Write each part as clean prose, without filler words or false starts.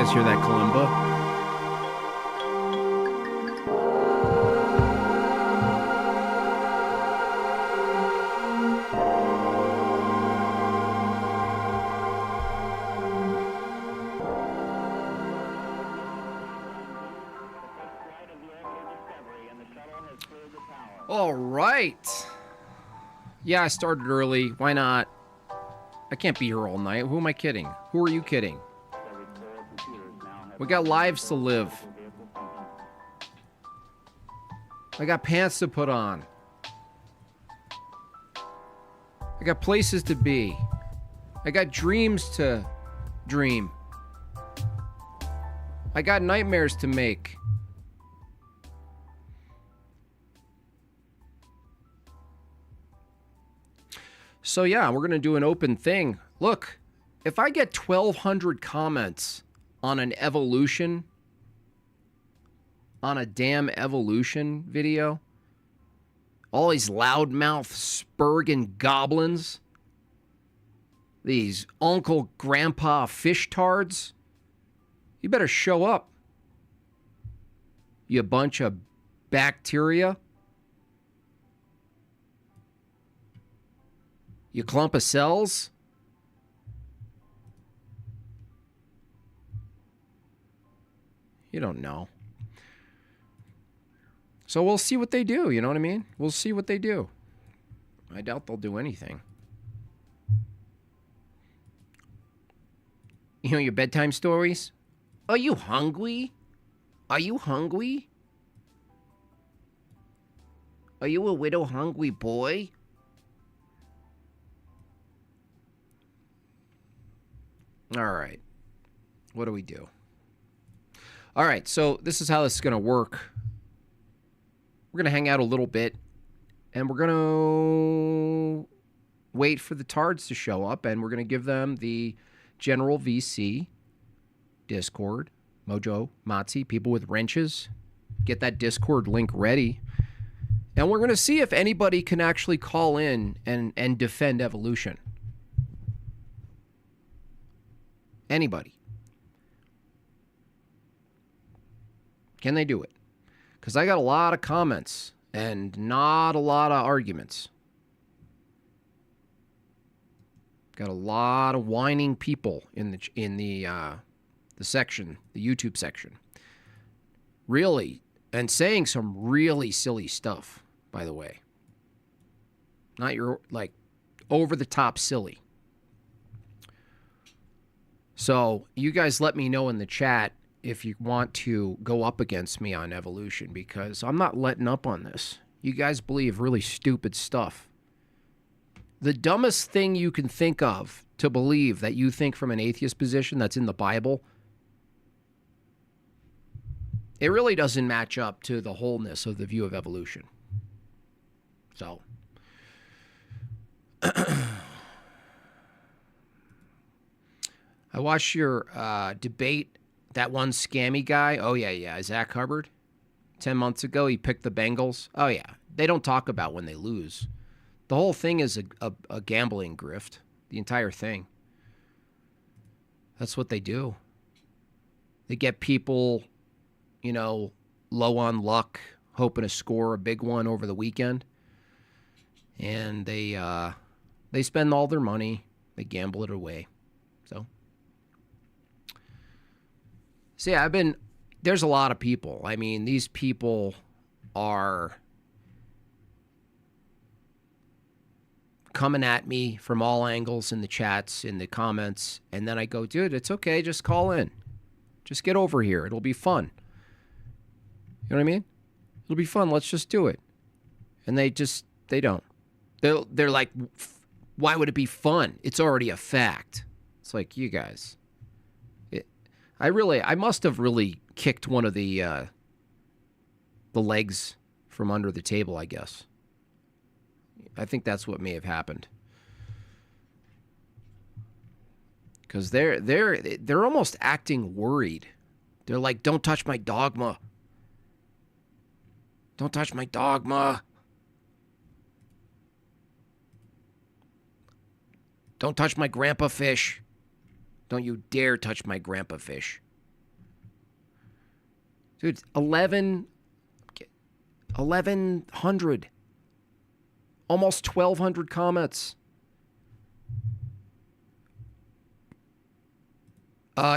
guys hear that kalimba? All right. Yeah, I started early. Why not? I can't be here all night. Who am I kidding? Who are you kidding? We got lives to live. I got pants to put on. I got places to be. I got dreams to dream. I got nightmares to make. So yeah, we're going to do an open thing. Look, if I get 1,200 comments on an evolution, on a damn evolution video, all these loudmouth Spurgin goblins, these Uncle Grandpa fish tards, you better show up, you bunch of bacteria. You clump of cells? You don't know. So we'll see what they do, you know what I mean? We'll see what they do. I doubt they'll do anything. You know your bedtime stories? Are you hungry? Are you hungry? Are you a little hungry boy? All right. What do we do? All right, so this is how this is going to work. We're going to hang out a little bit, and we're going to wait for the tards to show up, and we're going to give them the general VC, Discord, Mojo, Motzi, people with wrenches. Get that Discord link ready. And we're going to see if anybody can actually call in and defend evolution. Anybody. Can they do it? Because I got a lot of comments and not a lot of arguments. Got a lot of whining people in the section, the YouTube section. Really, and saying some really silly stuff, by the way. Not your, like, over-the-top silly. So you guys let me know in the chat if you want to go up against me on evolution, because I'm not letting up on this. You guys believe really stupid stuff. The dumbest thing you can think of to believe that you think from an atheist position that's in the Bible, it really doesn't match up to the wholeness of the view of evolution. So I watched your debate, that one scammy guy. Oh, yeah, Zach Hubbard. 10 months ago, he picked the Bengals. Oh, yeah. They don't talk about when they lose. The whole thing is a gambling grift. The entire thing. That's what they do. They get people, you know, low on luck, hoping to score a big one over the weekend. And they spend all their money. They gamble it away. So yeah, there's a lot of people. I mean, these people are coming at me from all angles in the chats, in the comments, and then I go, dude, it's okay, just call in. Just get over here. It'll be fun. You know what I mean? It'll be fun. Let's just do it. And they don't. They're like, why would it be fun? It's already a fact. It's like, you guys. I must have really kicked one of the legs from under the table, I guess. I think that's what may have happened. Because they're almost acting worried. They're like, don't touch my dogma. Don't touch my dogma. Don't touch my grandpa fish. Don't you dare touch my grandpa fish. Dude, 1,100. Almost 1,200 comments.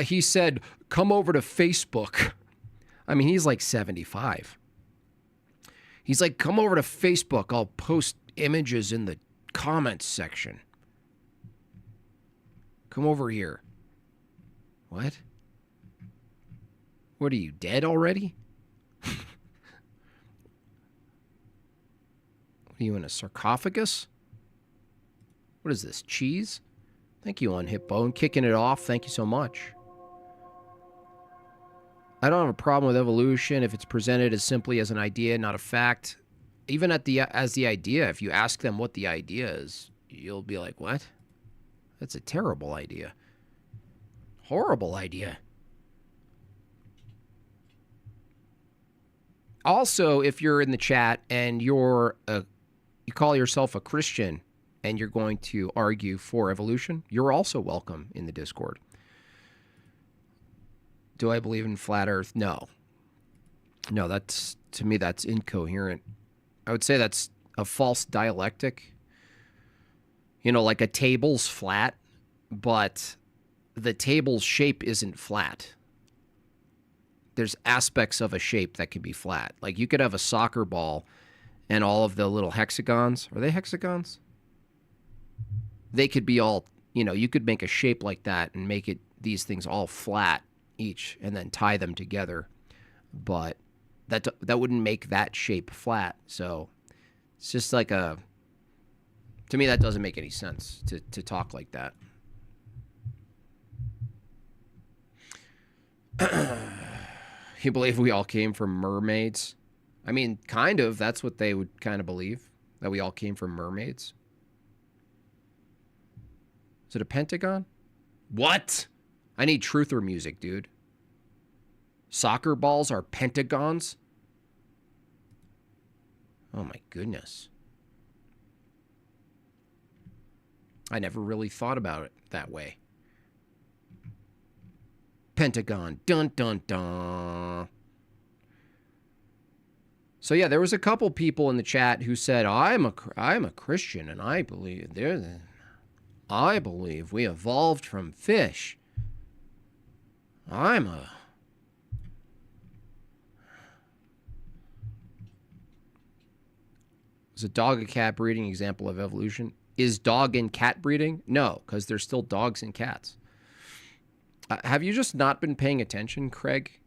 He said, come over to Facebook. I mean, he's like 75. He's like, come over to Facebook. I'll post images in the comments section. Come over here. What? What are you, dead already? What are you, in a sarcophagus? What is this, cheese? Thank you, Unhipbone. Kicking it off. Thank you so much. I don't have a problem with evolution if it's presented as simply as an idea, not a fact. Even as the idea, if you ask them what the idea is, you'll be like, what? That's a terrible idea. Horrible idea. Also, if you're in the chat and you call yourself a Christian and you're going to argue for evolution, you're also welcome in the Discord. Do I believe in flat Earth? No. No, to me, that's incoherent. I would say that's a false dialectic. You know, like a table's flat, but the table's shape isn't flat. There's aspects of a shape that can be flat. Like you could have a soccer ball and all of the little hexagons. Are they hexagons? They could be all, you know, you could make a shape like that and make these things all flat each and then tie them together. But that wouldn't make that shape flat. So it's just like to me, that doesn't make any sense to talk like that. You believe we all came from mermaids? I mean, kind of. That's what they would kind of believe, that we all came from mermaids. Is it a pentagon? What? I need truther music, dude. Soccer balls are pentagons? Oh my goodness. I never really thought about it that way. Pentagon. Dun, dun, dun. So yeah, there was a couple people in the chat who said, I'm a Christian and I believe we evolved from fish. Is a dog and cat breeding example of evolution? Is dog and cat breeding? No, because there's still dogs and cats. Have you just not been paying attention, Craig,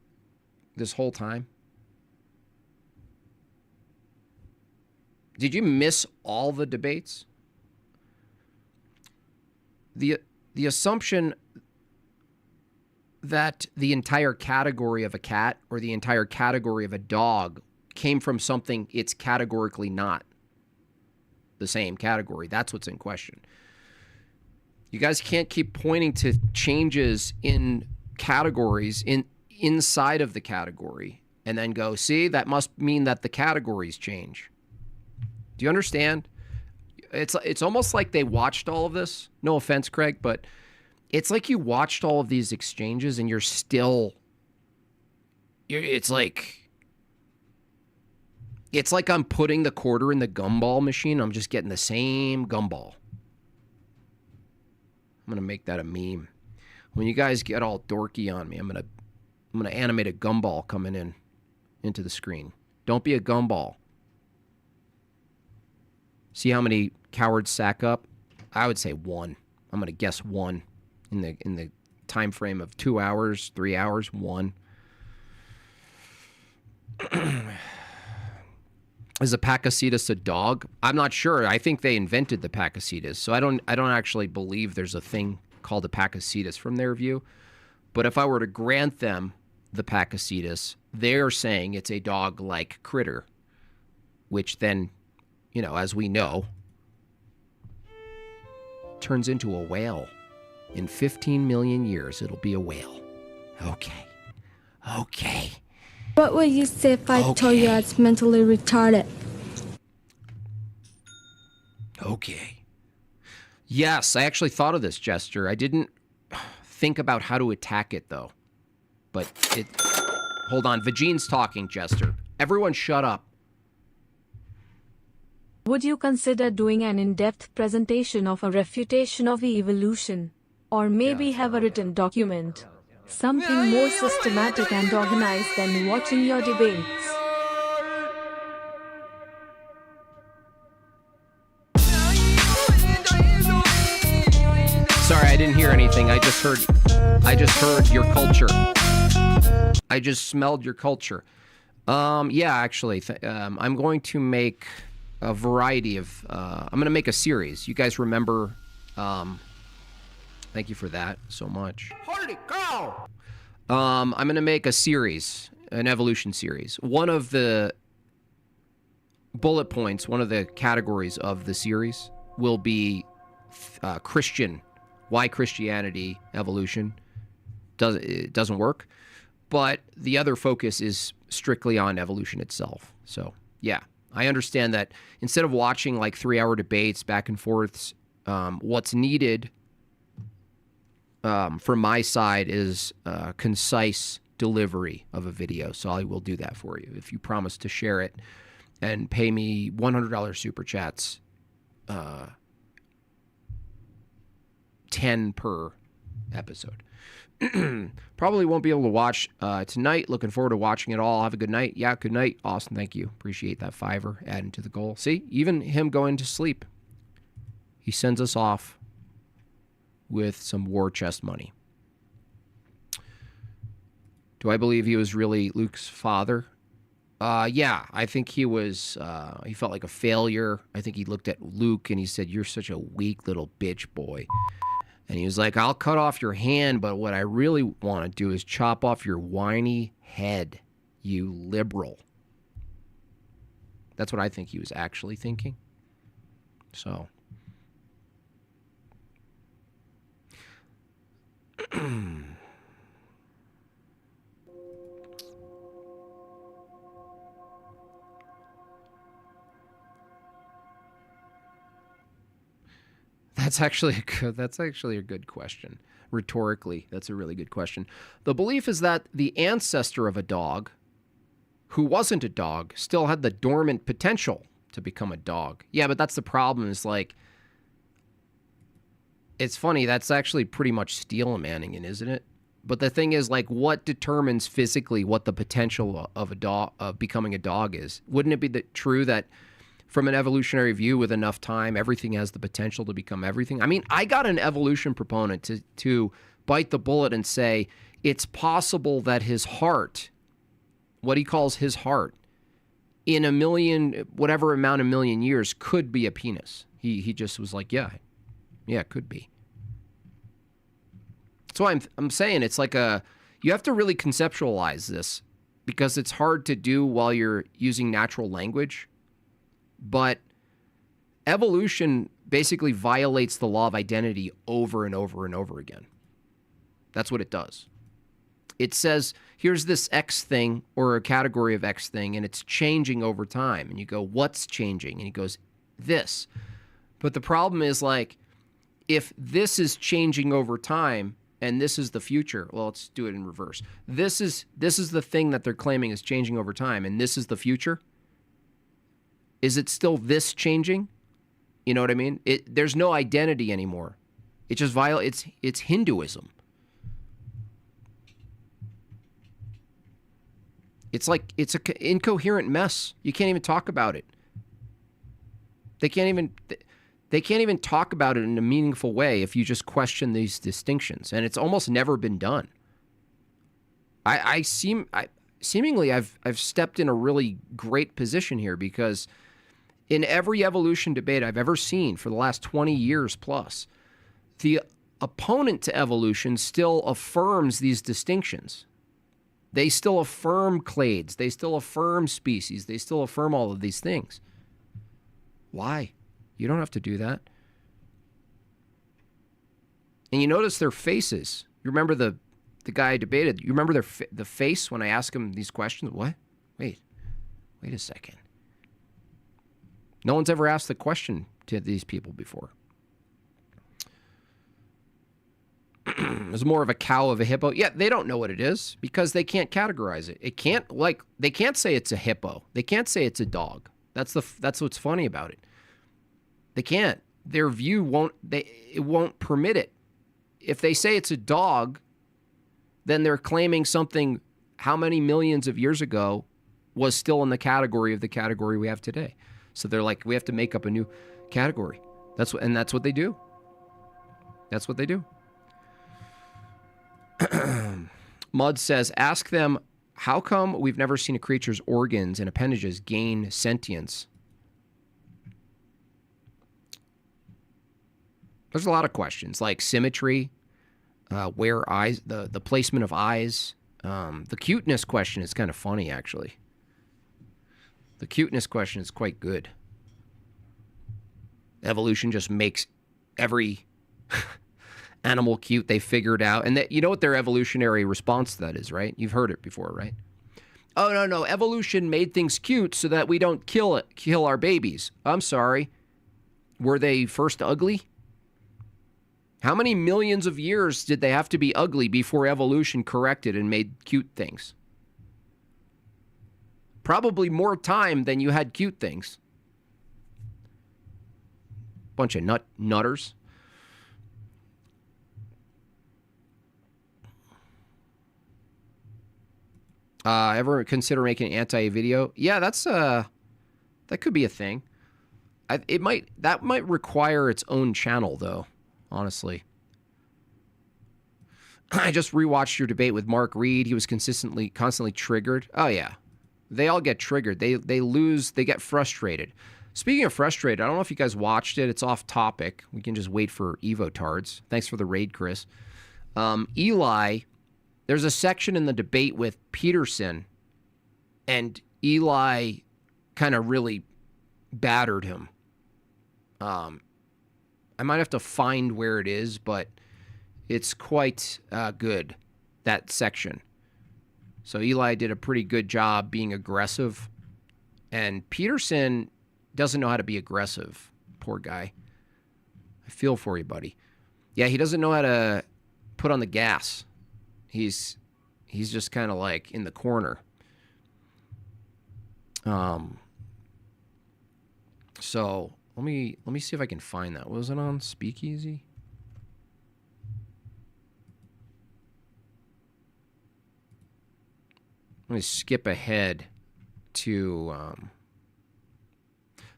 this whole time? Did you miss all the debates? The assumption that the entire category of a cat or the entire category of a dog came from something it's categorically not the same category. That's what's in question. You guys can't keep pointing to changes in categories inside of the category and then go, see, that must mean that the categories change. Do you understand? It's almost like they watched all of this. No offense, Craig, but it's like you watched all of these exchanges and it's like I'm putting the quarter in the gumball machine. I'm just getting the same gumball. I'm going to make that a meme. When you guys get all dorky on me, I'm going to animate a gumball coming into the screen. Don't be a gumball. See how many cowards sack up? I would say 1. I'm going to guess 1 in the time frame of 2 hours, 3 hours, 1. Is a Pakicetus a dog? I'm not sure. I think they invented the Pakicetus, so I don't actually believe there's a thing called a Pakicetus from their view. But if I were to grant them the Pakicetus, they're saying it's a dog-like critter, which then, you know, as we know, turns into a whale. In 15 million years, it'll be a whale. Okay. Okay. What would you say if I told you I was mentally retarded? Okay. Yes, I actually thought of this, Jester. I didn't think about how to attack it, though. But Hold on. Vagine's talking, Jester. Everyone shut up. Would you consider doing an in-depth presentation of a refutation of evolution? Or maybe have a written document? Something more systematic and organized than watching your debates. Sorry, I didn't hear anything. I just heard your culture. I just smelled your culture. Yeah, actually, I'm going to make a variety of, I'm going to make a series. You guys remember, thank you for that so much. Hardy, go! I'm going to make a series, an evolution series. One of the bullet points, one of the categories of the series will be Christian, why Christianity, evolution doesn't work. But the other focus is strictly on evolution itself. So, yeah, I understand that instead of watching like 3-hour debates back and forths, what's needed from my side is concise delivery of a video. So I will do that for you if you promise to share it and pay me $100 super chats, 10 per episode. Probably won't be able to watch tonight. Looking forward to watching it all. Have a good night. Yeah, good night. Austin, thank you. Appreciate that $5 adding to the goal. See, even him going to sleep, he sends us off with some war chest money. Do I believe he was really Luke's father? Yeah, I think he was, he felt like a failure. I think he looked at Luke and he said, "You're such a weak little bitch boy." And he was like, "I'll cut off your hand, but what I really want to do is chop off your whiny head, you liberal." That's what I think he was actually thinking. So. That's actually a good question. Rhetorically, that's a really good question. The belief is that the ancestor of a dog, who wasn't a dog, still had the dormant potential to become a dog. Yeah, but that's the problem, is like, it's funny, that's actually pretty much steel-manning, isn't it? But the thing is, like, what determines physically what the potential of a dog, of becoming a dog is? Wouldn't it be true that from an evolutionary view, with enough time, everything has the potential to become everything? I mean, I got an evolution proponent to bite the bullet and say it's possible that his heart, what he calls his heart, in a million, whatever amount of million years, could be a penis. He just was like, yeah, it could be. That's why I'm saying it's like you have to really conceptualize this, because it's hard to do while you're using natural language. But evolution basically violates the law of identity over and over and over again. That's what it does. It says, here's this X thing or a category of X thing, and it's changing over time. And you go, what's changing? And he goes, this. But the problem is, like, if this is changing over time and this is the future, well, let's do it in reverse. This is the thing that they're claiming is changing over time, and this is the future. Is it still this changing? You know what I mean? There's no identity anymore. It just it's Hinduism. It's like it's an incoherent mess. You can't even talk about it. They can't even talk about it in a meaningful way if you just question these distinctions, and it's almost never been done. Seemingly I've stepped in a really great position here, because in every evolution debate I've ever seen for the last 20 years plus, the opponent to evolution still affirms these distinctions. They still affirm clades. They still affirm species. They still affirm all of these things. Why? You don't have to do that. And you notice their faces. You remember the guy I debated? You remember the face when I ask him these questions? What? Wait a second. No one's ever asked the question to these people before. is more of a cow of a hippo. Yeah, they don't know what it is because they can't categorize it. They can't say it's a hippo. They can't say it's a dog. That's what's funny about it. They can't. Their view won't permit it. If they say it's a dog, then they're claiming something how many millions of years ago was still in the category of the category we have today. So they're like, we have to make up a new category. That's what they do. That's what they do. Mud says, ask them, how come we've never seen a creature's organs and appendages gain sentience? There's a lot of questions like symmetry, where eyes, the placement of eyes. The cuteness question is kind of funny, actually. The cuteness question is quite good. Evolution just makes every animal cute they figured out. And you know what their evolutionary response to that is, right? You've heard it before, right? Oh, no. Evolution made things cute so that we don't kill our babies. I'm sorry. Were they first ugly? How many millions of years did they have to be ugly before evolution corrected and made cute things? Probably more time than you had cute things. Bunch of nutters. Ever consider making an anti video? Yeah, that could be a thing. That might require its own channel though, honestly. I just rewatched your debate with Mark Reed. He was constantly triggered. Oh yeah. They all get triggered. They get frustrated. Speaking of frustrated, I don't know if you guys watched it. It's off topic. We can just wait for Evo-tards. Thanks for the raid, Chris. Eli, there's a section in the debate with Peterson, and Eli kind of really battered him. I might have to find where it is, but it's quite good, that section. So Eli did a pretty good job being aggressive, and Peterson doesn't know how to be aggressive. Poor guy. I feel for you, buddy. Yeah, he doesn't know how to put on the gas. He's just kind of like in the corner. So let me see if I can find that. Was it on Speakeasy? Let me skip ahead to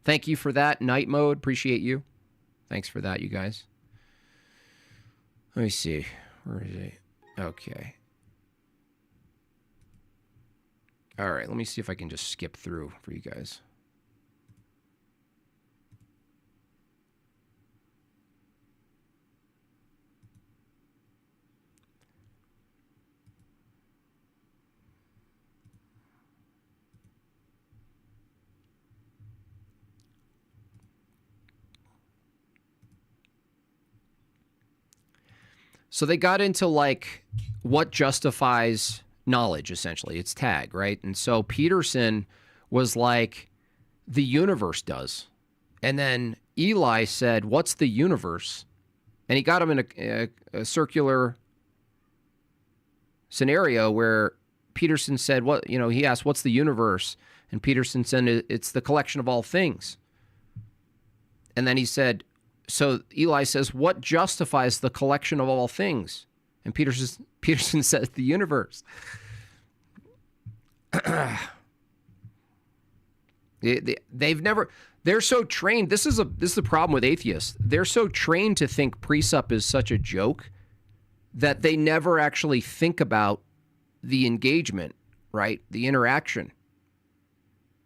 thank you for that, Night Mode. Appreciate you. Thanks for that, you guys. Let me see. Where is it? Okay. All right, let me see if I can just skip through for you guys. So they got into like what justifies knowledge, essentially. It's tag, right? And so Peterson was like, the universe does. And then Eli said, what's the universe? And he got him in a circular scenario where Peterson said, he asked, what's the universe? And Peterson said, it's the collection of all things. And then he said, so Eli says, what justifies the collection of all things? And Peterson says, the universe. They're so trained. This is the problem with atheists. They're so trained to think Presup is such a joke that they never actually think about the engagement, right? The interaction.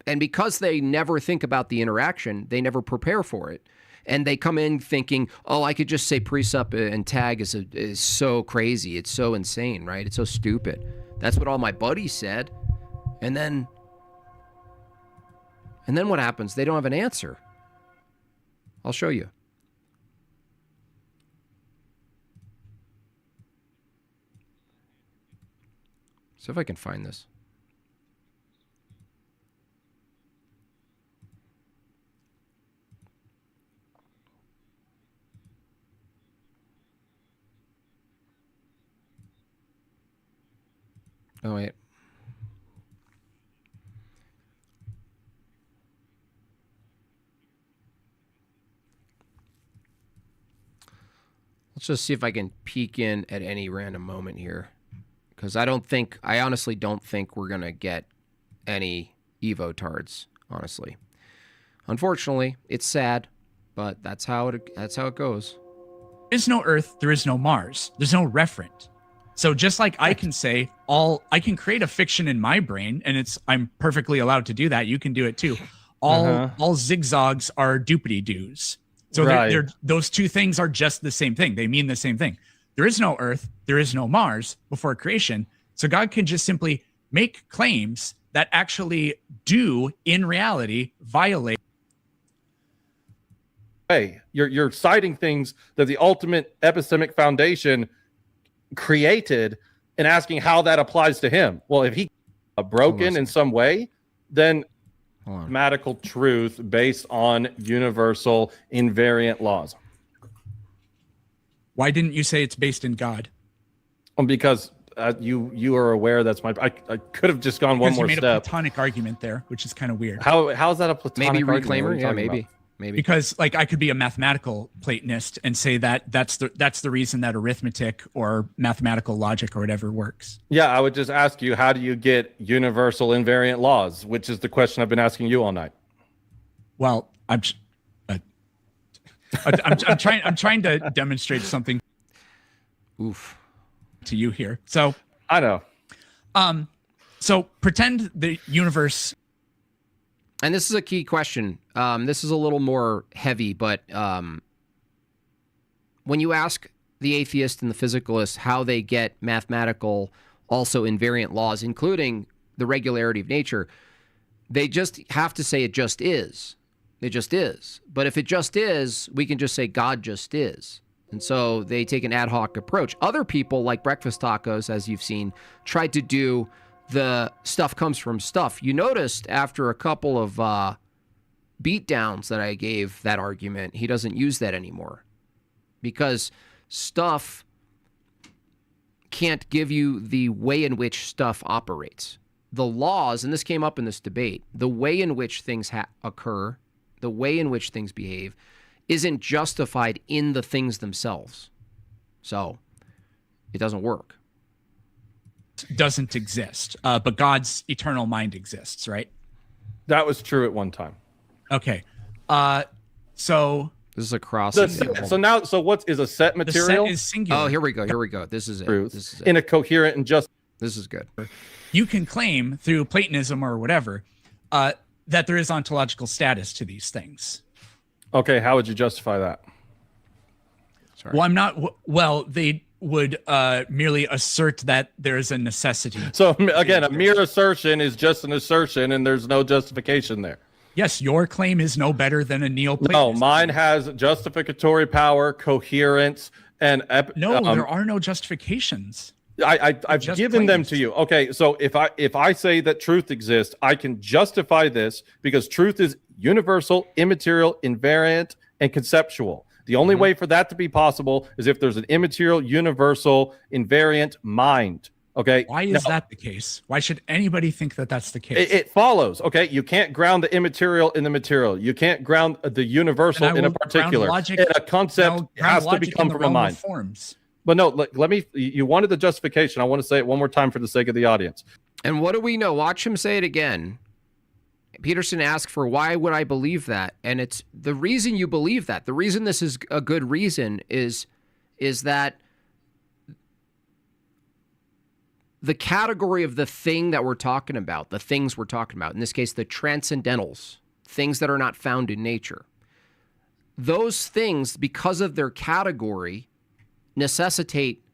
And because they never think about the interaction, they never prepare for it. And they come in thinking, oh, I could just say Presup and tag is so crazy. It's so insane, right? It's so stupid. That's what all my buddies said. And then what happens? They don't have an answer. I'll show you. See if I can find this. Oh, wait. Let's just see if I can peek in at any random moment here. Because I honestly don't think we're going to get any Evo tards, honestly. Unfortunately, it's sad, but that's how it goes. There is no Earth, there is no Mars. There's no referent. So just like I can say I can create a fiction in my brain, and I'm perfectly allowed to do that. You can do it too. All zigzags are doopity-doos. So those two things are just the same thing. They mean the same thing. There is no Earth, there is no Mars before creation. So God can just simply make claims that actually do, in reality, violate. Hey, you're citing things that the ultimate epistemic foundation created and asking how that applies to him. Well, if he broken in some way, then mathematical truth based on universal invariant laws. Why didn't you say it's based in God? Because you are aware that's my. I could have just gone one more step. You made a platonic argument there, which is kind of weird. How is that a platonic maybe argument? reclaimer? Yeah, maybe. Maybe because like I could be a mathematical Platonist and say that that's the reason that arithmetic or mathematical logic or whatever works. Yeah, I would just ask you, how do you get universal invariant laws? Which is the question I've been asking you all night. Well, I'm trying to demonstrate something. Oof. To you here. So I know. So pretend the universe. And this is a key question. This is a little more heavy, but when you ask the atheist and the physicalist how they get mathematical, also invariant laws, including the regularity of nature, they just have to say it just is. It just is. But if it just is, we can just say God just is. And so they take an ad hoc approach. Other people, like Breakfast Tacos, as you've seen, tried to do the stuff comes from stuff. You noticed after a couple of beatdowns that I gave that argument, he doesn't use that anymore. Because stuff can't give you the way in which stuff operates. The laws, and this came up in this debate, the way in which things occur, the way in which things behave, isn't justified in the things themselves. So it doesn't work. Doesn't exist, but God's eternal mind exists, right? That was true at one time. Okay. So this is a cross. So what is a set material? The set is singular. Oh, here we go. This is it. This is it. In a coherent and just. This is good. You can claim through Platonism or whatever that there is ontological status to these things. Okay, how would you justify that? Sorry. Well, I'm not. Well, they would merely assert that there is a necessity. So again, a mere assertion is just an assertion, and there's no justification there. Yes, your claim is no better than a Neoplatonist. No, mine has justificatory power, coherence, and there are no justifications. I've given them to you. Okay, so if I say that truth exists, I can justify this because truth is universal, immaterial, invariant, and conceptual. The only way for that to be possible is if there's an immaterial, universal, invariant mind. Okay. Why is that the case? Why should anybody think that that's the case? It follows. Okay. You can't ground the immaterial in the material. You can't ground the universal in a particular. And a concept has to become from a mind. Forms. But no, let me. You wanted the justification. I want to say it one more time for the sake of the audience. And what do we know? Watch him say it again. Peterson asked for why would I believe that? And it's the reason you believe that. The reason this is a good reason is that the category of the thing that we're talking about, the things we're talking about, in this case, the transcendentals, things that are not found in nature, those things, because of their category, necessitate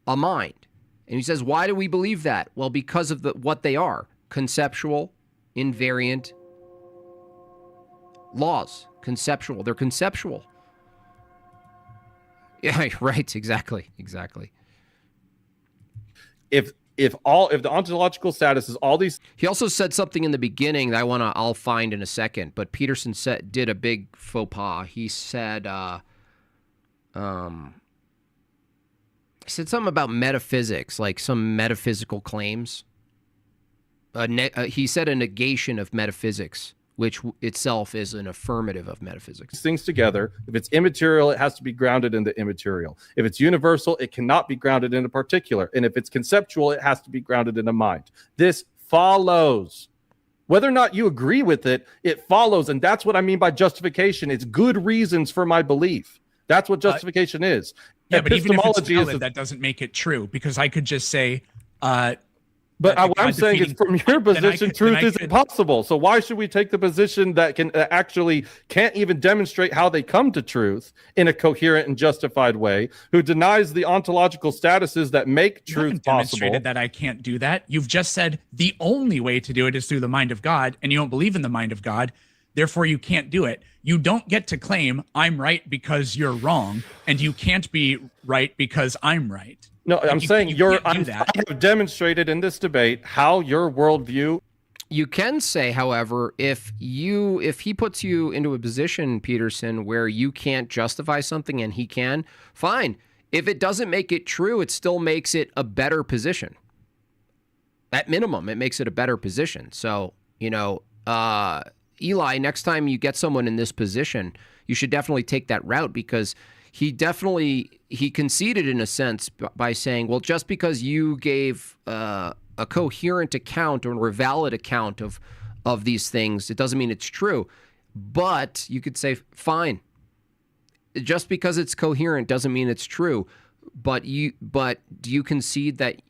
a mind. And he says, why do we believe that? Well, because of what they are, conceptual, invariant laws. Conceptual. They're conceptual. Yeah, right. Exactly. If the ontological status is all these. He also said something in the beginning that I'll find in a second, but Peterson did a big faux pas. He said, He said something about metaphysics, like some metaphysical claims. He said a negation of metaphysics, which itself is an affirmative of metaphysics. Things together. If it's immaterial, it has to be grounded in the immaterial. If it's universal, it cannot be grounded in a particular. And if it's conceptual, it has to be grounded in a mind. This follows. Whether or not you agree with it, it follows. And that's what I mean by justification. It's good reasons for my belief. That's what justification is. Yeah, but even if it's Epistemology valid, that doesn't make it true, because I could just say, but what I'm saying is, from your position, truth is impossible. So why should we take the position that actually can't even demonstrate how they come to truth in a coherent and justified way, who denies the ontological statuses that make truth possible? Demonstrated that I can't do that. You've just said the only way to do it is through the mind of God, and you don't believe in the mind of God. Therefore, you can't do it. You don't get to claim I'm right because you're wrong, and you can't be right because I'm right. No, I'm saying I have demonstrated in this debate how your worldview. You can say, however, if he puts you into a position, Peterson, where you can't justify something and he can, fine. If it doesn't make it true, it still makes it a better position. At minimum, it makes it a better position. So, Eli, next time you get someone in this position, you should definitely take that route, because he conceded in a sense by saying, well, just because you gave a coherent account or a valid account of these things, it doesn't mean it's true. But you could say, fine, just because it's coherent doesn't mean it's true. But do you concede that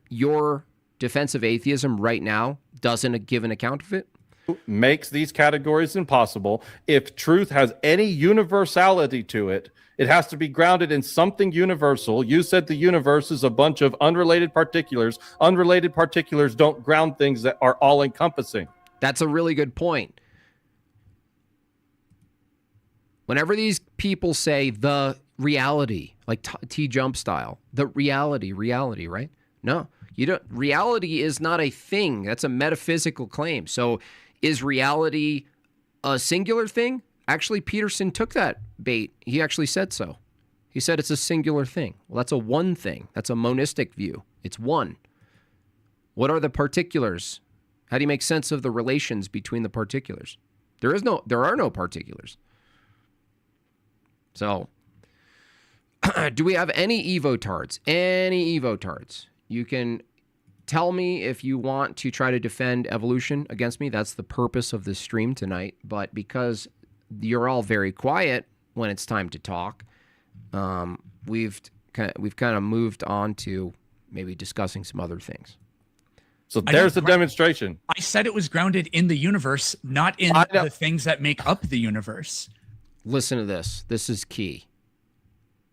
your defense of atheism right now doesn't give an account of it? Makes these categories impossible. If truth has any universality to it, it has to be grounded in something universal. You said the universe is a bunch of unrelated particulars. Unrelated particulars don't ground things that are all-encompassing. That's a really good point. Whenever these people say the reality, like T Jump style, the reality, right? No, you don't. Reality is not a thing. That's a metaphysical claim. So is reality a singular thing? Actually, Peterson took that bait. He actually said so. He said it's a singular thing. Well, that's a one thing. That's a monistic view. It's one. What are the particulars? How do you make sense of the relations between the particulars? There are no particulars. So, do we have any evotards? Any evotards? You can tell me if you want to try to defend evolution against me. That's the purpose of this stream tonight. But because you're all very quiet when it's time to talk, we've kind of moved on to maybe discussing some other things. So there's the demonstration. I said it was grounded in the universe, not in the things that make up the universe. Listen to this. This is key.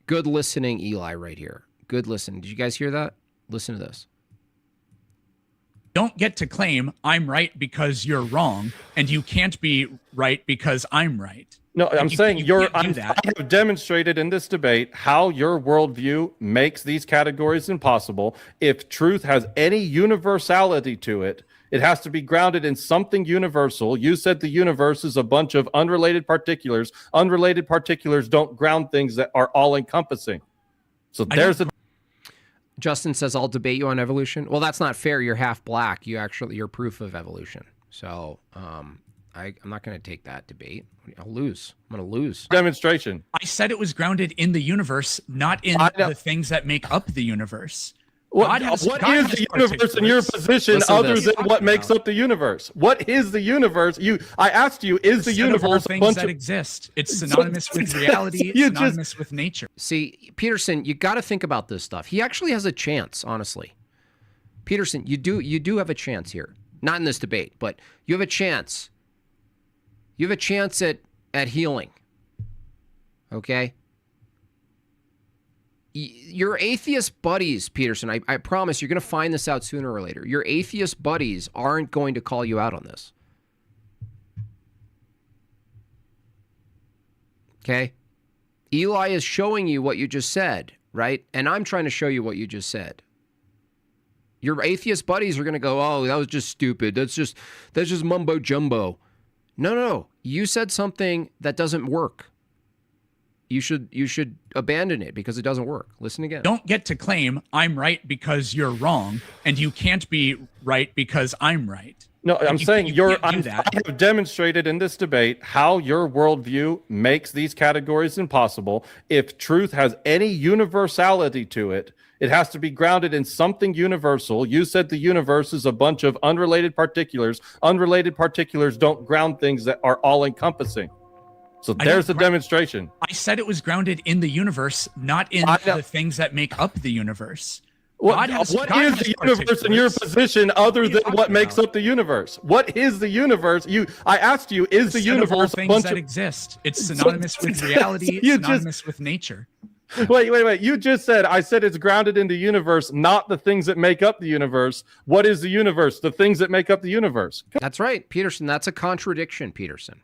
Good listening, Eli, right here. Good listening. Did you guys hear that? Listen to this. Don't get to claim I'm right because you're wrong, and you can't be right because I'm right. No, I'm saying I have demonstrated in this debate how your worldview makes these categories impossible. If truth has any universality to it, it has to be grounded in something universal. You said the universe is a bunch of unrelated particulars. Unrelated particulars don't ground things that are all-encompassing. So there's the... Justin says, I'll debate you on evolution. Well, that's not fair. You're half black. You're proof of evolution. So I'm not going to take that debate. I'll lose. I'm going to lose. Demonstration. I said it was grounded in the universe, not in the things that make up the universe. What is the universe in your position other than what makes up the universe? What is the universe? I asked you, is the universe a bunch of things that exist? It's synonymous with reality. It's synonymous with nature. See, Peterson, you got to think about this stuff. He actually has a chance, honestly. Peterson, you do have a chance here. Not in this debate, but you have a chance. You have a chance at healing. Okay? Your atheist buddies, Peterson, I promise you're going to find this out sooner or later. Your atheist buddies aren't going to call you out on this. Okay? Eli is showing you what you just said, right? And I'm trying to show you what you just said. Your atheist buddies are going to go, oh, that was just stupid. That's just mumbo jumbo. No. You said something that doesn't work. you should abandon it because it doesn't work. Listen again. Don't get to claim I'm right because you're wrong, and you can't be right because I'm right. No, I'm saying I can't do that. have demonstrated in this debate how your worldview makes these categories impossible. If truth has any universality to it, it has to be grounded in something universal. You said the universe is a bunch of unrelated particulars. Unrelated particulars don't ground things that are all-encompassing. So there's the demonstration. I said it was grounded in the universe, not in the things that make up the universe. What is the universe in your position other than what makes up the universe? What is the universe? I asked you, is the universe a bunch of things that exist? It's synonymous with reality. It's synonymous with nature. Wait. You just said, I said it's grounded in the universe, not the things that make up the universe. What is the universe? The things that make up the universe. That's right, Peterson. That's a contradiction, Peterson.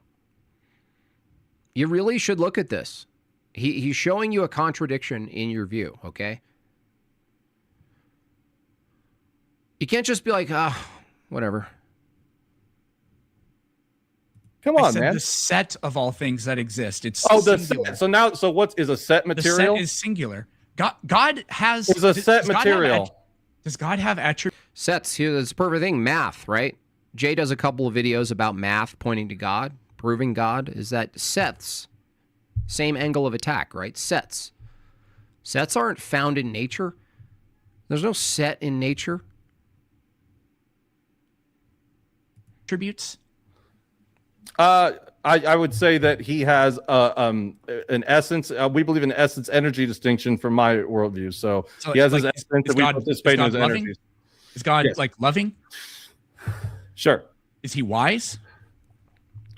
You really should look at this. He's showing you a contradiction in your view, okay? You can't just be like, whatever. Come on, man. The set of all things that exist. It's the singular. set. So what is a set material? The set is singular. God has is a set material. Does God have attributes? Sets. Here, that's the perfect thing. Math, right? Jay does a couple of videos about math pointing to God, proving God. Is that sets? Same angle of attack, right? Sets. Sets aren't found in nature. There's no set in nature. Attributes? I would say that he has an essence. We believe in essence energy distinction from my worldview. So he has his essence that we participate in his energies. Is God like loving? Sure. Is he wise?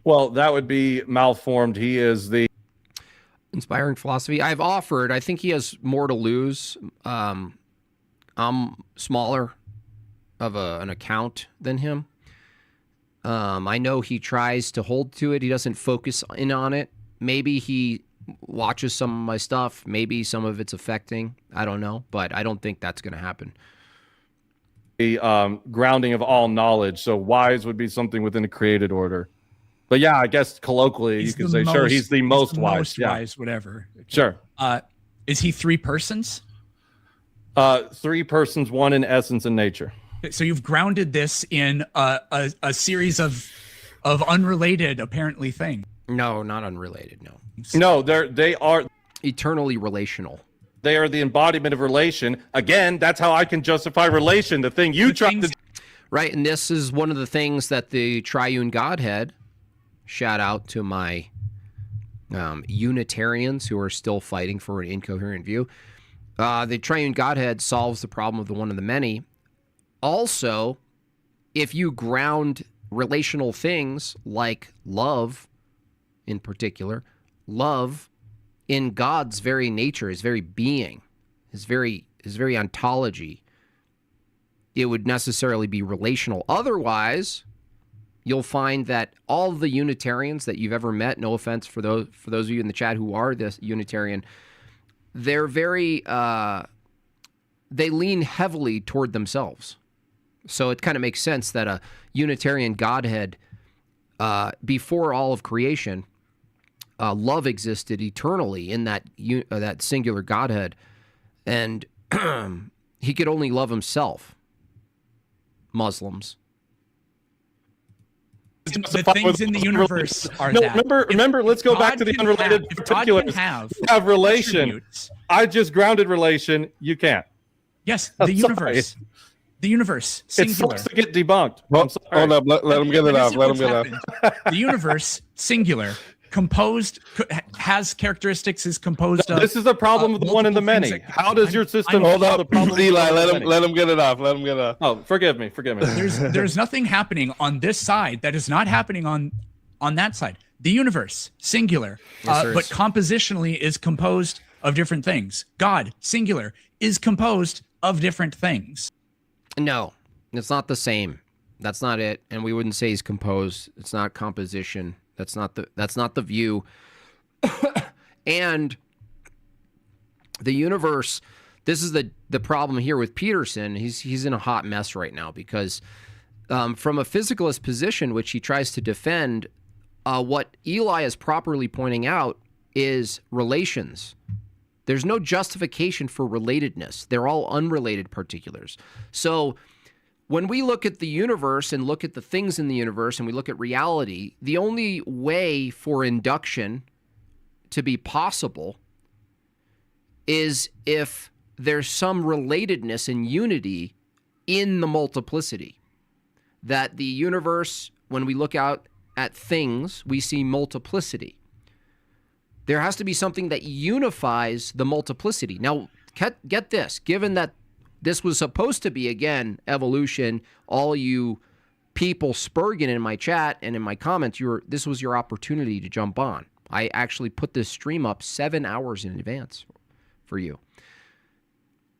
Well, that would be malformed. He is the inspiring philosophy. I've offered. I think he has more to lose. I'm smaller of an account than him. I know he tries to hold to it. He doesn't focus in on it. Maybe he watches some of my stuff. Maybe some of it's affecting. I don't know, but I don't think that's going to happen. The grounding of all knowledge. So wise would be something within a created order. But yeah, I guess colloquially you could say, sure, he's the most wise. Most wise, whatever. Sure. Is he three persons? Three persons, one in essence and nature. So you've grounded this in a series of unrelated, apparently, things. No, not unrelated. No, they are eternally relational. They are the embodiment of relation. Again, that's how I can justify relation. The thing you tried to, right? And this is one of the things that the Triune Godhead. Shout out to my Unitarians who are still fighting for an incoherent view. The Triune Godhead solves the problem of the one of the many. Also, if you ground relational things like love, in particular, love in God's very nature, his very being, his very ontology, it would necessarily be relational. Otherwise, you'll find that all the Unitarians that you've ever met, no offense for those of you in the chat who are this Unitarian, they're very they lean heavily toward themselves. So it kind of makes sense that a Unitarian Godhead, before all of creation, love existed eternally in that singular Godhead, and he could only love himself. Muslims. The things in the universe are that. Remember, let's go back to the unrelated particulars. Have relation. I just grounded relation. You can't. Yes, the universe. The universe, singular. It's supposed to get debunked. Hold up, let him get it off. Let him get it off. The universe, singular, has characteristics, is composed of. This is the problem of the one and the many. How does your system hold up? Eli, let him get it off. Let him get it off. Oh, forgive me. There's nothing happening on this side that is not happening on that side. The universe, singular, but compositionally is composed of different things. God, singular, is composed of different things. No, it's not the same. That's not it. And we wouldn't say he's composed. It's not composition. That's not the view. And the universe, this is the problem here with Peterson. He's in a hot mess right now because from a physicalist position, which he tries to defend, what Eli is properly pointing out is relations. There's no justification for relatedness. They're all unrelated particulars. So when we look at the universe and look at the things in the universe and we look at reality, the only way for induction to be possible is if there's some relatedness and unity in the multiplicity. That the universe, when we look out at things, we see multiplicity. There has to be something that unifies the multiplicity. Now, get this. Given that this was supposed to be, again, evolution, all you people spurging in my chat and in my comments, this was your opportunity to jump on. I actually put this stream up 7 hours in advance for you.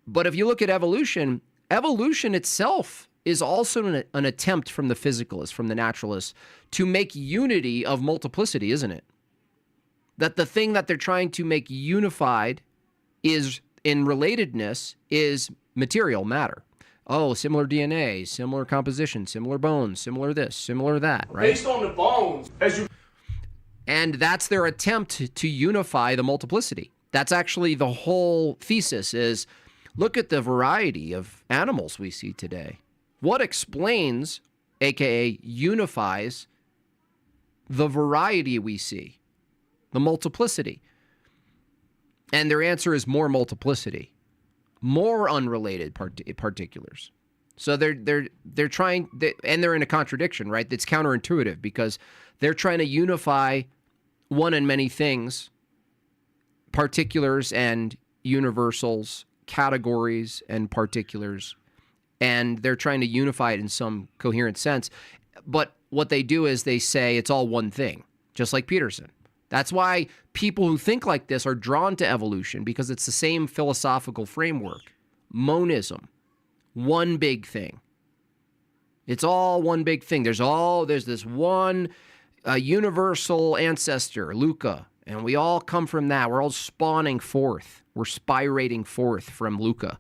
But if you look at evolution, evolution itself is also an attempt from the physicalists, from the naturalists, to make unity of multiplicity, isn't it? That the thing that they're trying to make unified is in relatedness is material matter. Oh, similar DNA, similar composition, similar bones, similar this, similar that, right? Based on the bones, and that's their attempt to unify the multiplicity. That's actually the whole thesis is, look at the variety of animals we see today. What explains, aka unifies, the variety we see? The multiplicity. And their answer is more multiplicity, more unrelated particulars. So they're trying, and they're in a contradiction, right? That's counterintuitive because they're trying to unify one and many things, particulars and universals, categories and particulars, and they're trying to unify it in some coherent sense. But what they do is they say it's all one thing, just like Peterson. That's why people who think like this are drawn to evolution, because it's the same philosophical framework. Monism, one big thing. It's all one big thing. There's this one universal ancestor, Luca, and we all come from that. We're all spawning forth. We're spirating forth from Luca.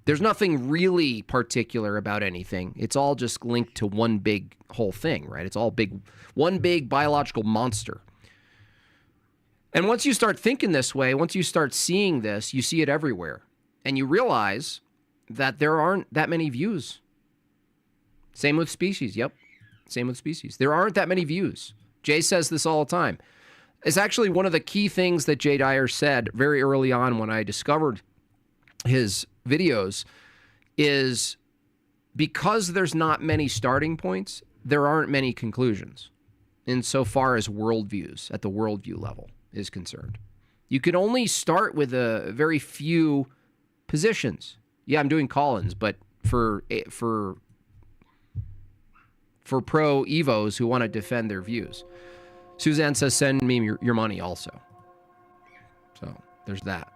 There's nothing really particular about anything. It's all just linked to one big whole thing, right? It's all one big biological monster. And once you start thinking this way, once you start seeing this, you see it everywhere. And you realize that there aren't that many views. Same with species. Yep. Same with species. There aren't that many views. Jay says this all the time. It's actually one of the key things that Jay Dyer said very early on when I discovered his videos is because there's not many starting points, there aren't many conclusions insofar as worldviews at the worldview level is concerned. You can only start with a very few positions. Yeah, I'm doing call-ins, but for pro Evos who want to defend their views. Suzanne says, send me your money also. So there's that.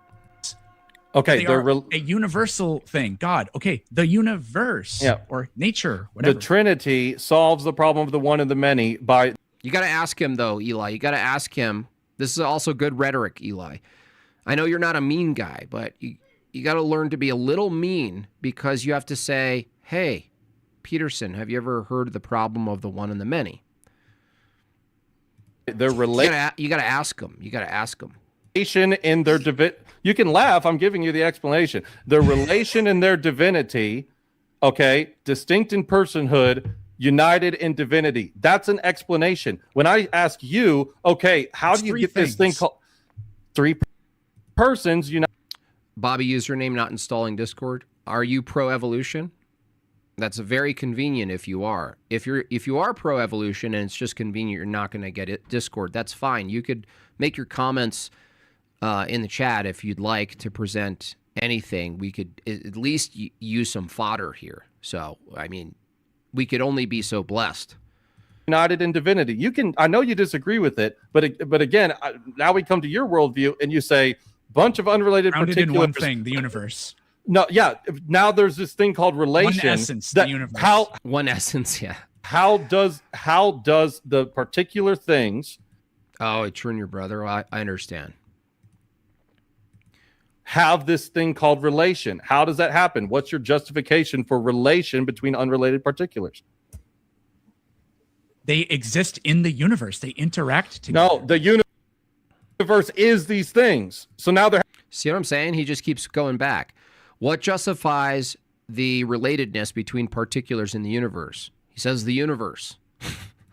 Okay, they are a universal thing. God, okay, the universe, or nature, whatever. The Trinity solves the problem of the one and the many by... You got to ask him, though, Eli. You got to ask him. This is also good rhetoric, Eli. I know you're not a mean guy, but you got to learn to be a little mean because you have to say, hey, Peterson, have you ever heard of the problem of the one and the many? They're related. You got to ask them. You got to ask them. In their you can laugh. I'm giving you the explanation. The relation in their divinity, okay, distinct in personhood, united in divinity. That's an explanation. When I ask you, okay, how do you get this thing called three persons united? Bobby, username not installing Discord. Are you pro-evolution? That's very convenient if you are. If you are pro-evolution and it's just convenient, you're not going to get it Discord. That's fine. You could make your comments in the chat if you'd like to present anything. We could at least use some fodder here. So, I mean, we could only be so blessed. United in divinity. You can. I know you disagree with it, but again, now we come to your worldview and you say bunch of unrelated grounded in one thing, the universe. No, yeah. Now there's this thing called relation. One essence, the universe. One essence, yeah. How does the particular things? Oh, it's true, your brother. I understand. Have this thing called relation. How does that happen? What's your justification for relation between unrelated particulars? They exist in the universe. They interact together. No, the universe. universe is these things. So now there. See what I'm saying? He just keeps going back. What justifies the relatedness between particulars in the universe? He says the universe.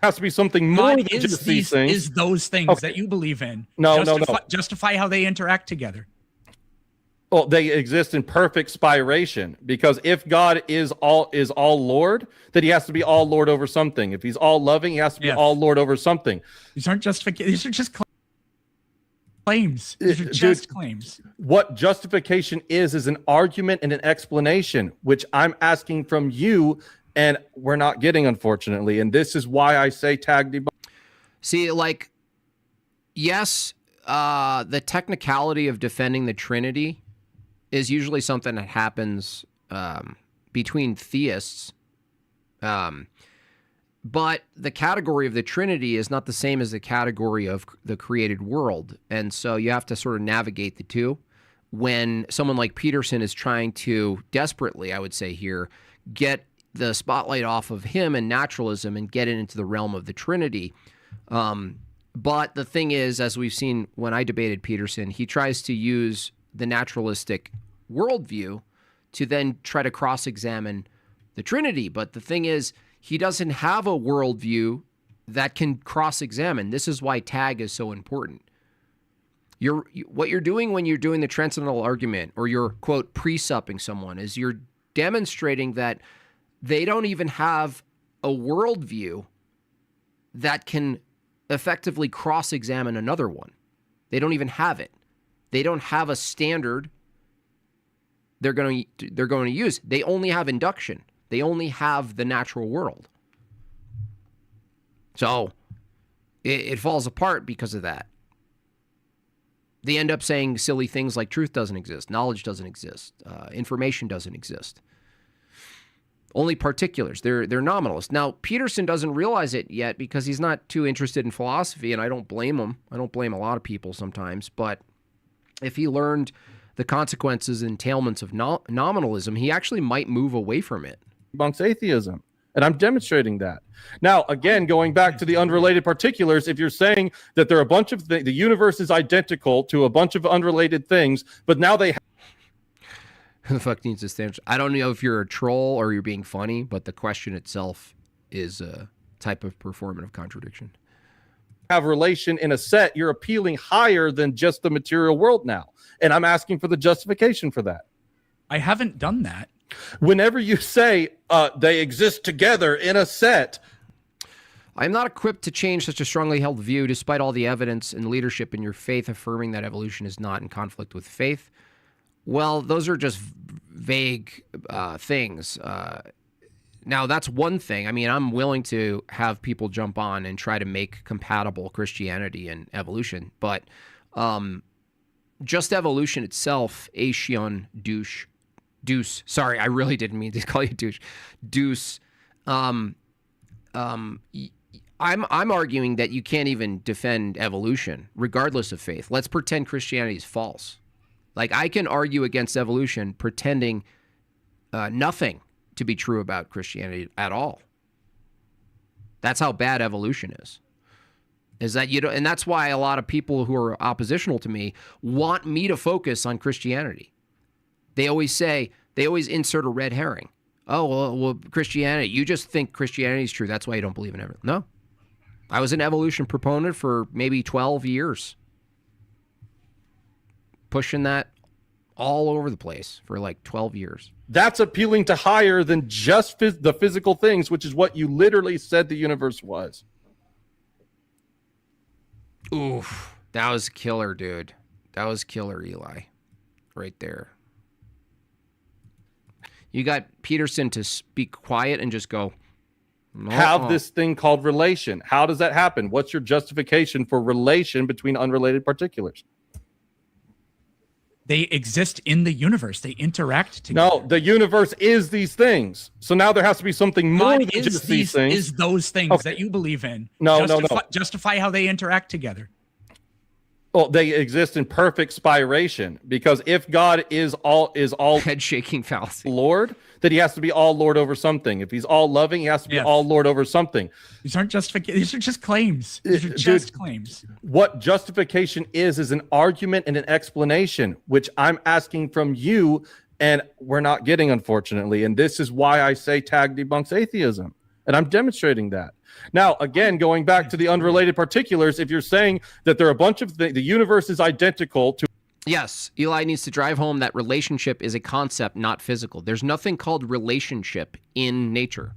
Has to be something more God than is just these things. Is those things that you believe in. No. Justify how they interact together. Well, they exist in perfect spiration, because if God is all Lord, then he has to be all Lord over something. If he's all loving, he has to be all Lord over something. These aren't justifications. These are just claims. These are just claims. What justification is an argument and an explanation, which I'm asking from you, and we're not getting, unfortunately. And this is why I say tag debunk. See, like, yes, the technicality of defending the Trinity is usually something that happens between theists. But the category of the Trinity is not the same as the category of the created world. And so you have to sort of navigate the two. When someone like Peterson is trying to desperately, I would say here, get the spotlight off of him and naturalism and get it into the realm of the Trinity. But the thing is, as we've seen when I debated Peterson, he tries to use the naturalistic worldview to then try to cross-examine the Trinity. But the thing is, he doesn't have a worldview that can cross-examine. This is why tag is so important. What you're doing when you're doing the transcendental argument, or you're, quote, presupping someone, is you're demonstrating that they don't even have a worldview that can effectively cross-examine another one. They don't even have it. They don't have a standard they're going to use. They only have induction. They only have the natural world. So it falls apart because of that. They end up saying silly things like truth doesn't exist, knowledge doesn't exist, information doesn't exist. Only particulars. They're nominalists. Now, Peterson doesn't realize it yet because he's not too interested in philosophy, and I don't blame him. I don't blame a lot of people sometimes, but if he learned the consequences and entailments of nominalism, he actually might move away from it. Debunks atheism, and I'm demonstrating that. Now, again, going back to the unrelated particulars, if you're saying that there are a bunch of the universe is identical to a bunch of unrelated things, but now they who the fuck needs to stand? I don't know if you're a troll or you're being funny, but the question itself is a type of performative contradiction. Have relation in a set, you're appealing higher than just the material world now. And I'm asking for the justification for that. I haven't done that. Whenever you say they exist together in a set. I'm not equipped to change such a strongly held view, despite all the evidence and leadership in your faith affirming that evolution is not in conflict with faith. Well, those are just vague things. Now, that's one thing. I mean, I'm willing to have people jump on and try to make compatible Christianity and evolution, but just evolution itself, Aetion, Deuce. Sorry, I really didn't mean to call you douche. Deuce. I'm arguing that you can't even defend evolution, regardless of faith. Let's pretend Christianity is false. Like, I can argue against evolution pretending nothing to be true about Christianity at all. That's how bad evolution is. Is that you don't, and that's why a lot of people who are oppositional to me want me to focus on Christianity. They always insert a red herring. Oh, well, Christianity, you just think Christianity is true. That's why you don't believe in everything. No. I was an evolution proponent for maybe 12 years. Pushing that all over the place for like 12 years. That's appealing to higher than just the physical things, which is what you literally said the universe was. Oof. That was killer, dude. That was killer, Eli. Right there. You got Peterson to speak quiet and just go, have this thing called relation. How does that happen? What's your justification for relation between unrelated particulars? They exist in the universe. They interact together. No, the universe is these things. So now there has to be something more than just these things. Is those things that you believe in. No. Justify how they interact together. Well, they exist in perfect spiration, because if God is all Head shaking fallacy. Lord, then he has to be all Lord over something. If he's all loving, he has to be all Lord over something. These aren't justifications. These are just claims. These are just claims. What justification is an argument and an explanation, which I'm asking from you, and we're not getting, unfortunately. And this is why I say tag debunks atheism, and I'm demonstrating that. Now, again, going back to the unrelated particulars, if you're saying that there are a bunch of the universe is identical to... Yes, Eli needs to drive home that relationship is a concept, not physical. There's nothing called relationship in nature.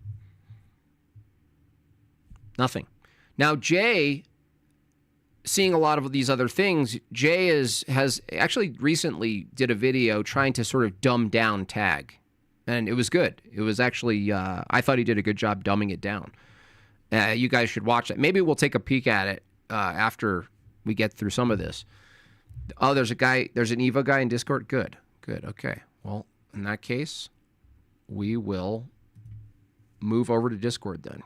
Nothing. Now, Jay, seeing a lot of these other things, Jay has actually recently did a video trying to sort of dumb down tag. And it was good. It was actually, I thought he did a good job dumbing it down. You guys should watch that. Maybe we'll take a peek at it after we get through some of this. Oh, there's an Evo guy in Discord? Good. Okay. Well, in that case, we will move over to Discord then.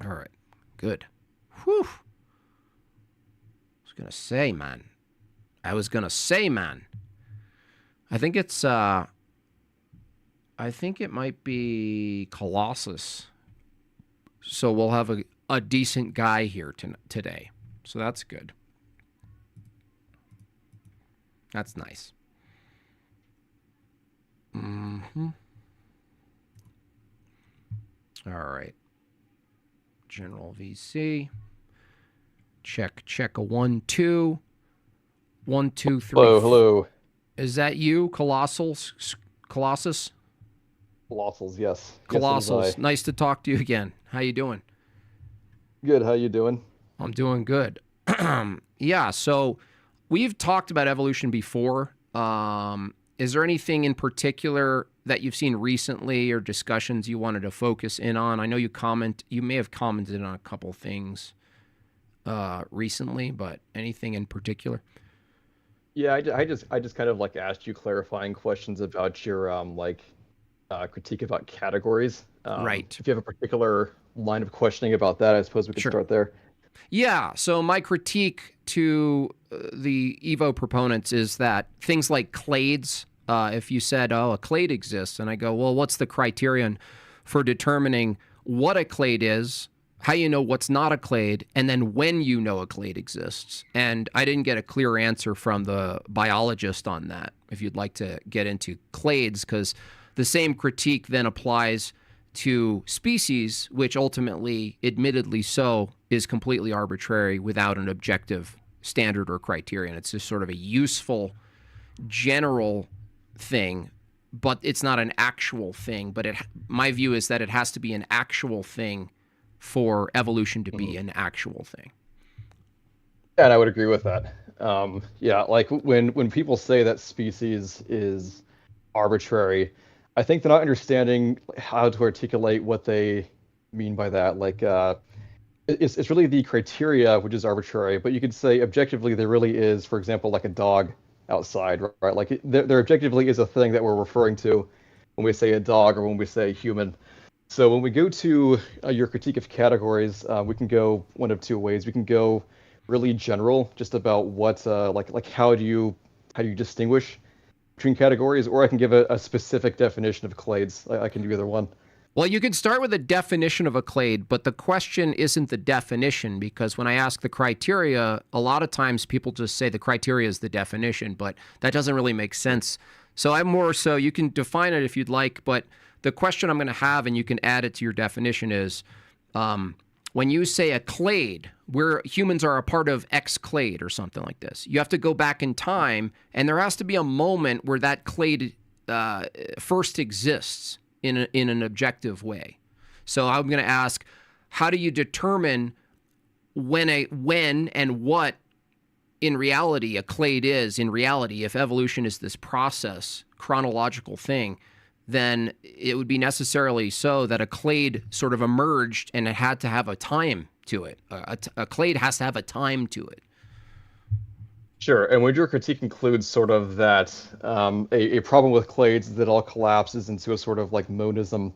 All right. Good. Whew. I was going to say, man. I think it might be Colossus. So we'll have a decent guy here today. So that's good. That's nice. Mm-hmm. All right. General VC. Check a 1 2. 1 2 3. Hello. Is that you, Colossus? Colossals, yes. Colossals. Yes, nice to talk to you again. How you doing? Good. How you doing? I'm doing good. Yeah, so we've talked about evolution before. Is there anything in particular that you've seen recently or discussions you wanted to focus in on? I know you may have commented on a couple things recently, but anything in particular? Yeah, I just kind of like asked you clarifying questions about your critique about categories. Right. If you have a particular line of questioning about that, I suppose we could start there. Yeah, so my critique to the Evo proponents is that things like clades, if you said, oh, a clade exists, and I go, well, what's the criterion for determining what a clade is, how you know what's not a clade, and then when you know a clade exists? And I didn't get a clear answer from the biologist on that, if you'd like to get into clades, because the same critique then applies to species, which ultimately, admittedly so, is completely arbitrary without an objective standard or criterion. It's just sort of a useful, general thing, but it's not an actual thing. But my view is that it has to be an actual thing for evolution to be an actual thing. Yeah, and I would agree with that. Yeah, like when people say that species is arbitrary, I think they're not understanding how to articulate what they mean by that. Like, it's really the criteria which is arbitrary, but you could say objectively there really is, for example, like a dog outside, right? Like there objectively is a thing that we're referring to when we say a dog or when we say human. So when we go to your critique of categories, we can go one of two ways. We can go really general, just about what like how do you distinguish between categories, or I can give a specific definition of clades. I can do either one. Well, you can start with a definition of a clade, but the question isn't the definition, because when I ask the criteria, a lot of times people just say the criteria is the definition, but that doesn't really make sense. So I'm more so, you can define it if you'd like, but the question I'm going to have, and you can add it to your definition, is when you say a clade, where humans are a part of X clade or something like this, you have to go back in time, and there has to be a moment where that clade first exists in an objective way. So I'm going to ask, how do you determine when and what in reality a clade is? In reality, if evolution is this process, chronological thing, then it would be necessarily so that a clade sort of emerged and it had to have a time to it. A clade has to have a time to it. Sure, and when your critique includes sort of that a problem with clades that all collapses into a sort of like monism,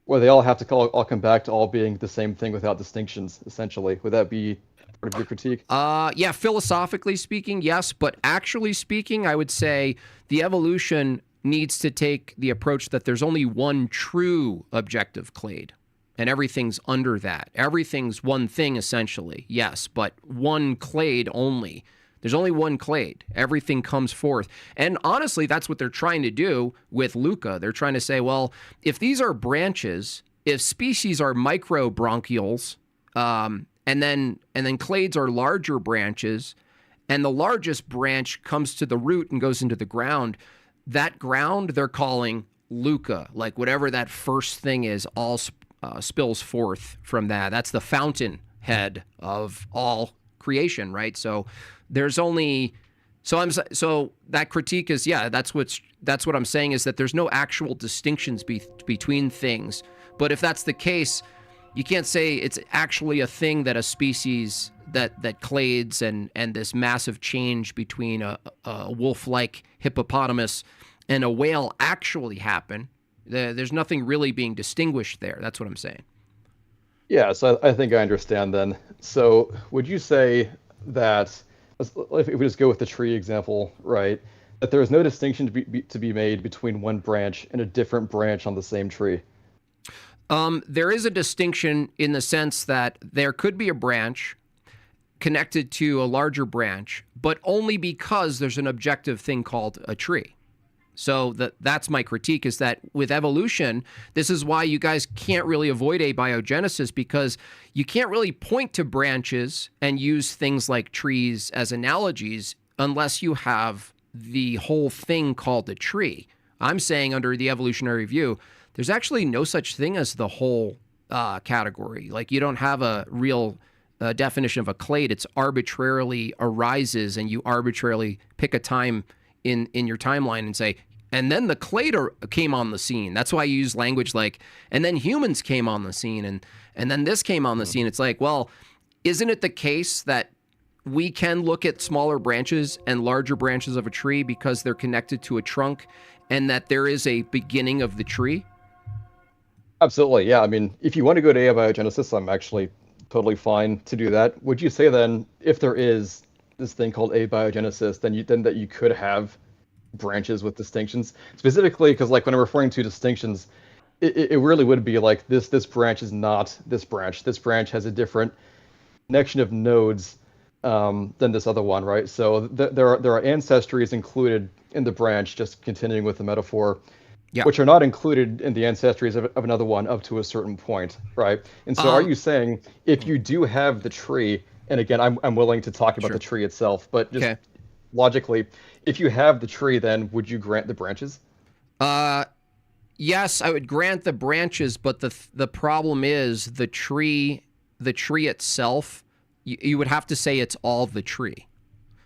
where they all have to all come back to all being the same thing without distinctions, essentially. Would that be part of your critique? Yeah, philosophically speaking, yes, but actually speaking, I would say the evolution needs to take the approach that there's only one true objective clade, and everything's under that. Everything's one thing, essentially, yes, but one clade only. There's only one clade. Everything comes forth. And honestly, that's what they're trying to do with Luca. They're trying to say, well, if these are branches, if species are microbronchioles, and then clades are larger branches, and the largest branch comes to the root and goes into the ground, that ground they're calling Luca. Like whatever that first thing is, all spills forth from that. That's the fountainhead of all creation, right? So there's only so that critique is, yeah, that's what I'm saying, is that there's no actual distinctions between things. But if that's the case, you can't say it's actually a thing that a species that clades and this massive change between a wolf-like hippopotamus and a whale actually happen. There's nothing really being distinguished there. That's what I'm saying. Yeah, so I think I understand then. So would you say that, if we just go with the tree example, right, that there is no distinction to be made between one branch and a different branch on the same tree? There is a distinction in the sense that there could be a branch connected to a larger branch, but only because there's an objective thing called a tree. So that's my critique, is that with evolution, this is why you guys can't really avoid abiogenesis, because you can't really point to branches and use things like trees as analogies unless you have the whole thing called a tree. I'm saying under the evolutionary view, there's actually no such thing as the whole category. Like you don't have a real definition of a clade. It's arbitrarily arises, and you arbitrarily pick a time in your timeline and say, and then the clade came on the scene. That's why you use language like, and then humans came on the scene, and then this came on the scene. It's like, well, isn't it the case that we can look at smaller branches and larger branches of a tree because they're connected to a trunk, and that there is a beginning of the tree? Absolutely, yeah. I mean, if you want to go to abiogenesis, I'm actually totally fine to do that. Would you say then, if there is this thing called abiogenesis, then that you could have branches with distinctions? Specifically, because like when I'm referring to distinctions, it really would be like this branch is not this branch. This branch has a different connection of nodes than this other one, right? So there are ancestries included in the branch, just continuing with the metaphor, yeah, which are not included in the ancestries of another one up to a certain point, right? And so are you saying if you do have the tree, and again, I'm willing to talk about the tree itself, but just logically, if you have the tree, then would you grant the branches? Yes, I would grant the branches, but the problem is the tree itself, you would have to say it's all the tree.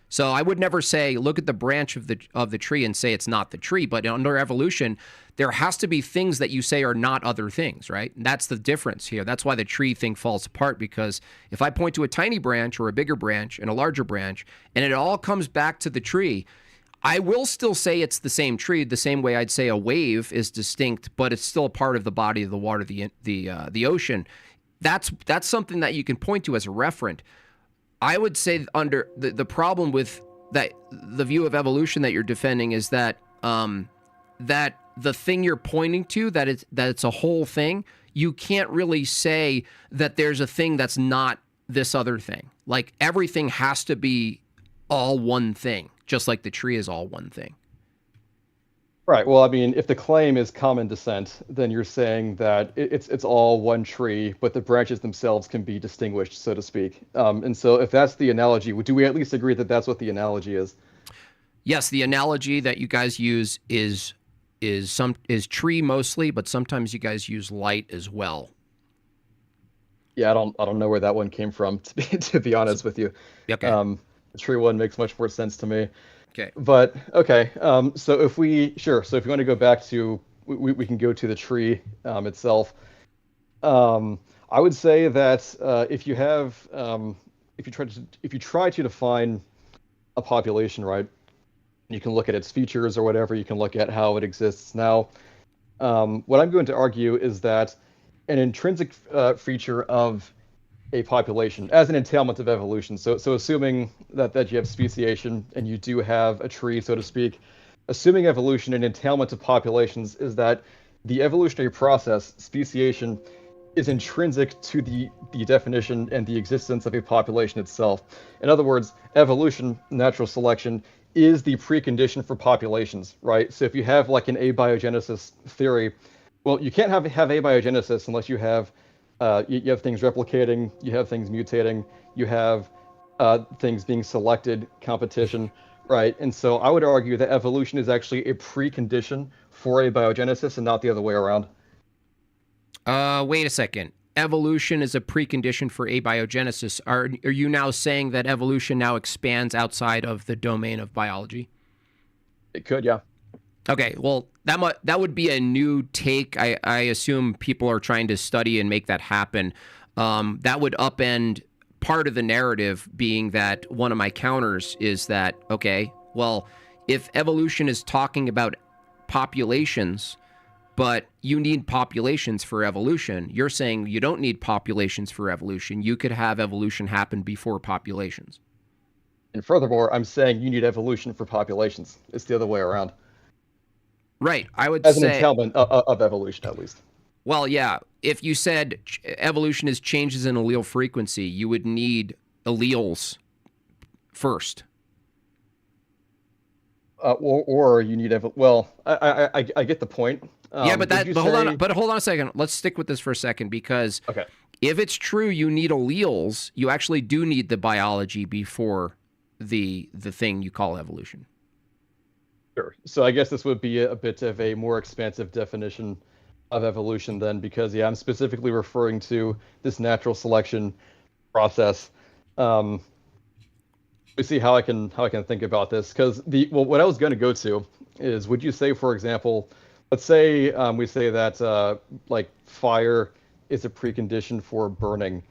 So I would never say, look at the branch of the tree and say it's not the tree. But under evolution, there has to be things that you say are not other things, right? And that's the difference here. That's why the tree thing falls apart, because if I point to a tiny branch or a bigger branch and a larger branch, and it all comes back to the tree, I will still say it's the same tree, the same way I'd say a wave is distinct, but it's still a part of the body of the water, the ocean. That's something that you can point to as a referent. I would say under the problem with that, the view of evolution that you're defending is that that the thing you're pointing to, that it's a whole thing, you can't really say that there's a thing that's not this other thing. Like everything has to be all one thing, just like the tree is all one thing. Right. Well, I mean, if the claim is common descent, then you're saying that it's all one tree, but the branches themselves can be distinguished, so to speak. And so, if that's the analogy, do we at least agree that that's what the analogy is? Yes, the analogy that you guys use is tree mostly, but sometimes you guys use light as well. Yeah, I don't know where that one came from, to be honest with you. Okay. The tree one makes much more sense to me. Okay. But okay, so if you want to go back to, we can go to the tree itself. I would say that if you try to define a population, right, you can look at its features or whatever. You can look at how it exists now. What I'm going to argue is that an intrinsic feature of a population as an entailment of evolution. So assuming that you have speciation and you do have a tree, so to speak, assuming evolution and entailment of populations is that the evolutionary process, speciation, is intrinsic to the definition and the existence of a population itself. In other words, evolution, natural selection, is the precondition for populations, right? So if you have like an abiogenesis theory, well, you can't have abiogenesis unless you have you have things replicating, you have things mutating, you have things being selected, competition, right? And so I would argue that evolution is actually a precondition for abiogenesis and not the other way around. Wait a second. Evolution is a precondition for abiogenesis. Are you now saying that evolution now expands outside of the domain of biology? It could, yeah. Okay, well, that would be a new take. I assume people are trying to study and make that happen. That would upend part of the narrative, being that one of my counters is that, okay, well, if evolution is talking about populations, but you need populations for evolution, you're saying you don't need populations for evolution. You could have evolution happen before populations. And furthermore, I'm saying you need evolution for populations. It's the other way around. Right. I would as say, an entailment of evolution, at least. Well, yeah. If you said evolution is changes in allele frequency, you would need alleles first. Or you need well, I get the point. Yeah, but hold on a second. Let's stick with this for a second, because if it's true you need alleles, you actually do need the biology before the thing you call evolution. Sure. So I guess this would be a bit of a more expansive definition of evolution then, because I'm specifically referring to this natural selection process. We see how I can think about this, because what I was going to go to is, would you say, for example, let's say we say that like fire is a precondition for burning.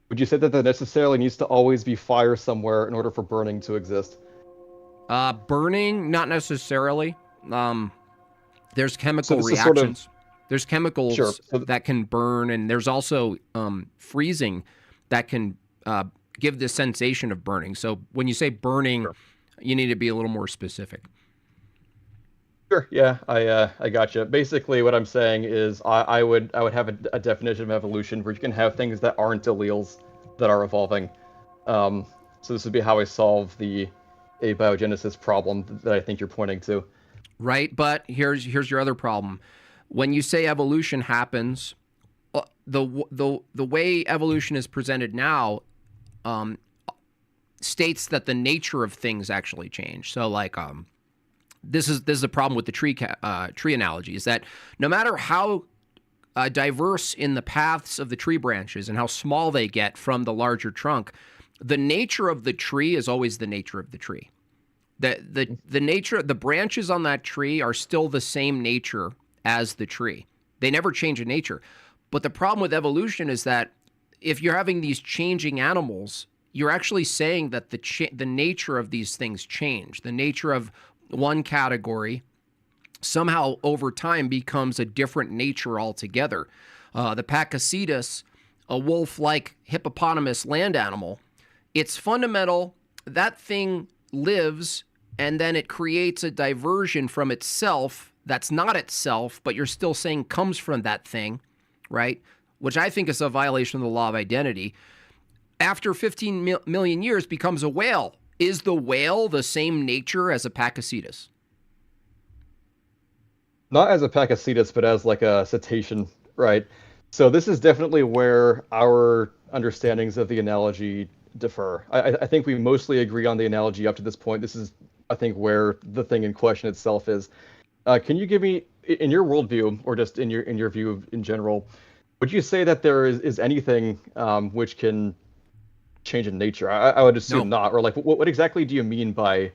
Would you say that there necessarily needs to always be fire somewhere in order for burning to exist? Burning, not necessarily. There's chemical reactions. There's chemicals that can burn, and there's also freezing that can give the sensation of burning. So when you say burning, you need to be a little more specific. Sure. Yeah, I gotcha. Basically, what I'm saying is I would have a definition of evolution where you can have things that aren't alleles that are evolving. So this would be how I solve the abiogenesis problem that I think you're pointing to. Right, but here's your other problem. When you say evolution happens, the way evolution is presented now states that the nature of things actually change. So like this is the problem with the tree analogy, is that no matter how diverse in the paths of the tree branches and how small they get from the larger trunk, the nature of the tree is always the nature of the tree. The nature, the branches on that tree are still the same nature as the tree. They never change in nature. But the problem with evolution is that if you're having these changing animals, you're actually saying that the nature of these things change. The nature of one category somehow over time becomes a different nature altogether. The Pakicetus, a wolf-like hippopotamus land animal, it's fundamental. That thing lives, and then it creates a diversion from itself that's not itself, but you're still saying comes from that thing, right? Which I think is a violation of the law of identity. After 15 million years, becomes a whale. Is the whale the same nature as a Pakicetus? Not as a Pakicetus, but as like a cetacean, right? So this is definitely where our understandings of the analogy differ. I think we mostly agree on the analogy up to this point. This is, I think, where the thing in question itself is. Can you give me, in your worldview, or just in your view in general, would you say that there is anything which can change in nature? I would assume not. Or like, what exactly do you mean by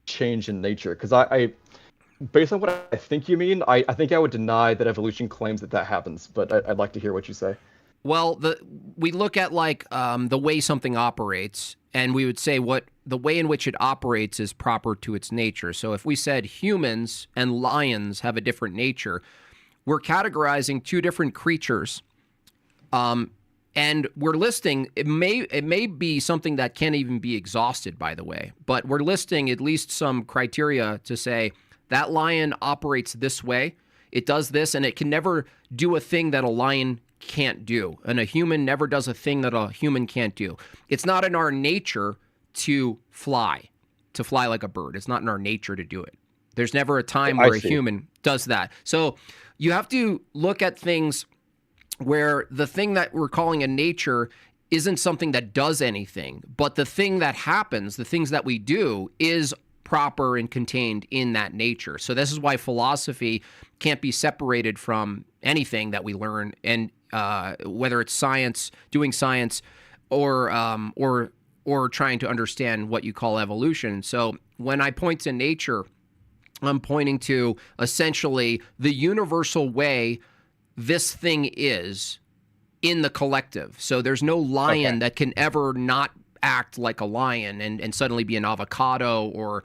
change in nature? Because I based on what I think you mean, I think I would deny that evolution claims that happens. But I'd like to hear what you say. Well, we look at like the way something operates, and we would say what the way in which it operates is proper to its nature. So if we said humans and lions have a different nature, we're categorizing two different creatures, and And we're listing, it may be something that can't even be exhausted, by the way, but we're listing at least some criteria to say that lion operates this way, it does this, and it can never do a thing that a lion can't do. And a human never does a thing that a human can't do. It's not in our nature to fly like a bird. It's not in our nature to do it. There's never a time where a human does that. So you have to look at things where the thing that we're calling a nature isn't something that does anything, but the thing that happens, the things that we do, is proper and contained in that nature. So this is why philosophy can't be separated from anything that we learn, and whether it's science, doing science, or trying to understand what you call evolution. So when I point to nature, I'm pointing to essentially the universal way this thing is in the collective. So there's no lion that can ever not act like a lion and suddenly be an avocado or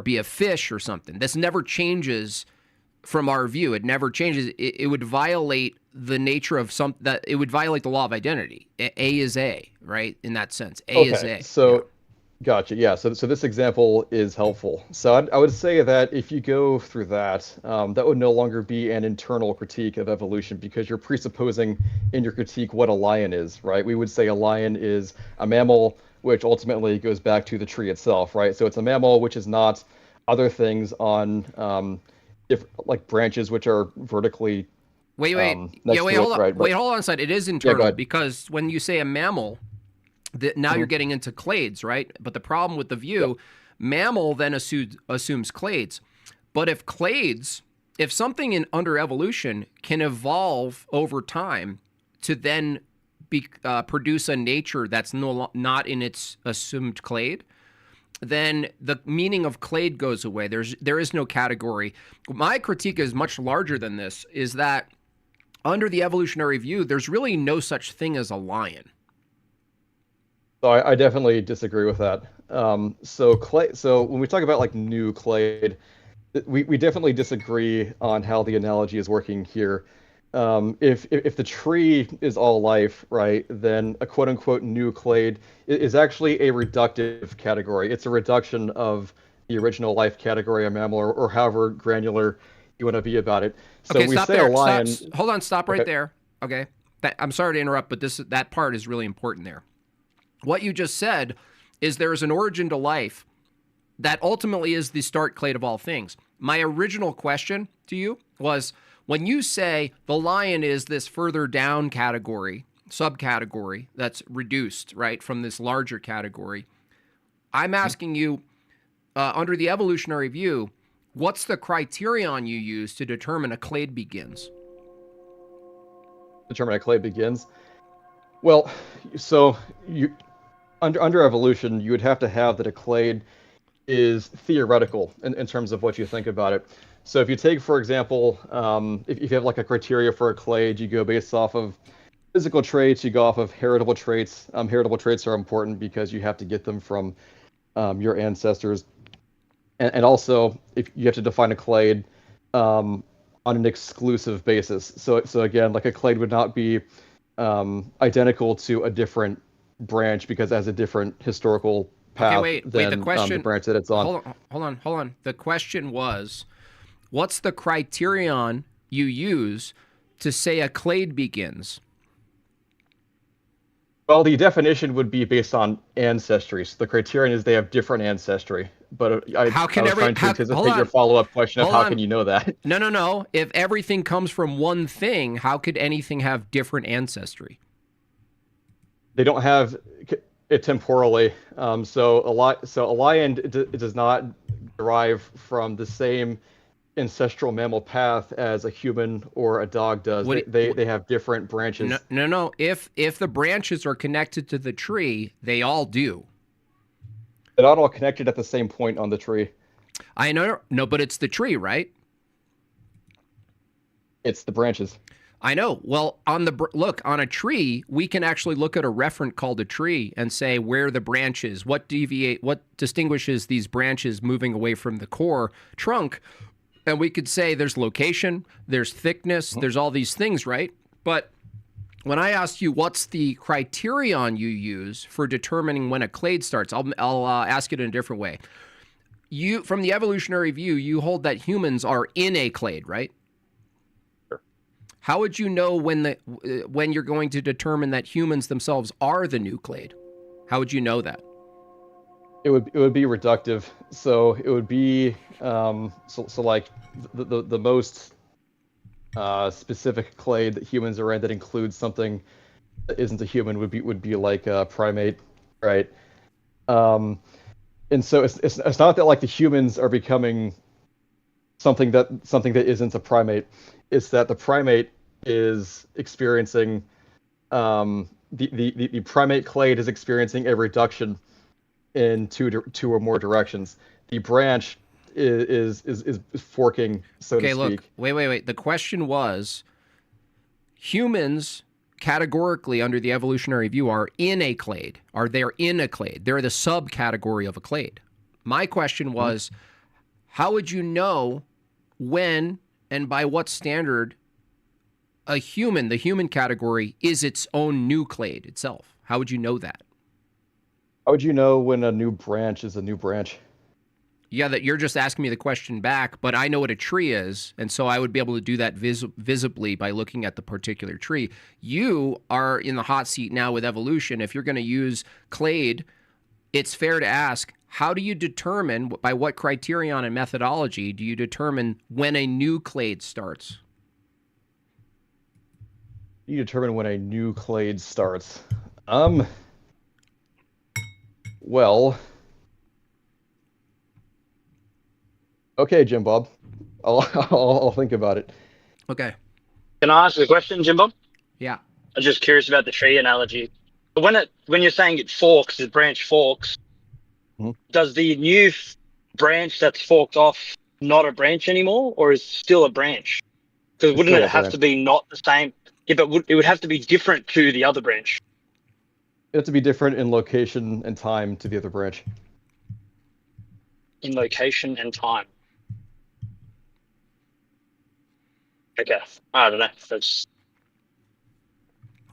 be a fish or something. This never changes from our view. It never changes. It would violate the nature of it would violate the law of identity. A is A, right? In that sense, A is A. So gotcha. Yeah. So this example is helpful. So I would say that if you go through that, that would no longer be an internal critique of evolution, because you're presupposing in your critique what a lion is, right? We would say a lion is a mammal, which ultimately goes back to the tree itself, right? So it's a mammal, which is not other things on like branches which are vertically. Wait, hold on a second. It is internal, because when you say a mammal, now you're getting into clades, right? But the problem with the view, mammal then assumes clades. But if something under evolution can evolve over time to then produce a nature that's not in its assumed clade, then the meaning of clade goes away. There is no category. My critique is much larger than this, is that under the evolutionary view, there's really no such thing as a lion. So I definitely disagree with that. So when we talk about like new clade, we definitely disagree on how the analogy is working here. If the tree is all life, right, then a quote unquote new clade is actually a reductive category. It's a reduction of the original life category of mammal, or however granular you want to be about it. So okay, we stop say there. a lion. Hold on, stop right there. Okay, I'm sorry to interrupt, but that part is really important there. What you just said is there is an origin to life that ultimately is the start clade of all things. My original question to you was, when you say the lion is this further down category, subcategory that's reduced, right, from this larger category, I'm asking you, under the evolutionary view, what's the criterion you use to determine a clade begins? Determine a clade begins? Well, so under evolution, you would have to have that a clade is theoretical in terms of what you think about it. So if you take, for example, if you have like a criteria for a clade, you go based off of physical traits, you go off of heritable traits. Heritable traits are important because you have to get them from your ancestors. And also, if you have to define a clade on an exclusive basis. So again, like a clade would not be identical to a different branch because it has a different historical path than the question, the branch that it's on. Hold on. The question was, what's the criterion you use to say a clade begins? Well, the definition would be based on ancestry. So the criterion is they have different ancestry. But I was trying to anticipate your follow-up question of how can you know that? No. If everything comes from one thing, how could anything have different ancestry? They don't have it temporally. So a lion does not derive from the same ancestral mammal path as a human or a dog does. They have different branches. No. If the branches are connected to the tree, they all do. They're not all connected at the same point on the tree. I know. No, but it's the tree, right? It's the branches. I know. Well, on a tree, we can actually look at a referent called a tree and say where the branches, what distinguishes these branches moving away from the core trunk. And we could say there's location, there's thickness, there's all these things, right? But when I asked you what's the criterion you use for determining when a clade starts, I'll ask it in a different way. You, from the evolutionary view, you hold that humans are in a clade, right? Sure. How would you know when you're going to determine that humans themselves are the new clade? How would you know that? It would be reductive. So it would be like the most specific clade that humans are in that includes something that isn't a human would be like a primate, right? And so it's not that like the humans are becoming something that isn't a primate. It's that the primate is experiencing the primate clade is experiencing a reduction in two or more directions. The branch is forking, so to speak. Okay, look, wait. The question was, humans categorically under the evolutionary view are in a clade. Are they in a clade? They're the subcategory of a clade. My question was, how would you know when and by what standard the human category is its own new clade itself? How would you know that? How would you know when a new branch is a new branch? Yeah, that you're just asking me the question back, but I know what a tree is, and so I would be able to do that visibly by looking at the particular tree. You are in the hot seat now with evolution. If you're going to use clade, it's fair to ask, how do you determine, by what criterion and methodology do you determine when a new clade starts? You determine when a new clade starts. Well, okay, Jim Bob. I'll think about it. Okay. Can I ask a question, Jim Bob? Yeah. I'm just curious about the tree analogy. When you're saying it forks, the branch forks, does the new branch that's forked off not a branch anymore, or is it still a branch? Because wouldn't it have to be not the same? Yeah, but it would have to be different to the other branch. It has to be different in location and time to the other branch. In location and time. Okay, I don't know. That's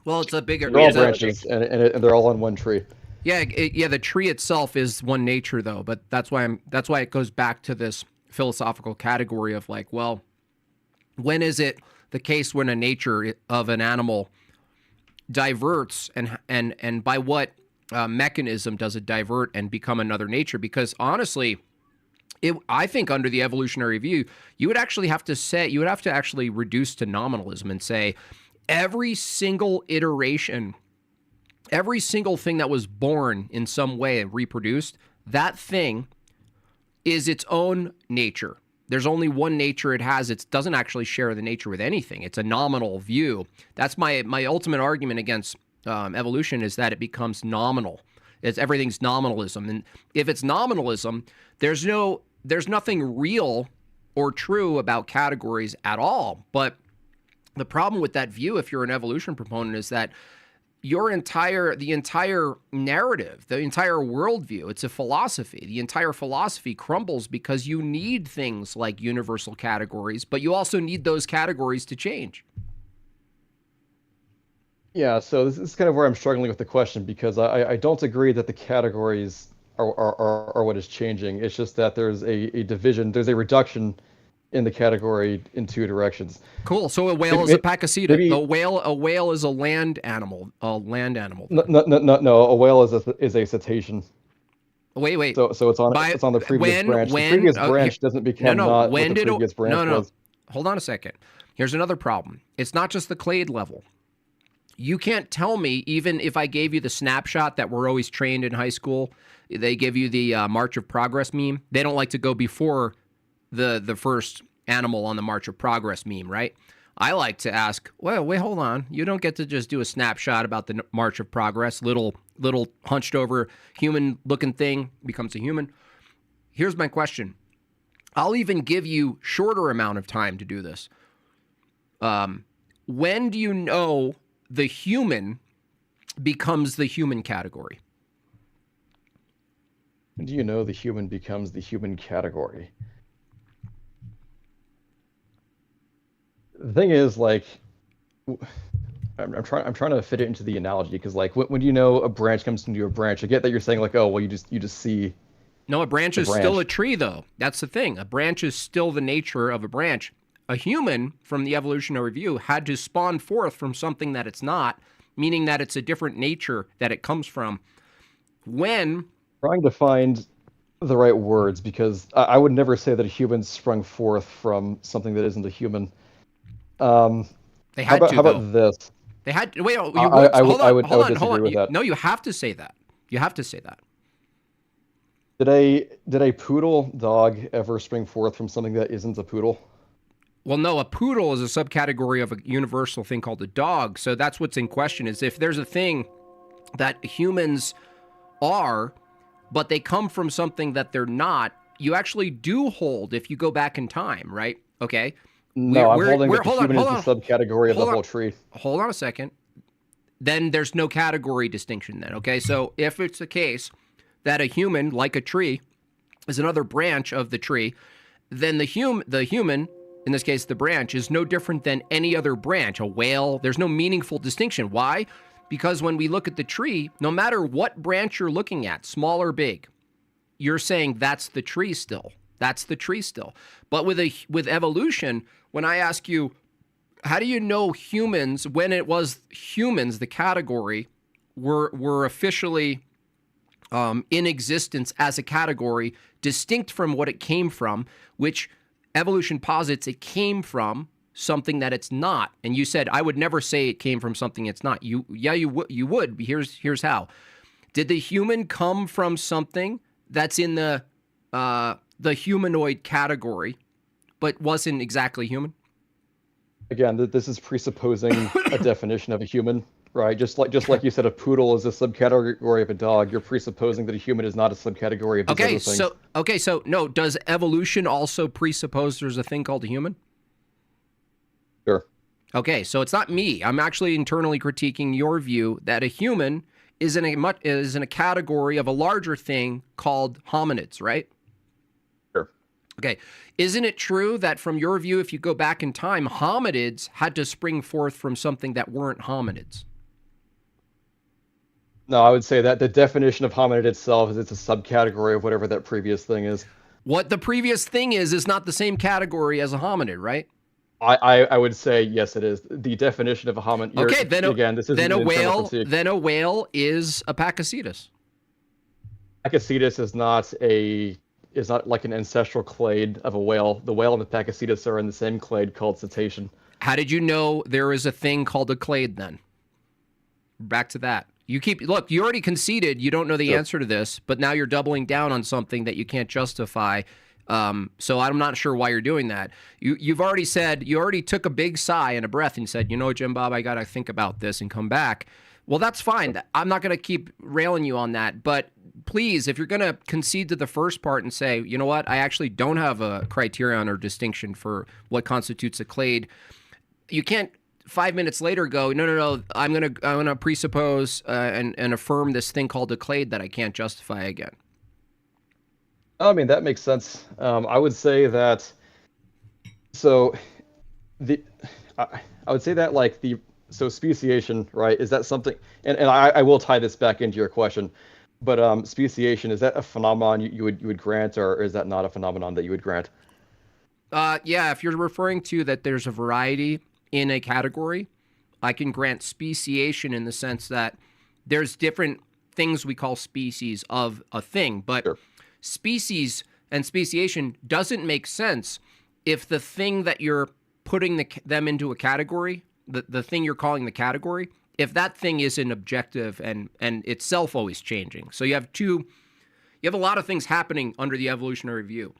Well, it's a bigger. They're all branches, and they're all on one tree. Yeah, the tree itself is one nature, though. But that's why it goes back to this philosophical category of like, well, when is it the case when a nature of an animal diverts, and by what mechanism does it divert and become another nature? Because honestly, I think under the evolutionary view, you would have to actually reduce to nominalism and say every single iteration, every single thing that was born in some way and reproduced, that thing is its own nature. There's only one nature it has. It doesn't actually share the nature with anything. It's a nominal view. That's my ultimate argument against evolution, is that it becomes nominal. Everything's nominalism. And if it's nominalism, there's nothing real or true about categories at all. But the problem with that view, if you're an evolution proponent, is that the entire narrative, the entire worldview, it's a philosophy. The entire philosophy crumbles because you need things like universal categories, but you also need those categories to change. Yeah, so this is kind of where I'm struggling with the question, because I don't agree that the categories are what is changing. It's just that there's a division, there's a reduction in the category in two directions. Cool. So a whale is a pachyceta. A whale is a land animal. No. A whale is a cetacean. Wait. So it's on the previous branch. The previous branch doesn't become not what the previous branch was. Hold on a second. Here's another problem. It's not just the clade level. You can't tell me, even if I gave you the snapshot that we're always trained in high school, they give you the March of Progress meme. They don't like to go before the first animal on the March of Progress meme, right? I like to ask, well, wait, hold on. You don't get to just do a snapshot about the March of Progress. Little hunched over human looking thing becomes a human. Here's my question. I'll even give you shorter amount of time to do this. When do you know the human becomes the human category? When do you know the human becomes the human category? The thing is, like, I'm trying to fit it into the analogy because like when you know a branch comes into a branch, I get that you're saying like, oh well, you just see. No, a branch is still a tree, though. That's the thing. A branch is still the nature of a branch. A human, from the evolutionary view, had to spawn forth from something that it's not, meaning that it's a different nature that it comes from. When Trying to find the right words because I would never say that a human sprung forth from something that isn't a human. They had how about this? They had wait. I would disagree with that. No, you have to say that. You have to say that. Did a poodle dog ever spring forth from something that isn't a poodle? Well, no, a poodle is a subcategory of a universal thing called a dog. So that's what's in question is if there's a thing that humans are, but they come from something that they're not, you actually do hold if you go back in time, right? Okay. No, I'm holding that the human is the subcategory of the whole tree. Hold on a second. Then there's no category distinction then, okay? So if it's the case that a human, like a tree, is another branch of the tree, then the human, in this case the branch, is no different than any other branch. A whale, there's no meaningful distinction. Why? Because when we look at the tree, no matter what branch you're looking at, small or big, you're saying that's the tree still. That's the tree still. But with evolution, when I ask you, how do you know humans, when it was humans, the category, were officially in existence as a category, distinct from what it came from, which evolution posits it came from something that it's not. And you said, I would never say it came from something it's not. You would. Here's how. Did the human come from something that's in the humanoid category, but wasn't exactly human? Again, this is presupposing a definition of a human, right? Just like you said, a poodle is a subcategory of a dog. You're presupposing that a human is not a subcategory of these other things. So no, does evolution also presuppose there's a thing called a human? Sure. Okay, so it's not me. I'm actually internally critiquing your view that a human is in a category of a larger thing called hominids, right? Sure. Okay. Isn't it true that from your view, if you go back in time, hominids had to spring forth from something that weren't hominids? No, I would say that the definition of hominid itself is it's a subcategory of whatever that previous thing is. What the previous thing is not the same category as a hominid, right? I would say yes, it is. The definition of a hominid. Okay, then a whale is a Pakicetus. Pakicetus is not like an ancestral clade of a whale. The whale and the Pakicetus are in the same clade called cetacean. How did you know there is a thing called a clade then? Back to that. You already conceded you don't know the answer to this, but now you're doubling down on something that you can't justify. So I'm not sure why you're doing that. You already took a big sigh and a breath and said, you know, Jim Bob, I got to think about this and come back. Well, that's fine. I'm not going to keep railing you on that, but please, if you're going to concede to the first part and say, you know what, I actually don't have a criterion or distinction for what constitutes a clade, you can't 5 minutes later go, no, I'm gonna presuppose and affirm this thing called a clade that I can't justify again. I mean, that makes sense. I would say that. So, I would say that speciation, right? Is that something? And I will tie this back into your question, but speciation, is that a phenomenon you would grant, or is that not a phenomenon that you would grant? Yeah, if you're referring to that, there's a variety in a category, I can grant speciation in the sense that there's different things we call species of a thing, but sure. Species and speciation doesn't make sense if the thing that you're putting them into a category, the thing you're calling the category, if that thing isn't objective and itself always changing. So you have a lot of things happening under the evolutionary view.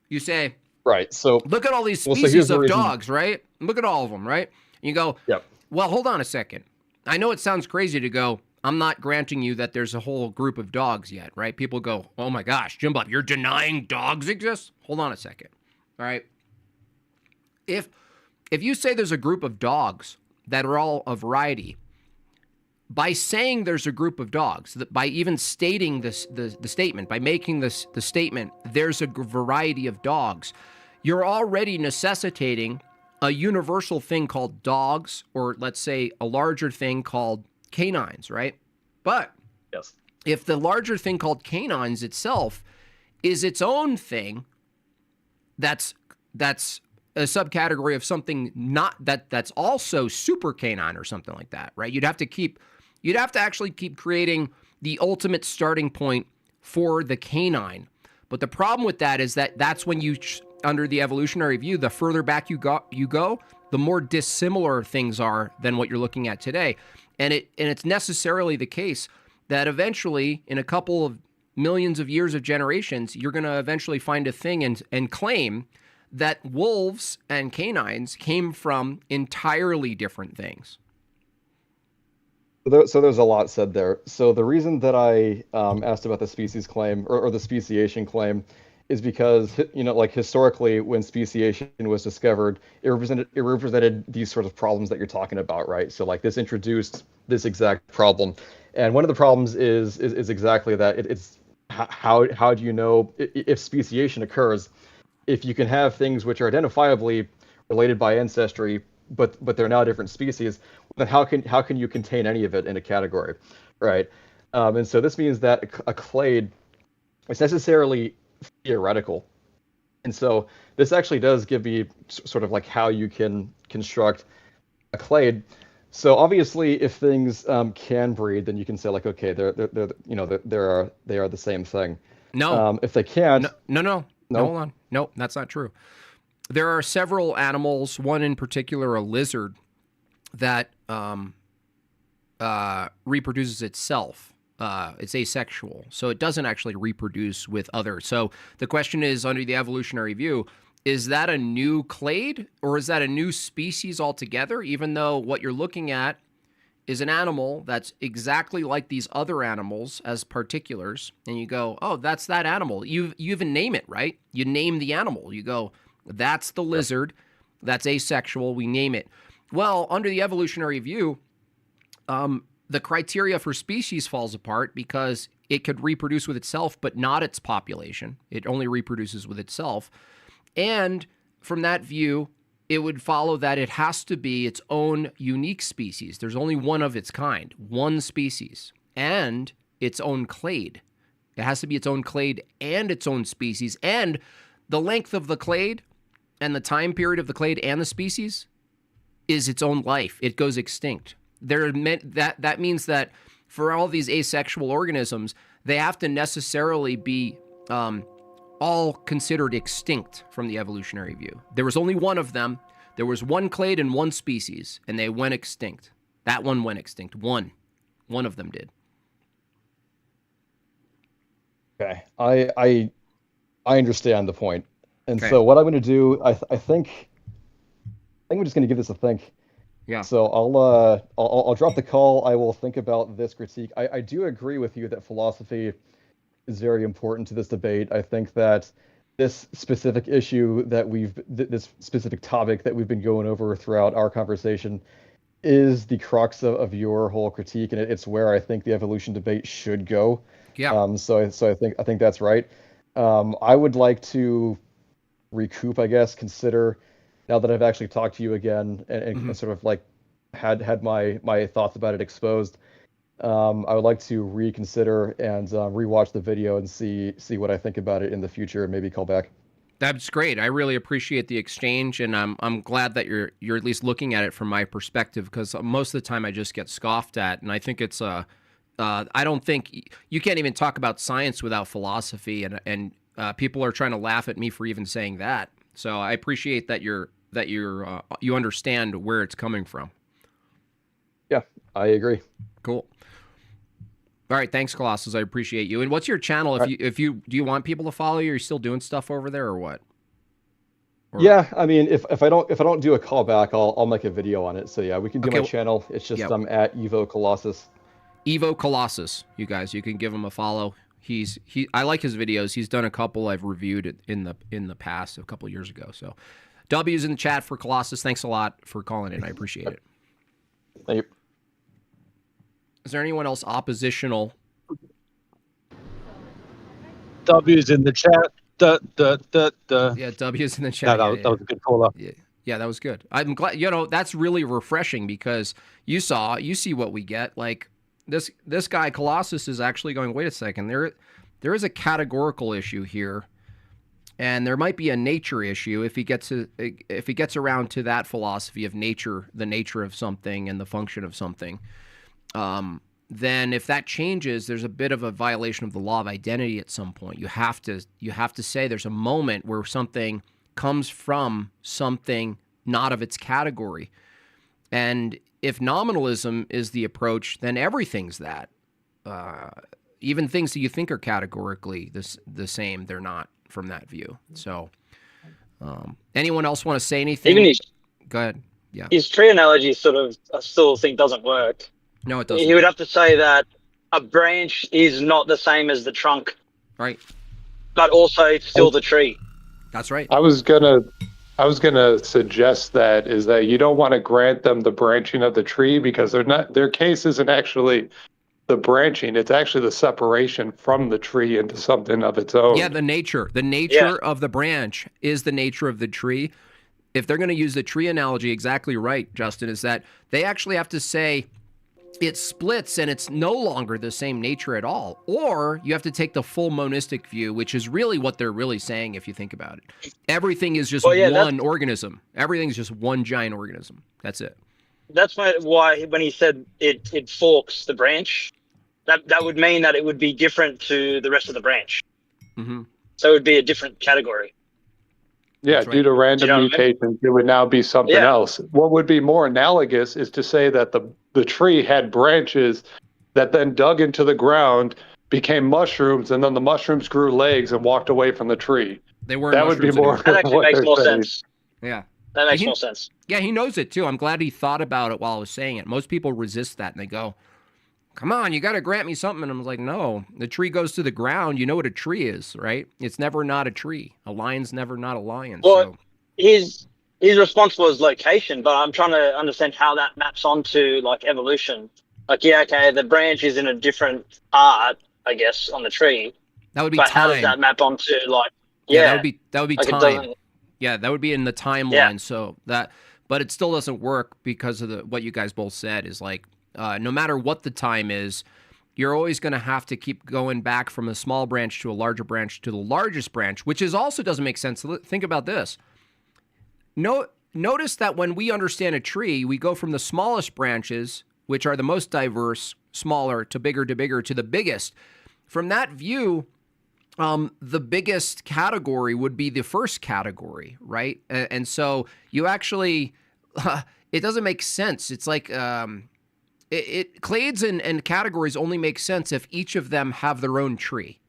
You say, right. So look at all these species of dogs, right? Look at all of them, right? And you go, yep. Well, hold on a second. I know it sounds crazy to go, I'm not granting you that there's a whole group of dogs yet, right? People go, oh my gosh, Jim Bob, you're denying dogs exist? Hold on a second, all right? If you say there's a group of dogs that are all a variety, by saying there's a group of dogs, by even stating the statement, by making the statement, there's a variety of dogs, you're already necessitating a universal thing called dogs, or let's say a larger thing called canines, right? But Yes. if the larger thing called canines itself is its own thing, that's a subcategory of something not that's also super canine or something like that, right? You'd have to actually keep creating the ultimate starting point for the canine. But the problem with that is that that's when you, under the evolutionary view, the further back you go, the more dissimilar things are than what you're looking at today. And it's necessarily the case that eventually, in a couple of millions of years of generations, you're going to eventually find a thing and claim that wolves and canines came from entirely different things. So there's a lot said there. So the reason that I asked about the species claim or the speciation claim is because, like historically, when speciation was discovered, it represented these sort of problems that you're talking about, right? So like this introduced this exact problem, and one of the problems is exactly that. It's how do you know if speciation occurs? If you can have things which are identifiably related by ancestry, but they're now different species, then how can you contain any of it in a category, right? And so this means that a clade is necessarily theoretical, and so this actually does give me sort of like how you can construct a clade. So obviously, if things can breed, then you can say like, okay, they are the same thing. No, if they can't, no, hold on, no, that's not true. There are several animals, one in particular, a lizard, that reproduces itself. It's asexual, so it doesn't actually reproduce with others. So the question is, under the evolutionary view, is that a new clade or is that a new species altogether, even though what you're looking at is an animal that's exactly like these other animals as particulars, and you go, oh, that's that animal. You even name it, right? You name the animal. You go, that's the lizard, that's asexual, we name it. Well, under the evolutionary view, the criteria for species falls apart because it could reproduce with itself, but not its population. It only reproduces with itself. And from that view, it would follow that it has to be its own unique species. There's only one of its kind, one species, and its own clade. It has to be its own clade and its own species. And the length of the clade and the time period of the clade and the species is its own life. It goes extinct. That means that for all these asexual organisms, they have to necessarily be all considered extinct from the evolutionary view. There was only one of them. There was one clade and one species, and they went extinct. That one went extinct. One of them did. Okay, I understand the point, and Okay. so what I'm going to do, I think we're just going to give this a think. Yeah. So I'll drop the call. I will think about this critique. I do agree with you that philosophy is very important to this debate. I think that this specific issue that this specific topic that we've been going over throughout our conversation is the crux of your whole critique, and it's where I think the evolution debate should go. Yeah. So I think that's right. I would like to recoup, I guess, consider now that I've actually talked to you again and sort of like had my thoughts about it exposed. I would like to reconsider and rewatch the video and see what I think about it in the future and maybe call back. That's great. I really appreciate the exchange, and I'm glad that you're at least looking at it from my perspective, because most of the time I just get scoffed at, and I think it's I don't think you can't even talk about science without philosophy, and people are trying to laugh at me for even saying that. So I appreciate that you understand where it's coming from. Yeah, I agree. Cool. All right, thanks, Colossus. I appreciate you. And what's your channel? Do you want people to follow you? Are you still doing stuff over there, or what? Yeah, I mean, if I don't do a callback, I'll make a video on it. So yeah, we can do my channel. It's just I'm at Evo Colossus. Evo Colossus, you guys, you can give him a follow. I like his videos. He's done a couple I've reviewed in the past, a couple years ago. So W's in the chat for Colossus. Thanks a lot for calling in. I appreciate it. Thank you. Is there anyone else oppositional? W's in the chat. Yeah, W's in the chat. That was a good call up. Yeah. Yeah, that was good. I'm glad, that's really refreshing because you see what we get. Like this guy Colossus is actually going, wait a second, there is a categorical issue here, and there might be a nature issue if he gets around to that philosophy of nature, the nature of something and the function of something. Then if that changes, there's a bit of a violation of the law of identity at some point. You have to say there's a moment where something comes from something not of its category. And if nominalism is the approach, then everything's that. Even things that you think are categorically the same, they're not from that view. So anyone else want to say anything? Even Go ahead. Yeah. His tree analogy sort of, I still think, doesn't work. No, it doesn't. He would have to say that a branch is not the same as the trunk. Right. But also it's still the tree. That's right. I was gonna suggest that you don't want to grant them the branching of the tree because their case isn't actually the branching, it's actually the separation from the tree into something of its own. Yeah, the nature of the branch is the nature of the tree. If they're going to use the tree analogy, exactly right, Justin, is that they actually have to say it splits and it's no longer the same nature at all. Or you have to take the full monistic view, which is really what they're really saying if you think about it. Everything is just one organism. Everything's just one giant organism. That's it. That's why when he said it forks the branch, that would mean that it would be different to the rest of the branch. Mm-hmm. So it would be a different category. Yeah, due to random mutations, it would now be something else. What would be more analogous is to say that the tree had branches that then dug into the ground, became mushrooms, and then the mushrooms grew legs and walked away from the tree. They were. That would be more. That actually makes more sense. Yeah. That makes more sense. Yeah, he knows it too. I'm glad he thought about it while I was saying it. Most people resist that and they go, come on, you got to grant me something. And I'm like, no, the tree goes to the ground. You know what a tree is, right? It's never not a tree. A lion's never not a lion. Well, his response was location, but I'm trying to understand how that maps onto like evolution. Like, yeah, okay, the branch is in a different part, I guess, on the tree. That would be but time. How does that map onto like? Yeah, that would be like time. Yeah, that would be in the timeline. Yeah. So but it still doesn't work because of what you guys both said is like, no matter what the time is, you're always going to have to keep going back from a small branch to a larger branch to the largest branch, which also doesn't make sense. Think about this. Notice that when we understand a tree, we go from the smallest branches, which are the most diverse, smaller to bigger to the biggest. From that view, the biggest category would be the first category, right? And so you actually, it doesn't make sense. It's like clades and categories only make sense if each of them have their own tree.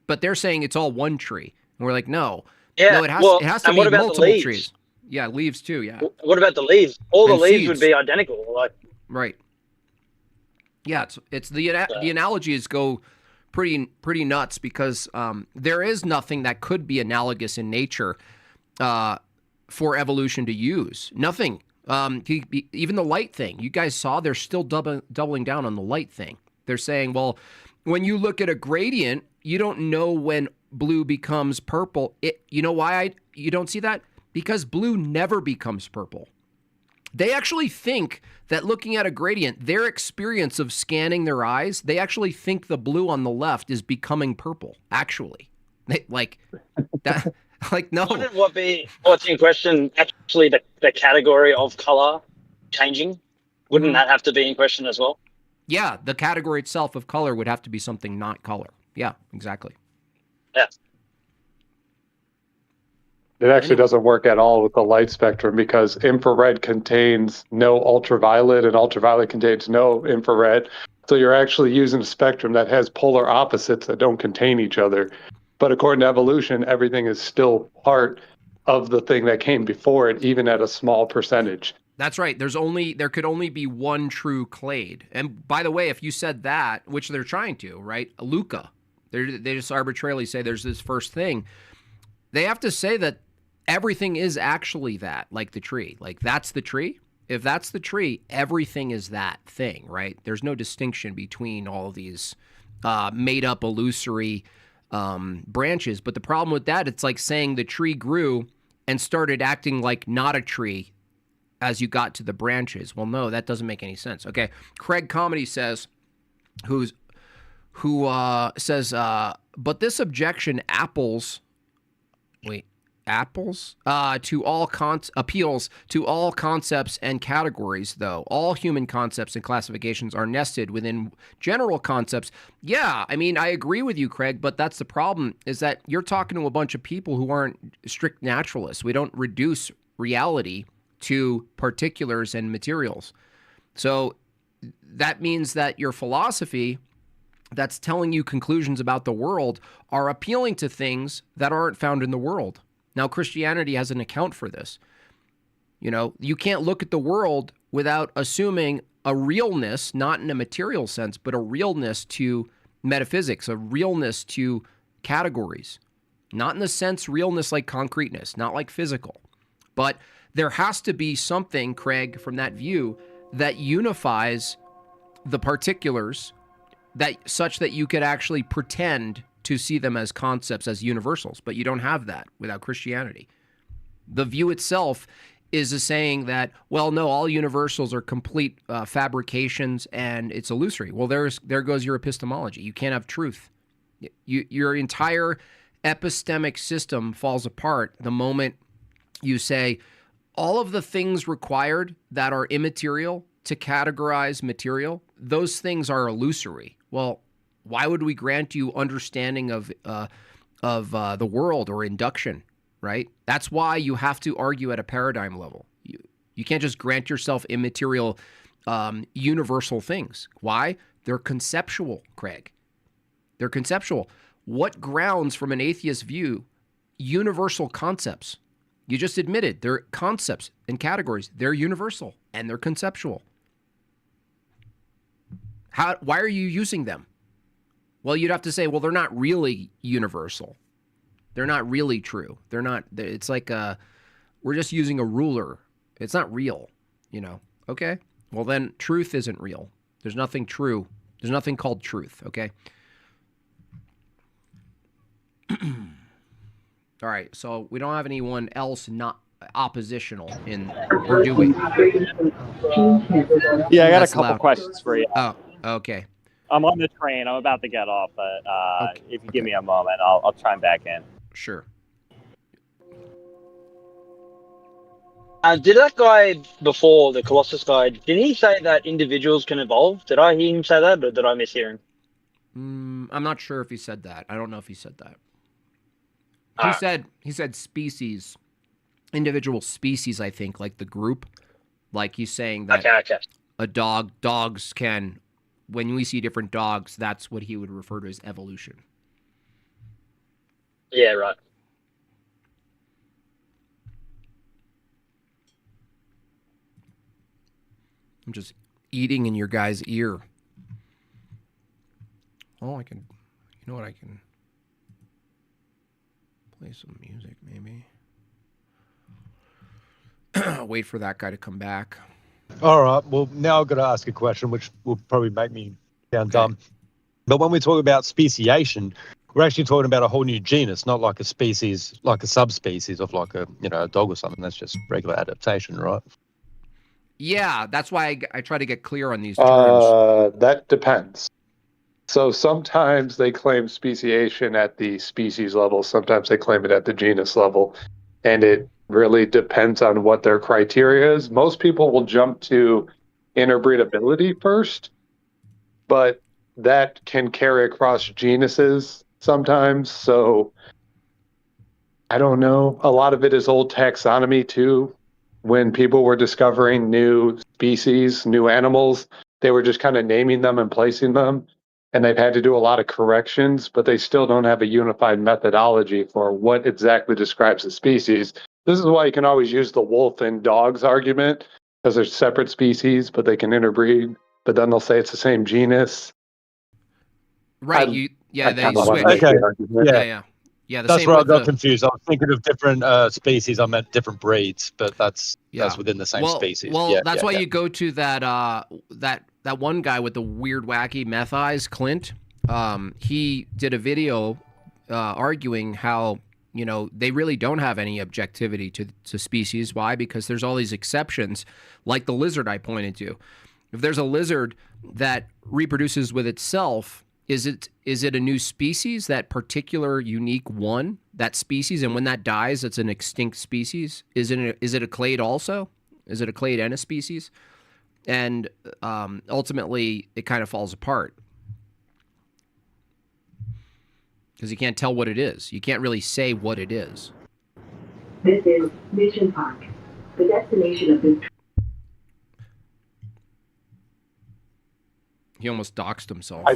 But they're saying it's all one tree. And we're like, no. Yeah, no, it has to be multiple trees. Yeah, leaves too, yeah. What about the leaves? All the leaves seeds would be identical. Like, right. Yeah, it's the analogies go pretty nuts because there is nothing that could be analogous in nature for evolution to use. Nothing. Even the light thing. You guys saw they're still doubling down on the light thing. They're saying, well, when you look at a gradient, you don't know when blue becomes purple. You know why you don't see that? Because blue never becomes purple. They actually think that looking at a gradient, their experience of scanning their eyes, they actually think the blue on the left is becoming purple, actually. Like, that, like no. Wouldn't what's in question actually the category of color changing? Wouldn't that have to be in question as well? Yeah, the category itself of color would have to be something not color. Yeah, exactly. Yeah. It actually doesn't work at all with the light spectrum because infrared contains no ultraviolet and ultraviolet contains no infrared. So you're actually using a spectrum that has polar opposites that don't contain each other. But according to evolution, everything is still part of the thing that came before it, even at a small percentage. That's right. There could only be one true clade. And by the way, if you said that, which they're trying to, right? Luca, they just arbitrarily say there's this first thing. They have to say that everything is actually that, like the tree. Like, that's the tree. If that's the tree, everything is that thing, right? There's no distinction between all these made-up illusory branches. But the problem with that, it's like saying the tree grew and started acting like not a tree as you got to the branches. Well, no, that doesn't make any sense. Okay, Craig Comedy says, who says, but this objection appeals to all appeals to all concepts and categories, though. All human concepts and classifications are nested within general concepts. Yeah, I mean, I agree with you, Craig, but that's the problem, is that you're talking to a bunch of people who aren't strict naturalists. We don't reduce reality to particulars and materials. So that means that your philosophy that's telling you conclusions about the world are appealing to things that aren't found in the world. Now, Christianity has an account for this. You know, you can't look at the world without assuming a realness, not in a material sense, but a realness to metaphysics, a realness to categories. Not in the sense realness like concreteness, not like physical. But there has to be something, Craig, from that view that unifies the particulars that such that you could actually pretend to see them as concepts, as universals, but you don't have that without Christianity. The view itself is a saying that, well, no, all universals are complete fabrications and it's illusory. Well, there goes your epistemology. You can't have truth. Your entire epistemic system falls apart the moment you say all of the things required that are immaterial to categorize material, those things are illusory. Well, why would we grant you understanding of the world or induction, right? That's why you have to argue at a paradigm level. You can't just grant yourself immaterial, universal things. Why? They're conceptual, Craig. They're conceptual. What grounds from an atheist view universal concepts? You just admitted they're concepts and categories. They're universal and they're conceptual. Why are you using them? Well, you'd have to say, well, they're not really universal. They're not really true. They're not, it's like we're just using a ruler. It's not real, you know? Okay? Well, then truth isn't real. There's nothing true. There's nothing called truth, okay? All right, so we don't have anyone else not oppositional in, or do we? Yeah, I got That's a couple loud. questions for you. Oh, okay. I'm on the train. I'm about to get off, but if you give me a moment, I'll chime back in. Sure. Did that guy before, the Colossus guy, did he say that individuals can evolve? Did I hear him say that, or did I mishear him? I'm not sure if he said that. I don't know if he said that. He said species, individual species, I think, like the group. Like he's saying that a dogs can, when we see different dogs, that's what he would refer to as evolution. Yeah, right. I'm just eating in your guy's ear. Oh, I can, you know what, I can play some music maybe. Wait for that guy to come back. All right. Well, now I've got to ask a question, which will probably make me sound dumb. But when we talk about speciation, we're actually talking about a whole new genus, not like a species, like a subspecies of like a dog or something. That's just regular adaptation, right? Yeah, that's why I try to get clear on these terms. That depends. So sometimes they claim speciation at the species level. Sometimes they claim it at the genus level. And it really depends on what their criteria is. Most people will jump to interbreedability first, but that can carry across genuses sometimes. So I don't know. A lot of it is old taxonomy too. When people were discovering new species, new animals, they were just kind of naming them and placing them. And they've had to do a lot of corrections, but they still don't have a unified methodology for what exactly describes the species. This is why you can always use the wolf and dogs argument, because they're separate species, but they can interbreed. But then they'll say it's the same genus. Right. They switch. Okay. Yeah. That's where I got confused. I was thinking of different species. I meant different breeds, but that's within the same species. Well, that's why you go to that one guy with the weird, wacky meth eyes, Clint. He did a video arguing how you know, they really don't have any objectivity to species. Why? Because there's all these exceptions, like the lizard I pointed to. If there's a lizard that reproduces with itself, is it a new species, that particular unique one, that species, and when that dies, it's an extinct species? Is it a clade also? Is it a clade and a species? And ultimately, it kind of falls apart because you can't tell what it is. You can't really say what it is. This is Mission Park. The destination of this. He almost doxed himself.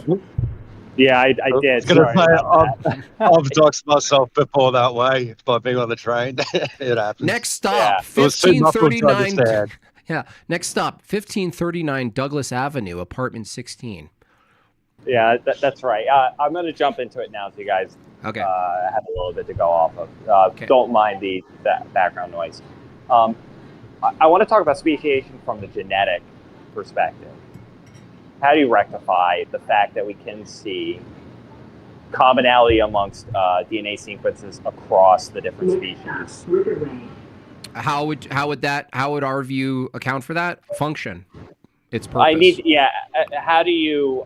Yeah, I did. I was going to say, I've doxed myself before that way by being on the train. It happens. Next stop, Yeah. 1539. Yeah, next stop, 1539 Douglas Avenue, apartment 16. Yeah, that's right. I'm going to jump into it now so you guys have a little bit to go off of. Don't mind the background noise. I want to talk about speciation from the genetic perspective. How do you rectify the fact that we can see commonality amongst DNA sequences across the different species? How would our view account for that? Function. Its purpose. How do you,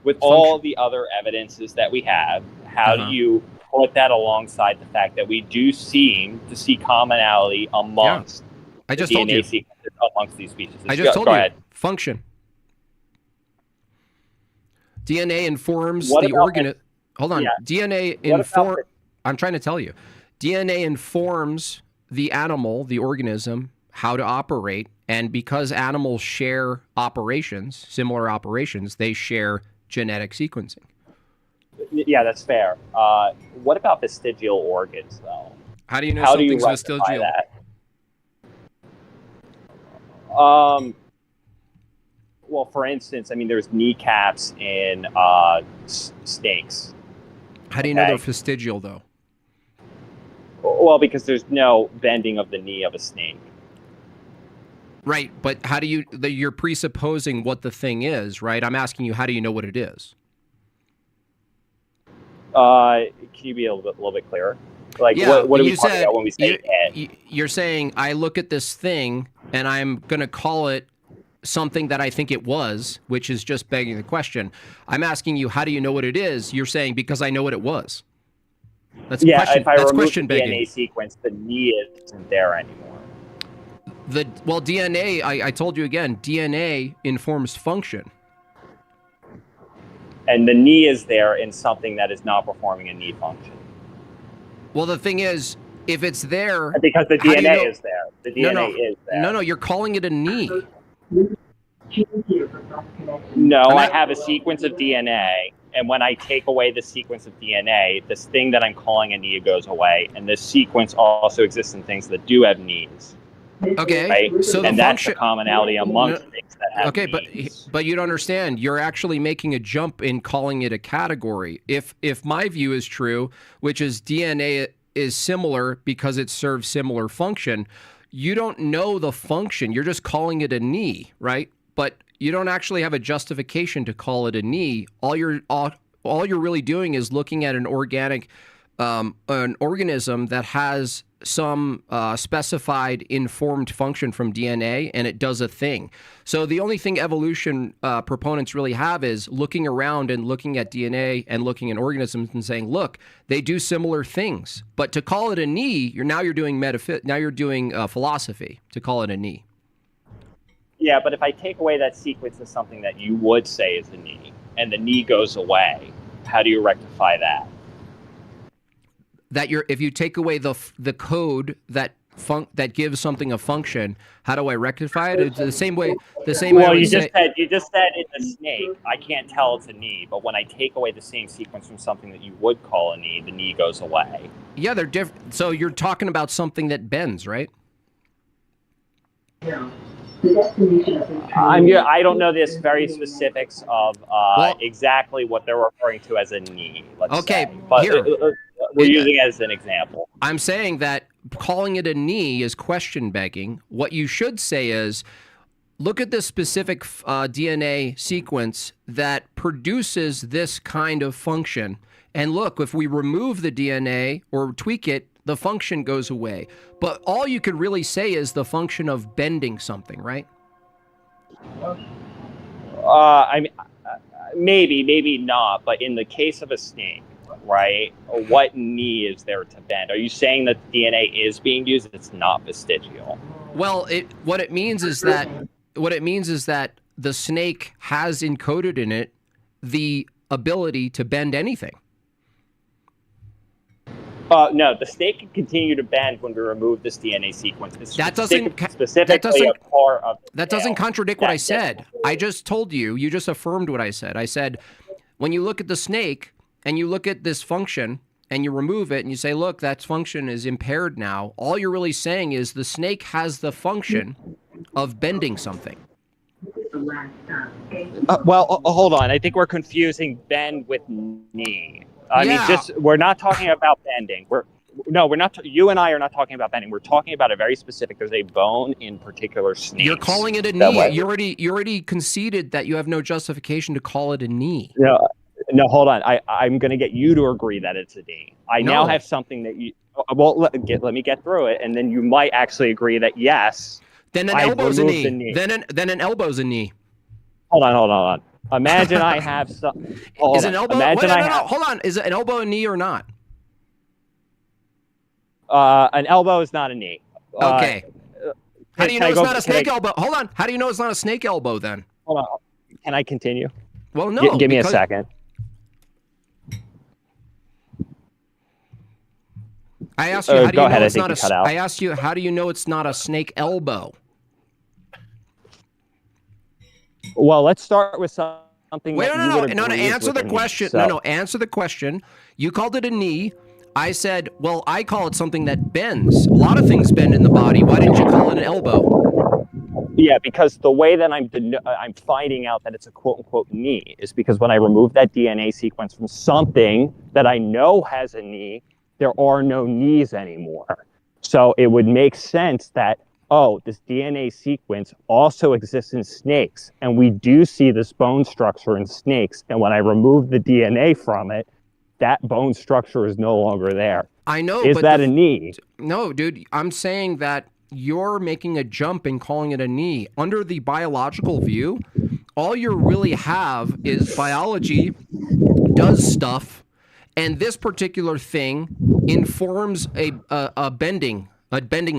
with all the other evidences that we have, how do you put that alongside the fact that we do seem to see commonality amongst I just told you. DNA sequences amongst these species? I just told you. Ahead. Function. DNA informs the organism. Hold on. Yeah. I'm trying to tell you. DNA informs the animal, the organism, how to operate. And because animals share operations, similar operations, they share genetic sequencing. Yeah, that's fair. What about vestigial organs, though? How do you know something's vestigial? That? Well, for instance, I mean, there's kneecaps in snakes. How do you know they're vestigial, though? Well, because there's no bending of the knee of a snake. Right, but how do you're presupposing what the thing is, right? I'm asking you, how do you know what it is? Can you be a little bit clearer? Like, what are we talking about when we say head? You're saying, I look at this thing, and I'm going to call it something that I think it was, which is just begging the question. I'm asking you, how do you know what it is? You're saying, because I know what it was. That's question. If I that's remove question the begging. DNA sequence, the knee isn't there anymore. DNA, I told you again, DNA informs function. And the knee is there in something that is not performing a knee function. Well, the thing is, if it's there... Because the DNA is there. The DNA is there. No, you're calling it a knee. No, I have a sequence of DNA, and when I take away the sequence of DNA, this thing that I'm calling a knee goes away, and this sequence also exists in things that do have knees. Okay, right? So and that's the commonality amongst things that have knees. but you don't understand. You're actually making a jump in calling it a category. If my view is true, which is DNA is similar because it serves similar function, you don't know the function. You're just calling it a knee, right? But you don't actually have a justification to call it a knee. All you're really doing is looking at an organism that has some specified informed function from DNA, and it does a thing. So the only thing evolution proponents really have is looking around and looking at DNA and looking at organisms and saying, look, they do similar things. But to call it a knee, you're doing philosophy to call it a knee. Yeah, but if I take away that sequence of something that you would say is a knee, and the knee goes away, how do you rectify that? If you take away the code that gives something a function, how do I rectify it? It's the same way. Well, you just said it's a snake. I can't tell it's a knee, but when I take away the same sequence from something that you would call a knee, the knee goes away. Yeah, they're different. So you're talking about something that bends, right? Yeah. I don't know the very specifics of exactly what they're referring to as a knee. Let's say. But here. We're using it as an example. I'm saying that calling it a knee is question begging. What you should say is, look at this specific DNA sequence that produces this kind of function, And look, if we remove the DNA or tweak it, the function goes away. But all you could really say is the function of bending something, right? I mean, maybe not. But in the case of a snake, right? What knee is there to bend? Are you saying that the DNA is being used? It's not vestigial. Well, what it means is that the snake has encoded in it the ability to bend anything. No, the snake can continue to bend when we remove this DNA sequence. It's That doesn't contradict what I said. I just told you. You just affirmed what I said. I said, when you look at the snake and you look at this function and you remove it and you say, look, that function is impaired now. All you're really saying is the snake has the function of bending something. Hold on. I think we're confusing bend with knee. We're not talking about bending. We're not. You and I are not talking about bending. We're talking about a very specific. There's a bone in particular snakes. You're calling it a knee. You already conceded that you have no justification to call it a knee. No, hold on. I'm going to get you to agree that it's a knee. I now have something that you. Well, let me get through it, and then you might actually agree that yes. Then an elbow's a knee. Then an elbow's a knee. Hold on. Imagine I have some. Is an elbow? Hold on. Is an elbow a knee or not? An elbow is not a knee. Okay. How do you know it's not a snake elbow? Hold on. How do you know it's not a snake elbow then? Hold on. Can I continue? Well, no. Give me a second. I asked you, how do you know it's not a? I asked you, how do you know it's not a snake elbow? Well, let's start with something. Answer the question. So. Answer the question. You called it a knee. I said, well, I call it something that bends. A lot of things bend in the body. Why didn't you call it an elbow? Yeah, because the way that I'm finding out that it's a quote unquote knee is because when I remove that DNA sequence from something that I know has a knee, there are no knees anymore. So it would make sense that, this DNA sequence also exists in snakes. And we do see this bone structure in snakes. And when I remove the DNA from it, that bone structure is no longer there. I know. Is that a knee? No, dude. I'm saying that you're making a jump and calling it a knee. Under the biological view, all you really have is biology does stuff, and this particular thing informs a bending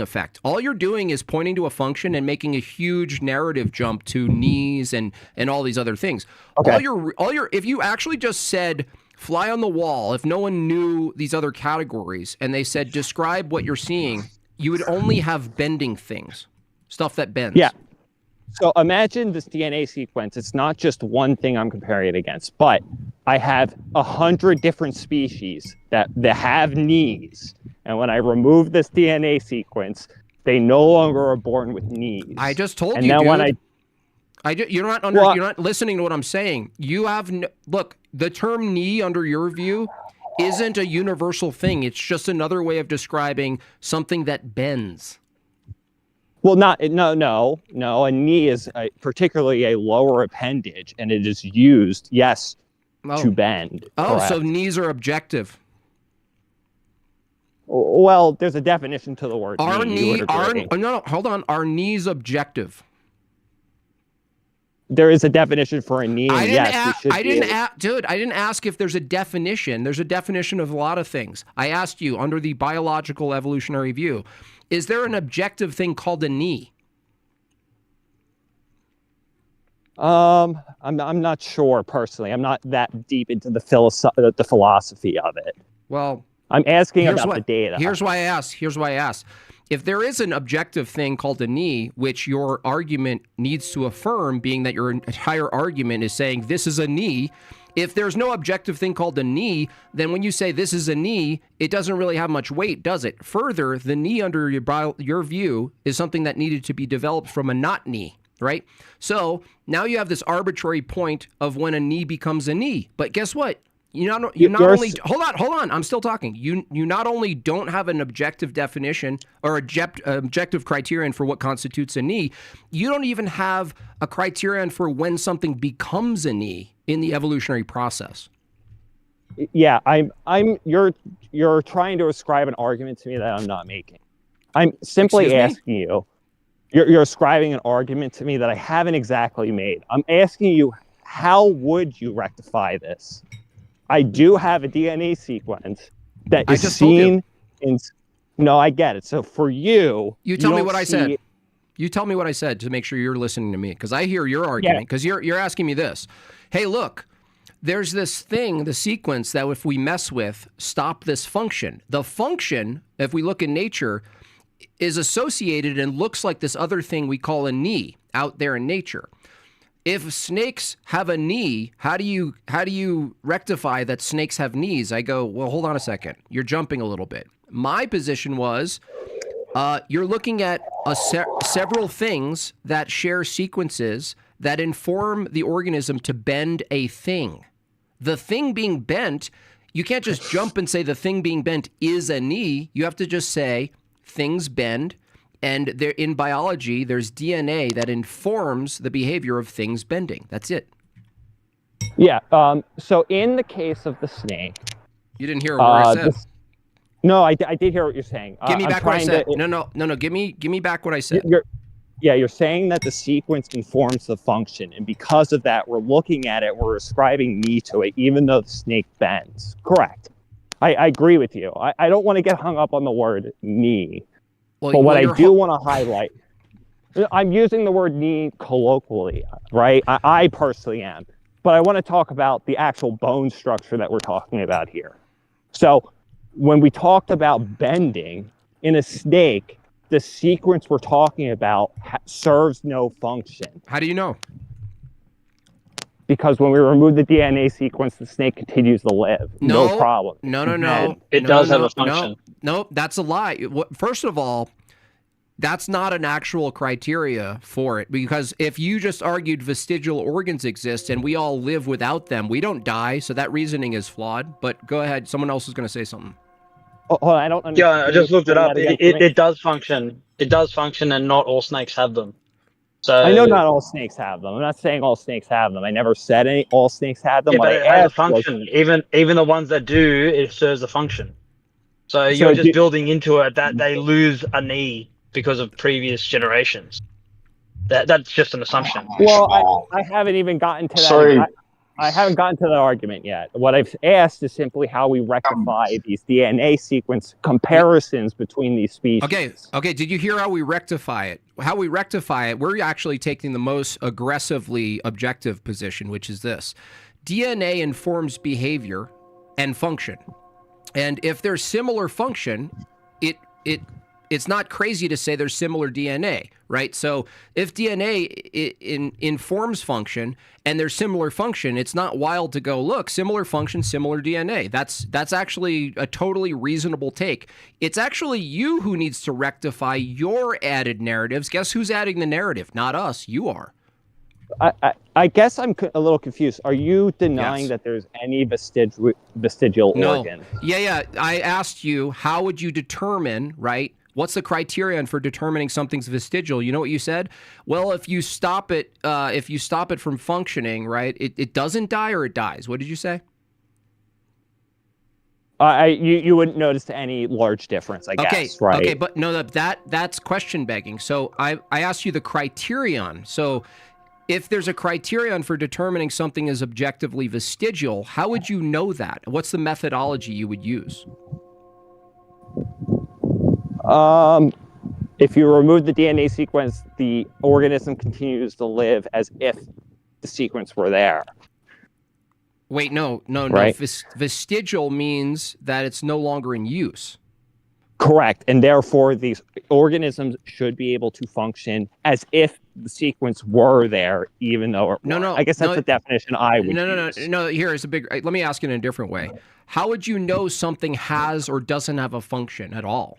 effect. All you're doing is pointing to a function and making a huge narrative jump to knees and all these other things. Okay. If you actually just said fly on the wall, if no one knew these other categories and they said describe what you're seeing, you would only have bending things, stuff that bends. Yeah. So imagine this DNA sequence. It's not just one thing I'm comparing it against, but I have 100 different species that have knees. And when I remove this DNA sequence, they no longer are born with knees. I just told you, dude. You're not listening to what I'm saying. You have look, the term knee under your view isn't a universal thing. It's just another way of describing something that bends. Well, no. A knee is particularly a lower appendage, and it is used, to bend. Correct. So knees are objective. Well, there's a definition to the word knee. Hold on. Are knees objective? There is a definition for a knee. I didn't ask if there's a definition. There's a definition of a lot of things. I asked you under the biological evolutionary view, is there an objective thing called a knee? I'm not sure personally. I'm not that deep into the philosophy of it. Well, I'm asking about the data. Here's why I asked. If there is an objective thing called a knee, which your argument needs to affirm, being that your entire argument is saying this is a knee, if there's no objective thing called a knee, then when you say this is a knee, it doesn't really have much weight, does it? Further, the knee under your view is something that needed to be developed from a not knee, right? So now you have this arbitrary point of when a knee becomes a knee. But guess what? Hold on. I'm still talking. You not only don't have an objective definition or objective criterion for what constitutes a knee, you don't even have a criterion for when something becomes a knee in the evolutionary process. Yeah, you're trying to ascribe an argument to me that I'm not making. I'm simply asking you. You're ascribing an argument to me that I haven't exactly made. I'm asking you, how would you rectify this? I do have a DNA sequence that is seen in. No, I get it. So for you, you tell me what I said. You tell me what I said to make sure you're listening to me, because I hear your argument. Because you're asking me this. Hey, look, there's this thing, the sequence that if we mess with, stop this function. The function, if we look in nature, is associated and looks like this other thing we call a knee out there in nature. If snakes have a knee, how do you rectify that snakes have knees? I go, well, hold on a second. You're jumping a little bit. My position was, you're looking at several things that share sequences that inform the organism to bend a thing. The thing being bent, you can't just jump and say the thing being bent is a knee. You have to just say things bend. And there, in biology, there's DNA that informs the behavior of things bending. That's it. Yeah. So in the case of the snake, you didn't hear what I said. No, I did hear what you're saying. Give me back what I said. No. Give me back what I said. You're saying that the sequence informs the function, and because of that, we're looking at it. We're ascribing knee to it, even though the snake bends. Correct. I agree with you. I don't want to get hung up on the word knee. But what I do want to highlight, I'm using the word knee colloquially, right? I personally am. But I want to talk about the actual bone structure that we're talking about here. So when we talked about bending in a snake, the sequence we're talking about serves no function. How do you know? Because when we remove the DNA sequence, the snake continues to live. No problem. No. It does have a function. No, that's a lie. First of all, that's not an actual criteria for it, because if you just argued vestigial organs exist and we all live without them, we don't die. So that reasoning is flawed. But go ahead. Someone else is going to say something. Oh, I don't understand. Yeah, I just looked it up. It does function. It does function, and not all snakes have them. So I know not all snakes have them. I'm not saying all snakes have them. I never said all snakes have them. Yeah, but it has a function. Even the ones that do, it serves a function. So you're just building into it that they lose a knee because of previous generations. That's just an assumption. Well, I haven't even gotten to that. Sorry. I haven't gotten to that argument yet. What I've asked is simply how we rectify these DNA sequence comparisons between these species. Okay. Did you hear how we rectify it? How we rectify it, we're actually taking the most aggressively objective position, which is this. DNA informs behavior and function. And if there's similar function, it's not crazy to say there's similar DNA, right? So if DNA informs function and there's similar function, it's not wild to go, look, similar function, similar DNA. That's actually a totally reasonable take. It's actually you who needs to rectify your added narratives. Guess who's adding the narrative? Not us. You are. I guess I'm a little confused. Are you denying that there's any vestigial organ? Yeah. I asked you, how would you determine, right? What's the criterion for determining something's vestigial? You know what you said? Well, if you stop it from functioning, right, it doesn't die or it dies. What did you say? You wouldn't notice any large difference, I guess, right? Okay, but no, that's question begging. So I asked you the criterion. So if there's a criterion for determining something is objectively vestigial, how would you know that? What's the methodology you would use? If you remove the DNA sequence, the organism continues to live as if the sequence were there. Wait, no. Right? Vestigial means that it's no longer in use. Correct. And therefore, these organisms should be able to function as if the sequence were there, even though it No. I guess that's the definition I would use. No. Here's a big. Let me ask it in a different way. How would you know something has or doesn't have a function at all?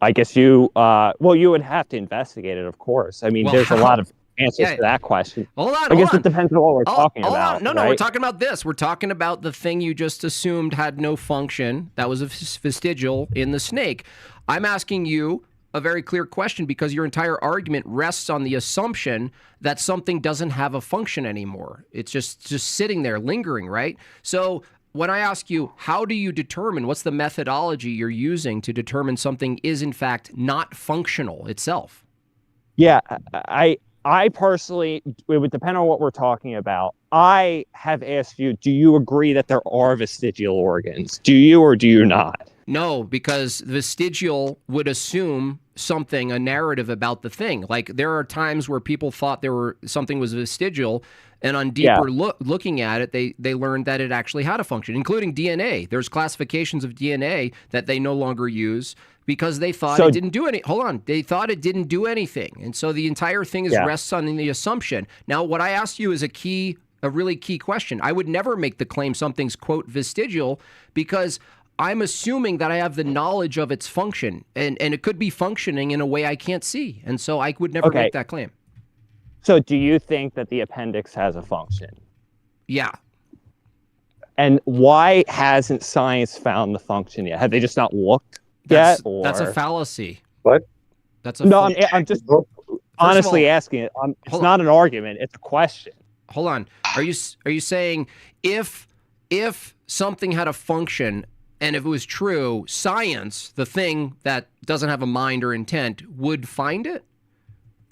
I guess you would have to investigate it, of course. I mean, there's a lot of answers to that question. I guess it depends on what we're talking about. No, we're talking about this. We're talking about the thing you just assumed had no function. That was a vestigial in the snake. I'm asking you, a very clear question because your entire argument rests on the assumption that something doesn't have a function anymore. It's just sitting there lingering, right? So when I ask you, how do you determine, what's the methodology you're using to determine something is in fact not functional itself? Yeah, I personally, it would depend on what we're talking about. I have asked you, do you agree that there are vestigial organs? Do you or do you not? No, because vestigial would assume something, a narrative about the thing. Like there are times where people thought something was vestigial, and on deeper looking at it, they learned that it actually had a function, including DNA. There's classifications of DNA that they no longer use because they thought it didn't do any. Hold on, they thought it didn't do anything, and so the entire thing rests on the assumption. Now, what I asked you is a really key question. I would never make the claim something's quote vestigial because I'm assuming that I have the knowledge of its function, and it could be functioning in a way I can't see, and so I would never make that claim. So do you think that the appendix has a function? Yeah. And why hasn't science found the function yet? Have they just not looked yet? Or... That's a fallacy. What? That's a I'm just honestly asking it. It's not an argument. It's a question. Hold on. Are you saying if something had a function and if it was true, science, the thing that doesn't have a mind or intent, would find it?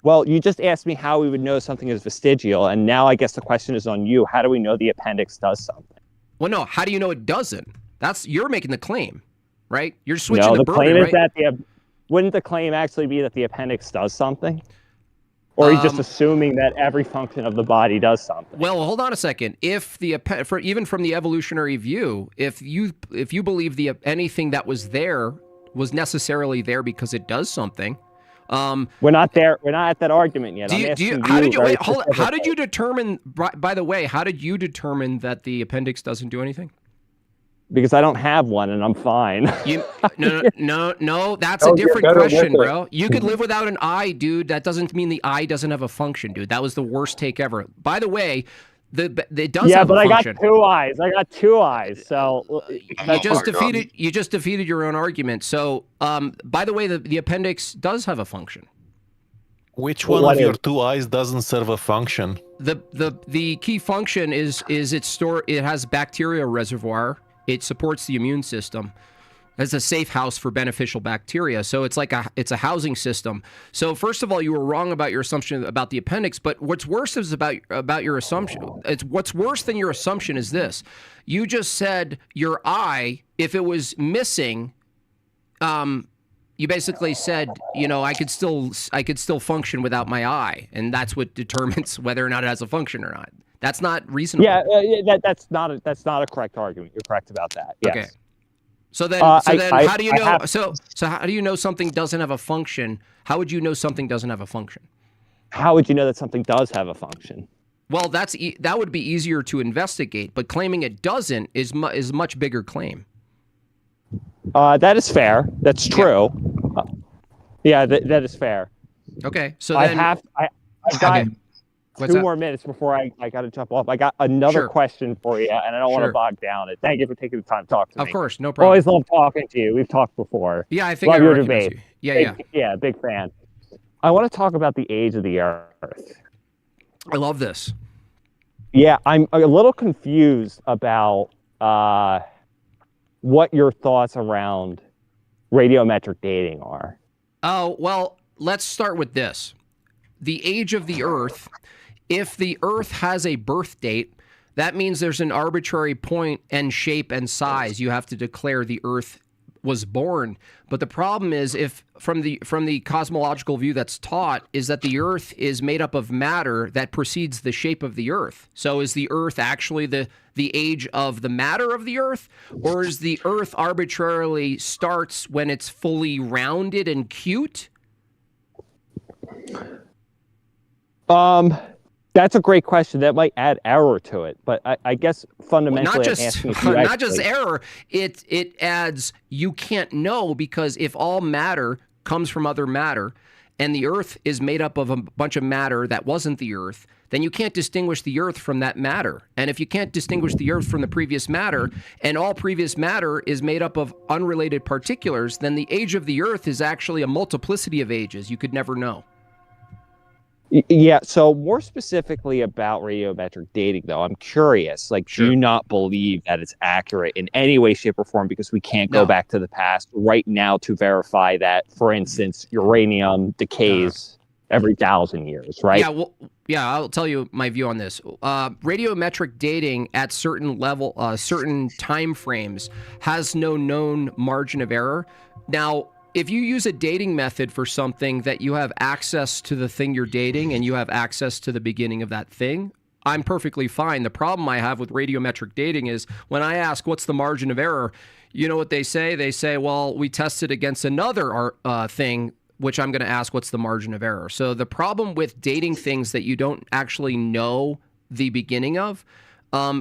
Well, you just asked me how we would know something is vestigial, and now I guess the question is on you. How do we know the appendix does something? Well, no. How do you know it doesn't? You're making the claim, right? You're switching the burden, claim right? is that wouldn't the claim actually be that the appendix does something? Or are you just assuming that every function of the body does something? Well, hold on a second. If even from the evolutionary view, if you believe anything that was there was necessarily there because it does something, we're not there. We're not at that argument yet. How did you determine? By the way, how did you determine that the appendix doesn't do anything? Because I don't have one and I'm fine. No, that's a different question, bro. You could live without an eye, dude. That doesn't mean the eye doesn't have a function, dude. That was the worst take ever. By the way, it does have a function. Yeah, but I got two eyes. So you just defeated your own argument. So, by the way, the appendix does have a function. Which one of your two eyes doesn't serve a function? The key function is it has bacterial reservoir. It supports the immune system. It's a safe house for beneficial bacteria. So it's a housing system. So first of all, you were wrong about your assumption about the appendix. But what's worse is about your assumption. What's worse than your assumption is this: you just said your eye, if it was missing, you basically said, I could still function without my eye, and that's what determines whether or not it has a function or not. That's not reasonable. Yeah, that's not a correct argument. You're correct about that. Yes. Okay. So then how do you know? So how do you know something doesn't have a function? How would you know something doesn't have a function? How would you know that something does have a function? Well, that would be easier to investigate, but claiming it doesn't is a much bigger claim. That is fair. That's true. That is fair. Okay. So then I've got. What's 2 that? more minutes before I got to jump off. I got another question for you, and I don't want to bog down it. Thank you for taking the time to talk to me. Of course, no problem. Always love talking to you. We've talked before. Yeah, I think love I your recognize debate. you. Yeah. Big fan. I want to talk about the age of the Earth. I love this. Yeah, I'm a little confused about what your thoughts around radiometric dating are. Oh, well, let's start with this. The age of the Earth, if the Earth has a birth date, that means there's an arbitrary point and shape and size. You have to declare the Earth was born. But the problem is, if from the cosmological view that's taught, is that the Earth is made up of matter that precedes the shape of the Earth. So is the Earth actually the age of the matter of the Earth, or is the Earth arbitrarily starts when it's fully rounded and cute? That's a great question. That might add error to it, but I guess fundamentally, not just error. It adds you can't know, because if all matter comes from other matter, and the Earth is made up of a bunch of matter that wasn't the Earth, then you can't distinguish the Earth from that matter. And if you can't distinguish the Earth from the previous matter, and all previous matter is made up of unrelated particulars, then the age of the Earth is actually a multiplicity of ages. You could never know. Yeah, so more specifically about radiometric dating, though, I'm curious, like, do you not believe that it's accurate in any way, shape, or form because we can't go back to the past right now to verify that, for instance, uranium decays every 1,000 years, right? Yeah, well, yeah, I'll tell you my view on this. Radiometric dating at certain certain time frames has no known margin of error. Now, if you use a dating method for something that you have access to the thing you're dating and you have access to the beginning of that thing, I'm perfectly fine. The problem I have with radiometric dating is when I ask what's the margin of error, you know what they say? They say, well, we tested against another thing, which I'm going to ask what's the margin of error. So the problem with dating things that you don't actually know the beginning of,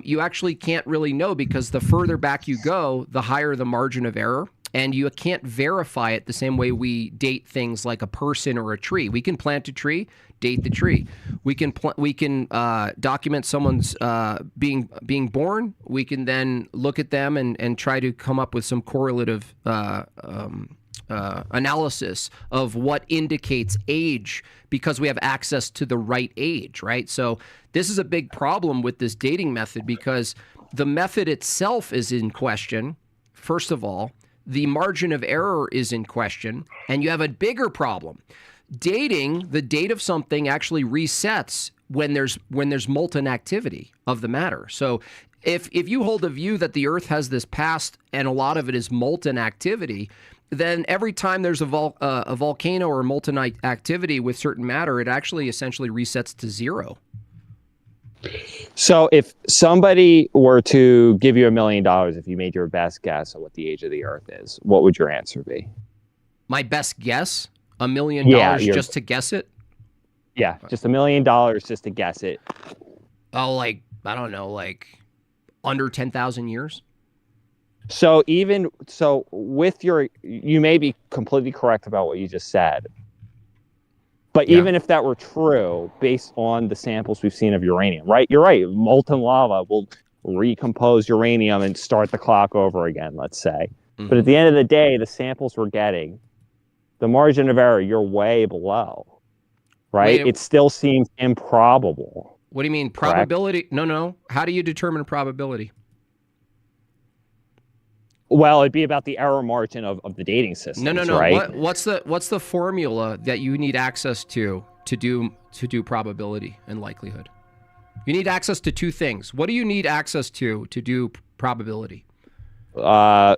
you actually can't really know because the further back you go, the higher the margin of error. And you can't verify it the same way we date things like a person or a tree. We can plant a tree, date the tree. We can document someone's being born. We can then look at them and try to come up with some correlative analysis of what indicates age because we have access to the right age, right? So this is a big problem with this dating method because the method itself is in question, first of all. The margin of error is in question, and you have a bigger problem. Dating, the date of something actually resets when there's molten activity of the matter. So if you hold a view that the Earth has this past and a lot of it is molten activity, then every time there's a volcano or molten activity with certain matter, it actually essentially resets to zero. So if somebody were to give you $1 million if you made your best guess at what the age of the Earth is, what would your answer be? My best guess? $1 million just to guess it? Yeah, just $1 million just to guess it. Oh, like, I don't know, like under 10,000 years? So with you may be completely correct about what you just said. But even if that were true, based on the samples we've seen of uranium, right? You're right. Molten lava will recompose uranium and start the clock over again, let's say. Mm-hmm. But at the end of the day, the samples we're getting, the margin of error, you're way below, right? It still seems improbable. What do you mean? Probability? Correct? No. How do you determine probability? Well, it'd be about the error margin of the dating system. No. Right? What's the formula that you need access to do probability and likelihood? You need access to two things. What do you need access to do probability? Well,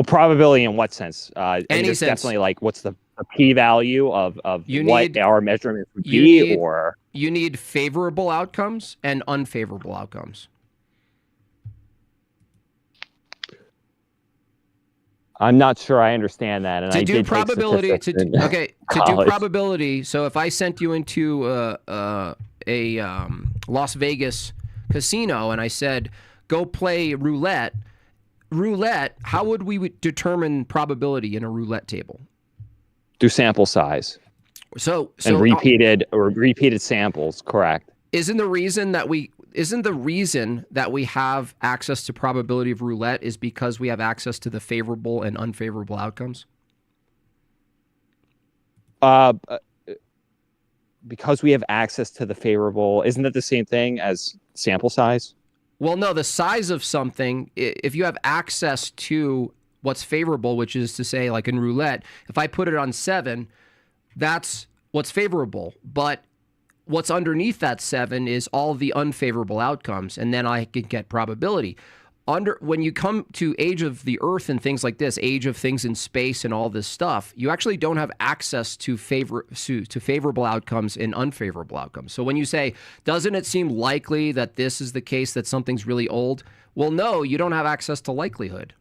probability in what sense? Any sense. Definitely like what's the p-value of what our measurements would be, you need favorable outcomes and unfavorable outcomes. I'm not sure I understand that. And to do probability, to do probability. So if I sent you into a Las Vegas casino and I said, go play roulette, how would we determine probability in a roulette table? Do sample size. So repeated samples, correct. Isn't the reason that we have access to probability of roulette is because we have access to the favorable and unfavorable outcomes? Because we have access to the favorable, isn't that the same thing as sample size? Well, no, the size of something, if you have access to what's favorable, which is to say, like in roulette, if I put it on 7, that's what's favorable. But what's underneath that 7 is all the unfavorable outcomes, and then I can get probability. When you come to age of the Earth and things like this, age of things in space and all this stuff, you actually don't have access to favorable outcomes and unfavorable outcomes. So when you say, doesn't it seem likely that this is the case, that something's really old? Well, no, you don't have access to likelihood.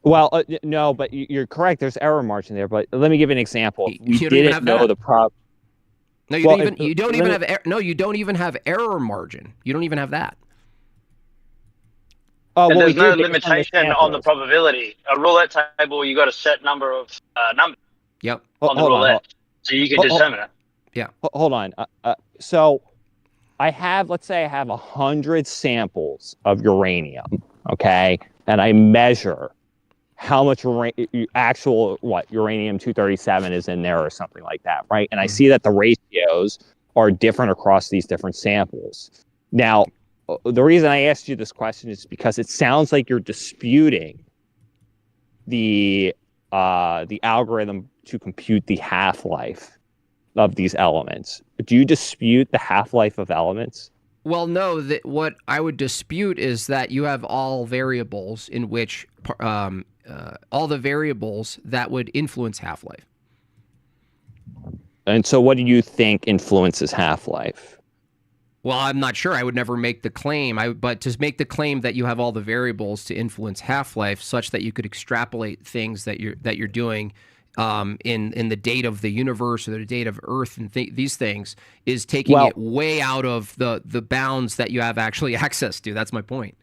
Well, no, but you're correct. There's error margin there. But let me give you an example. We didn't know the No, you don't even have error margin. You don't even have that. And there's no limitation on the probability. A roulette table, you got a set number of numbers. Yep. on the roulette, so you can determine it. Yeah. Hold on. So let's say I have 100 samples of uranium, okay? And I measure how much actual uranium-237 is in there or something like that, right? And I see that the ratios are different across these different samples. Now, the reason I asked you this question is because it sounds like you're disputing the algorithm to compute the half-life of these elements. Do you dispute the half-life of elements? Well, no. What I would dispute is that you have all variables in which all the variables that would influence half-life. And so, what do you think influences half-life? Well, I'm not sure. I would never make the claim. But to make the claim that you have all the variables to influence half-life, such that you could extrapolate things that you're doing in the date of the universe or the date of Earth and these things, is taking it way out of the bounds that you have actually access to. That's my point.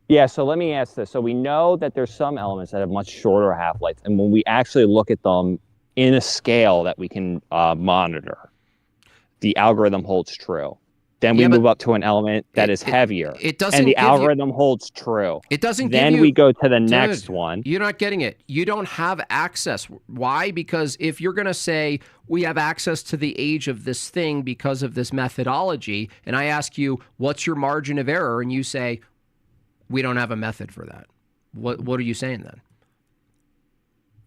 Yeah. So let me ask this. So we know that there's some elements that have much shorter half-life, and when we actually look at them in a scale that we can monitor, the algorithm holds true. Then we move up to an element that is heavier. It doesn't. And the algorithm holds true. It doesn't. Then we go to the next one. You're not getting it. You don't have access. Why? Because if you're going to say we have access to the age of this thing because of this methodology, and I ask you, what's your margin of error? And you say, we don't have a method for that. What are you saying then?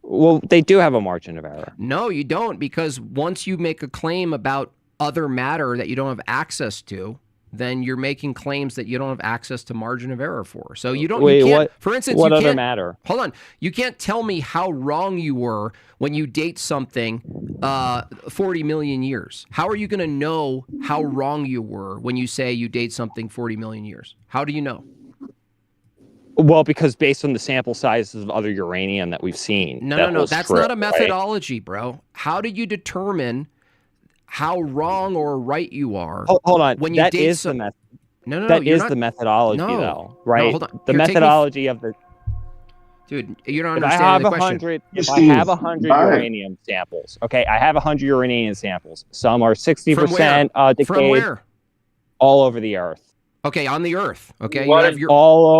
Well, they do have a margin of error. No, you don't, because once you make a claim about other matter that you don't have access to, then you're making claims that you don't have access to margin of error for. So you don't. Wait, what? For instance, what you other can't, matter? Hold on. You can't tell me how wrong you were when you date something 40 million years. How are you going to know how wrong you were when you say you date something 40 million years? How do you know? Well, because based on the sample sizes of other uranium that we've seen. No. That's not a methodology, bro. How did you determine how wrong or right you are? Hold on. When you that date is the method. No. That is the methodology, though, right? No, hold on. The methodology of the. Dude, you don't understand the question. If I have 100 uranium samples, okay, I have 100 uranium samples. Some are 60% decayed. From where? All over the Earth. Okay, on the Earth. Okay, all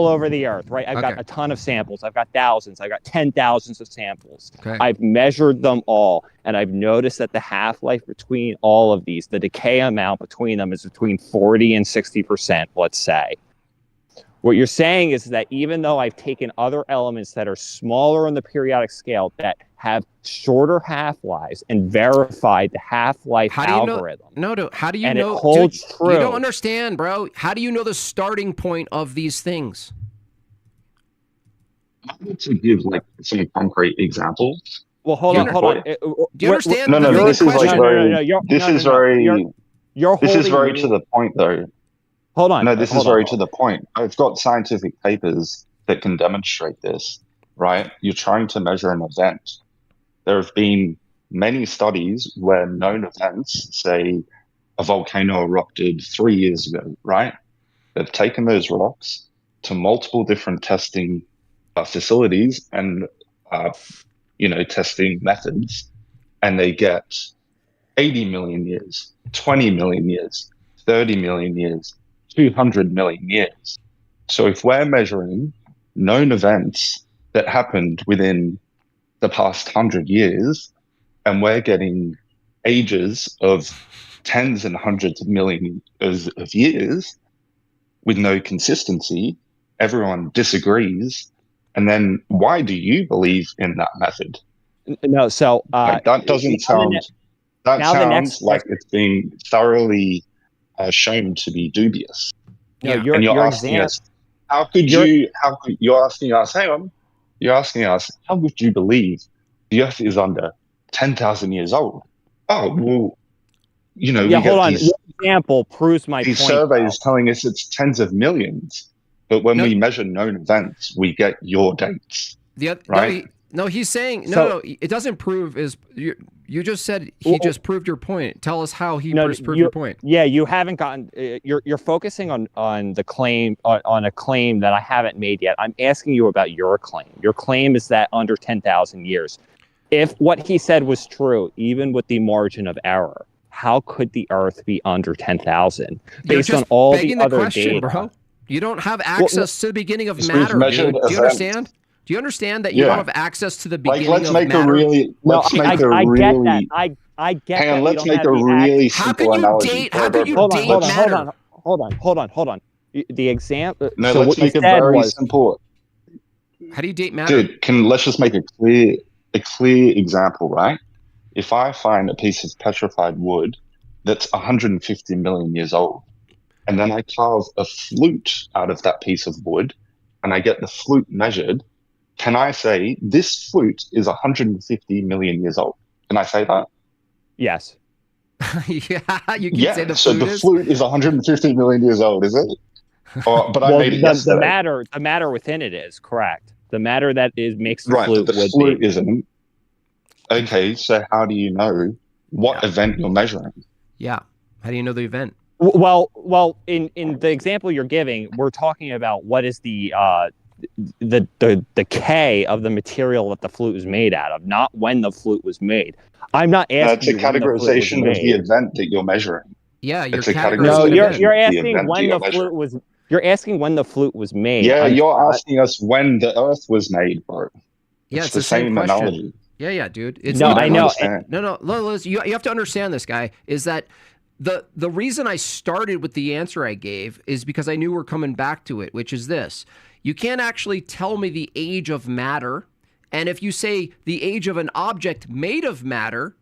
over the Earth, right? I've got a ton of samples. I've got thousands. I've got 10,000s of samples. Okay. I've measured them all, and I've noticed that the half-life between all of these, the decay amount between them, is between 40 and 60%, let's say. What you're saying is that even though I've taken other elements that are smaller on the periodic scale that have shorter half-lives and verified the half-life algorithm. How do you and know? It holds true. You don't understand, bro. How do you know the starting point of these things? I want to give some concrete examples. Well, hold on. Do you understand? No. This is very. This is very. This is very to the point, though. Hold on. No, this is very to the point. I've got scientific papers that can demonstrate this, right? You're trying to measure an event. There have been many studies where known events, say a volcano erupted 3 years ago, right? They've taken those rocks to multiple different testing facilities and, testing methods, and they get 80 million years, 20 million years, 30 million years, 200 million years. So if we're measuring known events that happened within the past 100 years, and we're getting ages of tens and hundreds of millions of years with no consistency, everyone disagrees. And then why do you believe in that method? No, so that doesn't sound. That sounds like it's being thoroughly shown to be dubious. No, and you're asking us, you're asking us, hang on, you're asking us, how would you believe the Earth is under 10,000 years old? Oh, well, hold on. Your example proves my point. These surveys telling us it's tens of millions, but when we measure known events, we get your dates. Right? No, he's saying no. It doesn't prove you just said he just proved your point. Tell us how he proved your point. Yeah, you haven't gotten. You're focusing on the claim on a claim that I haven't made yet. I'm asking you about your claim. Your claim is that under 10,000 years. If what he said was true, even with the margin of error, how could the Earth be under 10,000 based on all the other question, data? bro. You don't have access to the beginning of matter, measured dude. Do you events. understand? Do you understand that you don't have access to the beginning let's of make matter? a really let's make a I really get that. I get hang that. on, we let's don't make have a the really How simple can you analogy. date? How can you date matter? Hold on. The example. No, so let's what you make it said very was, simple. How do you date matter? Dude, let's just make a clear example, right? If I find a piece of petrified wood that's 150 million years old, and then I carve a flute out of that piece of wood, and I get the flute measured, can I say this flute is 150 million years old? Can I say that? Yes. Yeah, you can say the so flute the is. flute is 150 million years old, is it? But I well, made it the yesterday. matter within it is correct. The matter that makes the Right, flute but the would flute be. isn't. Okay, so how do you know what event you're measuring? Yeah. How do you know the event? Well, in the example you're giving, we're talking about what is the decay of the material that the flute is made out of, not when the flute was made. I'm not asking It's a you when the flute was categorization of the made. event that you're measuring. Yeah, you're It's a categorizing No, categorization you're of the asking event when you're the measuring. flute was. You're asking when the flute was made. Yeah, you're asking us when the Earth was made, bro. Yeah, it's the same question. analogy. Yeah, dude. It's No, even I know. No, you have to understand this, guy, is that the reason I started with the answer I gave is because I knew we're coming back to it, which is this. You can't actually tell me the age of matter, and if you say the age of an object made of matter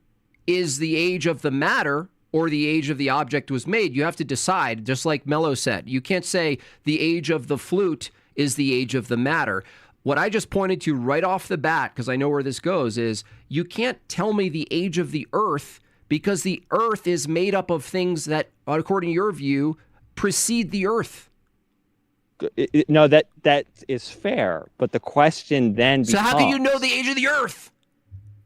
is the age of the matter or the age of the object was made, you have to decide, just like Mello said. You can't say the age of the flute is the age of the matter. What I just pointed to right off the bat, because I know where this goes, is you can't tell me the age of the Earth because the Earth is made up of things that, according to your view, precede the Earth. No, that is fair, but the question then becomes, so how can you know the age of the Earth?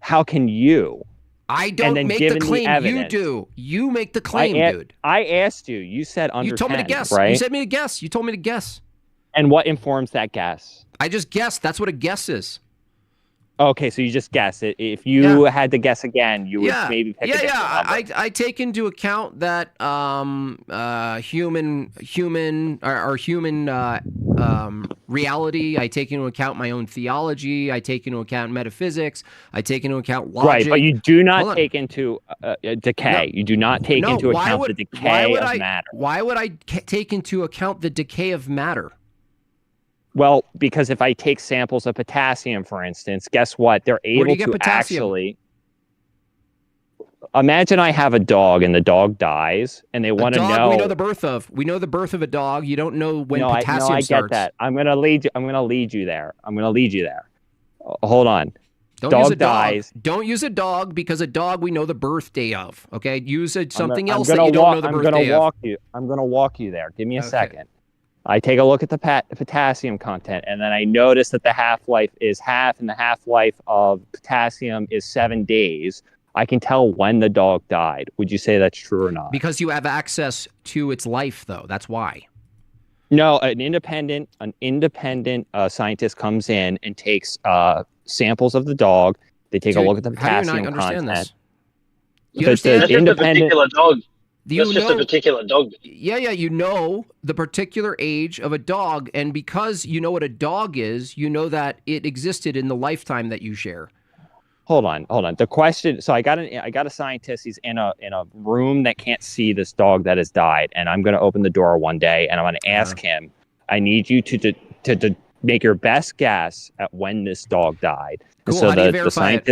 How can you? I don't make the claim. You do. You make the claim, dude. I asked you. You said under 10, you told me to guess. right? You said me to guess. You told me to guess. And what informs that guess? I just guessed. That's what a guess is. Okay, so you just guess it. If you had to guess again, you would maybe pick a different number. I take into account that human reality. I take into account my own theology. I take into account metaphysics. I take into account logic. Right, but you do not take into decay. No. You do not take into account the decay of matter. Why would I take into account the decay of matter? Well, because if I take samples of potassium, for instance, guess what? They're able to actually. Imagine I have a dog and the dog dies, and they want to know. We know the birth of. We know the birth of a dog. You don't know when potassium I starts. get that. I'm gonna lead you there. Hold on. Dog dies. Don't use a dog because a dog we know the birthday of. Okay, use something else that you don't know the birthday of. I'm gonna walk you there. Give me a second. I take a look at the potassium content, and then I notice that the half-life is half, and the half-life of potassium is 7 days. I can tell when the dog died. Would you say that's true or not? Because you have access to its life, though. That's why. No, an independent scientist comes in and takes samples of the dog. They take a look at the potassium content. How do you not understand this? You understand? That's just a particular dog. That's just a particular dog. Yeah, you know the particular age of a dog, and because you know what a dog is, you know that it existed in the lifetime that you share. Hold on. The question. So I got a scientist. He's in a room that can't see this dog that has died, and I'm going to open the door one day, and I'm going to ask him. I need you to make your best guess at when this dog died. Cool. So How do you verify it? The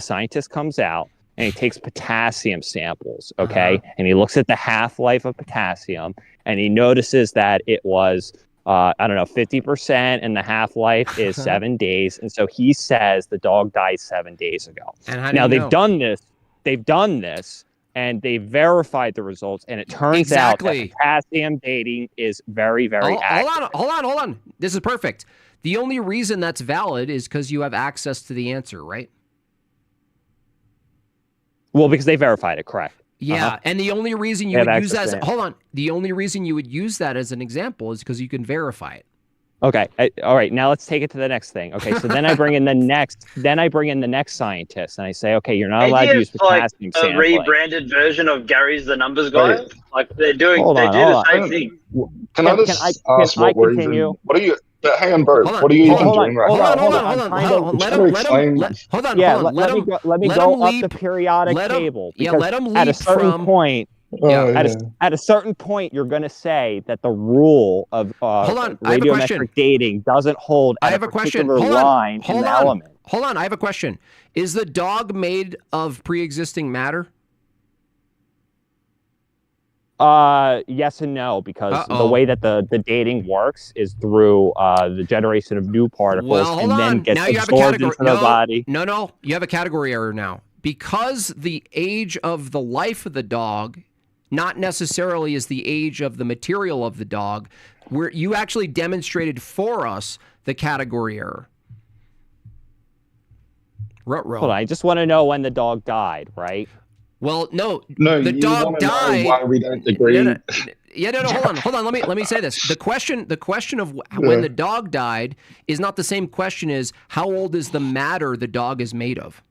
scientist comes out. And he takes potassium samples, okay? And he looks at the half-life of potassium, and he notices that it was, 50%, and the half-life is 7 days. And so he says the dog died 7 days ago. And how do now, you they've know? done this, and they verified the results, and it turns out that potassium dating is very, very accurate. Hold on. This is perfect. The only reason that's valid is because you have access to the answer, right? Well, because they verified it, correct. Yeah, and the only reason you would use that the only reason you would use that as an example is because you can verify it. Okay. All right. Now let's take it to the next thing. Okay. So then I bring in the next. Then I bring in the next scientist, and I say, okay, you're not allowed to use potassium a sampling. rebranded version of Gary's the numbers guy. Like they do Hold on, the same thing. Can I just ask what we're continue? even? What are you? Hang on, bro. What are you even doing right now? Hold on. Let him Let me go up the periodic table. Let him leap at a certain point. At a certain point, you're going to say that the rule of radiometric dating doesn't hold at a particular line in the element. Hold on, I have a question. Is the dog made of pre-existing matter? Yes and no, because the way that the dating works is through the generation of new particles then gets absorbed into the body. No, you have a category error now. Because the age of the life of the dog not necessarily is the age of the material of the dog, where you actually demonstrated for us the category error. Hold on, I just want to know when the dog died, right? Well, no, the dog died. Why we don't agree? No. Hold on. Let me say this. The question of when the dog died is not the same question as how old is the matter the dog is made of.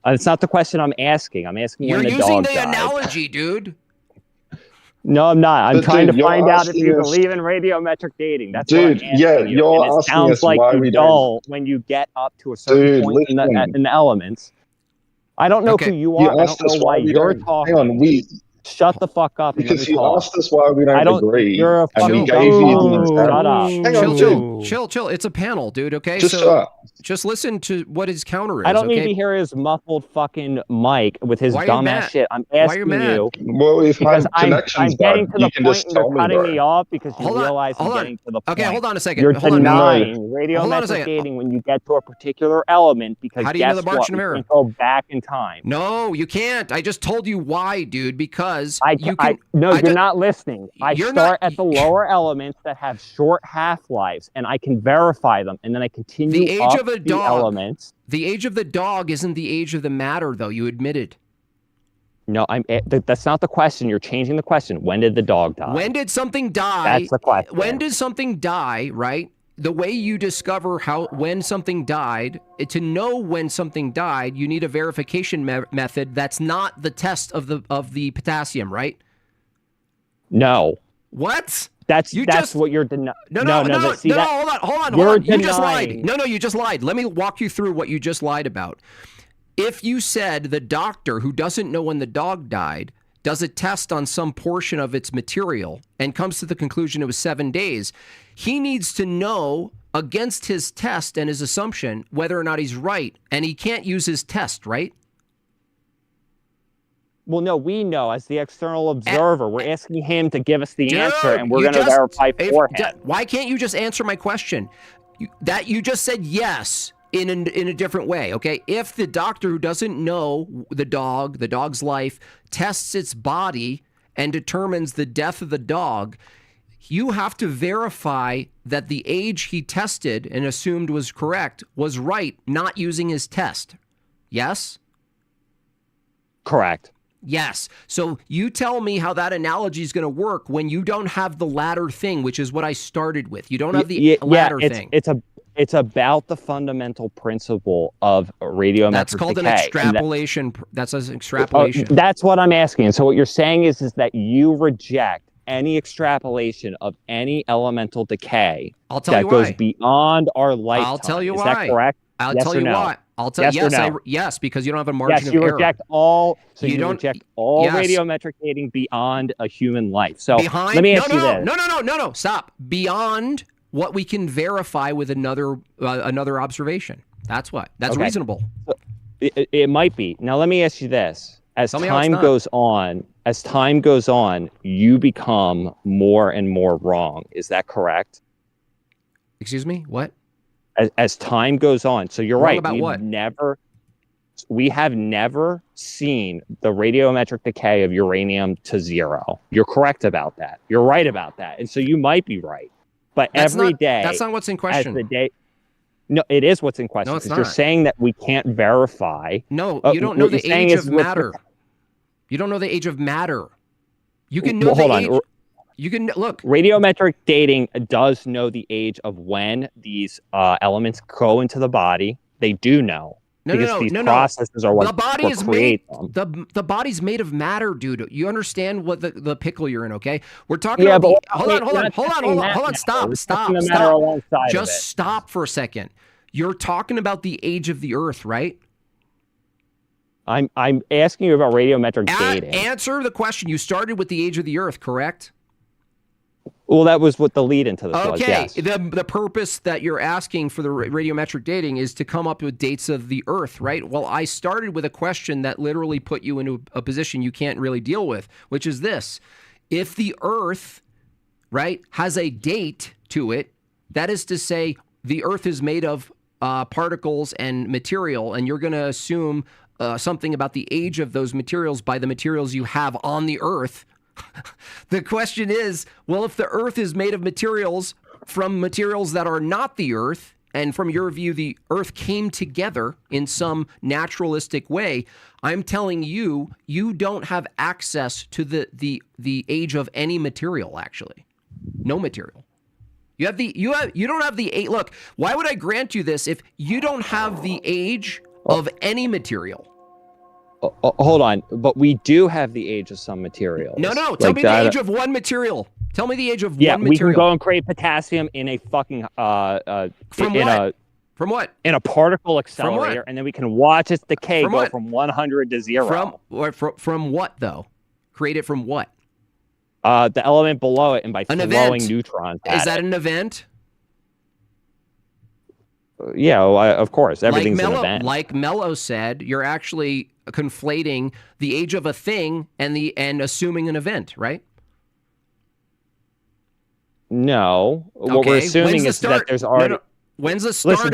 It's not the question I'm asking. I'm asking when the dog died. You're using the analogy, dude. No, I'm not. I'm trying to find out if you believe in radiometric dating. That's what I'm asking you. And it sounds like you don't when you get up to a certain point in the elements. I don't know who you are. I don't know why you're talking. Hang on, shut the fuck up. Because you asked us why we don't agree. You're a fucking shut up. Chill. It's a panel, dude. Okay, just listen to what his counter is. I don't need to hear his muffled fucking mic with his dumbass shit. I'm asking you. Well, we've had I'm getting to the point and you're cutting me off because you realize I'm getting to the point. Okay, hold on a second. You're denying radiometric dating when you get to a particular element because how do you know the margin of error? You can go back in time. No, you can't. I just told you why, dude. Because you're not listening. I start at the lower elements that have short half-lives, and I can verify them, and then I continue up the elements. The age of the dog isn't the age of the matter, though. You admitted. No, that's not the question. You're changing the question. When did the dog die? When did something die? That's the question. When did something die, right? The way you discover when something died, to know when something died, you need a verification method that's not the test of the potassium, right? No. What? That's what you're denying. No, hold on. You just lied. No, you just lied. Let me walk you through what you just lied about. If you said the doctor who doesn't know when the dog died does a test on some portion of its material and comes to the conclusion it was 7 days, he needs to know against his test and his assumption whether or not he's right, and he can't use his test, right? Well, no, we know as the external observer. We're asking him to give us the answer, and we're going to verify for him. Why can't you just answer my question? You just said yes in a different way, okay? If the doctor who doesn't know the dog's life, tests its body and determines the death of the dog, you have to verify that the age he tested and assumed was correct was right, not using his test. Yes? Correct. Yes. So you tell me how that analogy is going to work when you don't have the latter thing, which is what I started with. You don't have the latter thing. It's about the fundamental principle of radiometric That's called decay. An extrapolation. That's an extrapolation. That's what I'm asking. So what you're saying is that you reject any extrapolation of any elemental decay that goes beyond our lifetime. I'll tell you why. Is that correct? I'll tell you why. I'll tell you yes, because you don't have a margin of error. Yes, you reject all. So you reject all radiometric dating beyond a human life. So let me ask you this. No, stop. Beyond what we can verify with another observation. That's what. That's reasonable. It might be. Now let me ask you this. As time goes on, you become more and more wrong. Is that correct? Excuse me? What? As time goes on. So you're wrong right. About what? We have never seen the radiometric decay of uranium to zero. You're correct about that. You're right about that. And so you might be right. But every day. That's not what's in question. No, it is what's in question. No, it's not. You're saying that we can't verify. No, you don't know the age of matter. You don't know the age of matter. You can know You can look. Radiometric dating does know the age of when these elements go into the body. They do know. Because these processes are what create them. The body's made of matter, dude. You understand what the pickle you're in, okay? We're talking about hold on, stop. Just stop for a second. You're talking about the age of the Earth, right? I'm asking you about radiometric dating. Answer the question. You started with the age of the Earth, correct? Well, that was what the lead into this was, yes. The purpose that you're asking for the radiometric dating is to come up with dates of the Earth, right? Well, I started with a question that literally put you into a position you can't really deal with, which is this. If the Earth, right, has a date to it, that is to say the Earth is made of particles and material, and you're going to assume something about the age of those materials by the materials you have on the Earth. The question is, well, if the Earth is made of materials from materials that are not the Earth, and from your view, the Earth came together in some naturalistic way, I'm telling you, you don't have access to the age of any material, actually. No material. You don't have the age. Look, why would I grant you this if you don't have the age of any material? Hold on, but we do have the age of some materials. No. Tell me the age of one material. Tell me the age of one material. Yeah, we can go and create potassium in a fucking From what? In a particle accelerator, and then we can watch its decay go from 100 to 0. From what though? Create it from what? The element below it, and by throwing neutrons. Is that an event? Yeah, of course. Everything's an event. Like Mello said, you're actually conflating the age of a thing and assuming an event, right? No. What we're assuming is that there's already... When's the start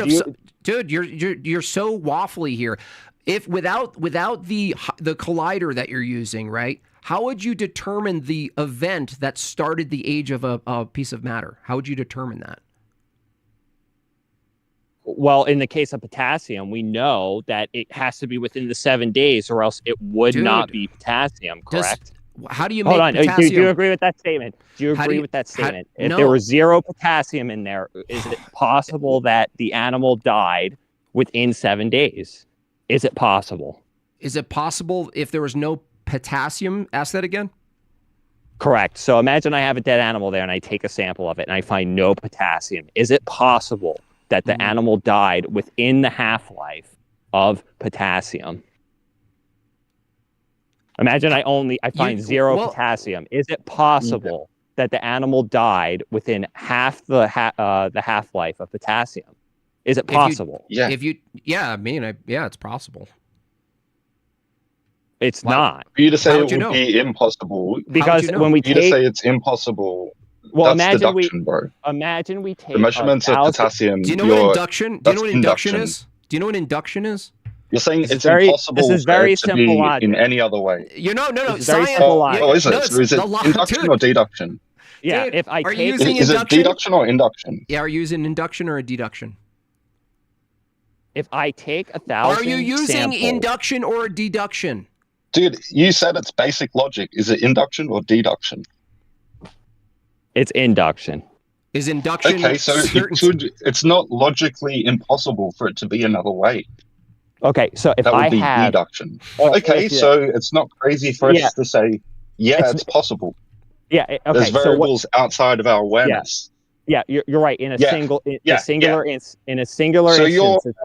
dude, you're so waffly here. If without the collider that you're using, right? How would you determine the event that started the age of a piece of matter? How would you determine that? Well, in the case of potassium, we know that it has to be within the 7 days, or else it would not be potassium, correct? How do you make potassium? Do you agree with that statement? Do you agree with that statement? If there was 0 potassium in there, is it possible that the animal died within 7 days? Is it possible? Is it possible if there was no potassium? Ask that again. Correct. So imagine I have a dead animal there and I take a sample of it and I find no potassium. Is it possible that the animal died within the half-life of potassium? Imagine I find 0 potassium. Is it possible that the animal died within half the half-life of potassium? Is it possible? It's possible. It's not. For you to say it would be impossible, because when we to say it's impossible. Well, that's deduction, bro. Imagine we take the measurements of potassium. Do you know what induction? Do you know what induction is? Do you know what induction is? You're saying it's impossible for it to be in any other way. You know, no. It's very simple logic. Oh, is it? So is it induction or deduction? Yeah. Dude, if I take, is it deduction or induction? Yeah, are you using induction or a deduction? If I take 1,000, are you using induction or deduction? Dude, you said it's basic logic. Is it induction or deduction? It's induction. Is induction okay? So it's not logically impossible for it to be another way. Okay, so if that would be have deduction. Okay, so it's not crazy for us to say, it's possible. Yeah. Okay. There's variables outside of our awareness. Yeah, you're right. In a singular instance, it's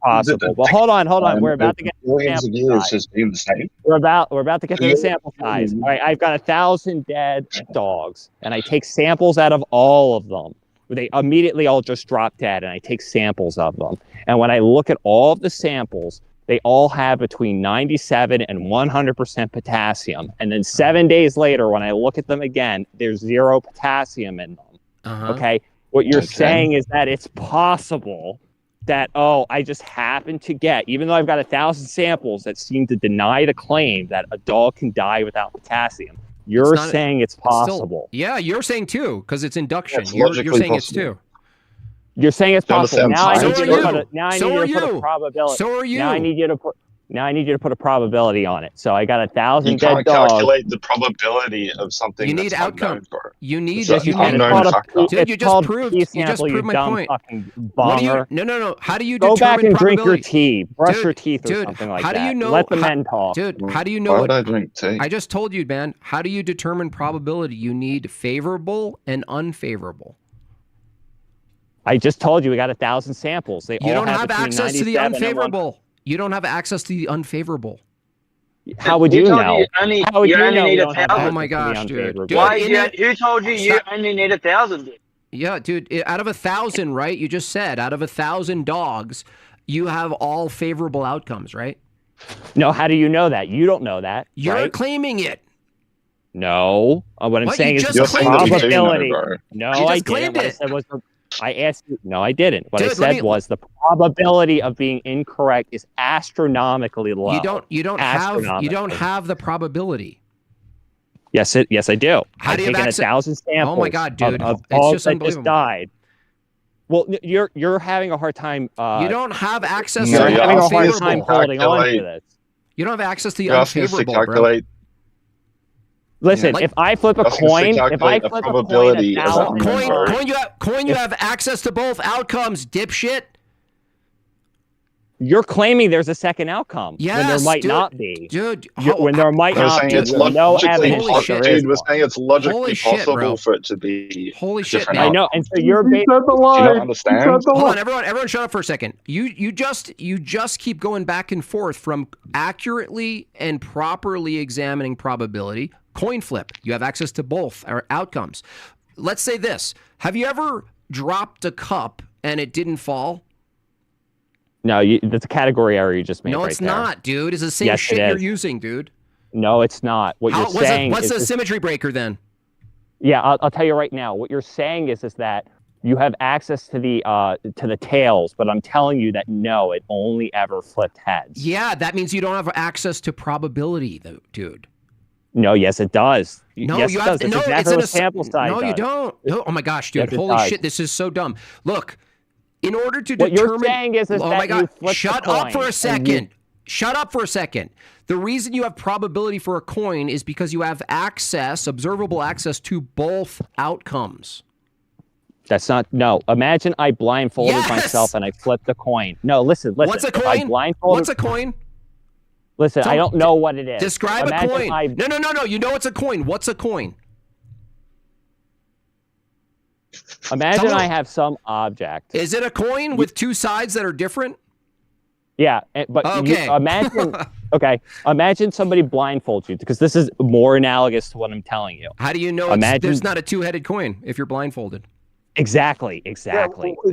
possible. Well, hold on. We're about to get to the sample size. Been the same. We're about to get to the sample size. All right, I've got 1,000 dead dogs, and I take samples out of all of them. They immediately all just drop dead, and I take samples of them. And when I look at all of the samples, they all have between 97 and 100% potassium. And then 7 days later, when I look at them again, there's 0 potassium in them. Okay. What you're saying is that it's possible that, I just happen to get, even though I've got 1,000 samples that seem to deny the claim that a dog can die without potassium. You're saying it's possible. You're saying too, because it's induction. You're saying it's too. You're saying it's possible. Now I need you to put a probability. So are you. Now I need you to put. Now I need you to put a probability on it. So I got 1,000 You dead can't dogs. calculate the probability of something. You need that's outcome. unknown, bro. You need. It's You an need unknown factor. Dude, you just proved. You just sample, proved my dumb point. fucking What do you? bonger. No. How do you Go determine back and drink your probability? tea. Brush Dude, your teeth or dude, something like how that. do you know? Let the men talk. Dude, how do you know? Why would I drink tea? I just told you, man. How do you determine probability? You need favorable and unfavorable. I just told you we got 1,000 samples. They You all don't have between access to the 97 and unfavorable. You don't have access to the unfavorable. How would Who you told know? you only, How would you you only know need we a don't have thousand? Oh my access to the gosh, dude. unfavorable? Dude, Why? in it- Who told you you only need 1,000? Yeah, dude. Out of 1,000, right? You just said out of 1,000 dogs, you have all favorable outcomes, right? No, how do you know that? You don't know that. You're right? claiming it. No. What I'm What? saying You is just the claimed it. probability. No, No, You I just didn't. claimed What I it. said was I asked you. No, I didn't. What I Dude, let said me- was the probability of being incorrect is astronomically low. You don't have the probability. Yes, I do. How I've do you have taken access- 1,000 samples. Oh my God, dude. Of It's dogs just that unbelievable. died. Well, you're having a hard time. You don't have access You're to the having a hard unfavorable. time holding on to this. You don't have access to the You're asking us to unfavorable, bro. calculate. Listen, Like- if I flip a That's just to coin, if I calculate the flip a coin, probability of 1,000 that number. Coin, you have access to both outcomes, dipshit. You're claiming there's a second outcome when there Yes, might dude. not be. Dude, When there might We're not saying be. it's There's no logically evidence Holy that there shit. is Dude, we're one. saying it's logically Holy shit, possible bro. for it to be Holy shit, different man. I know, and so you're You said the Do you line. not You understand? said the Hold line. on, everyone shut up for a second. You just keep going back and forth from accurately and properly examining probability. Coin flip. You have access to both outcomes. Let's say this. Have you ever dropped a cup and it didn't fall? No, that's a category error you just made. No, right it's there. not, dude. It's the same Yes, shit it you're is. using, dude. No, it's not. What you're saying what's is the this- symmetry breaker then? Yeah, I'll tell you right now. What you're saying is that you have access to the tails, but I'm telling you that no, it only ever flipped heads. Yeah, that means you don't have access to probability, though, dude. No, yes, it does. No, yes, you it have does. It's no. exactly It's in what a sample size No, you does. don't. No, oh my gosh, dude! Yes, it Holy does. shit, this is so dumb. Look, in order to What determine, you're saying is oh that my you god, flip the shut up coin for a and second. Shut up for a second. The reason you have probability for a coin is because you have access, observable access to both outcomes. That's not. No, imagine I blindfolded Yes! myself and I flipped the coin. No, listen. What's a If I coin? blindfolded, What's a coin? Listen, I don't know what it is. Describe Imagine a coin. I- No. You know it's a coin. What's a coin? Imagine Tell me- I have some object. Is it a coin with two sides that are different? Yeah, but Okay. imagine. Okay, imagine somebody blindfolds you because this is more analogous to what I'm telling you. How do you know there's not a two-headed coin if you're blindfolded? Exactly. Yeah,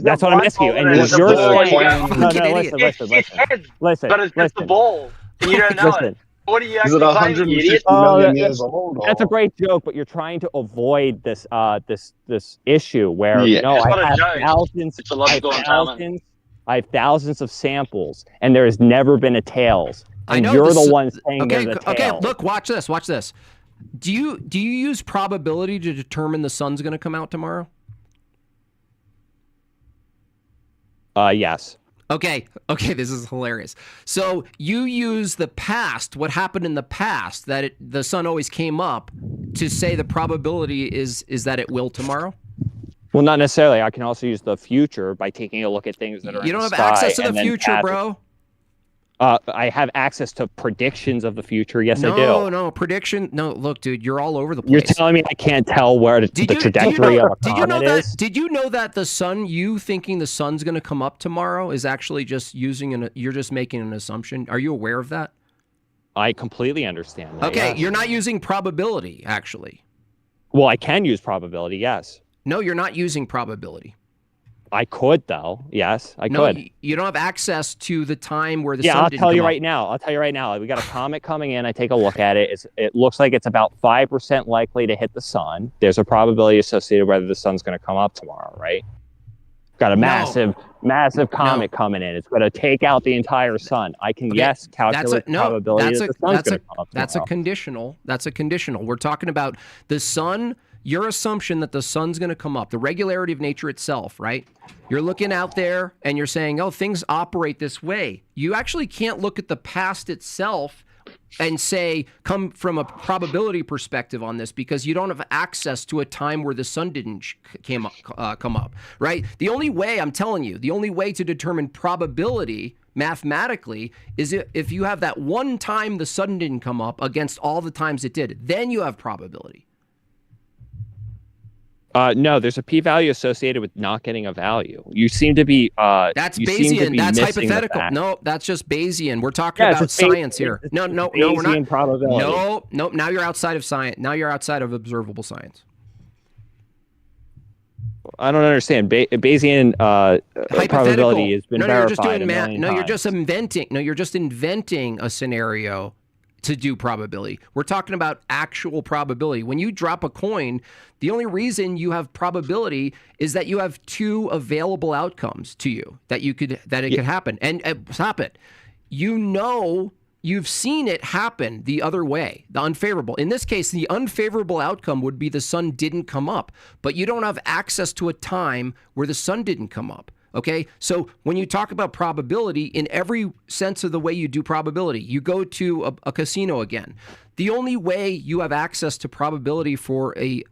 That's what I'm asking you. And blindfolded what is the you're ball. saying, no, Fucking idiot. listen, It's heads, but it's just the ball. And you don't know Listen. it. What are you Is it actually claiming, you 150 idiot? million years old? That's a or- great joke, but you're trying to avoid this this issue where Yeah. no, It's not I a have joke. thousands. It's a logical empowerment. I have thousands of samples, and there has never been a tails. I And know you're this- the one saying Okay, there's a okay. tails. Look, watch this. Watch this. Do you use probability to determine the sun's going to come out tomorrow? Yes. Okay, this is hilarious. So you use the past, what happened in the past, that the sun always came up, to say the probability is that it will tomorrow? Well, not necessarily. I can also use the future by taking a look at things that are You in don't the have sky access to the and then future, pass it. bro. I have access to predictions of the future. Yes, I do. No, prediction. No, look, dude, you're all over the place. You're telling me I can't tell where the trajectory of a comet is? Did you know that the sun, you thinking the sun's going to come up tomorrow, is actually just you're just making an assumption? Are you aware of that? I completely understand that. Okay, yes. you're not using probability, actually. Well, I can use probability, yes. No, you're not using probability. I could, though. Yes, I No, could. you don't have access to the time where the Yeah, sun I'll didn't tell you come right up. now. I'll tell you right now. We got a comet coming in. I take a look at it. It looks like it's about 5% likely to hit the sun. There's a probability associated whether the sun's going to come up tomorrow, right? Got a massive comet coming in. It's going to take out the entire sun. I can, Okay, calculate the probability that the sun's going to come up That's a tomorrow. conditional. That's a conditional. We're talking about the sun your assumption that the sun's going to come up, the regularity of nature itself, right? You're looking out there and you're saying, oh, things operate this way. You actually can't look at the past itself and say, come from a probability perspective on this, because you don't have access to a time where the sun didn't come up, right? The only way, I'm telling you, the only way to determine probability mathematically is if you have that one time the sun didn't come up against all the times it did. Then you have probability. No, there's a p-value associated with not getting a value. You seem to be that's Bayesian. That's hypothetical. No, that's just Bayesian. We're talking about science here. No, we're not. Probability. No. Now you're outside of science. Now you're outside of observable science. I don't understand. Bayesian probability has been verified. You're just doing math. No, you're just inventing. No, you're just inventing a scenario to do probability. We're talking about actual probability. When you drop a coin, the only reason you have probability is that you have two available outcomes to you that it could happen. And stop it. You know, you've seen it happen the other way, the unfavorable. In this case, the unfavorable outcome would be the sun didn't come up, but you don't have access to a time where the sun didn't come up. Okay, so when you talk about probability, in every sense of the way you do probability, you go to a casino again. The only way you have access to probability for the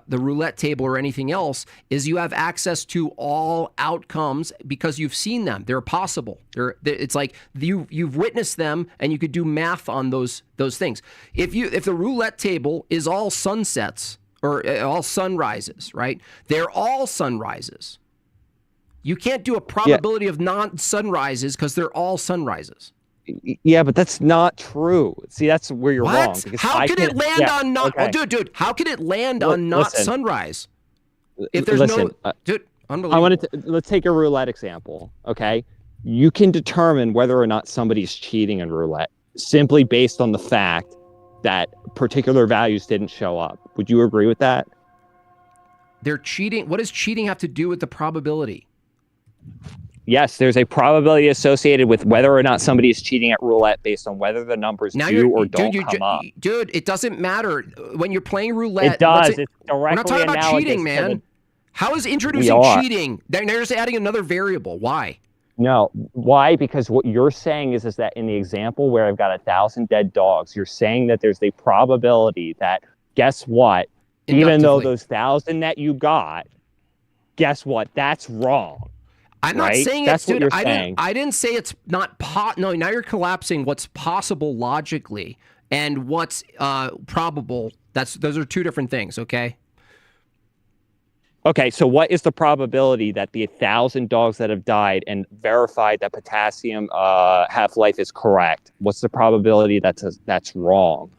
roulette table or anything else is you have access to all outcomes because you've seen them. They're possible. It's like you've witnessed them, and you could do math on those things. If the roulette table is all sunsets or all sunrises, right? They're all sunrises. You can't do a probability of non-sunrises because they're all sunrises. Yeah, but that's not true. See, that's where you're wrong. How can it land on not? Okay. Oh, dude, how can it land on not sunrise? If there's dude, unbelievable. Let's take a roulette example. Okay, you can determine whether or not somebody's cheating in roulette simply based on the fact that particular values didn't show up. Would you agree with that? They're cheating. What does cheating have to do with the probability? Yes, there's a probability associated with whether or not somebody is cheating at roulette based on whether the numbers do or don't come up. Dude, it doesn't matter. When you're playing roulette... It does. It's directly we're not talking about cheating, man. How is introducing cheating? They're just adding another variable. Why? No. Why? Because what you're saying is that in the example where I've got 1,000 dead dogs, you're saying that there's a probability that, guess what? Even though those 1,000 that you got, guess what? That's wrong. I'm not saying it's, dude, I didn't say it's not no, now you're collapsing what's possible logically and what's probable. Those are two different things, okay? Okay, so what is the probability that the 1,000 dogs that have died and verified that potassium half-life is correct? What's the probability that's wrong?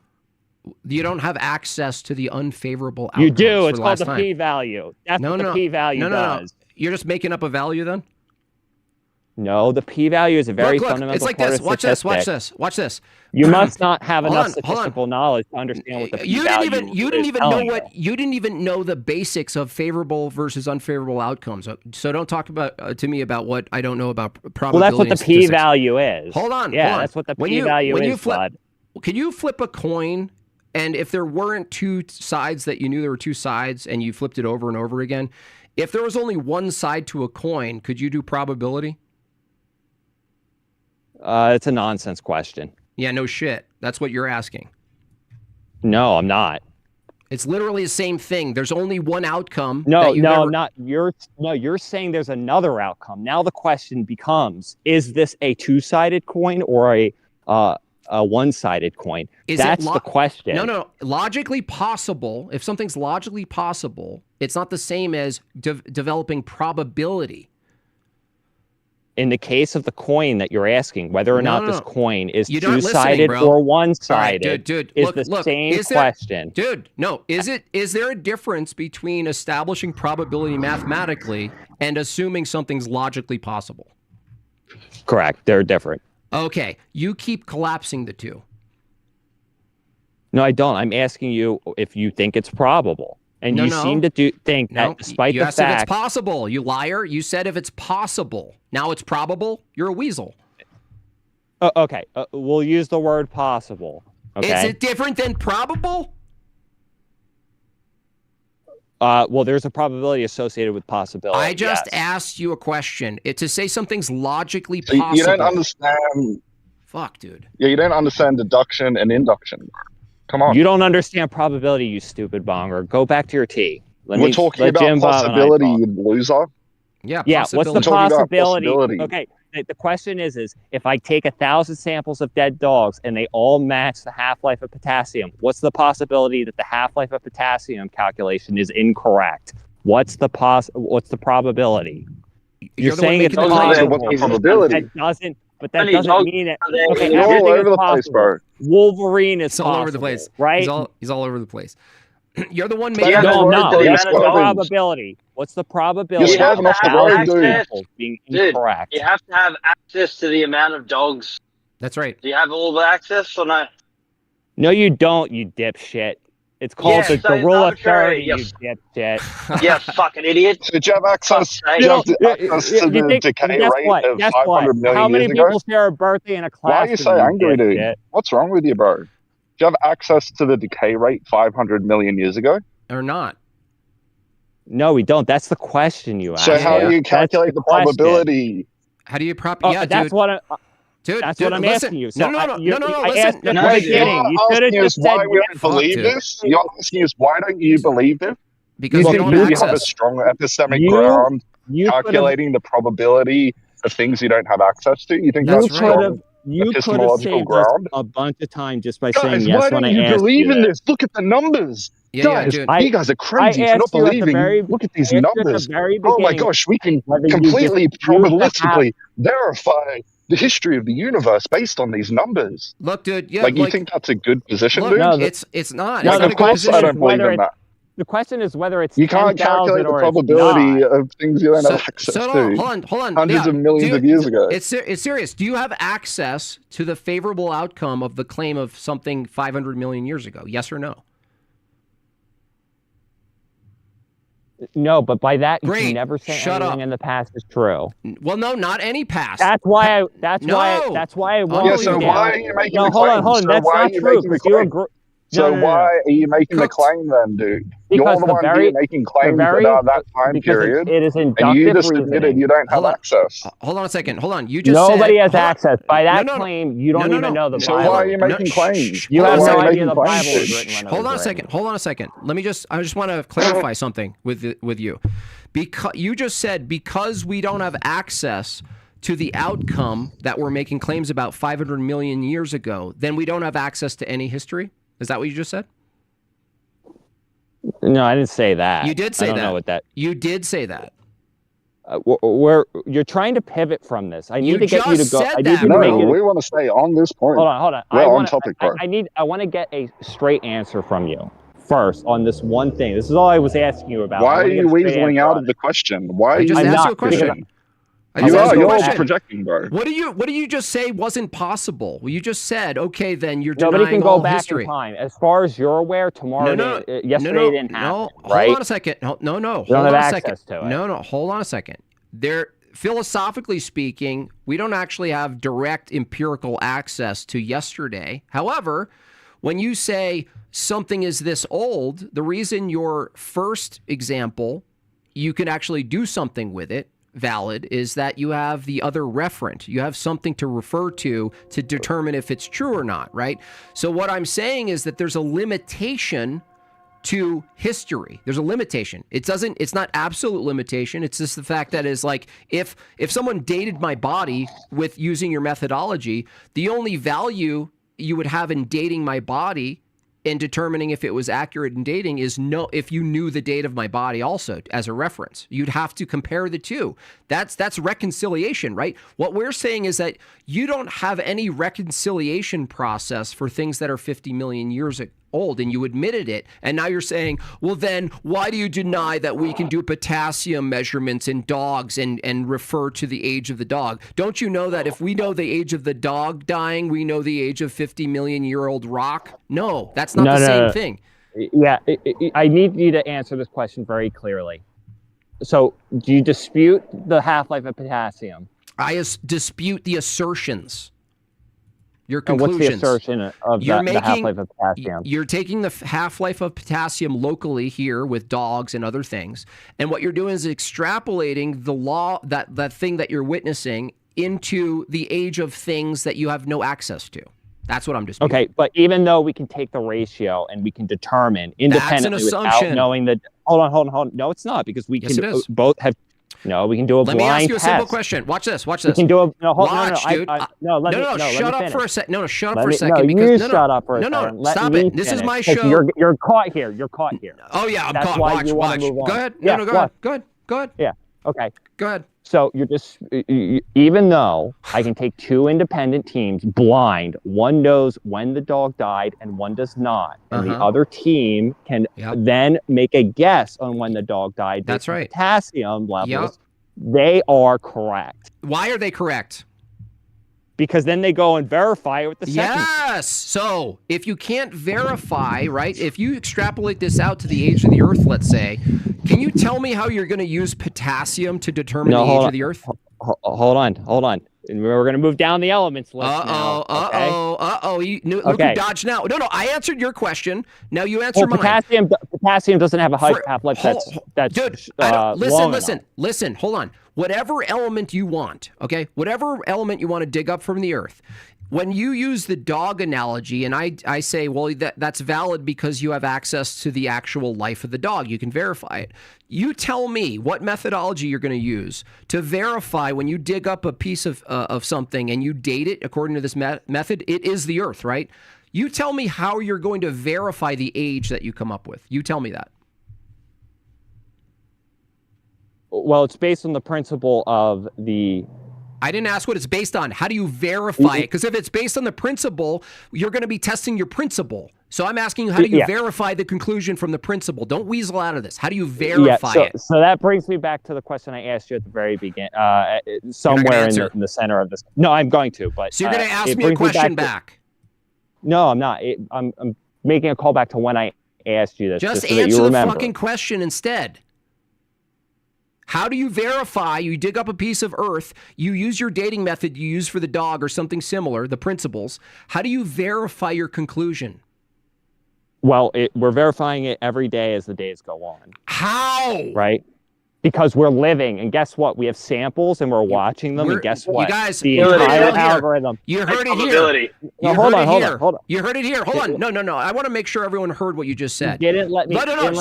You don't have access to the unfavorable outcomes. You do. It's called the p-value. That's what the p-value does. You're just making up a value then? No, the p-value is a very fundamental it's like part this. of Watch statistics. Watch this. You must not have enough statistical knowledge to understand what the p-value is. You didn't even know the basics of favorable versus unfavorable outcomes. So don't talk to me about what I don't know about probability. Well, that's what the p-value is. Hold on. That's what the p-value is, bud. Can you flip a coin? And if there weren't two sides that you knew there were two sides and you flipped it over and over again, if there was only one side to a coin, could you do probability? It's a nonsense question. Yeah, no shit. That's what you're asking. No, I'm not. It's literally the same thing. There's only one outcome. I'm not. You're saying there's another outcome. Now the question becomes, is this a two-sided coin or a one-sided coin? That's the question. No. Logically possible. If something's logically possible, it's not the same as developing probability. In the case of the coin that you're asking, whether or not this coin is two-sided or one-sided, right, dude, is the same question. Dude, no. Is there a difference between establishing probability mathematically and assuming something's logically possible? Correct. They're different. Okay, you keep collapsing the two. No, I don't. I'm asking you if you think it's probable. And you seem to think that despite the fact... You asked if it's possible, you liar. You said if it's possible. Now it's probable. You're a weasel. Okay, we'll use the word possible. Okay? Is it different than probable? Well, there's a probability associated with possibility. I just yes. asked you a question. To say something's logically So possible. you don't understand. Fuck, dude. Yeah, you don't understand deduction and induction. Come on. You don't understand probability, you stupid bonger. Go back to your tea. We're talking about Jim Bob and I possibility, talk. you loser. Yeah, Yeah, what's the We're talking about possibility? possibility. Okay, the question is if I take 1,000 samples of dead dogs and they all match the half-life of potassium, what's the possibility that the half-life of potassium calculation is incorrect? What's the probability? You're the one saying it's making the possible. What's the probability? That doesn't mean it. Okay, You're all everything over is the place, possible. bro. Wolverine is It's all over the place, right? He's all over the place. You're the one Yeah, making. No, no, no. you're That's the swerving. probability. What's the probability? You're swerving off the road, dude. Samples being incorrect. You have to have access to the amount of dogs. That's right. Do you have all the access or no? No, you don't, you dipshit. It's called Yeah, the rule of 30, arbitrary, you dipshit. Yeah, fucking idiot. So do you have access, Fuck's do you have sake. access to the decay guess rate what? of Guess 500 what? million How many years ago? people share a birthday in a class? Why are you so angry, dude? What's wrong with you, bro? Do you have access to the decay rate 500 million years ago? Or not? No, we don't. That's the question you asked. So how do you calculate the question. probability? How do you Yeah, that's dude. what Dude, that's dude, what I'm listen. asking you. So No, I listen. asked at No, the you're beginning. You should have asking us just said why we yes. don't believe dude. this. You're asking us why don't you believe this? Because you we don't think have you have a access. strong epistemic You- ground You could have calculating the probability of things you don't have access to? You think That's that's right. strong you could have epistemological saved us ground? a bunch of time just by saying Guys, yes why when don't I you asked believe you in that. this? Look at the numbers. Yeah, Guys, dude. you guys are crazy for not asked you at the believing. very- Look at these I asked you at the numbers. very Oh my beginning gosh, we can whether you completely dispute the half- probabilistically verify the history of the universe based on these numbers. Look, dude. Yeah, Like, you think that's a good position, look, dude? No, it's not. no, It's the not a good course I position. don't believe whether in that. The question is whether it's You can't 10,000 calculate the or probability it's not. of things you don't have access So to. hold on. Hundreds Yeah, of millions of years ago. It's serious. Do you have access to the favorable outcome of the claim of something 500 million years ago? Yes or no? No, but by that you Great. can never say Shut anything up. in the past is true. Well, no, not any past. That's why I No. want Yeah, you so to- why are you making No, the hold claim? on, hold on. So That's why are not you true. making the Because you claim? agree. So No. why are you making the Cooked. claim then, dude? Because You're the the one very- here making claims very- about that time because period, it is and you inductive just admitted reasoning. you don't have Hold on. access. Hold on a second. Hold on. You just Nobody said, has hold on. access. By that No. claim, you don't even know the So Bible. why are you No, making shh, claims? shh, You hold have on a no second. idea the Bible claims, was dude? written when it Hold was on a written. second. Hold on a second. I just want to clarify something with you. Because you just said because we don't have access to the outcome that we're making claims about 500 million years ago, then we don't have access to any history? Is that what you just said? No, I didn't say that. You did say I don't that. know what that. You did say that. You're trying to pivot from this. I need You to get you to just go. said I need that, to No, make it. we want to stay on this point. Hold on. We're I on want topic, bro. I want to get a straight answer from you first on this one thing. This is all I was asking you about. I Why are wanna get you a straight weaseling answer out on of it. the question? Why are I you just I'm asked not you a question. projecting? I just You asked are. you a You're question. projecting, bro. What do you just say wasn't possible? Well, you just said, okay, then you're Nobody denying can go all back history. in time. As far as you're aware, tomorrow, yesterday didn't happen. Right? Hold on a second. No. You don't Hold have on a access second. to it. No. Hold on a second. Philosophically speaking, we don't actually have direct empirical access to yesterday. However, when you say something is this old, the reason your first example, you can actually do something with it, valid, is that you have the other referent. You have something to refer to determine if it's true or not, right? So what I'm saying is that there's a limitation to history. There's a limitation. It's not absolute limitation. It's just the fact that is like if someone dated my body with using your methodology, the only value you would have in dating my body and determining if it was accurate in dating is if you knew the date of my body also as a reference. You'd have to compare the two. That's reconciliation, right? What we're saying is that you don't have any reconciliation process for things that are 50 million years old, and you admitted it, and now you're saying, well, then why do you deny that we can do potassium measurements in dogs and refer to the age of the dog? Don't you know that if we know the age of the dog dying, we know the age of 50 million year old rock? No, that's not the same thing. Yeah, I need you to answer this question very clearly. So, do you dispute the half-life of potassium? I dispute the assertions. Your And what's the conclusions. assertion of You're the half-life of potassium? You're taking the half-life of potassium locally here with dogs and other things, and what you're doing is extrapolating the law, that thing that you're witnessing, into the age of things that you have no access to. That's what I'm disputing. Okay, but even though we can take the ratio and we can determine independently without knowing that, hold on. No, it's not, because we can both have. No, we can do a blind test. Let me ask you a simple question. Watch this. We can do a dude. Shut up for a second. No, shut up for a No, second. you shut up for a second. Stop it. This is my show. You're caught here. You're caught here. Oh yeah, I'm That's caught. why Watch. you wanna Watch. move on. Go ahead. Yeah, Go ahead. Yeah. Okay. Go ahead. So you're just, even though I can take two independent teams blind, one knows when the dog died and one does not, and the other team can then make a guess on when the dog died. That's right. Potassium levels, they are correct. Why are they correct? Because then they go and verify it with the second. Yes. So if you can't verify, right, if you extrapolate this out to the age of the Earth, let's say, can you tell me how you're going to use potassium to determine the age of the Earth? Hold on. And we're going to move down the elements list now. Look who dodged now. No, I answered your question. Now you answer mine. Potassium doesn't have a high half-life that's dude, listen, hold on. Whatever element you want, okay? Whatever element you want to dig up from the Earth, when you use the dog analogy, and I say, well, that's valid because you have access to the actual life of the dog. You can verify it. You tell me what methodology you're going to use to verify when you dig up a piece of something and you date it according to this method. It is the Earth, right? You tell me how you're going to verify the age that you come up with. You tell me that. Well, it's based on the principle of the... I didn't ask what it's based on. How do you verify it? Because if it's based on the principle, you're going to be testing your principle. So I'm asking you, how do you verify the conclusion from the principle? Don't weasel out of this. How do you verify it? So that brings me back to the question I asked you at the very beginning, somewhere in the center of this. No, I'm going to. But so you're going to ask me a question back? No, I'm not. I'm making a call back to when I asked you this. Just so answer the fucking question instead. How do you verify? You dig up a piece of Earth, you use your dating method you use for the dog or something similar, the principles. How do you verify your conclusion? Well, we're verifying it every day as the days go on. How? Right? Because we're living, and guess what? We have samples, and we're watching them, and guess what? You guys, the entire algorithm. You heard it here. Hold on. You heard it here. Hold on. No. I want to make sure everyone heard what you just said. You didn't let me. No.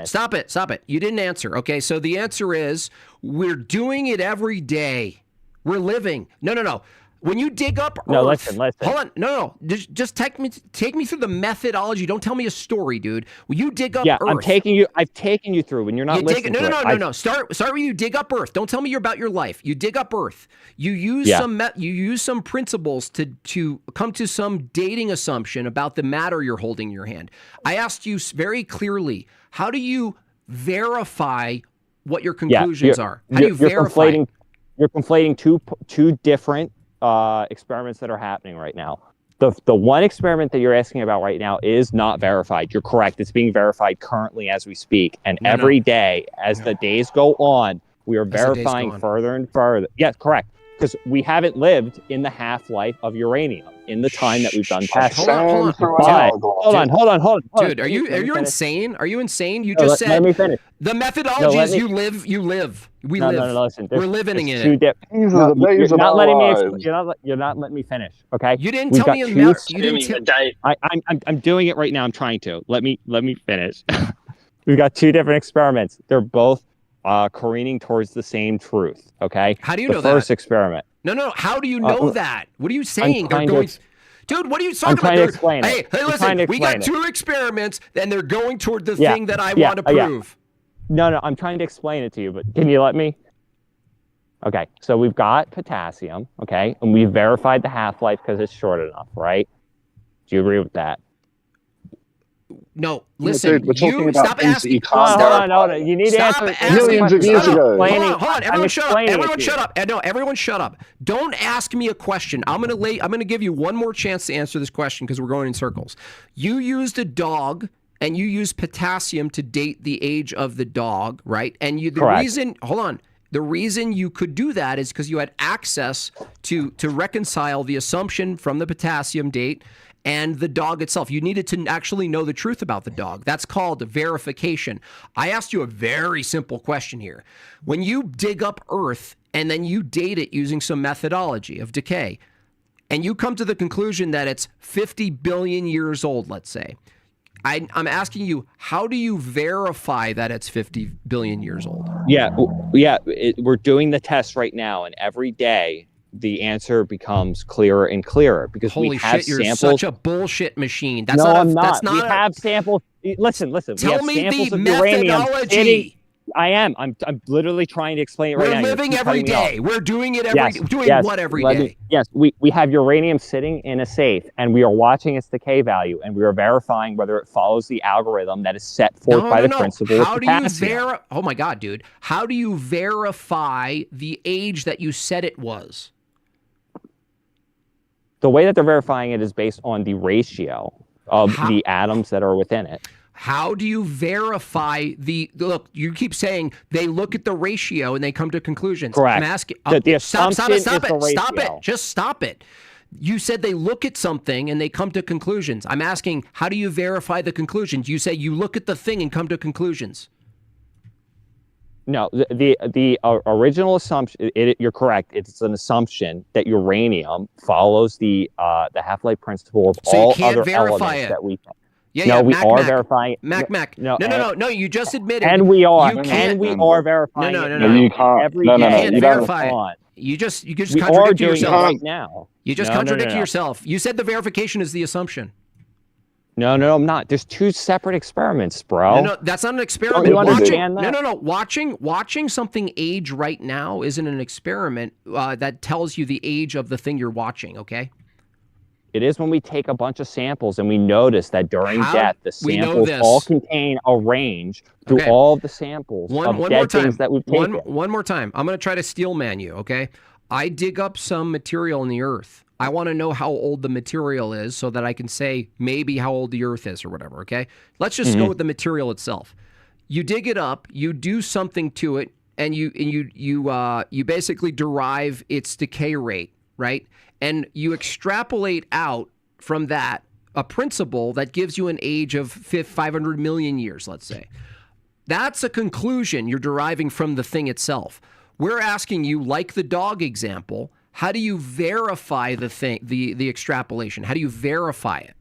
Stop it. You didn't answer. Okay, so the answer is we're doing it every day. We're living. No. When you dig up Earth, listen. Hold on. No. Just take me through the methodology. Don't tell me a story, dude. When you dig up Earth. I've taken you through when you're not listening. No. Start when you dig up Earth. Don't tell me about your life. You dig up Earth. You use some principles to come to some dating assumption about the matter you're holding in your hand. I asked you very clearly, how do you verify what your conclusions are? How do you verify? You're conflating two different experiments that are happening right now. The one experiment that you're asking about right now is not verified. You're correct. It's being verified currently as we speak. And every day, as the days go on, we are verifying further and further. Yes, correct. Because we haven't lived in the half-life of uranium in the time that we've done tests. Hold on. Dude, are you insane? Are you insane? You just said let me finish. The methodology is you live. We live. No, listen. We're living in it. You're not letting me. You're not letting me finish. Okay. You didn't tell me. I'm doing it right now. I'm trying to. Let me finish. We've got two different experiments. They're both careening towards the same truth. Okay. How do you know that? The first experiment. No. How do you know that? What are you saying? Dude, what are you talking about? I'm trying to explain Hey, listen. We got two experiments, and they're going toward the thing that I want to prove. No, I'm trying to explain it to you, but can you let me? Okay, so we've got potassium, okay, and we've verified the half-life because it's short enough, right? Do you agree with that? No, listen. Dude, you stop asking. Hold on. You need to answer millions of years ago. Hold on. Everyone shut up. Everyone shut up. No, everyone shut up. Don't ask me a question. I'm gonna give you one more chance to answer this question because we're going in circles. You used a dog and you used potassium to date the age of the dog, right? And the reason, hold on. The reason you could do that is because you had access to reconcile the assumption from the potassium date and the dog itself. You needed to actually know the truth about the dog. That's called verification. I asked you a very simple question here. When you dig up Earth and then you date it using some methodology of decay, and you come to the conclusion that it's 50 billion years old, let's say, I'm asking you, how do you verify that it's 50 billion years old? We're doing the test right now, and every day the answer becomes clearer and clearer because Holy we have shit, you're samples. such a bullshit machine. I'm not. That's not we have samples. Listen. Tell we have me samples the of uranium methodology. sitting. I'm literally trying to explain it right now. We're living every day. We're doing it every day. Doing what every day? We have uranium sitting in a safe, and we are watching its decay value, and we are verifying whether it follows the algorithm that is set forth by the principle of potassium. Oh my God, dude. How do you verify the age that you said it was? The way that they're verifying it is based on the ratio of the atoms that are within it. How do you verify look, you keep saying they look at the ratio and they come to conclusions. Correct. I'm asking, the assumption is the ratio. Stop it. Just stop it. You said they look at something and they come to conclusions. I'm asking, how do you verify the conclusions? You say you look at the thing and come to conclusions. No, the original assumption, you're correct. It's an assumption that uranium follows the half-life principle of all other elements that we can. We are verifying it. No, you just admitted. And we are. We are verifying it. No, you can't. You can't verify it. You just contradict yourself right now. You just contradict yourself. You said the verification is the assumption. No, I'm not. There's two separate experiments, bro. No, that's not an experiment. You understand that? No. Watching something age right now isn't an experiment that tells you the age of the thing you're watching, okay? It is when we take a bunch of samples and we notice that during death, the samples all contain a range through all of the samples of dead things that we've taken. One more time. I'm going to try to steel man you, okay? I dig up some material in the earth. I want to know how old the material is so that I can say maybe how old the earth is or whatever, okay? Let's just go with the material itself. You dig it up, you do something to it, and you basically derive its decay rate, right? And you extrapolate out from that a principle that gives you an age of 500 million years, let's say. That's a conclusion you're deriving from the thing itself. We're asking you, like the dog example, how do you verify the thing, the extrapolation? How do you verify it?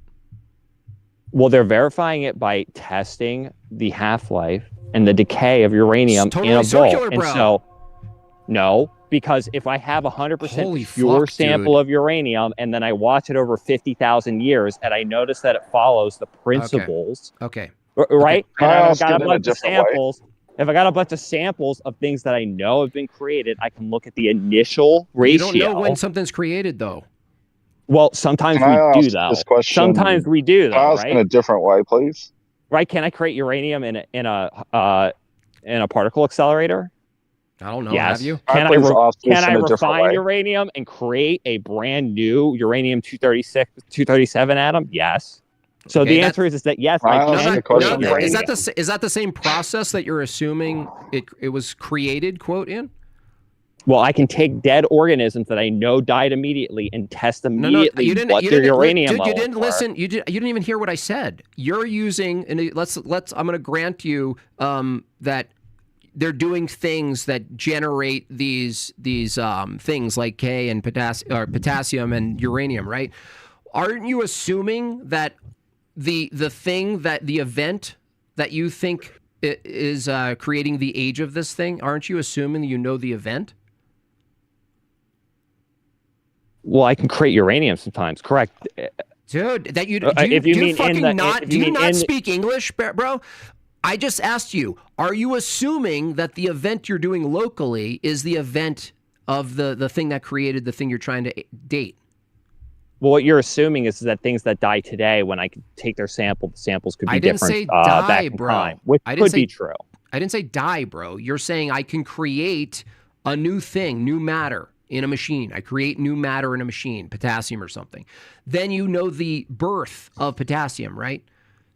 Well, they're verifying it by testing the half-life and the decay of uranium in a bowl. And so, no. Because if I have 100% pure sample of uranium and then I watch it over 50,000 years and I notice that it follows the principles, okay. Right? And I've got a bunch of samples. If I got a bunch of samples of things that I know have been created, I can look at the initial ratio. You don't know when something's created, though. Well, sometimes we do, though. Sometimes we do, though. Can I ask in a different way, please? Right? Can I create uranium in a particle accelerator? I don't know. Yes. Have you? Can I refine uranium and create a brand new uranium 237 atom? Yes. So the answer is that yes. Is that the same process that you're assuming it was created? Quote in. Well, I can take dead organisms that I know died immediately and test immediately what their uranium levels you didn't listen. You didn't even hear what I said. You're using, and let's. I'm going to grant you that they're doing things that generate these things like K and potassium and uranium, right? Aren't you assuming that the event that you think is creating the age of this thing? Aren't you assuming you know the event? Well, I can create uranium sometimes. Correct, dude. That you do you not speak English, bro? I just asked you, are you assuming that the event you're doing locally is the event of the thing that created the thing you're trying to date? Well, what you're assuming is that things that die today, when I take their sample, the samples could be different. I didn't say die, back in bro. Time, which could be true. I didn't say die, bro. You're saying I can create a new thing, new matter in a machine. I create new matter in a machine, potassium or something. Then you know the birth of potassium, right?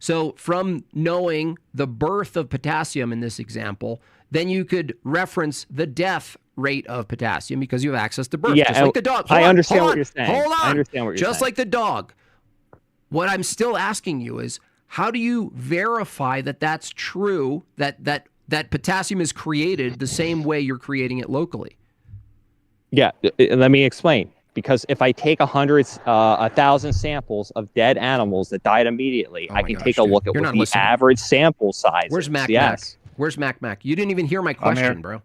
So from knowing the birth of potassium in this example, then you could reference the death rate of potassium because you have access to birth, Yeah, just like the dog. I understand what you're saying. Hold on. I understand what you're just saying. like the dog. What I'm still asking you is, how do you verify that that's true, that potassium is created the same way you're creating it locally? Yeah, let me explain. Because if I take 1,000 samples of dead animals that died immediately, I can take a look at You're what not the listening. average sample size Where's is. Mac Yes. Mac? Where's Mac Mac? You didn't even hear my question, bro.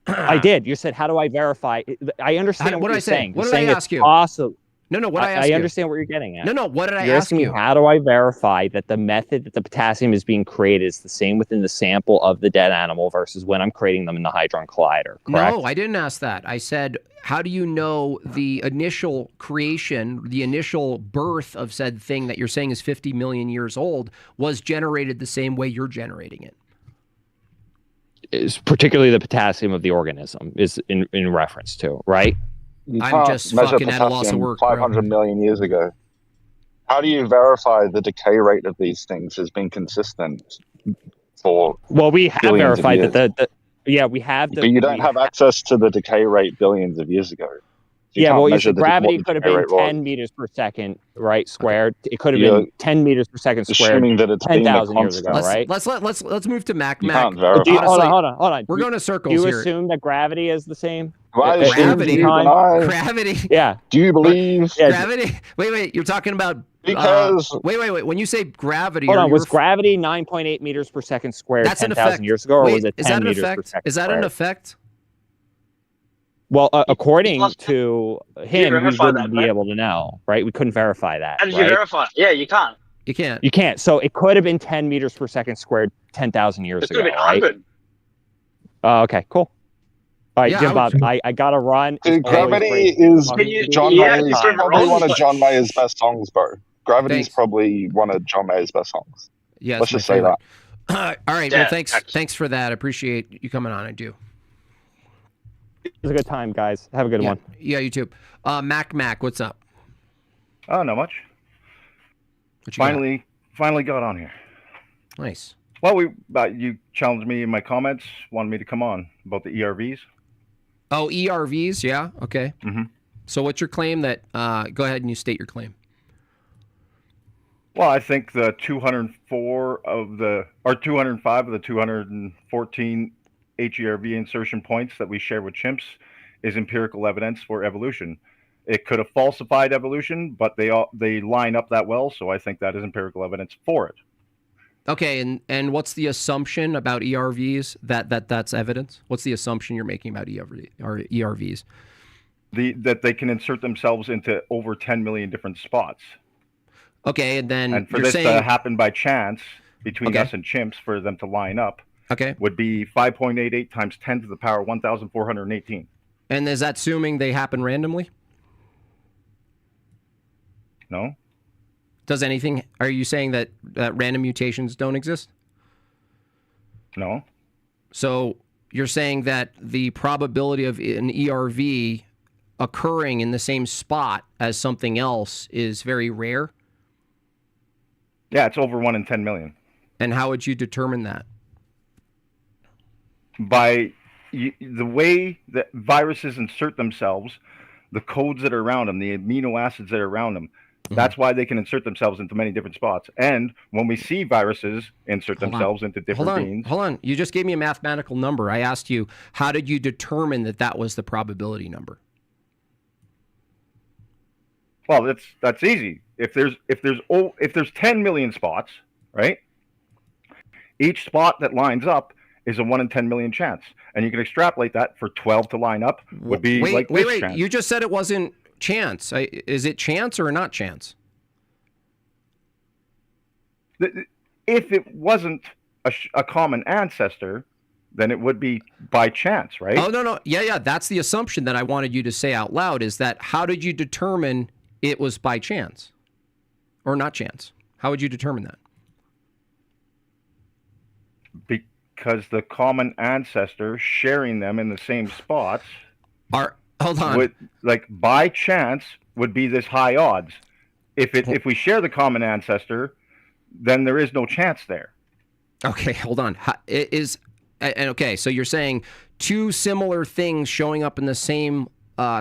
I did. You said, how do I verify? I understand what did you're I say? saying. What You're did I saying ask it's you? possible. No, what did I ask you? I understand what you're getting at. No, what did I You're ask asking you? me, how do I verify that the method that the potassium is being created is the same within the sample of the dead animal versus when I'm creating them in the Hadron Collider, correct? No, I didn't ask that. I said, how do you know the initial creation, the initial birth of said thing that you're saying is 50 million years old was generated the same way you're generating it? Is particularly the potassium of the organism is in reference to, right? You I'm can't just measure fucking at a loss of potassium work, bro. 500 million years ago. How do you verify the decay rate of these things has been consistent for Well, we have billions of verified that years? we have But you don't have access to the decay rate billions of years ago. You yeah, can't well, you measure said what gravity the could have decay been rate was. 10 meters per second, right, squared. It could have You're been 10 meters per second squared, assuming that it's been a 10,000 years ago, constant. right? Let's move to Mac You Mac. can't verify. Hold on. We're going to circles Do you here. assume that gravity is the same? I assume Gravity. you and I. Gravity. Yeah. Do you believe? Yeah. Gravity. Wait. You're talking about Because wait. When you say gravity, Hold are on. you Was gravity 9.8 meters per second squared That's an 10,000 effect. years ago, or Wait, was it is 10 that an meters per effect? second Is that squared? an effect? Well, according to him, we verify wouldn't that, be right? able to know, right? We couldn't verify that. How did right? you verify it? Yeah, you can't. You can't. You can't. So it could have been 10 meters per second squared 10,000 years It could ago, have been right? 100. Okay, cool. All right, Yeah, Jim Bob, I got to run. Dude, It's always Gravity great is talking to you. John Yeah, Mayer's you said probably wrong, one of but- John Mayer's best songs, bro. Gravity's Thanks. probably one of John Mayer's best songs. Yeah, Let's it's my just say favorite. that. All right. Yeah, Well, thanks for that. I appreciate you coming on. I do. It was a good time, guys. Have a good one. Yeah, you too. Mac, what's up? Oh, not much. What you got? Finally got on here. Nice. Well, you challenged me in my comments, wanted me to come on about the ERVs. Oh, ERVs. Yeah. Okay. Mm-hmm. So, what's your claim? That go ahead and you state your claim. Well, I think the 205 of the 214 HERV insertion points that we share with chimps is empirical evidence for evolution. It could have falsified evolution, but they line up that well, so I think that is empirical evidence for it. Okay, and what's the assumption about ERVs that's evidence? What's the assumption you're making about ERVs? That they can insert themselves into over 10 million different spots. Okay, and then And for you're this saying to happen by chance between us and chimps, for them to line up, would be 5.88 times 10 to the power 1,418. And is that assuming they happen randomly? No. Does anything? Are you saying that random mutations don't exist? No. So you're saying that the probability of an ERV occurring in the same spot as something else is very rare? Yeah, it's over 1 in 10 million. And how would you determine that? By the way that viruses insert themselves, the codes that are around them, the amino acids that are around them, that's why they can insert themselves into many different spots. And when we see viruses insert themselves into different genes. Hold on. You just gave me a mathematical number. I asked you, how did you determine that was the probability number? Well, that's easy. If there's 10 million spots, right? Each spot that lines up is a 1 in 10 million chance, and you can extrapolate that for 12 to line up would be wait. chance. You just said it wasn't chance. Is it chance or not chance? If it wasn't a common ancestor, then it would be by chance, right? Oh, no. Yeah. That's the assumption that I wanted you to say out loud, is that how did you determine it was by chance or not chance? How would you determine that? Because the common ancestor sharing them in the same spots hold on. would, like, by chance would be this high odds. If we share the common ancestor, then there is no chance there. Okay, hold on. And okay, so you're saying two similar things showing up in the same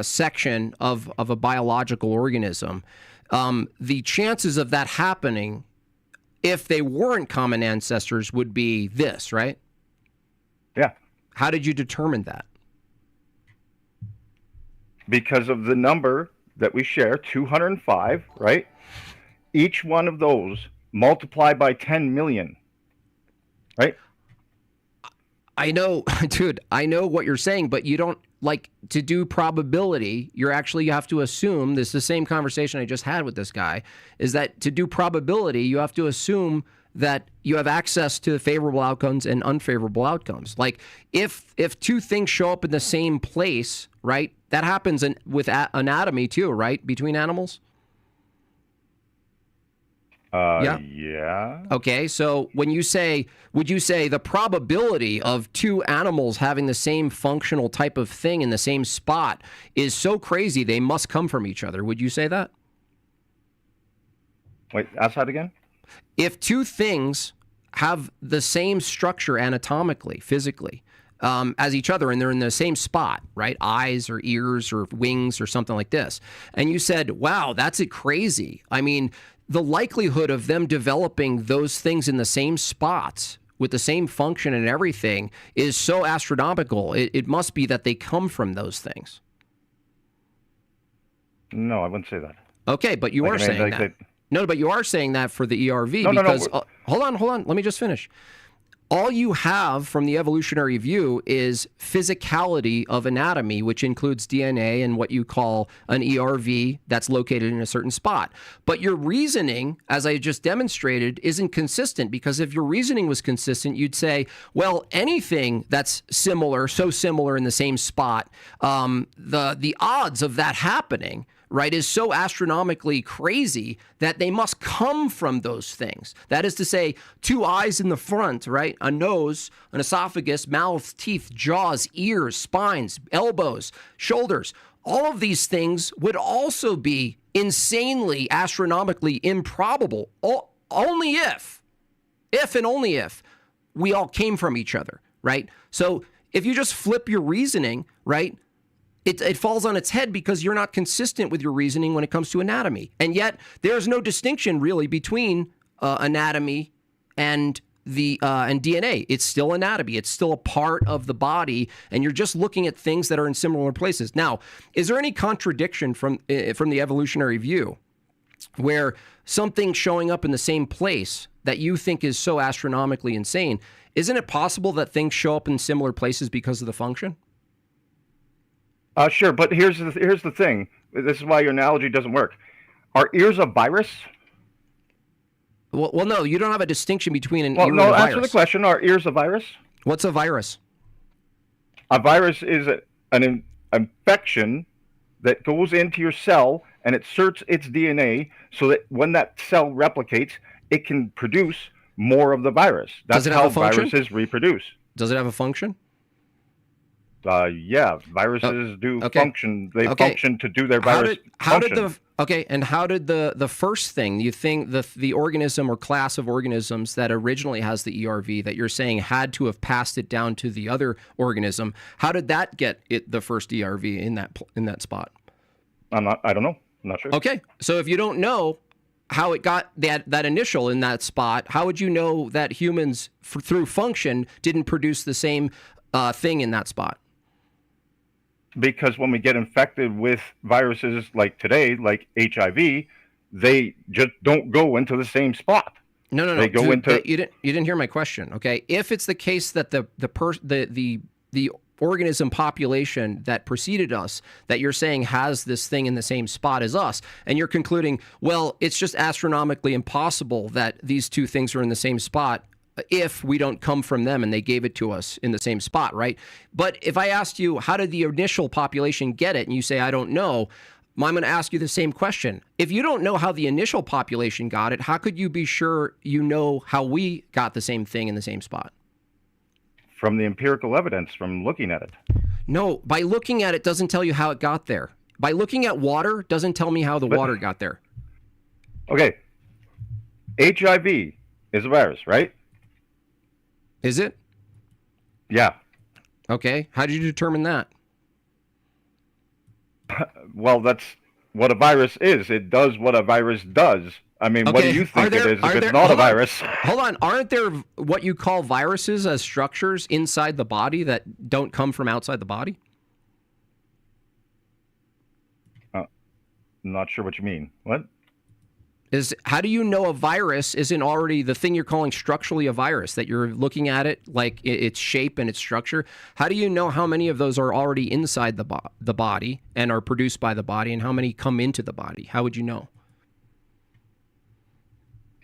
section of a biological organism. The chances of that happening, if they weren't common ancestors, would be this, right? Yeah. How did you determine that? Because of the number that we share, 205, right? Each one of those multiplied by 10 million, right? I know, dude, I know what you're saying, but you don't, like, to do probability, you have to assume, this is the same conversation I just had with this guy, is that to do probability, you have to assume that you have access to favorable outcomes and unfavorable outcomes. Like, if two things show up in the same place, right, that happens with anatomy too, right, between animals? Yeah. Okay, so would you say the probability of two animals having the same functional type of thing in the same spot is so crazy they must come from each other? Would you say that? Wait, ask that again? If two things have the same structure anatomically, physically, as each other, and they're in the same spot, right? Eyes or ears or wings or something like this. And you said, wow, that's crazy. I mean, the likelihood of them developing those things in the same spots with the same function and everything is so astronomical. It must be that they come from those things. No, I wouldn't say that. Okay, but you are saying that. No, but you are saying that for the ERV because... No. Hold on. Let me just finish. All you have from the evolutionary view is physicality of anatomy, which includes DNA and what you call an ERV that's located in a certain spot. But your reasoning, as I just demonstrated, isn't consistent, because if your reasoning was consistent, you'd say, well, anything that's similar, so similar in the same spot, the odds of that happening, right, is so astronomically crazy that they must come from those things. That is to say, two eyes in the front, right, a nose, an esophagus, mouth, teeth, jaws, ears, spines, elbows, shoulders. All of these things would also be insanely, astronomically improbable, only if and only if we all came from each other, right? So if you just flip your reasoning, right, it falls on its head because you're not consistent with your reasoning when it comes to anatomy. And yet there's no distinction really between anatomy and DNA. It's still anatomy. It's still a part of the body, and you're just looking at things that are in similar places. Now, is there any contradiction from the evolutionary view where something showing up in the same place that you think is so astronomically insane, isn't it possible that things show up in similar places because of the function? Sure, but here's the thing. This is why your analogy doesn't work. Are ears a virus? Well, no, you don't have a distinction between an ear and a virus. Answer the question. Are ears a virus? What's a virus? A virus is an infection that goes into your cell and it inserts its DNA so that when that cell replicates, it can produce more of the virus. That's how viruses reproduce. Does it have a function? Yeah, viruses do function. They function to do their virus function. How did the first thing, you think the organism or class of organisms that originally has the ERV that you're saying had to have passed it down to the other organism, how did that get it the first ERV in that spot? I don't know. I'm not sure. Okay, so if you don't know how it got that initial in that spot, how would you know that humans through function didn't produce the same thing in that spot? Because when we get infected with viruses like today, like HIV, they just don't go into the same spot. No. They go into. You didn't hear my question. Okay, if it's the case that the organism population that preceded us, that you're saying has this thing in the same spot as us, and you're concluding, well, it's just astronomically impossible that these two things are in the same spot if we don't come from them and they gave it to us in the same spot, right? But if I asked you, how did the initial population get it? And you say, I don't know. I'm going to ask you the same question. If you don't know how the initial population got it, how could you be sure you know how we got the same thing in the same spot? From the empirical evidence, from looking at it. No, by looking at it doesn't tell you how it got there. By looking at water doesn't tell me how the water got there. Okay. HIV is a virus, right? Is it? Yeah. Okay. How did you determine that? Well, that's what a virus is. It does what a virus does. I mean, what do you think it is if it's not a virus? Hold on. Aren't there what you call viruses as structures inside the body that don't come from outside the body? I'm not sure what you mean. What? How do you know a virus isn't already the thing you're calling structurally a virus, that you're looking at it like its shape and its structure? How do you know how many of those are already inside the body and are produced by the body, and how many come into the body? How would you know?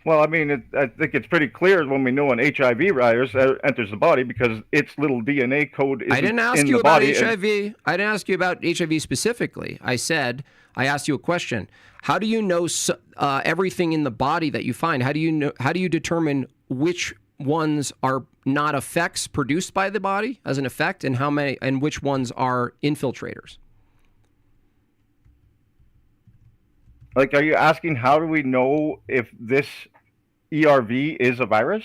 Well, I mean, I think it's pretty clear when we know an HIV virus enters the body because its little DNA code is in the body. I didn't ask you about HIV. I didn't ask you about HIV specifically. I asked you a question. How do you know everything in the body that you find? How do you know? How do you determine which ones are not effects produced by the body as an effect, and how many, and which ones are infiltrators? Like, are you asking how do we know if this ERV is a virus?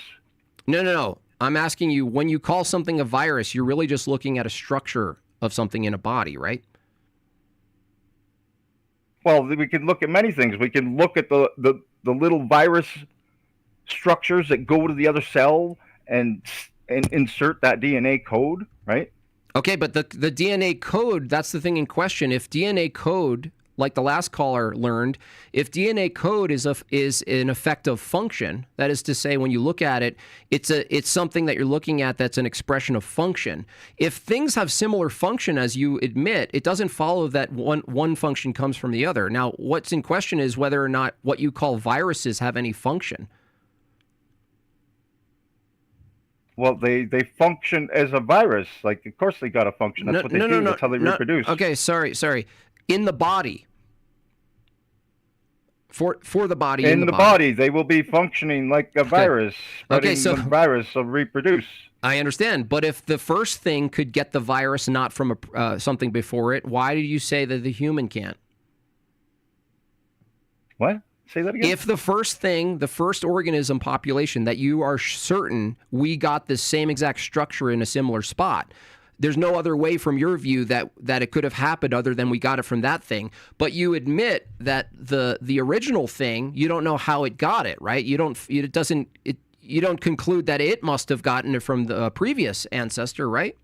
No. I'm asking you, when you call something a virus, you're really just looking at a structure of something in a body, right? Well, we can look at many things. We can look at the little virus structures that go to the other cell and insert that DNA code, right? Okay, but the DNA code, that's the thing in question. If DNA code, like the last caller learned, if DNA code is an effective function, that is to say, when you look at it, it's something that you're looking at that's an expression of function. If things have similar function as you admit, it doesn't follow that one function comes from the other. Now, what's in question is whether or not what you call viruses have any function. Well, they function as a virus. Like, of course they got a function. That's what they do. That's how they reproduce. Okay, sorry. In the body. For the body. In the body, they will be functioning like a virus. Okay, so the virus will reproduce. I understand, but if the first thing could get the virus not from something before it, why do you say that the human can't? What? Say that again. If the first organism population that you are certain we got the same exact structure in a similar spot, there's no other way from your view that it could have happened other than we got it from that thing. But you admit that the original thing, you don't know how it got it, right? You don't conclude that it must have gotten it from the previous ancestor, right?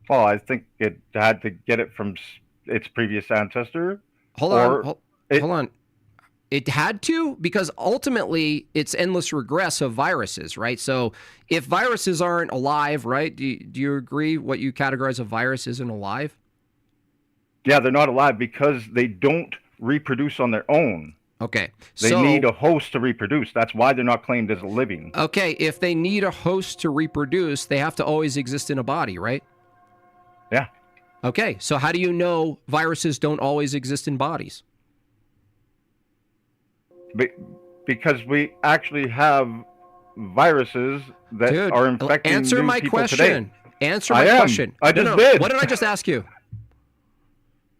Well, I think it had to get it from its previous ancestor. Hold on. It had to, because ultimately it's endless regress of viruses, right? So if viruses aren't alive, right? Do you agree what you categorize a virus isn't alive? Yeah, they're not alive because they don't reproduce on their own. Okay. They need a host to reproduce. That's why they're not claimed as living. Okay, if they need a host to reproduce, they have to always exist in a body, right? Yeah. Okay, so how do you know viruses don't always exist in bodies? Because we actually have viruses that are infecting answer my people question. Today. Answer my question. I just did. What did I just ask you?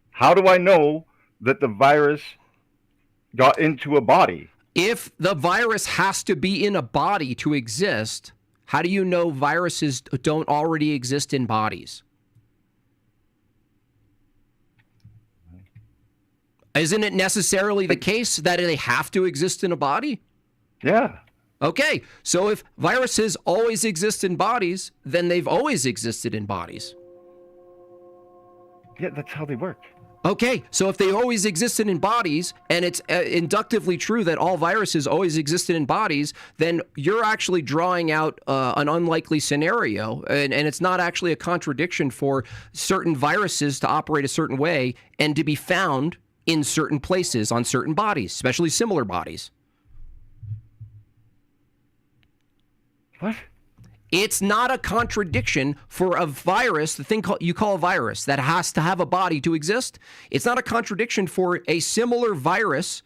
How do I know that the virus got into a body? If the virus has to be in a body to exist, how do you know viruses don't already exist in bodies? Isn't it necessarily the case that they have to exist in a body? Yeah. Okay, so if viruses always exist in bodies, then they've always existed in bodies. Yeah, that's how they work. Okay, so if they always existed in bodies, and it's inductively true that all viruses always existed in bodies, then you're actually drawing out an unlikely scenario, and it's not actually a contradiction for certain viruses to operate a certain way and to be found in certain places on certain bodies, especially similar bodies. What? It's not a contradiction for a virus, the thing you call a virus, that has to have a body to exist. It's not a contradiction for a similar virus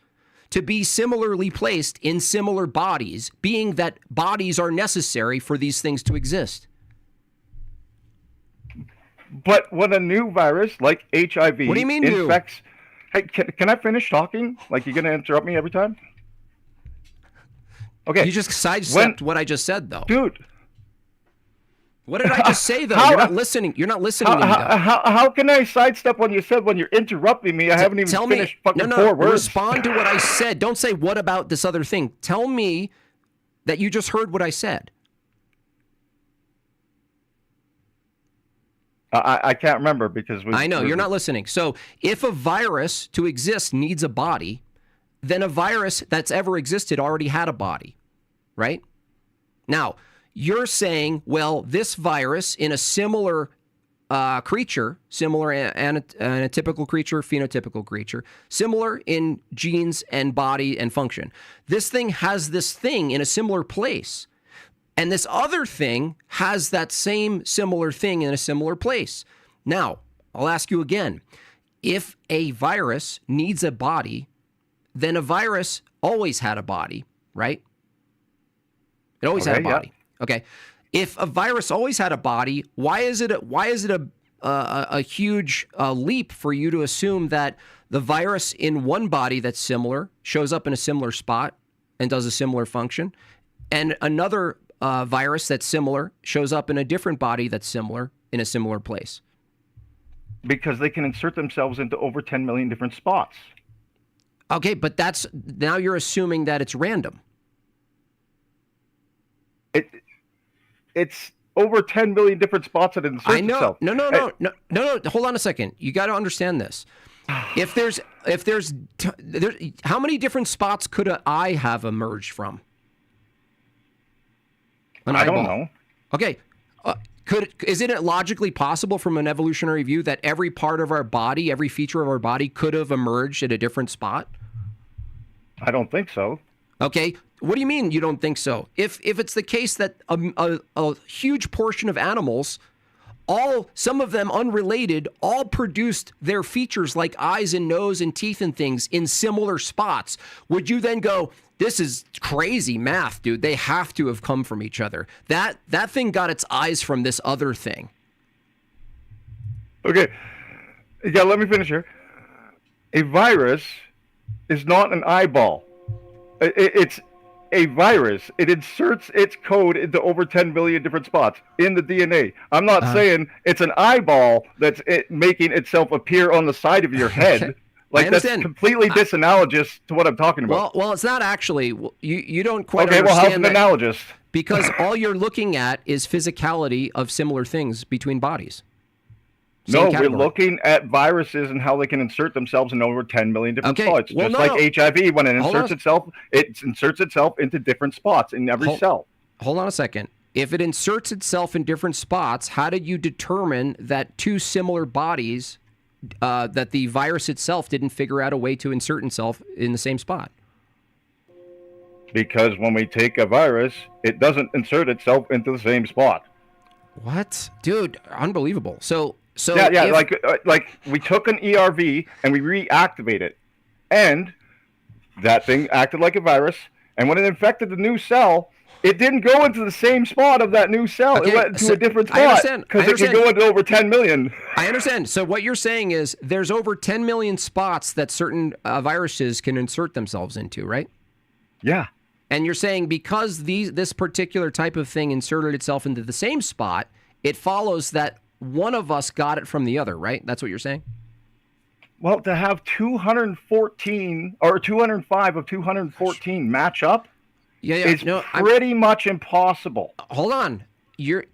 to be similarly placed in similar bodies, being that bodies are necessary for these things to exist. But when a new virus like HIV what do you mean infects... Hey, can I finish talking? Like, you're going to interrupt me every time? Okay. You just sidestepped what I just said, though. Dude, What did I just say though? You're not listening. You're not listening to me. How can I sidestep when you said when you're interrupting me? I haven't even finished fucking 4 words. Respond to what I said. Don't say what about this other thing. Tell me that you just heard what I said. I can't remember because I know you're not listening. So if a virus to exist needs a body, then a virus that's ever existed already had a body, right? Now, you're saying, well, this virus in a similar creature, similar and a typical creature, phenotypical creature, similar in genes and body and function. This thing has this thing in a similar place. And this other thing has that same similar thing in a similar place. Now, I'll ask you again. If a virus needs a body, then a virus always had a body, right? It always had a body. Yeah. Okay. If a virus always had a body, why is it a huge leap for you to assume that the virus in one body that's similar shows up in a similar spot and does a similar function, and another virus that's similar shows up in a different body that's similar in a similar place? Because they can insert themselves into over 10 million different spots. Okay, but now you're assuming that it's random. It's over 10 million different spots that it inserts itself. No. Hold on a second. You got to understand this. If there's how many different spots could an eye have emerged from? I don't know. Okay. Isn't it logically possible from an evolutionary view that every part of our body, every feature of our body could have emerged at a different spot? I don't think so. Okay. What do you mean you don't think so? If it's the case that a huge portion of animals, some of them unrelated, all produced their features like eyes and nose and teeth and things in similar spots, would you then go, this is crazy math, dude. They have to have come from each other. That thing got its eyes from this other thing. Okay. Yeah, let me finish here. A virus is not an eyeball. It's a virus. It inserts its code into over 10 million different spots in the DNA. I'm not saying it's an eyeball that's making itself appear on the side of your head. Like, that's completely disanalogous to what I'm talking about. Well, it's not actually. You don't quite understand. Okay, well, how's it analogous? Because all you're looking at is physicality of similar things between bodies. No, we're looking at viruses and how they can insert themselves in over 10 million different spots. Well, just like HIV, when it inserts itself into different spots in every cell. Hold on a second. If it inserts itself in different spots, how did you determine that two similar bodies, that the virus itself didn't figure out a way to insert itself in the same spot? Because when we take a virus, it doesn't insert itself into the same spot. What? Dude, unbelievable. So yeah, like we took an ERV and we reactivated it, and that thing acted like a virus, and when it infected the new cell, it didn't go into the same spot of that new cell. Okay, it went to a different spot because it could go into over 10 million. I understand. So what you're saying is there's over 10 million spots that certain viruses can insert themselves into, right? Yeah. And you're saying because this particular type of thing inserted itself into the same spot, it follows that one of us got it from the other, right? That's what you're saying? Well, to have 214 or 205 of 214 match up is pretty much impossible. Hold on.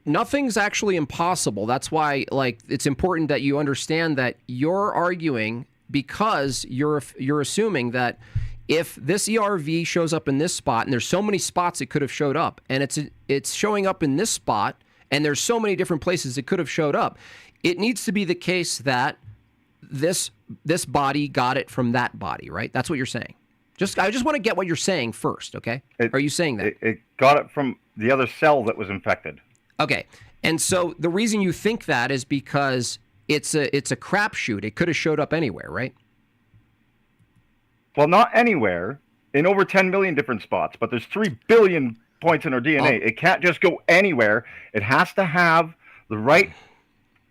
Nothing's actually impossible. That's why, it's important that you understand that you're arguing because you're assuming that if this ERV shows up in this spot, and there's so many spots it could have showed up, and it's showing up in this spot, and there's so many different places it could have showed up, it needs to be the case that this body got it from that body, right? That's what you're saying. I just want to get what you're saying first, okay? Are you saying that? It got it from the other cell that was infected. Okay. And so the reason you think that is because it's a crapshoot. It could have showed up anywhere, right? Well, not anywhere. In over 10 million different spots, but there's 3 billion points in our DNA. It can't just go anywhere. It has to have the right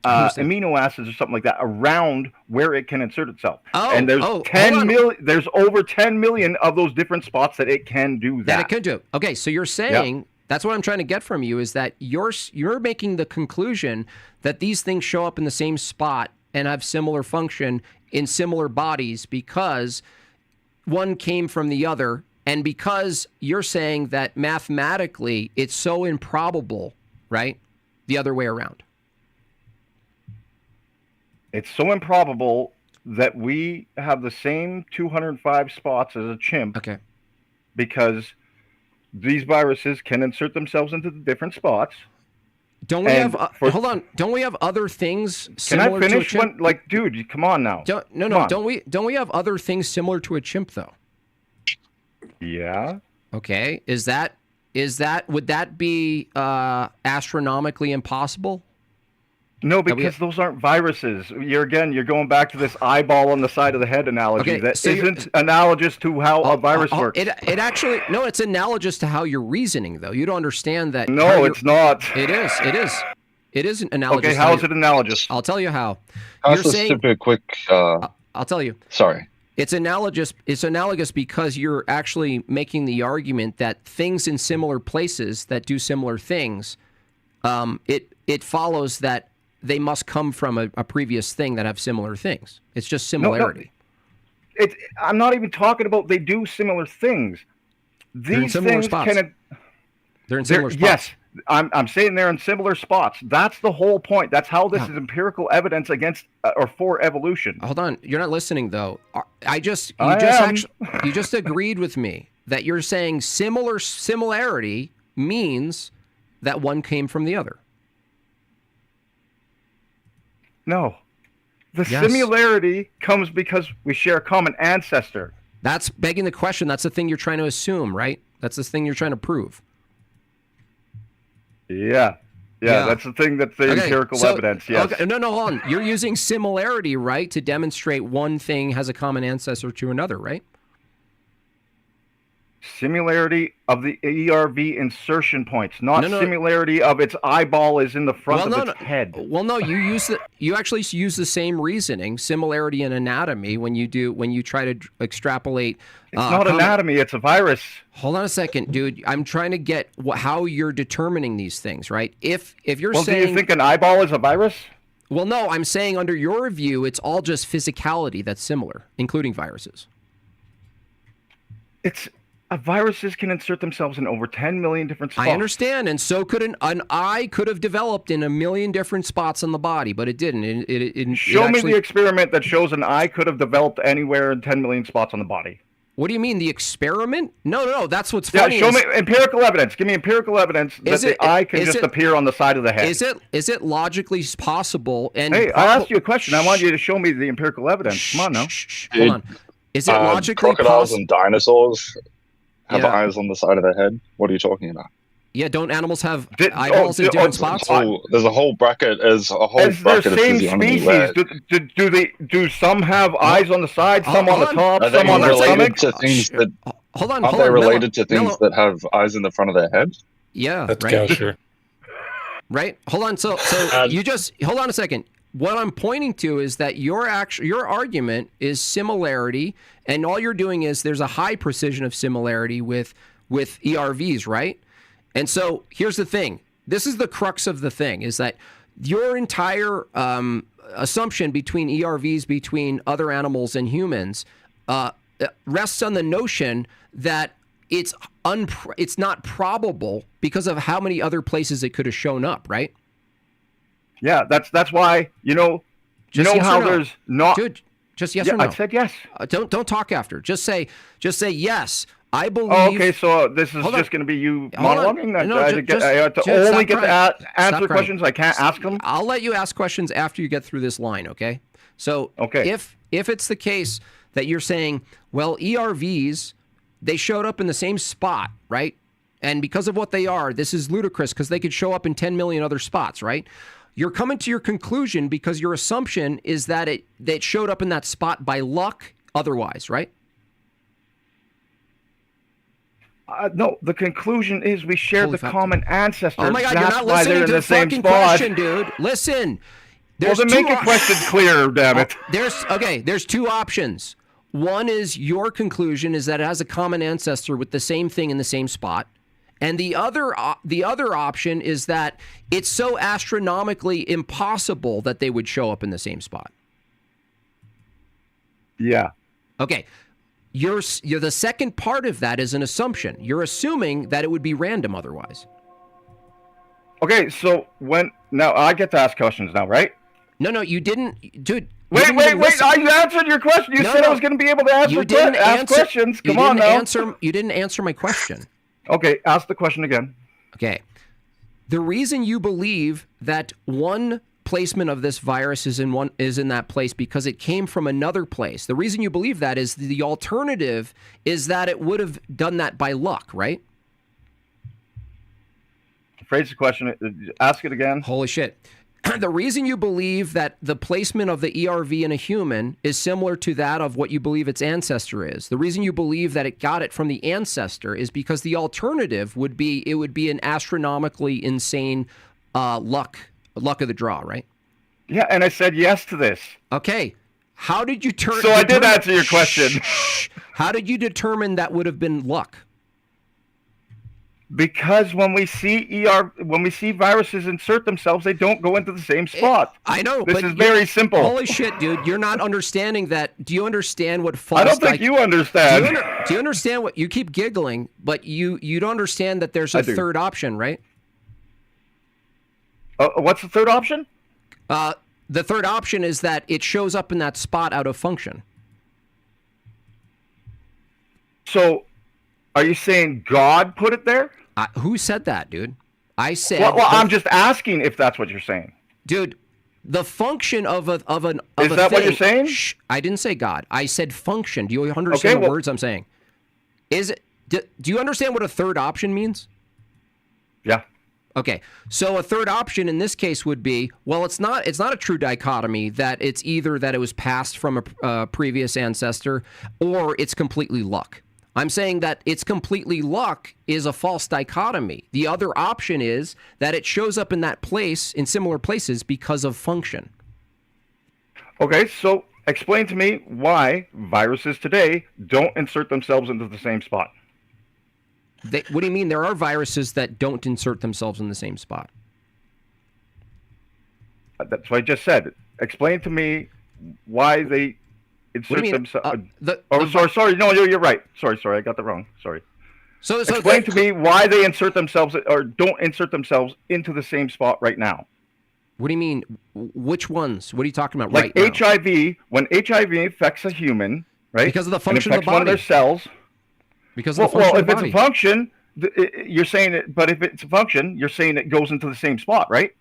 amino acids or something like that around where it can insert itself. And there's there's over 10 million of those different spots that it can do that. That it could do. Okay, so you're saying That's what I'm trying to get from you, is that you're making the conclusion that these things show up in the same spot and have similar function in similar bodies because one came from the other, and because you're saying that mathematically it's so improbable, right? The other way around. It's so improbable that we have the same 205 spots as a chimp. Okay. Because these viruses can insert themselves into the different spots. Don't we have? Hold on. Don't we have other things similar Can I finish to a chimp? one? Like, dude, come on now. Don't we have other things similar to a chimp though? Yeah. Okay. Would that be astronomically impossible? No, because those aren't viruses. You're going back to this eyeball on the side of the head analogy that isn't analogous to how a virus works. It actually it's analogous to how you're reasoning though. You don't understand that. No, it's not. It is. It isn't analogous. Okay, how is it analogous? I'll tell you how. You're saying a quick. I'll tell you. Sorry. It's analogous. It's analogous because you're actually making the argument that things in similar places that do similar things, it follows that they must come from a previous thing that have similar things. It's just similarity. No. I'm not even talking about they do similar things. These things can. They're in similar spots. Yes, I'm saying they're in similar spots. That's the whole point. That's how this is empirical evidence against or for evolution. Hold on, you're not listening though. You just agreed with me that you're saying similarity means that one came from the other. No. The similarity comes because we share a common ancestor. That's begging the question. That's the thing you're trying to assume, right? That's the thing you're trying to prove. Yeah, that's the thing that's the empirical evidence, yes. Okay, no, hold on. You're using similarity, right, to demonstrate one thing has a common ancestor to another, right? Similarity of the ERV insertion points, not similarity of its eyeball is in the front of its head. Well, no, you actually use the same reasoning, similarity in anatomy, when you try to extrapolate. It's not anatomy; it's a virus. Hold on a second, dude. I'm trying to get how you're determining these things, right? If you're saying, do you think an eyeball is a virus? Well, no, I'm saying under your view, it's all just physicality that's similar, including viruses. Viruses can insert themselves in over 10 million different spots. I understand, and so could an eye could have developed in a million different spots on the body, but it didn't. Show me the experiment that shows an eye could have developed anywhere in 10 million spots on the body. What do you mean, the experiment? No, that's what's funny. Yeah, show me empirical evidence. Give me empirical evidence that the eye can just appear on the side of the head. Is it logically possible? And hey, I asked you a question. I want you to show me the empirical evidence. Come on now. Hold on. Is it logically crocodiles and dinosaurs have eyes on the side of their head? What are you talking about? Yeah, don't animals have eyeballs in different spots? There's a whole bracket. There's a whole bracket of physiognomy. Do some have eyes on the side, some on the top, some on the stomach? Are they related to things that have eyes in the front of their head? Yeah, that's right. kosher. Right. Hold on. So you just hold on a second. What I'm pointing to is that your argument is similarity, and all you're doing is there's a high precision of similarity with ERVs, right? And so here's the thing. This is the crux of the thing, is that your entire assumption between ERVs, between other animals and humans, rests on the notion that it's not probable because of how many other places it could have shown up, right? Yeah, that's why how there's not. Dude, just yes or no. I said yes. Don't talk after. Just say yes. I believe. Oh, okay, so this is just going to be you monologuing? I have to only get to answer questions. I can't ask them. I'll let you ask questions after you get through this line. Okay. So if it's the case that you're saying, well, ERVs, they showed up in the same spot, right? And because of what they are, this is ludicrous because they could show up in 10 million other spots, right? You're coming to your conclusion because your assumption is that it showed up in that spot by luck otherwise, right? No, the conclusion is we share the common ancestor. Oh my God, you're not listening to the fucking question, dude. Listen. Well, then make a question clear, damn it. There's two options. One is your conclusion is that it has a common ancestor with the same thing in the same spot. And the other option is that it's so astronomically impossible that they would show up in the same spot. Yeah. Okay. You're the second part of that is an assumption. You're assuming that it would be random otherwise. Okay, so now I get to ask questions now, right? No, you didn't, dude. Wait! I answered your question. You said I was going to be able to ask questions. Come on now. You didn't answer my question. Okay, ask the question again. Okay. The reason you believe that one placement of this virus is in that place because it came from another place. The reason you believe that is the alternative is that it would have done that by luck, right? Phrase the question. Ask it again. Holy shit. The reason you believe that the placement of the ERV in a human is similar to that of what you believe its ancestor is. The reason you believe that it got it from the ancestor is because the alternative would be an astronomically insane luck of the draw, right? Yeah, and I said yes to this. Okay. How did you turn? So I did answer your question. How did you determine that would have been luck? Because when we see viruses insert themselves, they don't go into the same spot. I know. This is very simple. Holy shit, dude! You're not understanding that. Do you understand what false? I don't think you understand. Do you understand what you keep giggling? But you don't understand that there's a third option, right? What's the third option? The third option is that it shows up in that spot out of function. So, are you saying God put it there? Who said that, dude? I said. Well, I'm just asking if that's what you're saying, dude. The function of a is that what you're saying? Shh, I didn't say God. I said function. Do you understand the words I'm saying? Is it? Do you understand what a third option means? Yeah. Okay, so a third option in this case would be, well, it's not a true dichotomy that it's either that it was passed from a previous ancestor or it's completely luck. I'm saying that it's completely luck is a false dichotomy. The other option is that it shows up in that place, in similar places, because of function. Okay, so explain to me why viruses today don't insert themselves into the same spot. What do you mean? There are viruses that don't insert themselves in the same spot. That's what I just said. Explain to me why they insert themselves. Sorry. No, you're right. Sorry. I got that wrong. Sorry. So explain to me why they insert themselves or don't insert themselves into the same spot right now. What do you mean? Which ones? What are you talking about right now? Like HIV, when HIV infects a human, right? Because of the function of the body. One of their cells. Because of the function of the body. If it's a function, you're saying it. But if it's a function, you're saying it goes into the same spot, right?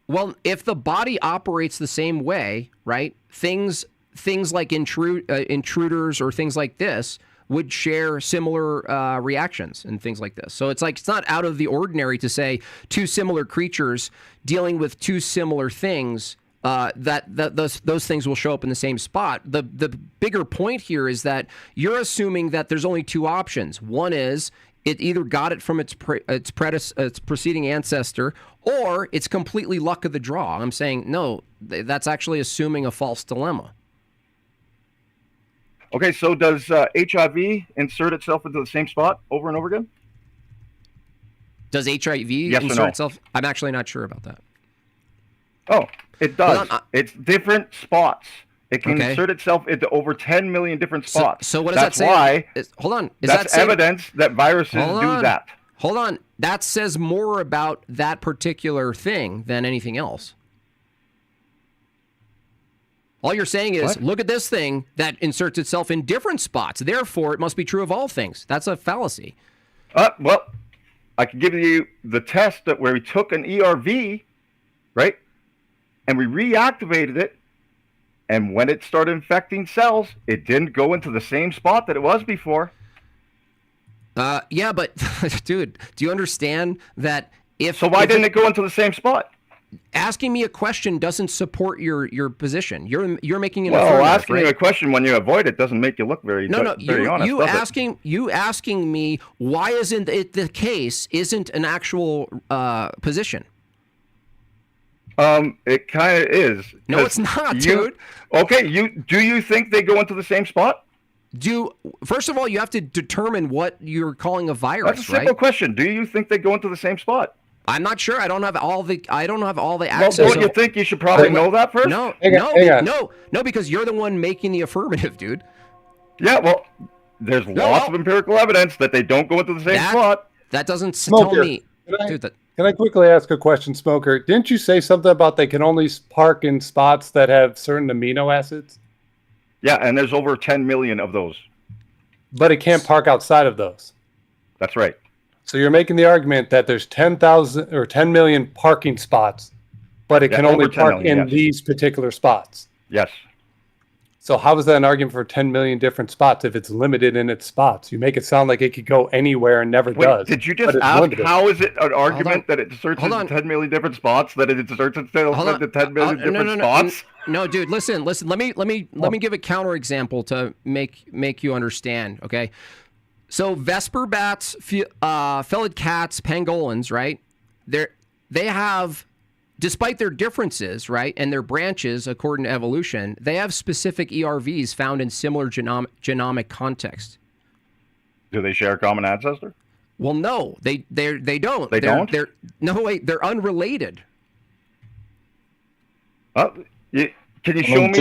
Well, if the body operates the same way, right? Things like intruders or things like this would share similar reactions and things like this. So it's not out of the ordinary to say two similar creatures dealing with two similar things. Those things will show up in the same spot. The bigger point here is that you're assuming that there's only two options. One is it either got it from its preceding ancestor, or it's completely luck of the draw. I'm saying no. That's actually assuming a false dilemma. Okay, so does HIV insert itself into the same spot over and over again? Does HIV insert itself? I'm actually not sure about that. Oh, it does. It's different spots. It can insert itself into over 10 million different spots. So what does that say? Hold on. That's evidence that viruses do that. Hold on. That says more about that particular thing than anything else. All you're saying is, look at this thing that inserts itself in different spots. Therefore, it must be true of all things. That's a fallacy. Well, I can give you the test where we took an ERV, right? And we reactivated it. And when it started infecting cells, it didn't go into the same spot that it was before. Yeah, but dude, do you understand that So why didn't it go into the same spot? Asking me a question doesn't support your position. You're making an affirmative, asking you a question when you avoid it doesn't make you look very honest. You asking me why isn't it the case isn't an actual position. It kind of is. No, it's not, dude. Okay, do you think they go into the same spot? First of all, you have to determine what you're calling a virus. That's a simple question. Do you think they go into the same spot? I'm not sure. I don't have all the Well, access. don't you think you should probably know that first? No, Hang on. no, because you're the one making the affirmative, dude. Yeah, well, there's lots of empirical evidence that they don't go into the same spot. That doesn't Smoker, tell me. Can I quickly ask a question, Smoker? Didn't you say something about they can only park in spots that have certain amino acids? Yeah, and there's over 10 million of those. But it can't park outside of those. That's right. So you're making the argument that there's 10,000 or 10 million parking spots, but it can only park in these particular spots. Yes. So how is that an argument for 10 million different spots if it's limited in its spots? You make it sound like it could go anywhere and never does. Did you just ask how is it an argument that it inserts into 10 million different spots, that it inserts into 10 million different spots? No, dude, listen. Let me give a counterexample to make you understand, okay? So Vesper bats, felid cats, pangolins, right? They have, despite their differences, right, and their branches according to evolution, they have specific ERVs found in similar genomic context. Do they share a common ancestor? Well, no, they don't. They don't? They're unrelated. Can you show me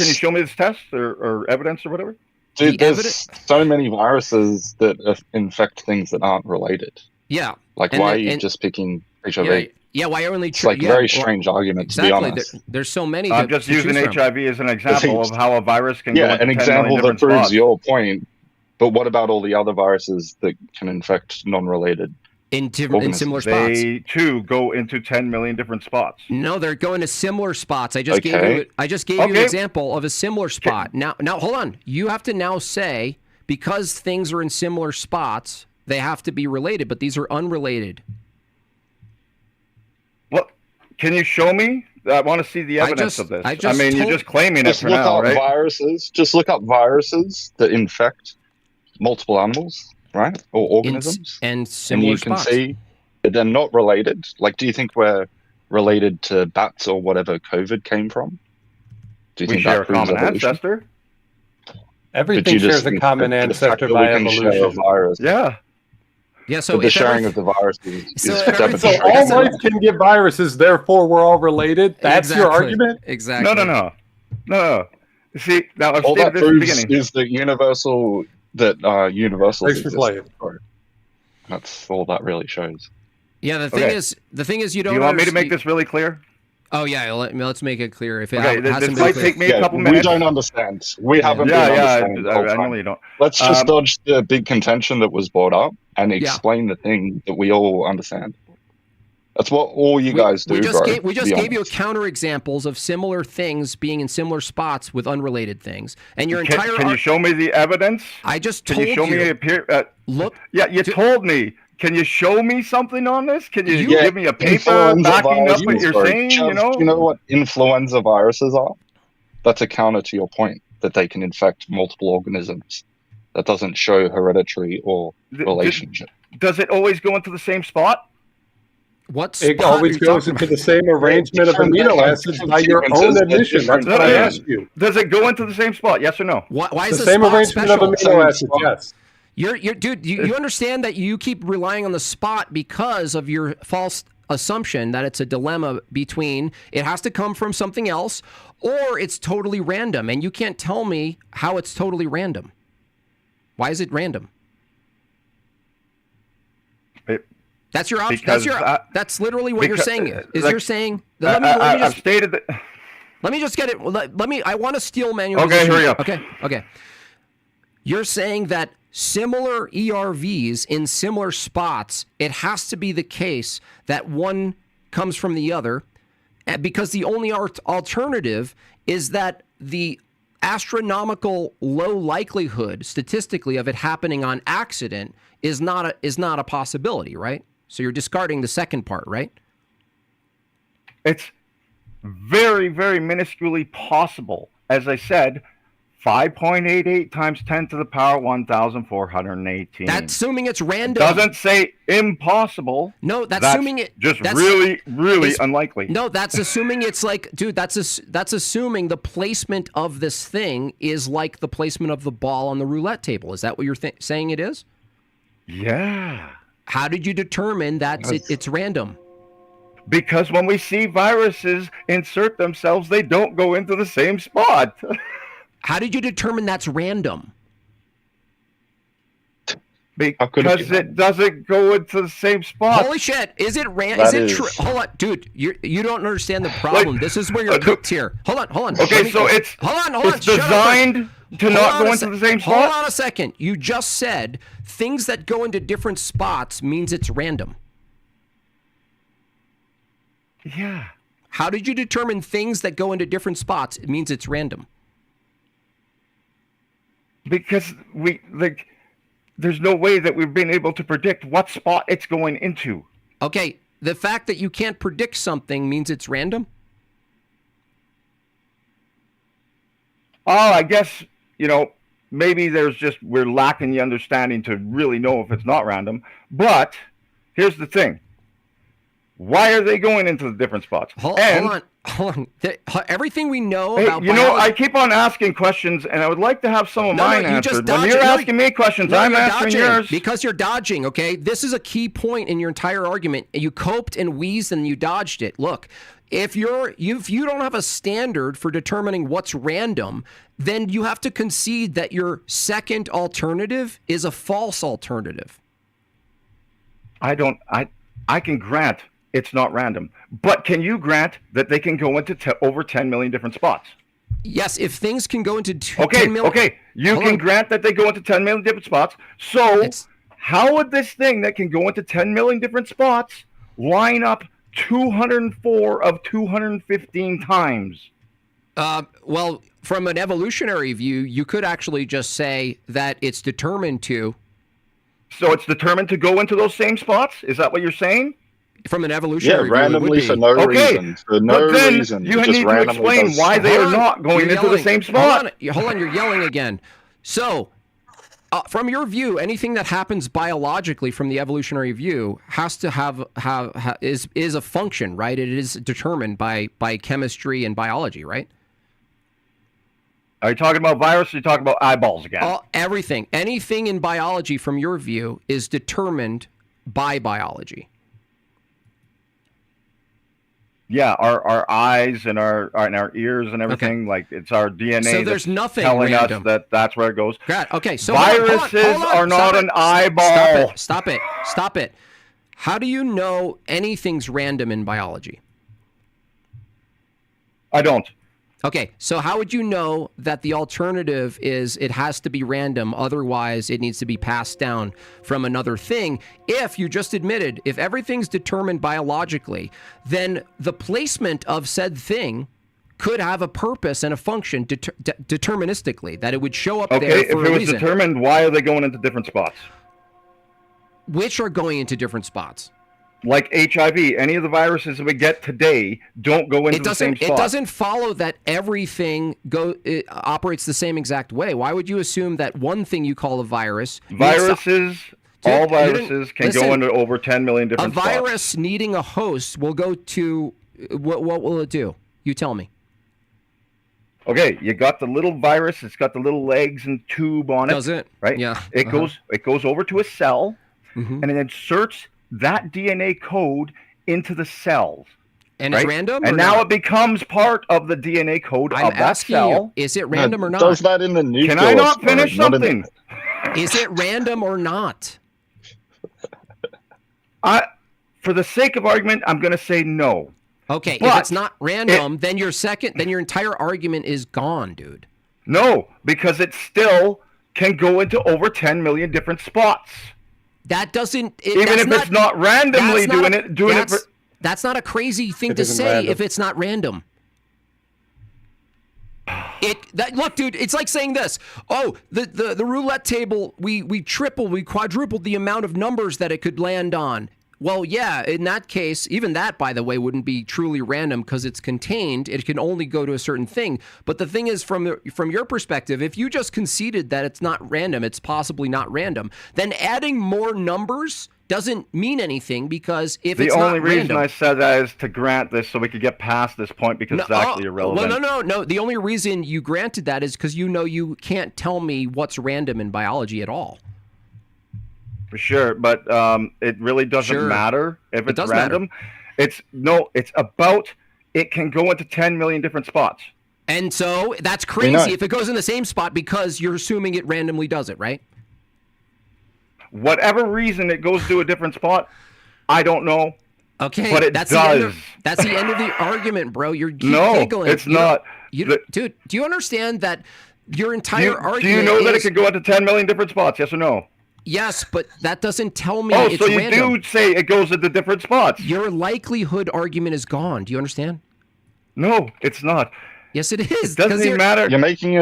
Can you show me this test or evidence or whatever? Dude, there's so many viruses that infect things that aren't related. Yeah. Like, why are you just picking HIV? Yeah, why only? It's like a very strange argument, to be honest. There's so many. I'm just using HIV as an example of how a virus can go into an 10 example million that proves spots. your point. But what about all the other viruses that can infect non-related in similar spots? They too go into 10 million different spots. No, they're going to similar spots. I just gave you an example of a similar spot. Now hold on. You have to now say, because things are in similar spots, they have to be related, but these are unrelated. Well, can you show me? I want to see the evidence of this. I mean, you're just claiming it for now, right? Just look up viruses that infect multiple animals, right? Or organisms. And similar spots. And you can see that they're not related. Like, do you think we're related to bats or whatever COVID came from? Do you think share that a common evolution? ancestor? Everything shares a common ancestor by evolution. Yeah. Yeah, so the sharing of the viruses is so all life can get viruses, therefore we're all related. That's your argument? Exactly. No. See, now I've all stated that this at the proves beginning. is that universal universals Thanks for exist. playing. That's all that really shows. Yeah, the thing is, you don't. Do you want me to make this really clear? Oh yeah, let's make it clear. If it Okay, hasn't this been might clear. take me a couple minutes. We don't understand. We haven't been understanding the whole I time. know you don't. Let's just dodge the big contention that was brought up and explain the thing that we all understand. That's what all you guys do, We just bro. gave you counter examples of similar things being in similar spots with unrelated things, and your entire. Can you show me the evidence? I just can told you show me look. Yeah, you told me. Can you show me something on this? Can you give me a paper backing up what you're saying? You know what influenza viruses are? That's a counter to your point that they can infect multiple organisms. That doesn't show hereditary or relationship. Does it always go into the same spot? It always goes into the same arrangement of amino acids by your own admission. That's what I asked you. Does it go into the same spot? Yes or no? Why is the same arrangement of amino acids? Yes. Dude, you understand that you keep relying on the spot because of your false assumption that it's a dilemma between it has to come from something else or it's totally random, and you can't tell me how it's totally random. Why is it random? That's your option. That's literally what you're saying. You're saying. I've stated that. Let me just get it. I want to steel man your position. Hurry up. Okay. You're saying that similar ERVs in similar spots, it has to be the case that one comes from the other, because the only alternative is that the astronomical low likelihood statistically of it happening on accident is not a possibility, right? So you're discarding the second part, right? It's very, very minusculely possible. As I said, 5.88 times 10 to the power 1,418. That's assuming it's random. Doesn't say impossible. No, that's assuming it. Just that's, really unlikely. No, that's assuming it's like, dude. That's assuming the placement of this thing is like the placement of the ball on the roulette table. Is that what you're saying it is? Yeah. How did you determine that it's random? Because when we see viruses insert themselves, they don't go into the same spot. How did you determine that's random? Because it doesn't go into the same spot. Holy shit! Is it random? Is it true? Hold on, dude. You don't understand the problem. This is where you're cooked here. Hold on. Okay, so it's It's designed to not go into the same spot. Hold on a second. You just said things that go into different spots means it's random. Yeah. How did you determine things that go into different spots means it's random? Because there's no way that we've been able to predict what spot it's going into. Okay, the fact that you can't predict something means it's random? Oh, I guess, maybe we're lacking the understanding to really know if it's not random. But here's the thing. Why are they going into the different spots? Hold on. Everything we know about biology... I keep on asking questions, and I would like to have some of mine answered. When you're asking me questions, I'm answering yours. Because you're dodging, okay? This is a key point in your entire argument. You coped and wheezed, and you dodged it. Look, if you don't have a standard for determining what's random, then you have to concede that your second alternative is a false alternative. I can grant it's not random. But can you grant that they can go into over 10 million different spots? Yes, if things can go into 10 million... Okay, you can grant that they go into 10 million different spots. So how would this thing that can go into 10 million different spots line up 204 of 215 times? Well, from an evolutionary view, you could actually just say that it's determined to... So it's determined to go into those same spots? Is that what you're saying? From an evolutionary view, randomly for no reason. For no reason. You need to explain why they are not going into the same spot. Hold on, you're yelling again. So, from your view, anything that happens biologically from the evolutionary view has to is a function, right? It is determined by chemistry and biology, right? Are you talking about virus or are you talking about eyeballs again? Everything. Anything in biology, from your view, is determined by biology. Yeah, our eyes and our ears and everything, like it's our DNA. So there's nothing telling random. us that's where it goes. God, okay, so viruses are not an eyeball. Stop it. How do you know anything's random in biology? I don't. Okay, so how would you know that the alternative is it has to be random, otherwise it needs to be passed down from another thing? If you just admitted, if everything's determined biologically, then the placement of said thing could have a purpose and a function deterministically, that it would show up there for a reason. Okay, if it was determined, why are they going into different spots? Which are going into different spots? Like HIV, any of the viruses that we get today don't go into the same spot. It doesn't follow that everything operates the same exact way. Why would you assume that one thing you call a virus... All viruses can go into over 10 million different spots. A virus needing a host will go to... What will it do? You tell me. Okay, you got the little virus. It's got the little legs and tube on it. Does it? Right? Yeah. It goes over to a cell, and it inserts that DNA code into the cells. And it's random? And now it becomes part of the DNA code of that cell. Is it random or not? Does that in the nucleus? Can I not finish something? Is it random or not? For the sake of argument, I'm going to say no. Okay, if it's not random, then your entire argument is gone, dude. No, because it still can go into over 10 million different spots. That doesn't... Even if it's not randomly doing it... That's not a crazy thing to say if it's not random. Look, dude, it's like saying this. Oh, the roulette table, we quadrupled the amount of numbers that it could land on. Well, yeah, in that case, even that, by the way, wouldn't be truly random because it's contained. It can only go to a certain thing. But the thing is, from your perspective, if you just conceded that it's not random, it's possibly not random, then adding more numbers doesn't mean anything because if the it's not only reason random, I said that is to grant this so we could get past this point because it's actually irrelevant. Well, no. The only reason you granted that is because you can't tell me what's random in biology at all. For sure, but it really doesn't matter if it's random. It's about it can go into 10 million different spots. And so that's crazy if it goes in the same spot because you're assuming it randomly does it, right? Whatever reason it goes to a different spot, I don't know. Okay, but it that's does. That's the end of the argument, bro. You're no, giggling. It's not. Dude, do you understand that your entire argument? Do you know that it can go into 10 million different spots? Yes or no? Yes, but that doesn't tell me it's random. Oh, so you do say it goes into different spots. Your likelihood argument is gone. Do you understand? No, it's not. Yes, it is. It doesn't even matter. You're making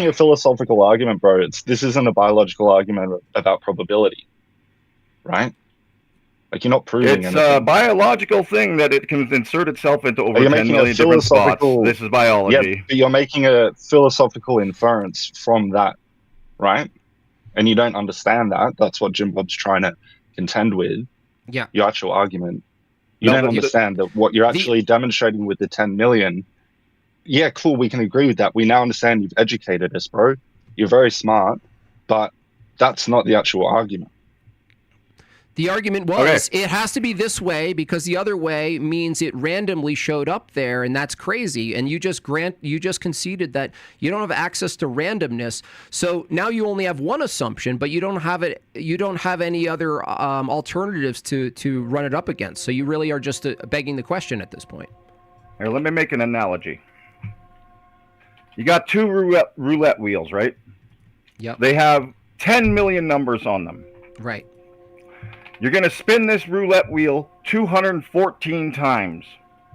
a philosophical argument, bro. This isn't a biological argument about probability, right? Like you're not proving anything. It's a biological thing that it can insert itself into over 10 million different spots. This is biology. Yeah, but you're making a philosophical inference from that, right? And you don't understand that. That's what Jim Bob's trying to contend with. Yeah. Your actual argument. You don't understand that what you're actually demonstrating with the 10 million. Yeah, cool. We can agree with that. We now understand you've educated us, bro. You're very smart, but that's not the actual argument. The argument was it has to be this way because the other way means it randomly showed up there, and that's crazy. And you just conceded that you don't have access to randomness. So now you only have one assumption, but you don't have it. You don't have any other alternatives to run it up against. So you really are just begging the question at this point. Here, let me make an analogy. You got two roulette wheels, right? Yep. They have 10 million numbers on them. Right. You're going to spin this roulette wheel 214 times.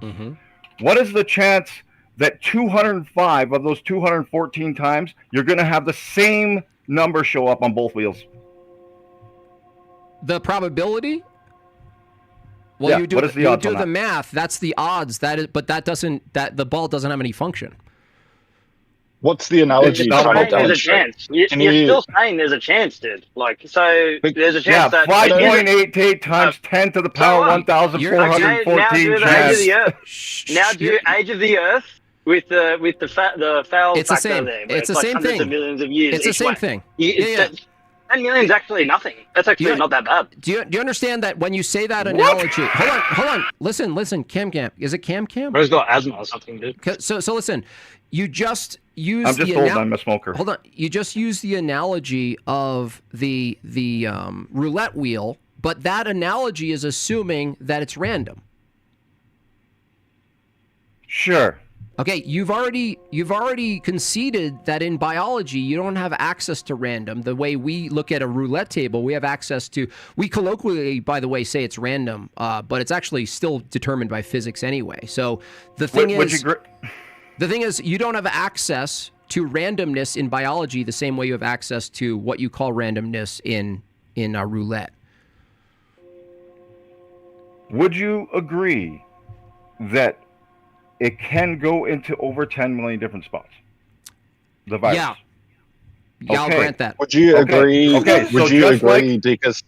Mm-hmm. What is the chance that 205 of those 214 times you're going to have the same number show up on both wheels? The probability? Well, yeah, you do, what is the you odds do on the that? math. That's the odds. But the ball doesn't have any function. What's the analogy? There's a chance. You're still saying there's a chance, dude. Like, so there's a chance that 5.88 times 10 to the power 1,414 chance. Now do age of the Earth with the foul It's the factor same. there. It's the like same hundreds thing. of millions of years. It's the each same way. thing. Yeah. 10 million's actually nothing. That's actually not that bad. Do you understand that when you say that analogy? Hold on. Listen. Cam. Is it Cam? Bro's got asthma or something, dude. So listen. You just use. I'm just told I'm a smoker. Hold on. You just use the analogy of the roulette wheel, but that analogy is assuming that it's random. Sure. Okay, you've already conceded that in biology you don't have access to random. The way we look at a roulette table, we have access to. We colloquially, by the way, say it's random, but it's actually still determined by physics anyway. So the thing is, you don't have access to randomness in biology the same way you have access to what you call randomness in roulette. Would you agree that it can go into over 10 million different spots? The virus. Yeah, I'll grant that. Would you agree? Okay, would you agree because?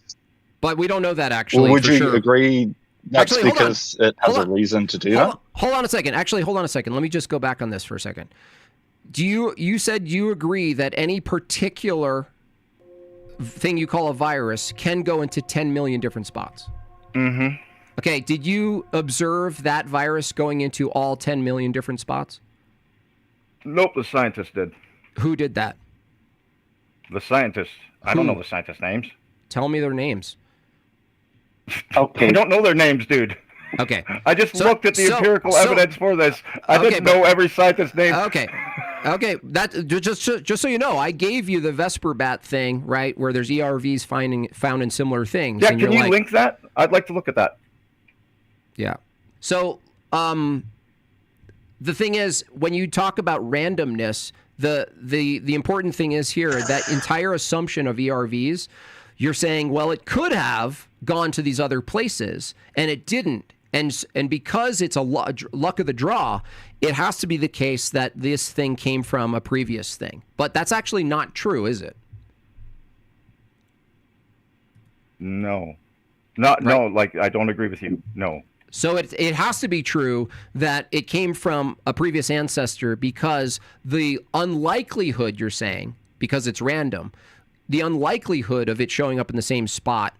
But we don't know that actually. Or would you sure. agree that's Actually, because it has a reason to do that? Hold on a second. Actually, hold on a second. Let me just go back on this for a second. You said you agree that any particular thing you call a virus can go into 10 million different spots? Mm-hmm. Okay, did you observe that virus going into all 10 million different spots? Nope, the scientists did. Who did that? The scientists. I don't know the scientists' names. Tell me their names. Okay. I don't know their names, dude. Okay. I just looked at the empirical evidence for this. I didn't know every scientist's name. Okay. That just so you know, I gave you the Vesper bat thing, right, where there's ERVs found in similar things. Yeah, and can you link that? I'd like to look at that. Yeah. So, the thing is, when you talk about randomness, the important thing is here that entire assumption of ERVs, you're saying, well, it could have, gone to these other places, and it didn't. And because it's a luck of the draw, it has to be the case that this thing came from a previous thing. But that's actually not true, is it? No. No, like, I don't agree with you. No. So it has to be true that it came from a previous ancestor, because the unlikelihood, you're saying, because it's random, the unlikelihood of it showing up in the same spot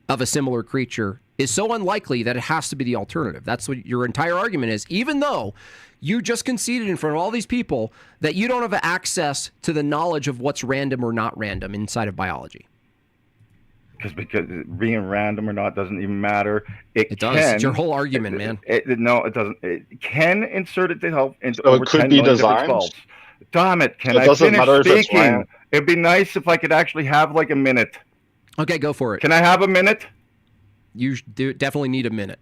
of a similar creature is so unlikely that it has to be the alternative. That's what your entire argument is, even though you just conceded in front of all these people that you don't have access to the knowledge of what's random or not random inside of biology. Because being random or not doesn't even matter. It does. Can, it's your whole argument, man. No, it doesn't. It can insert it to help into So over it could 10 be million designed? different faults. Damn it! Can It I doesn't finish matter if it's speaking? random. It'd be nice if I could actually have like a minute. Okay, go for it. Can I have a minute? You definitely need a minute.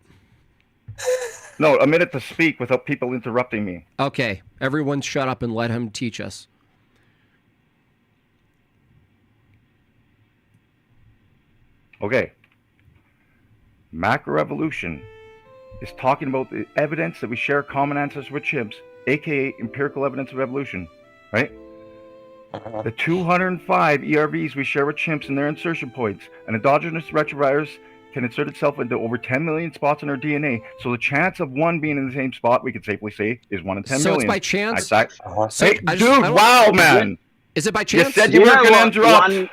No, a minute to speak without people interrupting me. Okay, everyone shut up and let him teach us. Okay. Macroevolution is talking about the evidence that we share common ancestors with chimps, aka empirical evidence of evolution, right? The 205 ERVs we share with chimps and their insertion points, an endogenous retrovirus can insert itself into over 10 million spots in our DNA. So the chance of one being in the same spot, we could safely say, is 1 in 10 million. So it's by chance? Hey, dude, wow, man. Is it by chance? You said you weren't going to interrupt.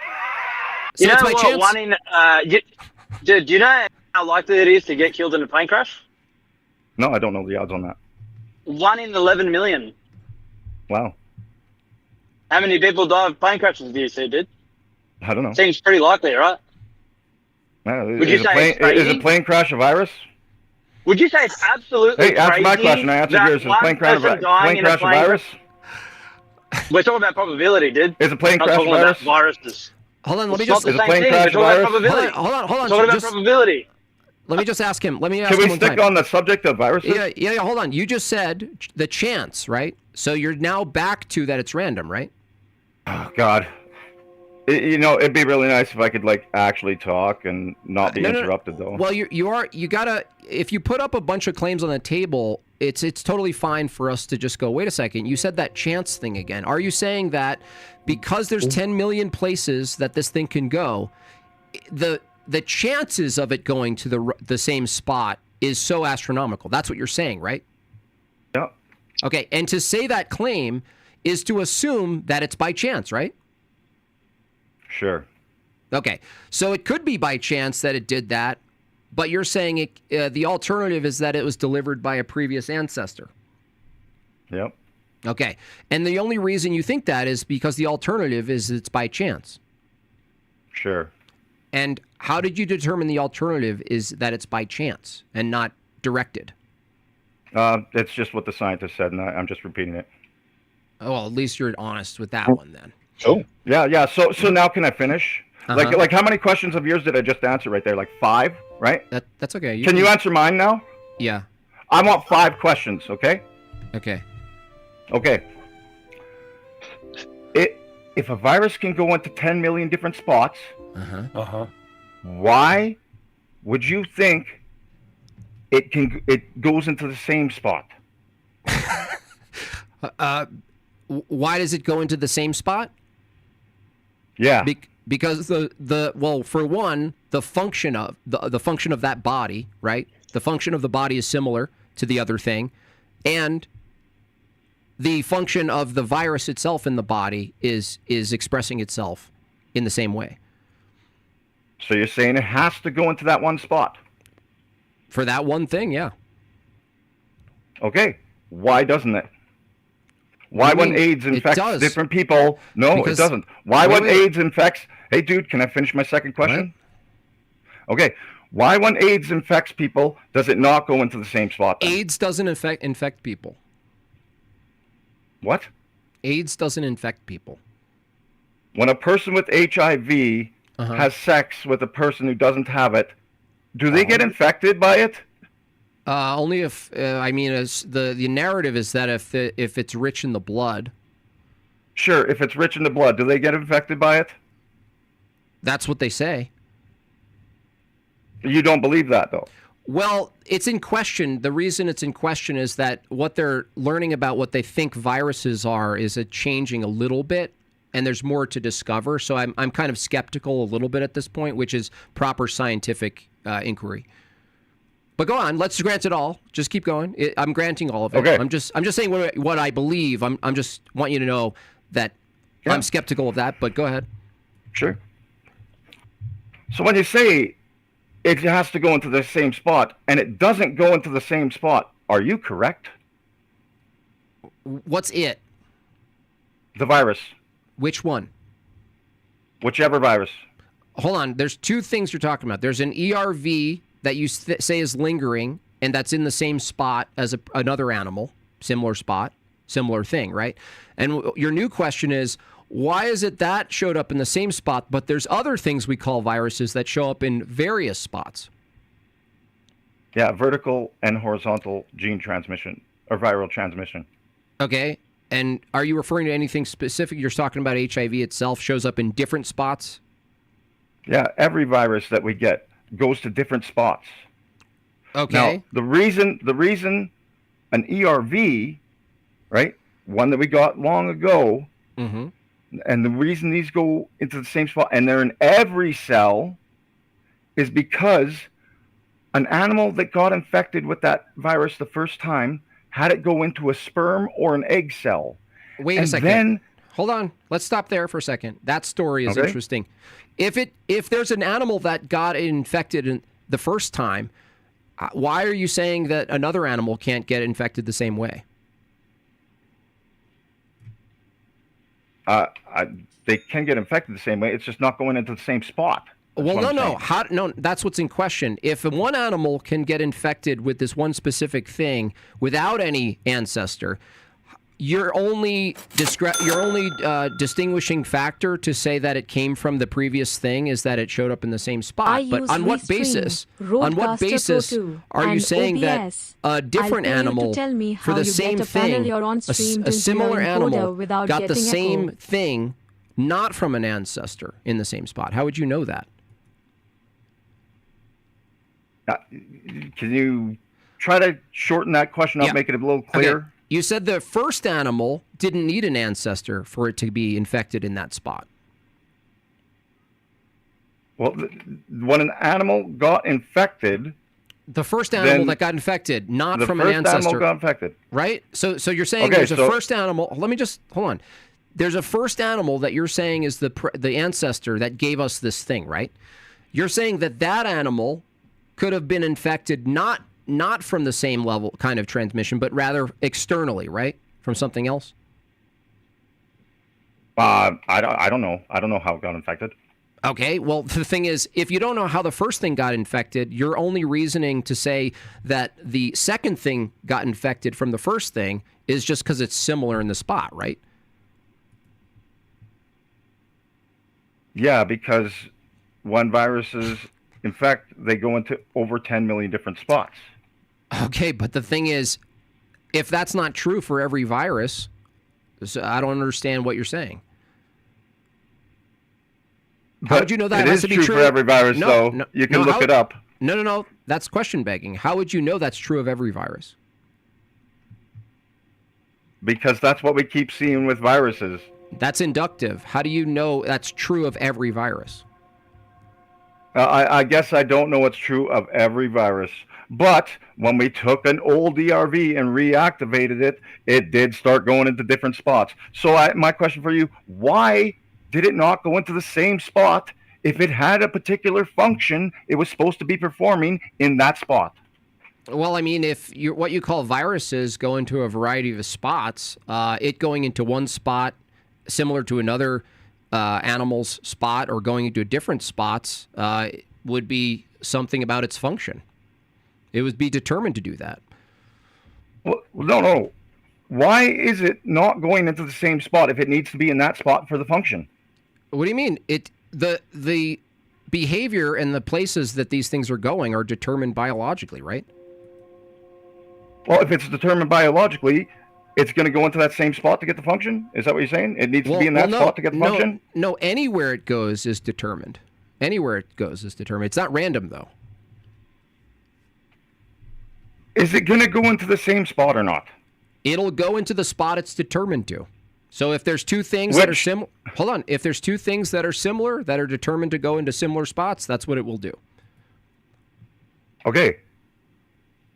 So it's by chance? One in, do you know how likely it is to get killed in a plane crash? No, I don't know the odds on that. 1 in 11 million. Wow. How many people die of plane crashes do you see, dude? I don't know. Seems pretty likely, right? Would you say it's crazy? Is a plane crash a virus? Would you say it's absolutely Hey, answer my question. I answered yours. Is a plane crash a virus? We're talking about probability, dude. Is a plane Not crash a talking virus? about viruses. Hold on, let me It's not just... the Is a same plane thing. crash We're a talking about virus? probability. Hold on. We're talking about probability. Let me just ask him. Let me ask Can him we one stick time. on the subject of viruses? Yeah, hold on. You just said the chance, right? So you're now back to that it's random, right? Oh, God. It'd be really nice if I could, like, actually talk and not be interrupted, though. Well, you gotta, if you put up a bunch of claims on the table, it's totally fine for us to just go, wait a second, you said that chance thing again. Are you saying that because there's 10 million places that this thing can go, the chances of it going to the same spot is so astronomical? That's what you're saying, right? Yeah. Okay, and to say that claim is to assume that it's by chance, right? Sure. Okay, so it could be by chance that it did that, but you're saying the alternative is that it was delivered by a previous ancestor. Yep. Okay, and the only reason you think that is because the alternative is it's by chance. Sure. And how did you determine the alternative is that it's by chance and not directed? It's just what the scientist said, and I'm just repeating it. Oh, well, at least you're honest with that one then. Oh. Yeah. So now can I finish? Uh-huh. Like how many questions of yours did I just answer right there? Like 5, right? That's okay. Can you answer mine now? Yeah. I want 5 questions, okay? Okay. Okay. If a virus can go into 10 million different spots, why would you think it goes into the same spot? Why does it go into the same spot? Yeah. Because well, for one, the function of the function of that body, right? The function of the body is similar to the other thing, and the function of the virus itself in the body is expressing itself in the same way. So you're saying it has to go into that one spot? For that one thing, yeah. Okay. Why doesn't it? Why when AIDS infects different people? No, it doesn't. Why when AIDS infects... Hey, dude, can I finish my second question? What? Okay. Why when AIDS infects people, does it not go into the same spot then? AIDS doesn't infect people. What? AIDS doesn't infect people. When a person with HIV has sex with a person who doesn't have it, do they get infected by it? Only if as the narrative is that if it's rich in the blood. Sure, if it's rich in the blood, do they get infected by it? That's what they say. You don't believe that, though. Well, it's in question. The reason it's in question is that what they're learning about what they think viruses are is changing a little bit, and there's more to discover. So I'm kind of skeptical a little bit at this point, which is proper scientific inquiry. But go on. Let's grant it all. Just keep going. I'm granting all of it. Okay. I'm just saying what I believe. I'm just want you to know that I'm skeptical of that. But go ahead. Sure. So when you say it has to go into the same spot, and it doesn't go into the same spot, are you correct? What's it? The virus. Which one? Whichever virus. Hold on. There's two things you're talking about. There's an ERV that you say is lingering, and that's in the same spot as another animal, similar spot, similar thing, right? And your new question is, why is it that showed up in the same spot, but there's other things we call viruses that show up in various spots? Yeah, vertical and horizontal gene transmission or viral transmission. Okay. And are you referring to anything specific? You're talking about HIV itself shows up in different spots? Yeah, every virus that we get goes to different spots. Okay. Now, the reason an ERV, right, one that we got long ago, mm-hmm. and the reason these go into the same spot and they're in every cell is because an animal that got infected with that virus the first time had it go into a sperm or an egg cell. Wait a second. Hold on. Let's stop there for a second. That story is interesting. If there's an animal that got infected in the first time, why are you saying that another animal can't get infected the same way? They can get infected the same way. It's just not going into the same spot. Well, no. That's what's in question. If one animal can get infected with this one specific thing without any ancestor, your only distinguishing factor to say that it came from the previous thing is that it showed up in the same spot. But on what basis? On what basis are you saying that a different animal for the same thing, a similar animal, got the same thing, not from an ancestor in the same spot? How would you know that? Can you try to shorten that question up, make it a little clearer? Okay. You said the first animal didn't need an ancestor for it to be infected in that spot. Well, when an animal got infected, the first animal that got infected, not from an ancestor. The first animal got infected, right? So you're saying there's a first animal. Let me just hold on. There's a first animal that you're saying is the ancestor that gave us this thing, right? You're saying that animal could have been infected not from the same level kind of transmission, but rather externally, right? From something else? I don't know. I don't know how it got infected. Okay, well, the thing is, if you don't know how the first thing got infected, you're only reasoning to say that the second thing got infected from the first thing is just because it's similar in the spot, right? Yeah, because when viruses infect, they go into over 10 million different spots. Okay, but the thing is, if that's not true for every virus, I don't understand what you're saying. How would you know that it has is to be true true for every virus, though? You can look it up. No. That's question begging. How would you know that's true of every virus? Because that's what we keep seeing with viruses. That's inductive. How do you know that's true of every virus? I guess I don't know what's true of every virus. But when we took an old ERV and reactivated it, it did start going into different spots. So my question for you, why did it not go into the same spot if it had a particular function it was supposed to be performing in that spot? Well, I mean, if what you call viruses go into a variety of spots, it going into one spot similar to another animal's spot or going into different spots would be something about its function. It would be determined to do that. Well, no. Why is it not going into the same spot if it needs to be in that spot for the function? What do you mean? The behavior and the places that these things are going are determined biologically, right? Well, if it's determined biologically, it's going to go into that same spot to get the function? Is that what you're saying? It needs to be in that spot to get the function? No, anywhere it goes is determined. Anywhere it goes is determined. It's not random, though. Is it going to go into the same spot or not? It'll go into the spot it's determined to. So if there's two things that are similar, hold on. If there's two things that are similar that are determined to go into similar spots, that's what it will do. Okay.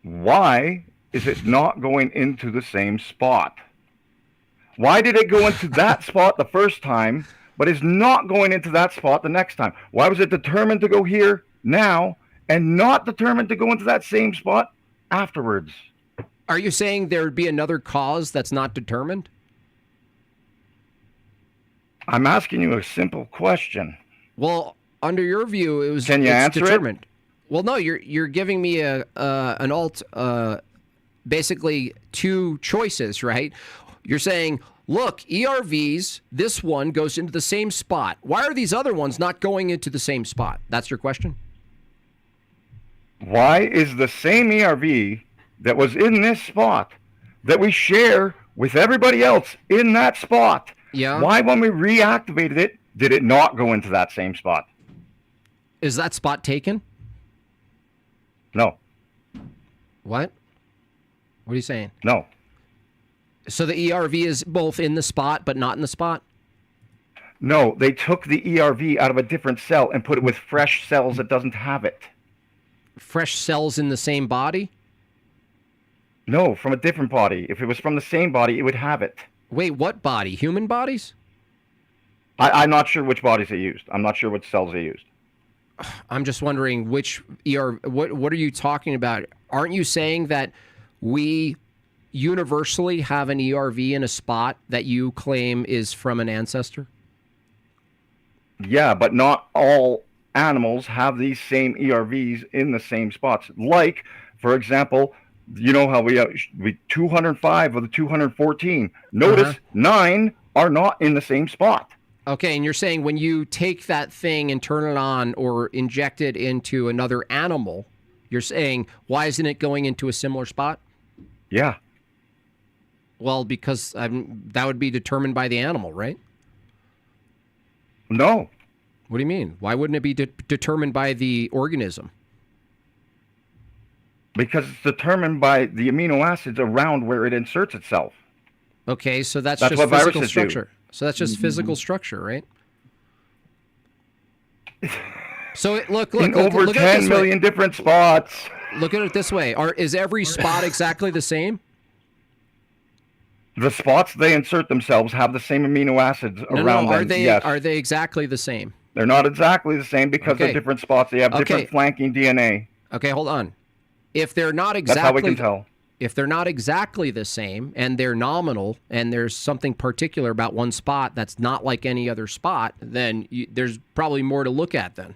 Why is it not going into the same spot? Why did it go into that spot the first time, but is not going into that spot the next time? Why was it determined to go here now and not determined to go into that same spot afterwards? Are you saying there would be another cause that's not determined? I'm asking you a simple question. Well, under your view, it was. Can you answer determined. it? Well, no, you're giving me basically two choices, right? You're saying, look, ERVs, this one goes into the same spot. Why are these other ones not going into the same spot? That's your question? Why is the same ERV that was in this spot that we share with everybody else in that spot? Yeah. Why, when we reactivated it, did it not go into that same spot? Is that spot taken? No. What? What are you saying? No. So the ERV is both in the spot but not in the spot? No, they took the ERV out of a different cell and put it with fresh cells that doesn't have it. Fresh cells in the same body? No, from a different body. If it was from the same body, it would have it. Wait, what body? Human bodies? I'm not sure which bodies they used. I'm not sure what cells they used. I'm just wondering which what are you talking about? Aren't you saying that we universally have an ERV in a spot that you claim is from an ancestor? Yeah, but not all animals have these same ERVs in the same spots. Like, for example, you know how we 205 of the 214. Notice 9 are not in the same spot. Okay, and you're saying when you take that thing and turn it on or inject it into another animal, you're saying, why isn't it going into a similar spot? Yeah. Well, because that would be determined by the animal, right? No. What do you mean? Why wouldn't it be determined by the organism? Because it's determined by the amino acids around where it inserts itself. Okay, so that's what just physical viruses structure. do. So that's just physical structure, right? So look in over look 10 million different spots. Look at it this way: is every spot exactly the same? The spots they insert themselves have the same amino acids around them. Are they exactly the same? They're not exactly the same because they're different spots. They have different flanking DNA. Okay, hold on. If they're not That's how we can tell. If they're not exactly the same and they're nominal and there's something particular about one spot that's not like any other spot, then there's probably more to look at then.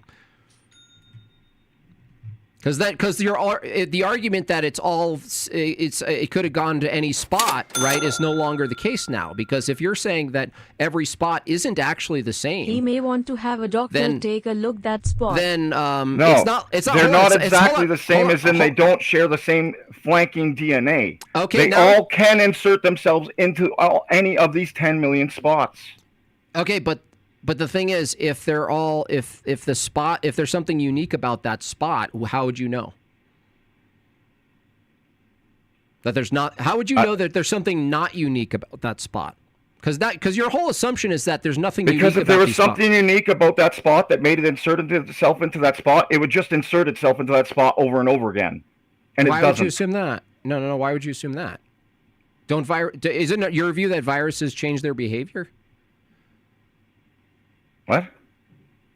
Because the argument that it could have gone to any spot, right, is no longer the case now. Because if you're saying that every spot isn't actually the same, He may want to have a doctor take a look that spot. Then no, they're not exactly the same as in they don't share the same flanking DNA. Okay, they all can insert themselves into any of these 10 million spots. Okay, but the thing is, if there's something unique about that spot, how would you know that there's not? How would you know that there's something not unique about that spot? Because your whole assumption is that there's nothing unique about Because if there was these something spots. unique about that spot that made it insert itself into that spot, it would just insert itself into that spot over and over again. And Why it doesn't. would you assume that? No. Why would you assume that? Isn't it your view that viruses change their behavior? What?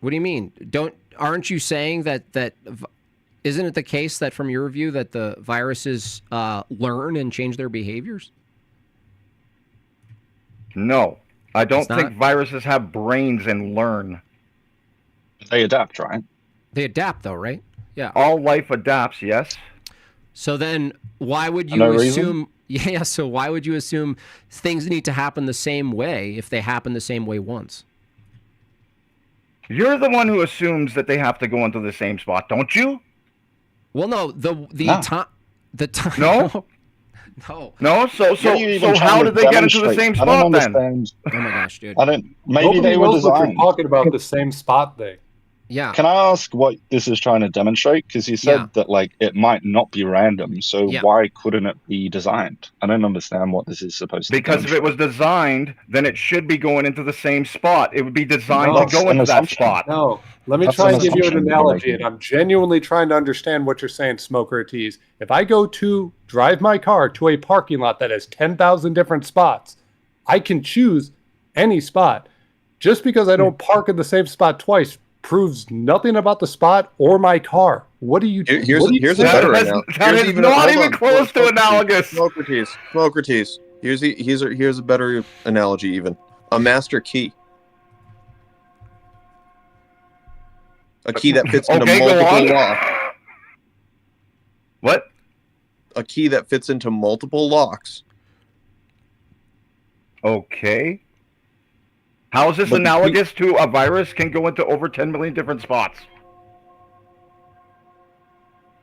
What do you mean? Aren't you saying that isn't it the case that from your view that the viruses learn and change their behaviors? No, I don't think viruses have brains and learn. They adapt, right? They adapt, though, right? Yeah. All life adapts, yes. So then, why would you No assume? Yeah. So why would you assume things need to happen the same way if they happen the same way once? You're the one who assumes that they have to go into the same spot, don't you? Well, no. The time. No. No. No. So how did they get into the same spot then? Oh my gosh, dude. Maybe they were knows what designed. you're talking about the same spot thing. Yeah. Can I ask what this is trying to demonstrate? Because you said that like it might not be random, so why couldn't it be designed? I don't understand what this is supposed to Because if it was designed, then it should be going into the same spot. It would be designed to go into that spot. No, let me try and give you an analogy, and I'm genuinely trying to understand what you're saying, Smoker Tease. If I go to drive my car to a parking lot that has 10,000 different spots, I can choose any spot. Just because I don't park in the same spot twice proves nothing about the spot or my car. What do you? Here's a better analogy. That is not even close to analogous. Socrates. Here's a better analogy. Even a master key. A key that fits into multiple locks. What? A key that fits into multiple locks. Okay. How is this analogous to a virus can go into over 10 million different spots?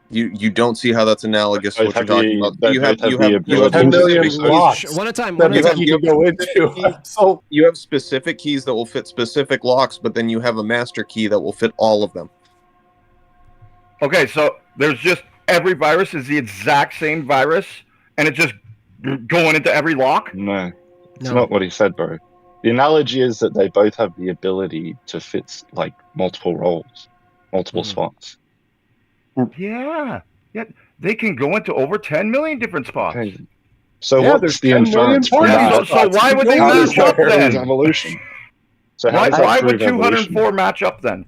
You don't see how that's analogous to what you're talking about. You have 10 million locks. One at a time. You can go into. So you have specific keys that will fit specific locks, but then you have a master key that will fit all of them. Okay, so there's just every virus is the exact same virus, and it's just going into every lock? No, it's not what he said, bro. The analogy is that they both have the ability to fit like multiple roles, multiple spots. Yeah, they can go into over 10 million different spots. Okay. So what's the inference from that? So why would they match up then? Evolution. So why would 204 match up then?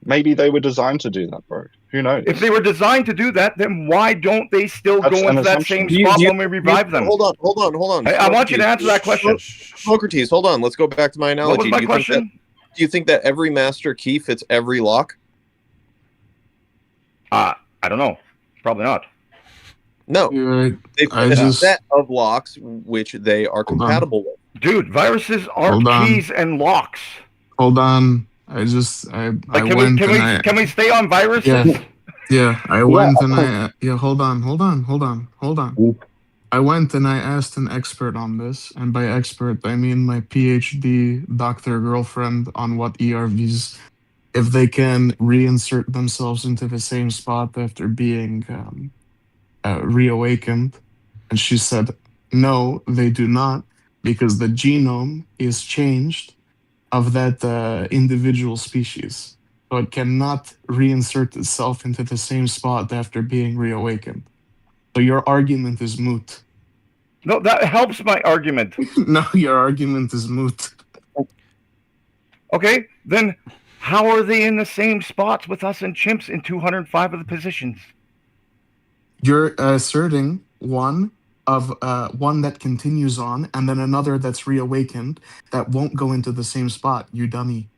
Maybe they were designed to do that, bro. Who knows? If they were designed to do that, then why don't they still go into that same spot when we revive them? Hold on. Hey, I want you to answer that question. Socrates, hold on. Let's go back to my analogy. What was my question? Do you think that every master key fits every lock? I don't know. Probably not. No. They fit a set of locks which they are compatible with. Dude, viruses aren't keys and locks. Hold on. Can we stay on viruses? Yeah. I went and hold on. I went and I asked an expert on this, and by expert I mean my PhD doctor girlfriend on what ERVs, if they can reinsert themselves into the same spot after being reawakened, and she said no, they do not, because the genome is changed of that individual species. So it cannot reinsert itself into the same spot after being reawakened. So your argument is moot. No, that helps my argument. No, your argument is moot. Okay, then how are they in the same spots with us and chimps in 205 of the positions? You're asserting one that continues on, and then another that's reawakened that won't go into the same spot, you dummy.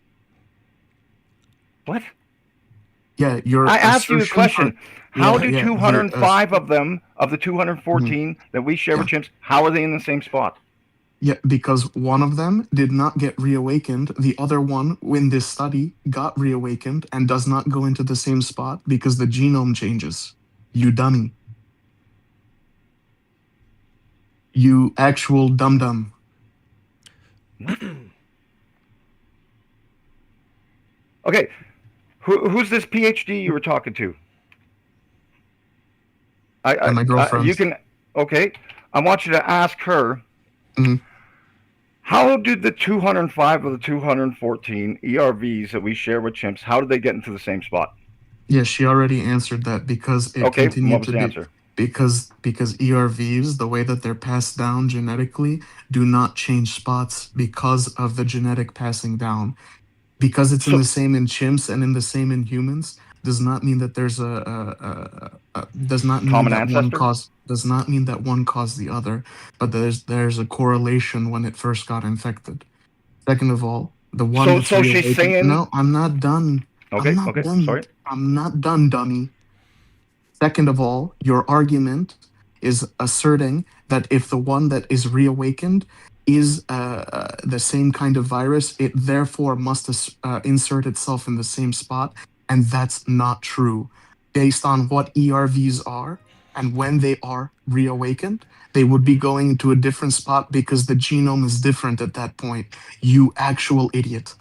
What? Yeah, I asked you the question. How do 205 of them, of the 214 that we share with chimps, how are they in the same spot? Yeah, because one of them did not get reawakened. The other one, in this study, got reawakened and does not go into the same spot because the genome changes. You dummy. You actual dum-dum. Okay, who's this PhD you were talking to? My girlfriend. You can. Okay, I want you to ask her. Mm-hmm. How did the 205 of the 214 ERVs that we share with chimps? How did they get into the same spot? Yeah, she already answered that because it continued what was to the be. Answer? Because ERVs, the way that they're passed down genetically, do not change spots because of the genetic passing down. Because it's in the same in chimps and in the same in humans, does not mean that there's does not mean common that ancestor? one cause does not mean that one caused the other, but there's a correlation when it first got infected. Second of all, the one. So she's saying. No, I'm not done. Okay. Done. Sorry. I'm not done, dummy. Second of all, your argument is asserting that if the one that is reawakened is the same kind of virus, it therefore must insert itself in the same spot, and that's not true. Based on what ERVs are and when they are reawakened, they would be going into a different spot because the genome is different at that point. You actual idiot.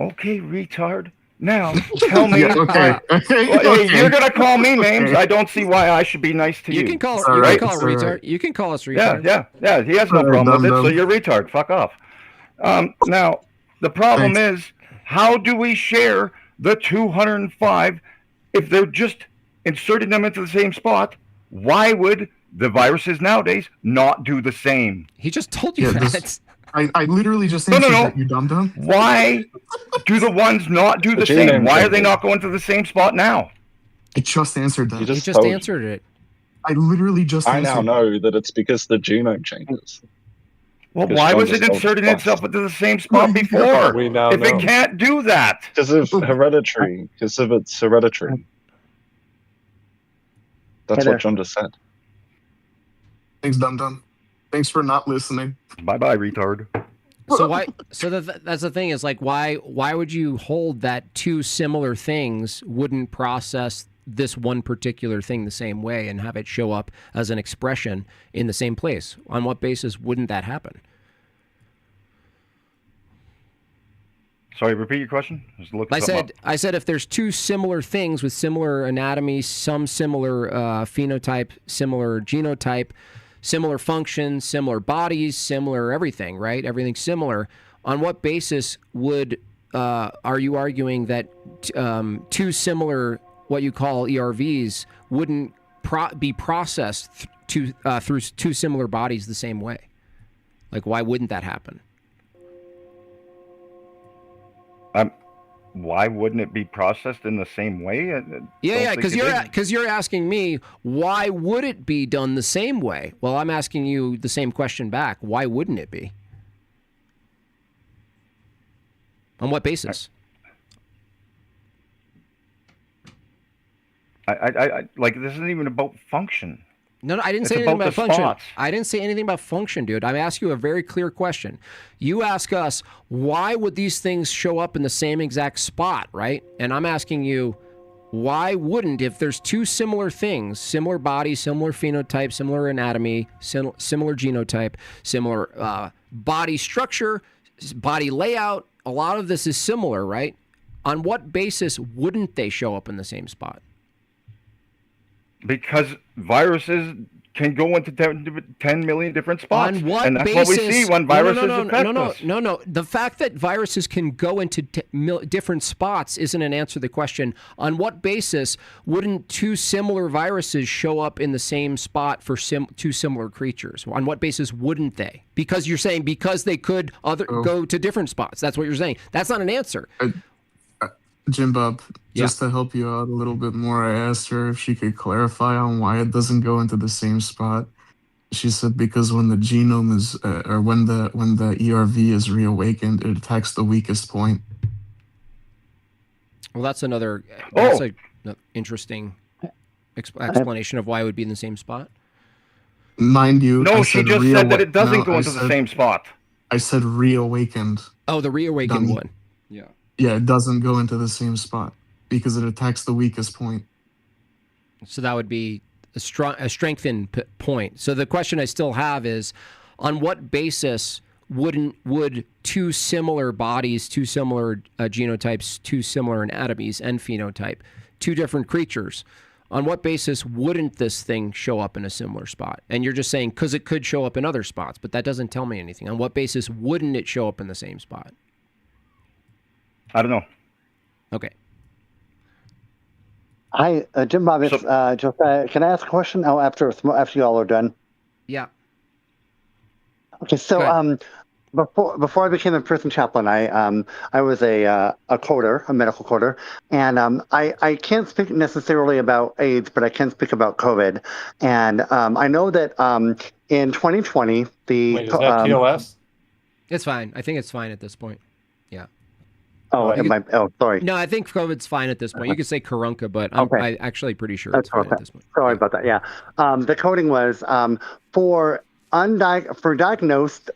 Okay, retard. Now, tell me. Yeah, okay. Hey, you're gonna call me names. I don't see why I should be nice to you. You can call right? retard. Right. You can call us retard. Yeah. He has no problem with it. So you're retard. Fuck off. Now, the problem is, how do we share the 205 if they're just inserting them into the same spot? Why would the viruses nowadays not do the same? He just told you that. I literally just answered that, you dum-dum. Why do the ones not do the same? Why are they not going to the same spot now? I just answered that. You just answered it. I literally just I answered now know that it's because the genome changes. Well, Because why John was it just inserting told us. itself into the same spot before? We now If know. it can't do that. Because of hereditary. Because of its hereditary. That's Hey what there. John just said. Thanks, dum-dum. Thanks for not listening. Bye-bye, retard. So why? So that's the thing is like why would you hold that two similar things wouldn't process this one particular thing the same way and have it show up as an expression in the same place? On what basis wouldn't that happen? Sorry, repeat your question. I said if there's two similar things with similar anatomy, some similar phenotype, similar genotype, similar functions, similar bodies, similar everything, right? Everything similar. On what basis would are you arguing that two similar what you call ERVs wouldn't be processed through two similar bodies the same way? Like, why wouldn't that happen? Why wouldn't it be processed in the same way? Yeah, because you're asking me why would it be done the same way? Well, I'm asking you the same question back. Why wouldn't it be? On what basis? I like this isn't even about function. No, I didn't It's say anything about about the function. spots. I didn't say anything about function, dude. I asked you a very clear question. You ask us, why would these things show up in the same exact spot, right? And I'm asking you, why wouldn't, if there's two similar things, similar body, similar phenotype, similar anatomy, similar genotype, similar body structure, body layout, a lot of this is similar, right? On what basis wouldn't they show up in the same spot? Because viruses can go into 10 million different spots. On what and that's basis? what we see when viruses affect us. No. The fact that viruses can go into different spots isn't an answer to the question. On what basis wouldn't two similar viruses show up in the same spot for two similar creatures? On what basis wouldn't they? Because you're saying because they could go to different spots. That's what you're saying. That's not an answer. Jim Bob, just to help you out a little bit more, I asked her if she could clarify on why it doesn't go into the same spot. She said because when the genome is, or when the ERV is reawakened, it attacks the weakest point. Well, that's another. That's an interesting explanation of why it would be in the same spot. Mind you, No, she just said that it doesn't go into the same spot. I said reawakened. Oh, the reawakened one. Yeah. Yeah, it doesn't go into the same spot because it attacks the weakest point. So that would be a strengthened point. So the question I still have is, on what basis would two similar bodies, two similar genotypes, two similar anatomies and phenotype, two different creatures, on what basis wouldn't this thing show up in a similar spot? And you're just saying because it could show up in other spots, but that doesn't tell me anything. On what basis wouldn't it show up in the same spot? I don't know. Okay. Hi, Jim Bob. It's can I ask a question? Oh, after you all are done. Yeah. Okay. So before I became a prison chaplain, I was a coder, a medical coder, and I can't speak necessarily about AIDS, but I can speak about COVID. And I know that in 2020 the Wait, is that TOS? It's fine. I think it's fine at this point. Yeah. Oh, sorry. No, I think COVID's fine at this point. You could say Karunka, but I'm actually pretty sure it's fine at this point. Sorry about that. Yeah. The coding was for diagnosed,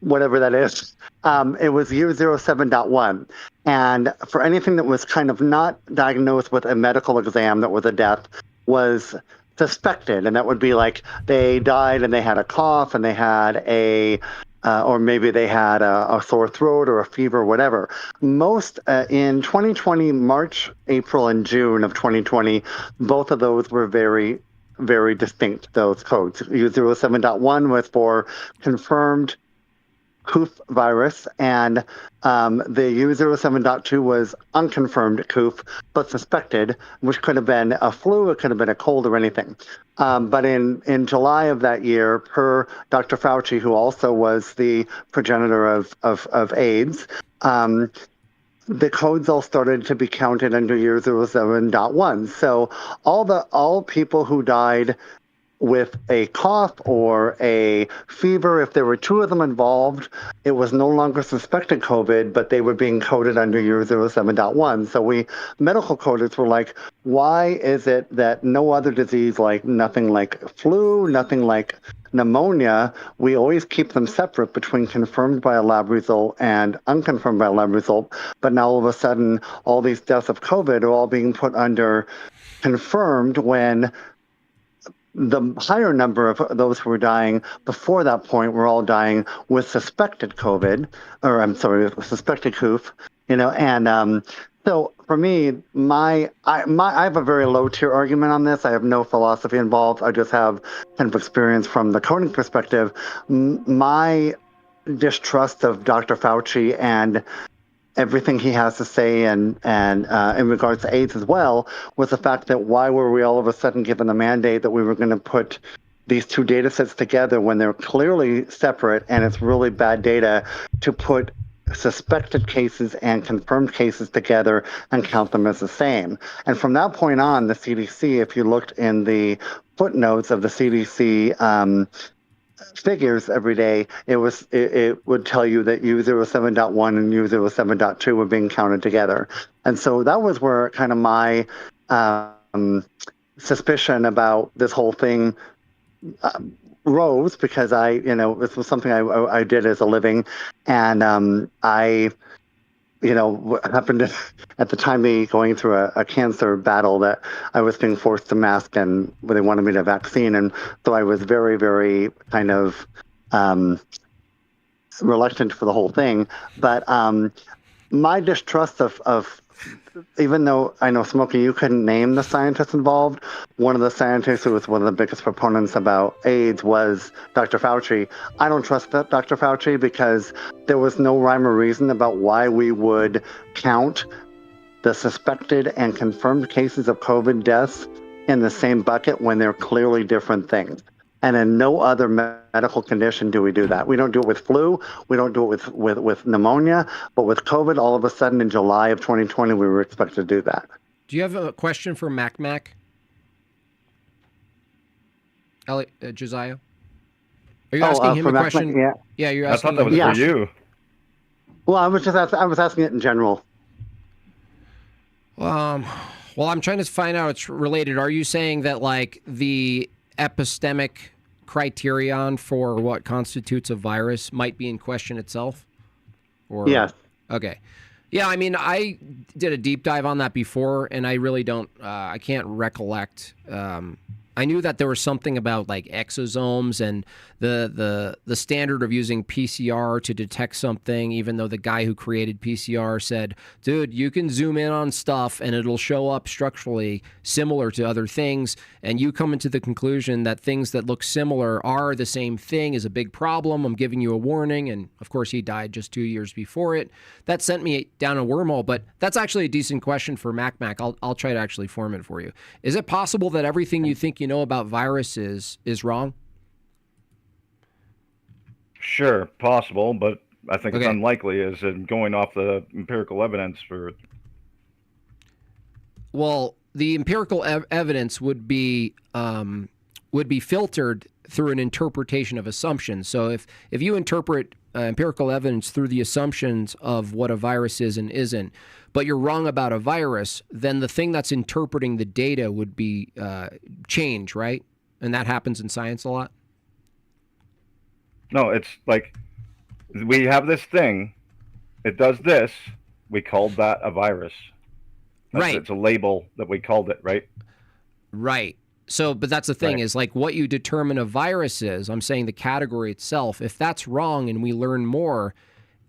whatever that is, it was year 07.1. And for anything that was kind of not diagnosed with a medical exam that was a death was suspected. And that would be like they died and they had a cough and they had a or maybe they had a sore throat or a fever, whatever. Most in 2020, March, April, and June of 2020, both of those were very, very distinct, those codes. U07.1 was for confirmed COOF virus, and the U07.2 was unconfirmed COOF, but suspected, which could have been a flu, it could have been a cold or anything. But in July of that year, per Dr. Fauci, who also was the progenitor of AIDS, the codes all started to be counted under U07.1. So all people who died with a cough or a fever, if there were two of them involved, it was no longer suspected COVID, but they were being coded under U07.1. So we medical coders were like, why is it that no other disease, like nothing like flu, nothing like pneumonia, we always keep them separate between confirmed by a lab result and unconfirmed by a lab result, but now all of a sudden all these deaths of COVID are all being put under confirmed when the higher number of those who were dying before that point were all dying with suspected COVID, or I'm sorry, with suspected COOF, and so for me, I have a very low tier argument on this. I have no philosophy involved. I just have kind of experience from the coding perspective. My distrust of Dr. Fauci and everything he has to say, and in regards to AIDS as well, was the fact that why were we all of a sudden given a mandate that we were going to put these two data sets together when they're clearly separate, and it's really bad data to put suspected cases and confirmed cases together and count them as the same. And from that point on, the CDC, if you looked in the footnotes of the CDC figures every day, it would tell you that U07.1 and U07.2 were being counted together. And so that was where kind of my suspicion about this whole thing rose, because this was something I did as a living, and I happened to, at the time, be going through a cancer battle that I was being forced to mask, and they wanted me to vaccine, and so I was very, very kind of reluctant for the whole thing. But my distrust of even though I know, Smokey, you couldn't name the scientists involved, one of the scientists who was one of the biggest proponents about AIDS was Dr. Fauci. I don't trust Dr. Fauci because there was no rhyme or reason about why we would count the suspected and confirmed cases of COVID deaths in the same bucket when they're clearly different things. And in no other medical condition do we do that. We don't do it with flu. We don't do it with pneumonia. But with COVID, all of a sudden in July of 2020, we were expected to do that. Do you have a question for Mac? Josiah? Are you asking him a question? Yeah, you're asking. I thought that was for you. Well, I was asking it in general. Well, I'm trying to find out it's related. Are you saying that like the epistemic criterion for what constitutes a virus might be in question itself? Or yes. Okay. Yeah, I mean, I did a deep dive on that before, and I really don't. I can't recollect. I knew that there was something about like exosomes and the standard of using PCR to detect something, even though the guy who created PCR said, dude, you can zoom in on stuff and it'll show up structurally similar to other things. And you come into the conclusion that things that look similar are the same thing is a big problem. I'm giving you a warning. And of course, he died just 2 years before it. That sent me down a wormhole, but that's actually a decent question for Mac. I'll try to actually form it for you. Is it possible that everything you think you know about viruses is wrong? Sure, possible, but I think it's unlikely as in going off the empirical evidence for it. Well, the empirical evidence would be filtered through an interpretation of assumptions. So if you interpret empirical evidence through the assumptions of what a virus is and isn't, but you're wrong about a virus, then the thing that's interpreting the data would be change, right? And that happens in science a lot. No, it's like we have this thing, it does this, we called that a virus. Right. It's a label that we called it, right? Right. So, but that's the thing is like what you determine a virus is, I'm saying the category itself, if that's wrong and we learn more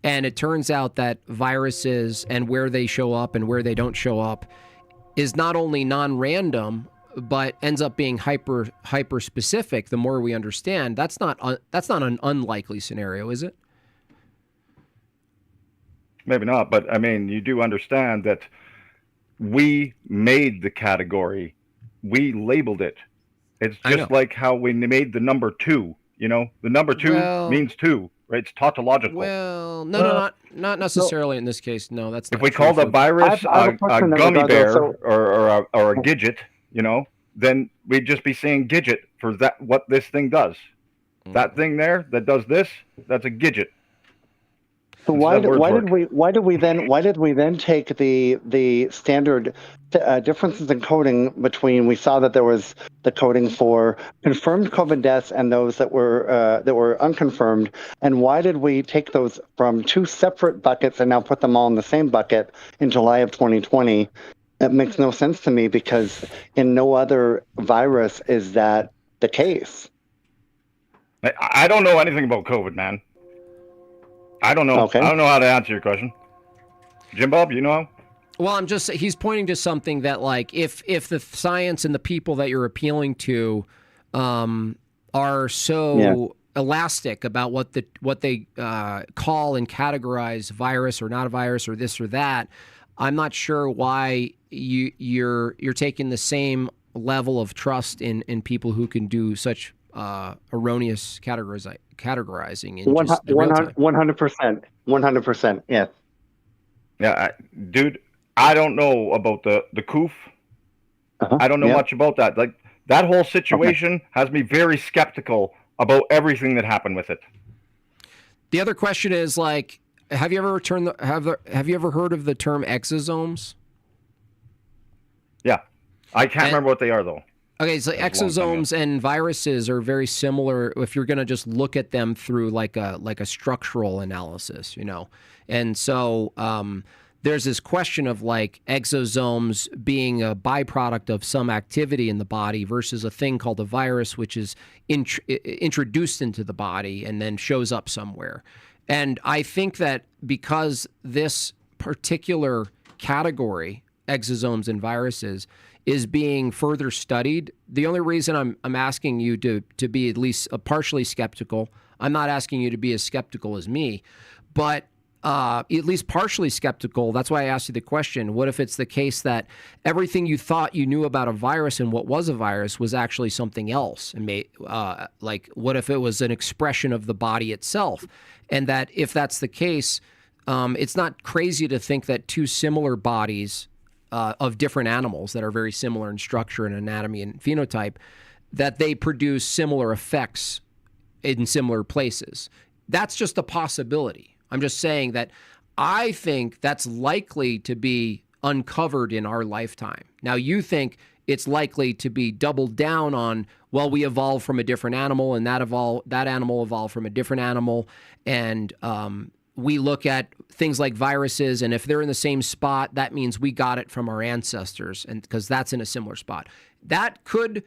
and it turns out that viruses and where they show up and where they don't show up is not only non-random, but ends up being hyper specific, the more we understand, that's not an unlikely scenario, is it? Maybe not, but I mean, you do understand that we made the category. We labeled it. It's just like how we made the number 2. You know, the number 2 means 2, right? It's tautological. Well, no, not necessarily in this case. No, that's if not we true call the for- virus a gummy bear so- or a gidget, you know, then we'd just be saying gidget for that. What this thing does, that thing there that does this, that's a gidget. So why did we then take the standard differences in coding between, we saw that there was the coding for confirmed COVID deaths and those that were unconfirmed, and why did we take those from 2 separate buckets and now put them all in the same bucket in July of 2020? That makes no sense to me, because in no other virus is that the case. I don't know anything about COVID, man. I don't know. Okay. I don't know how to answer your question. Jim Bob, you know? Well, he's pointing to something that, like, if the science and the people that you're appealing to are so elastic about what they call and categorize virus or not a virus or this or that, I'm not sure why you're taking the same level of trust in people who can do such erroneous categorizing in just the real time. 100%. Yes. Yeah, dude, I don't know about the coof. I don't know much about that. Like, that whole situation has me very skeptical about everything that happened with it. The other question is, like, have you ever heard of the term exosomes? Yeah. I can't remember what they are, though. Okay, so exosomes and viruses are very similar if you're going to just look at them through like a structural analysis, you know. And so there's this question of like exosomes being a byproduct of some activity in the body versus a thing called a virus, which is introduced into the body and then shows up somewhere. And I think that because this particular category, exosomes and viruses, is being further studied, the only reason I'm asking you to be at least partially skeptical, I'm not asking you to be as skeptical as me, but at least partially skeptical. That's why I asked you the question, what if it's the case that everything you thought you knew about a virus and what was a virus was actually something else? And like, what if it was an expression of the body itself? And that if that's the case, it's not crazy to think that 2 similar bodies of different animals that are very similar in structure and anatomy and phenotype, that they produce similar effects in similar places. That's just a possibility. I'm just saying that I think that's likely to be uncovered in our lifetime. Now, you think it's likely to be doubled down on, well, we evolved from a different animal and that animal evolved from a different animal. And we look at things like viruses, and if they're in the same spot, that means we got it from our ancestors, and because that's in a similar spot. That could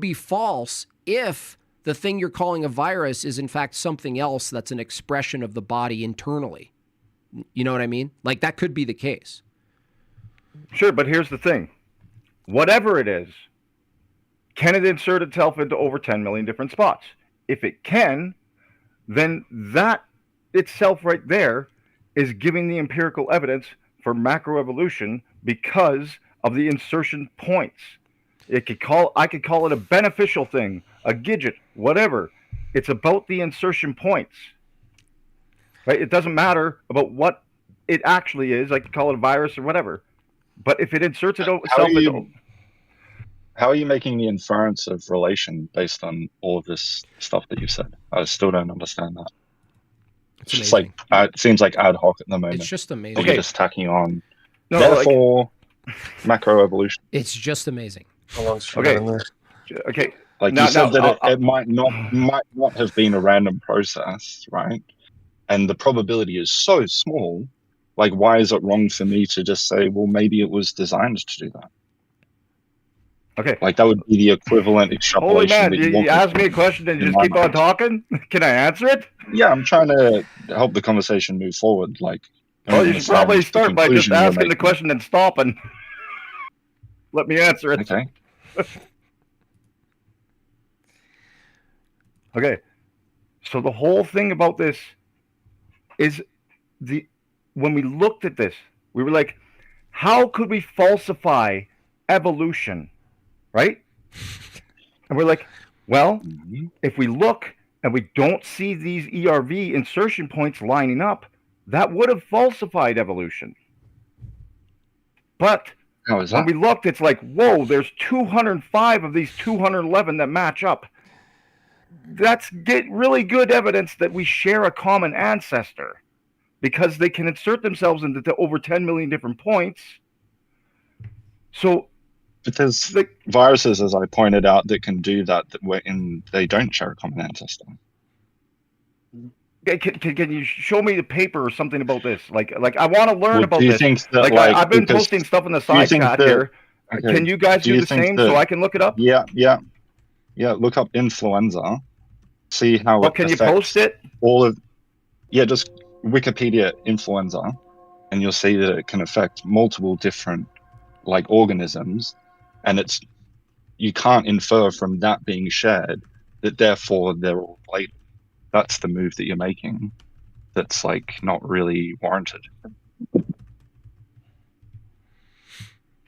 be false if the thing you're calling a virus is in fact something else that's an expression of the body internally. You know what I mean? Like, that could be the case. Sure, but here's the thing. Whatever it is, can it insert itself into over 10 million different spots? If it can, then that itself right there is giving the empirical evidence for macroevolution because of the insertion points. I could call it a beneficial thing, a gidget, whatever. It's about the insertion points. Right? It doesn't matter about what it actually is. I could call it a virus or whatever. But if it inserts itself into... How are you making the inference of relation based on all of this stuff that you said? I still don't understand that. It's just like, it seems like ad hoc at the moment. It's just amazing. You're just tacking on. Therefore, macroevolution. It's just amazing. Okay. Like you said that it might not have been a random process, right? And the probability is so small. Like, why is it wrong for me to just say, well, maybe it was designed to do that? Okay. Like that would be the equivalent Holy extrapolation. man, that you want ask me a question and you in just my keep on mind. talking? Can I answer it? Yeah, I'm trying to help the conversation move forward. Like, I Well, don't you should understand probably the start by just conclusion you're asking the making. question and stopping. Let me answer it. Okay. Okay. So the whole thing about this is when we looked at this, we were like, how could we falsify evolution? Right? And we're like, well, if we look and we don't see these ERV insertion points lining up, that would have falsified evolution. But when we looked, it's like, whoa, there's 205 of these 211 that match up. That's really good evidence that we share a common ancestor, because they can insert themselves into over 10 million different points. So there's viruses, as I pointed out, that can do that, they don't share a common ancestor. Can you show me the paper or something about this? Like I want to learn about do you this. think that, I've been because- posting stuff in the do you side think chat that- here. okay, Can you guys do you the think same that- so I can look it up? Yeah. Look up influenza. See how. Well, can you affects post it? Just Wikipedia influenza, and you'll see that it can affect multiple different organisms, and you can't infer from that being shared that therefore they're all related. That's the move that you're making. That's not really warranted.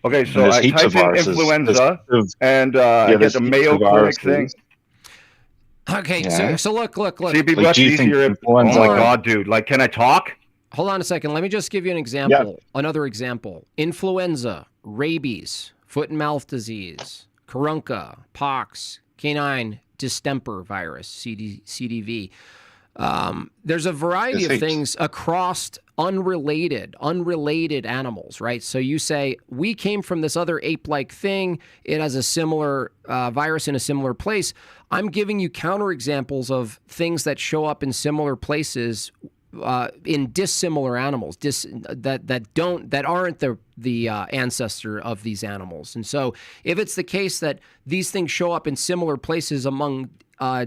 Okay, so there's I heaps of type in viruses. influenza and I get there's the heaps Mayo of Clinic thing. viruses. Okay, Yeah. so look. CB Like, West do you think easier. Oh influenza- my god, dude! Like, can I talk? Hold on a second. Let me just give you an example. Another example. Influenza, rabies, foot and mouth disease, carunca, pox, canine distemper virus, CDV. There's a variety of things across unrelated animals, right? So you say, we came from this other ape-like thing. It has a similar virus in a similar place. I'm giving you counterexamples of things that show up in similar places in dissimilar animals that aren't the ancestor of these animals. And so if it's the case that these things show up in similar places among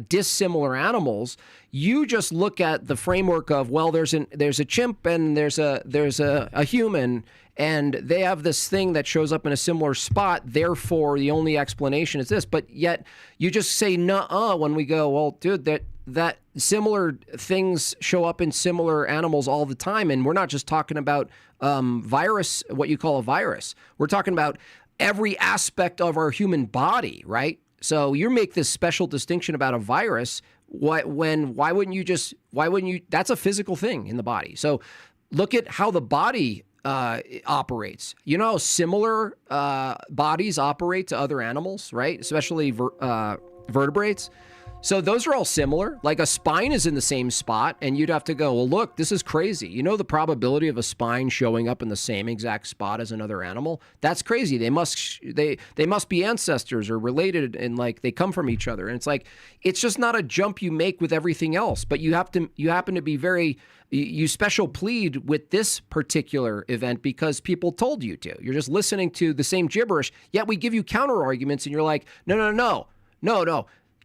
dissimilar animals, you just look at the framework of, well, there's a chimp and there's a human, and they have this thing that shows up in a similar spot, therefore the only explanation is this. But yet you just say nuh-uh when we go, well, dude, that similar things show up in similar animals all the time. And we're not just talking about virus, what you call a virus. We're talking about every aspect of our human body, right? So you make this special distinction about a virus. Why wouldn't you, that's a physical thing in the body. So look at how the body operates. You know, similar bodies operate to other animals, right? Especially vertebrates. So those are all similar. Like a spine is in the same spot, and you'd have to go, well, look, this is crazy. You know the probability of a spine showing up in the same exact spot as another animal? That's crazy. They must be ancestors or related, and they come from each other. And it's like, it's just not a jump you make with everything else. But you happen to be you special plead with this particular event because people told you to. You're just listening to the same gibberish, yet we give you counter arguments, and you're like, no.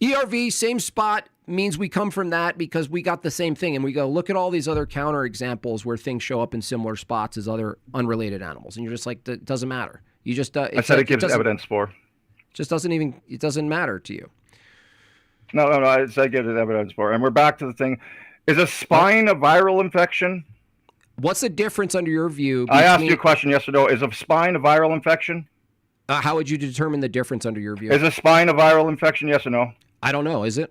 ERV, same spot, means we come from that because we got the same thing. And we go, look at all these other counter examples where things show up in similar spots as other unrelated animals. And you're just like, it doesn't matter. You just, I said it gives evidence for. Just it doesn't matter to you. No, I said it gives it evidence for. And we're back to the thing. Is a spine a viral infection? What's the difference under your view? I asked you a question yesterday. Is a spine a viral infection? How would you determine the difference under your view? Is a spine a viral infection, yes or no? I don't know. Is it?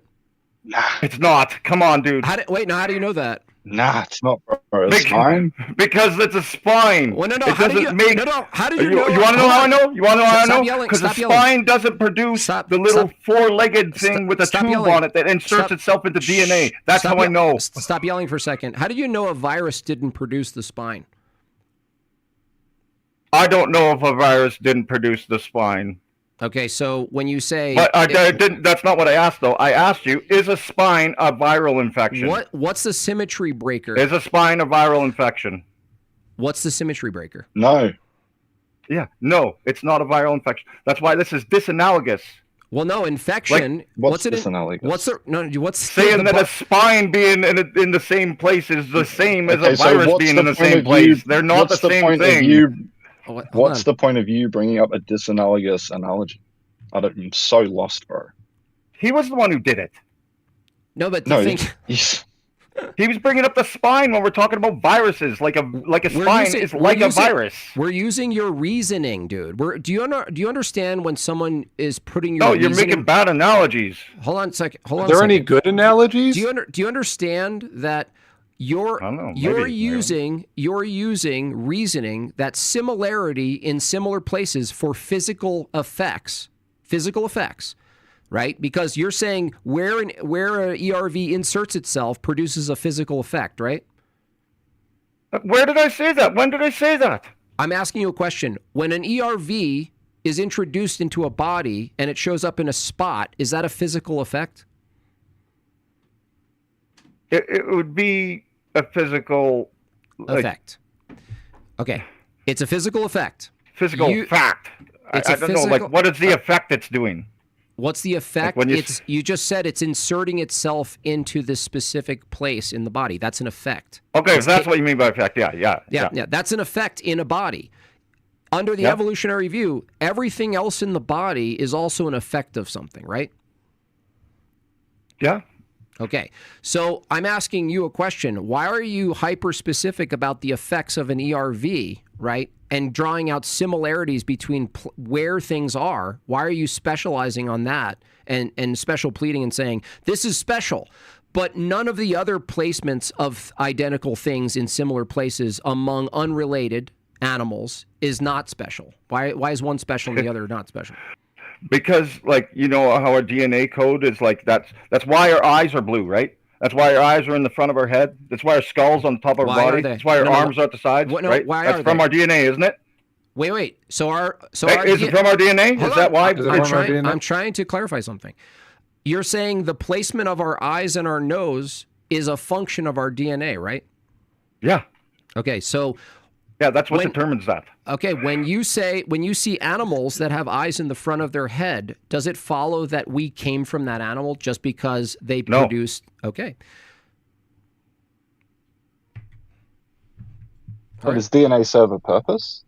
Nah, it's not. Come on, dude. How do you know that? Nah, it's not a spine. Because it's a spine. Well, no. How do you know? You want to know how I know? You want to know how I know? Because the spine doesn't produce the little four-legged thing with a tube on it that inserts itself into DNA. That's how I know. Stop yelling for a second. How do you know a virus didn't produce the spine? I don't know if a virus didn't produce the spine. Okay, so when you say, but I didn't. That's not what I asked, though. I asked you: is a spine a viral infection? What's the symmetry breaker? Is a spine a viral infection? What's the symmetry breaker? No. Yeah, no, it's not a viral infection. That's why this is disanalogous. Well, no, infection. Like, what's it? What's the no? What's saying that a spine being in the same place is the same as a virus being in the same place? They're not the same thing. What's the point of you bringing up a disanalogous analogy? I'm so lost, bro. He was the one who did it. No, but he was bringing up the spine when we're talking about viruses. Like a spine is like a virus. We're using your reasoning, dude. Do you understand when someone is putting your? No, you're making bad analogies. Hold on a second. Are there any good analogies? Do you understand that you're using reasoning that similarity in similar places for physical effects, right? Because you're saying where an ERV inserts itself produces a physical effect, right? Where did I say that? When did I say that? I'm asking you a question. When an ERV is introduced into a body and it shows up in a spot, is that a physical effect? It would be a physical effect. Okay. It's a physical effect. Physical fact. I don't know. Like, what is the effect it's doing? What's the effect? Like you just said it's inserting itself into this specific place in the body. That's an effect. Okay, if that's what you mean by effect. Yeah. That's an effect in a body. Under the evolutionary view, everything else in the body is also an effect of something, right? Yeah. Okay. So I'm asking you a question. Why are you hyper-specific about the effects of an ERV, right? And drawing out similarities between where things are? Why are you specializing on that and special pleading and saying, this is special, but none of the other placements of identical things in similar places among unrelated animals is not special? Why is one special and the other not special? Because, like, you know how our DNA code is like, that's why our eyes are blue, right? That's why our eyes are in the front of our head. That's why our skull's on top of our body. That's why our arms are at the sides, right? That's from our DNA, isn't it? Wait. Is it from our DNA? Is that why? I'm trying to clarify something. You're saying the placement of our eyes and our nose is a function of our DNA, right? Yeah. Okay, so yeah, that's what determines that. Okay, when you see animals that have eyes in the front of their head, does it follow that we came from that animal just because they produced? Okay. Does DNA serve a purpose?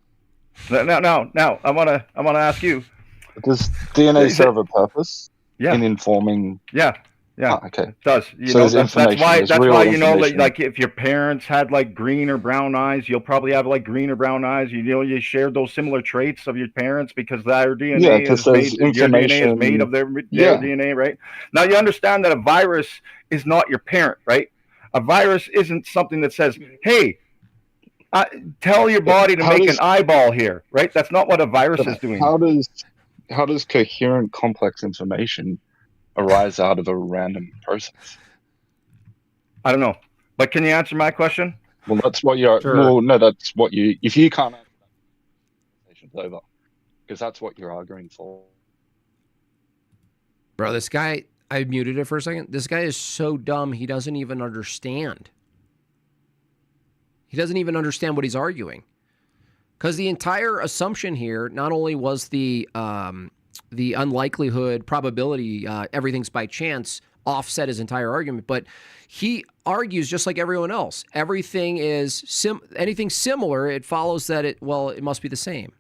Now, I wanna ask you. Does DNA serve a purpose? Yeah. In informing. Yeah. Oh, okay. It does. That's why you know, like if your parents had like green or brown eyes, you'll probably have like green or brown eyes. You shared those similar traits of your parents because their DNA your DNA is made of their DNA, right? Now you understand that a virus is not your parent, right? A virus isn't something that says, "Hey, tell your body to make an eyeball here," right? That's not what a virus is doing. How does coherent, complex information arise out of a random process? I don't know, but can you answer my question? Well, that's what you're. Sure. Well, no, that's what you. If you can't answer that, conversation's over, because that's what you're arguing for. Bro, this guy, I muted it for a second. This guy is so dumb, he doesn't even understand. He doesn't even understand what he's arguing. Because the entire assumption here not only was the unlikelihood, probability, everything's by chance, offset his entire argument, but he argues just like everyone else. Everything is anything similar, it follows that it must be the same.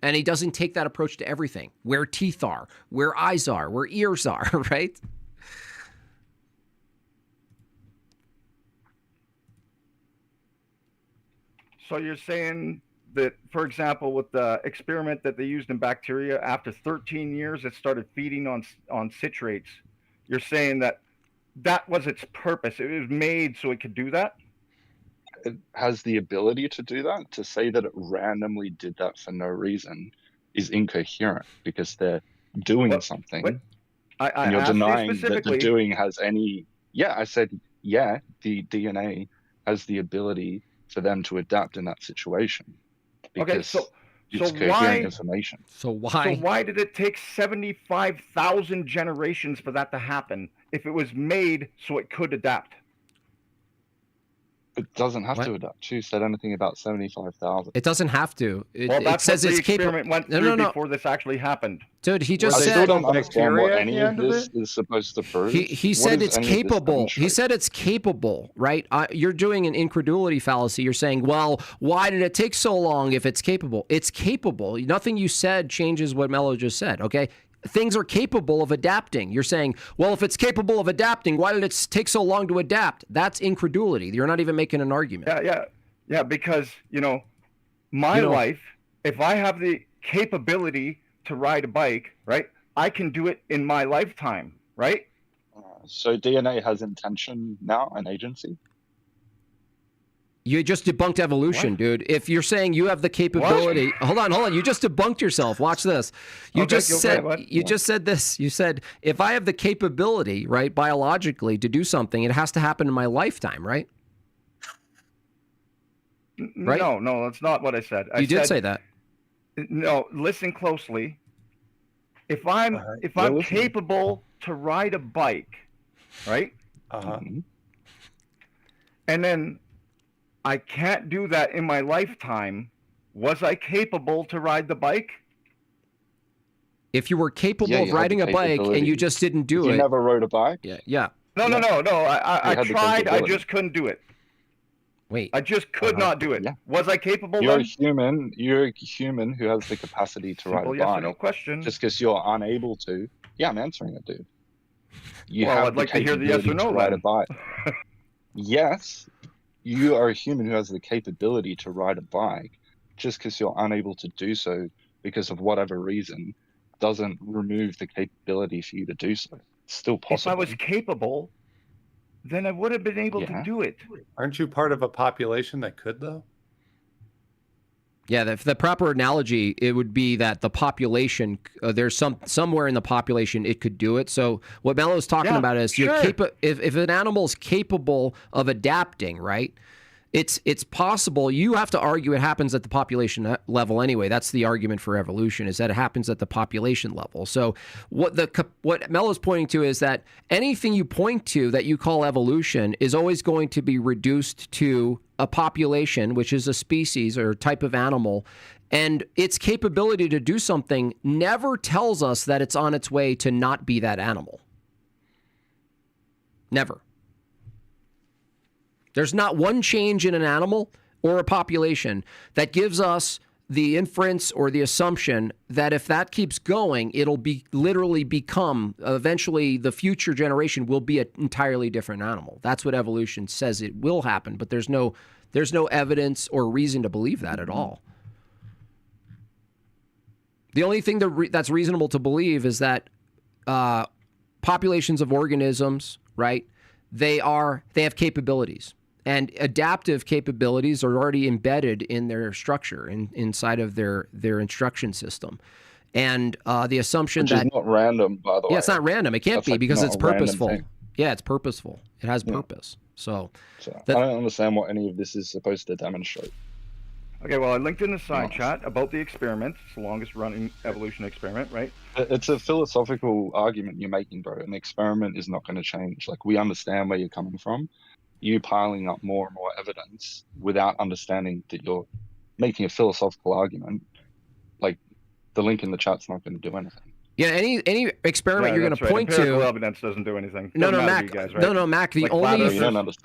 And he doesn't take that approach to everything. Where teeth are, where eyes are, where ears are, right? So you're saying that, for example, with the experiment that they used in bacteria, after 13 years, it started feeding on citrates. You're saying that was its purpose. It was made so it could do that? It has the ability to do that. To say that it randomly did that for no reason is incoherent because they're doing something. And you're denying that the doing has any... Yeah, I said, yeah, the DNA has the ability for them to adapt in that situation. Because it's coherent information. So why did it take 75,000 generations for that to happen if it was made so it could adapt? It doesn't have What? to adapt. Who said anything about 75,000? It doesn't have to. Well, It that's says what the it's capable. experiment went No, through no, no. before this actually happened. Dude, he I just still said don't understand what bacteria at any the of end of this is supposed to prove. he What said does it's any of this capable. He demonstrate? said it's capable, right? You're doing an incredulity fallacy. You're saying, well, why did it take so long if it's capable? It's capable. Nothing you said changes what Mello just said, okay? Things are capable of adapting. You're saying, well, if it's capable of adapting, why did it take so long to adapt? That's incredulity. You're not even making an argument. Yeah, because, my life, if I have the capability to ride a bike, right, I can do it in my lifetime, right? So DNA has intention now and agency? You just debunked evolution, dude. If you're saying you have the capability, hold on. You just debunked yourself. Watch this. You just said this. You said, if I have the capability, right, biologically to do something, it has to happen in my lifetime, right? Right? No, that's not what I said. You did say that. No, listen closely. If I'm capable to ride a bike, right? And then I can't do that in my lifetime, was I capable to ride the bike? If you were capable of riding a bike and you just didn't do it. You never rode a bike? Yeah. No. I had the tried. I capability. just couldn't do it. Wait. I just could not do it. Yeah. Was I capable You're then? a human. You're a human who has the capacity to ride a Simple yes or bike. no question. Just because you're unable to. Yeah, I'm answering it, dude. You Well, have I'd like to hear the yes or capability no to ride a then. bike. Yes, you are a human who has the capability to ride a bike. Just because you're unable to do so because of whatever reason doesn't remove the capability for you to do so. It's still If possible. I was capable, then I would have been able to do it. Aren't you part of a population that could, though? Yeah, the proper analogy, it would be that the population, there's somewhere in the population it could do it. So what Mello's talking about is if an animal is capable of adapting, right? It's possible. You have to argue it happens at the population level anyway. That's the argument for evolution, is that it happens at the population level. So what Mello's pointing to is that anything you point to that you call evolution is always going to be reduced to a population, which is a species or type of animal, and its capability to do something never tells us that it's on its way to not be that animal. Never. There's not one change in an animal or a population that gives us the inference or the assumption that if that keeps going, it'll be literally become, eventually the future generation will be an entirely different animal. That's what evolution says it will happen, but there's no evidence or reason to believe that at all. The only thing that's reasonable to believe is that populations of organisms, right, they have capabilities. And adaptive capabilities are already embedded in their structure, inside of their instruction system. And the assumption Which that is not random, by the way. Yeah, it's not random. It can't That's be like because not it's a random purposeful. thing. Yeah, it's purposeful. It has purpose. So I don't understand what any of this is supposed to demonstrate. Okay, well, I linked in the side chat about the experiment. It's the longest running evolution experiment, right? It's a philosophical argument you're making, bro. An experiment is not going to change. Like, we understand where you're coming from. You piling up more and more evidence without understanding that you're making a philosophical argument, like, the link in the chat's not going to do anything. Yeah, any experiment you're going to point Empirical to. evidence doesn't do anything. No, Doesn't matter Mac. to you guys, right? No, Mac. The Like only flat earthers.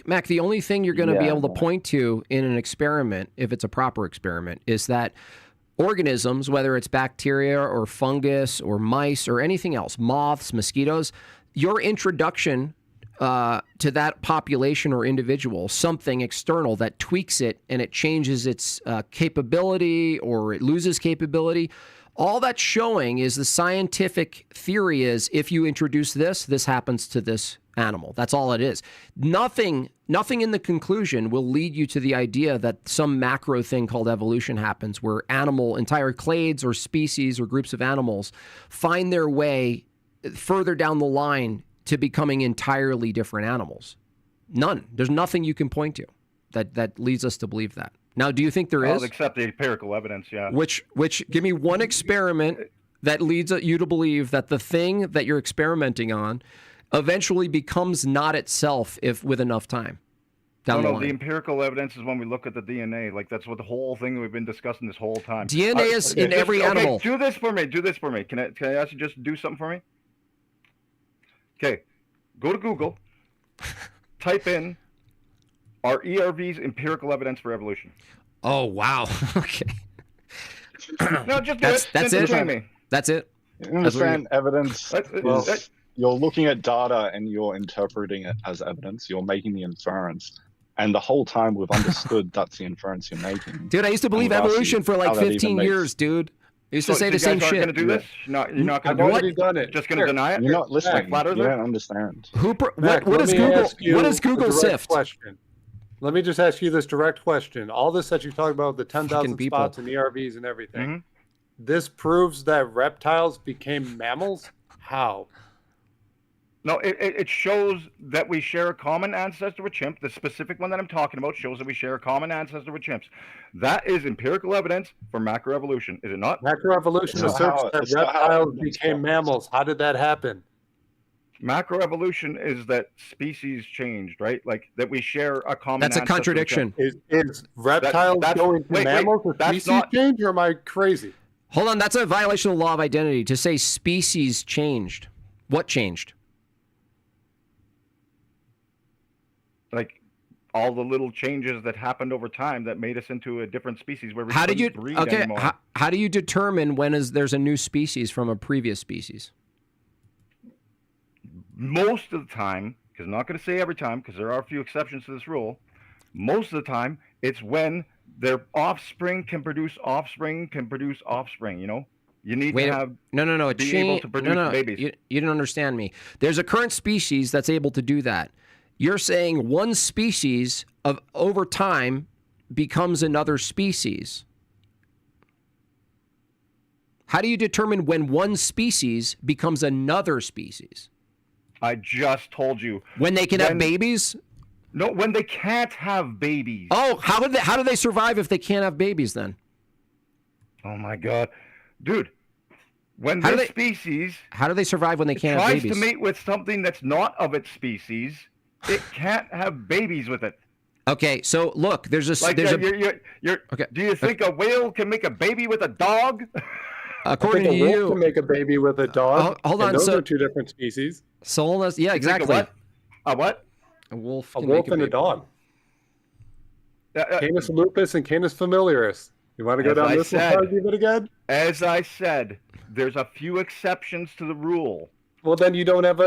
Mac. The only thing you're going to be Yeah, able to point to in an experiment, if it's a proper experiment, is that organisms, whether it's bacteria or fungus or mice or anything else, moths, mosquitoes, your introduction to that population or individual, something external that tweaks it and it changes its capability or it loses capability. All that's showing is the scientific theory is if you introduce this happens to this animal. That's all it is. Nothing in the conclusion will lead you to the idea that some macro thing called evolution happens where entire clades or species or groups of animals find their way further down the line to becoming entirely different animals. None. There's nothing you can point to that leads us to believe that. Now, do you think there is? Except the empirical evidence, yeah. Which give me one experiment that leads you to believe that the thing that you're experimenting on eventually becomes not itself if with enough time. down the The line. empirical evidence is when we look at the DNA. Like that's what the whole thing we've been discussing this whole time. DNA is in every animal. Do this for me. Do this for me. Can I ask you just do something for me? Okay, go to Google. Type in are ERVs empirical evidence for evolution? Oh wow. Okay. No, just that's it. Me. That's it. You understand evidence? Well, you're looking at data and you're interpreting it as evidence. You're making the inference. And the whole time we've understood that's the inference you're making. Dude, I used to believe evolution for like 15 years, dude. I used to say the same shit. Going to do this? You're not going to do it? Done it. Just going to deny it? You're not listening. Like you don't understand. What is Google? What is Google sift? Question. Let me just ask you this direct question. All this that you talk about, the 10,000 spots and ERVs and everything, this proves that reptiles became mammals? How? No, it shows that we share a common ancestor with chimp. The specific one that I'm talking about shows that we share a common ancestor with chimps. That is empirical evidence for macroevolution, is it not? Macroevolution asserts that reptiles became mammals. How did that happen? Macroevolution is that species changed, right? Like that we share a common. That's a contradiction. Is reptiles going to mammals with species change, or am I crazy? Hold on, that's a violation of the law of identity to say species changed. What changed? Like all the little changes that happened over time that made us into a different species where we how did you breed okay anymore. How do you determine when there's a new species from a previous species? Most of the time, because I'm not going to say every time, because there are a few exceptions to this rule. Most of the time, it's when their offspring can produce offspring. You know, you need to have no. It be able to produce babies. You didn't understand me. There's a current species that's able to do that. You're saying one species of over time becomes another species. How do you determine when one species becomes another species? I just told you. When they can have babies? No, when they can't have babies. Oh, how do they survive if they can't have babies then? Oh my God, dude! When How do this they- species How do they survive when they can't have tries babies? to mate with something that's not of its species, it can't have babies with it. Okay, so look, there's a Like, there's you're, okay. Do you think a whale can make a baby with a dog? According I to think a wolf you, can make a baby with a dog. hold and on, those so- are two different species. soulless. Yeah, You think a exactly. what? A what? A wolf. A can wolf make and a baby. dog. Canis lupus and Canis familiaris. You want to go As down I this said- one, give it again? As I said, there's a few exceptions to the rule. Well, then you don't have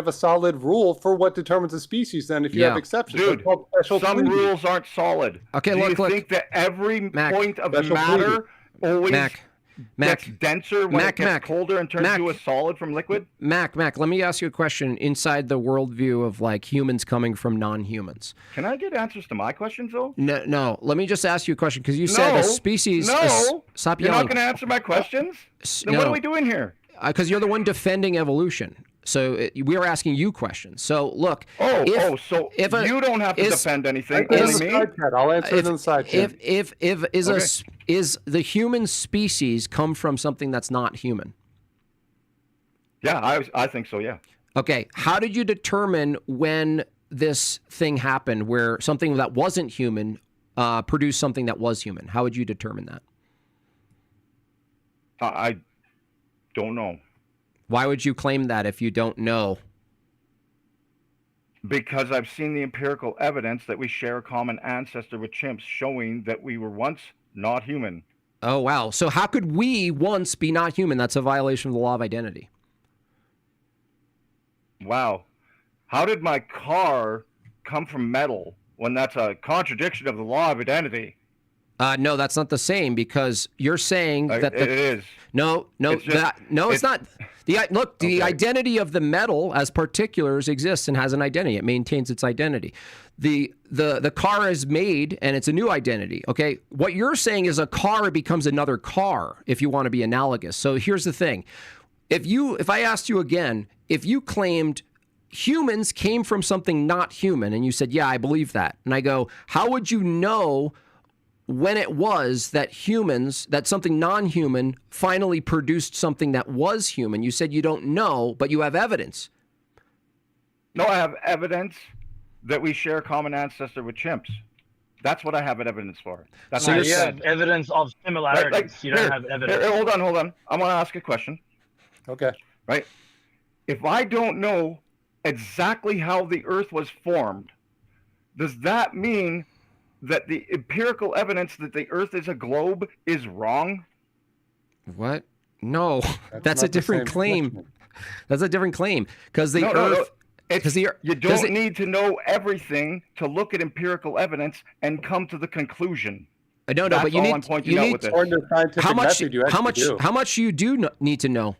a solid rule for what determines a species. Then, if you have exceptions, Dude, They're called special some pleadings. rules aren't solid. Okay, Do you look. think that every point of Special matter always Mac, gets denser when it gets Mac, colder and turns Mac. to a solid from liquid? Mac, let me ask you a question inside the worldview of like humans coming from non-humans. Can I get answers to my questions though? No. Let me just ask you a question because you said a species. No, Stop you're yelling. not going to answer my questions. Then what no. are we doing here? Because you're the one defending evolution. So we are asking you questions. So look. So if you don't have to defend anything. Is- Only me. I'll answer it in the side chat. If is the human species come from something that's not human? Yeah, I think so. Yeah. Okay. How did you determine when this thing happened, where something that wasn't human produced something that was human? How would you determine that? I don't know. Why would you claim that if you don't know? Because I've seen the empirical evidence that we share a common ancestor with chimps, showing that we were once not human. Oh, wow. So how could we once be not human? That's a violation of the law of identity. Wow. How did my car come from metal when that's a contradiction of the law of identity? No, that's not the same because you're saying that it is. No, It's just- it's not. The identity of the metal as particulars exists and has an identity. It maintains its identity. The car is made and it's a new identity. Okay, what you're saying is a car becomes another car if you want to be analogous. So here's the thing: if I asked you again, if you claimed humans came from something not human, and you said, yeah, I believe that, and I go, how would you know when it was that something non-human finally produced something that was human? You said you don't know, but you have evidence. No, I have evidence that we share a common ancestor with chimps. That's what I have evidence for. That's So what I you said. have evidence of similarities. Like, you don't have evidence. Here, hold on. I want to ask a question. Okay. Right? If I don't know exactly how the Earth was formed, does that mean that the empirical evidence that the Earth is a globe is wrong? What? No, that's a different claim. Question. That's a different claim because the Earth. You don't need to know everything to look at empirical evidence and come to the conclusion. No, but you need. You need. How much? How much you do need to know?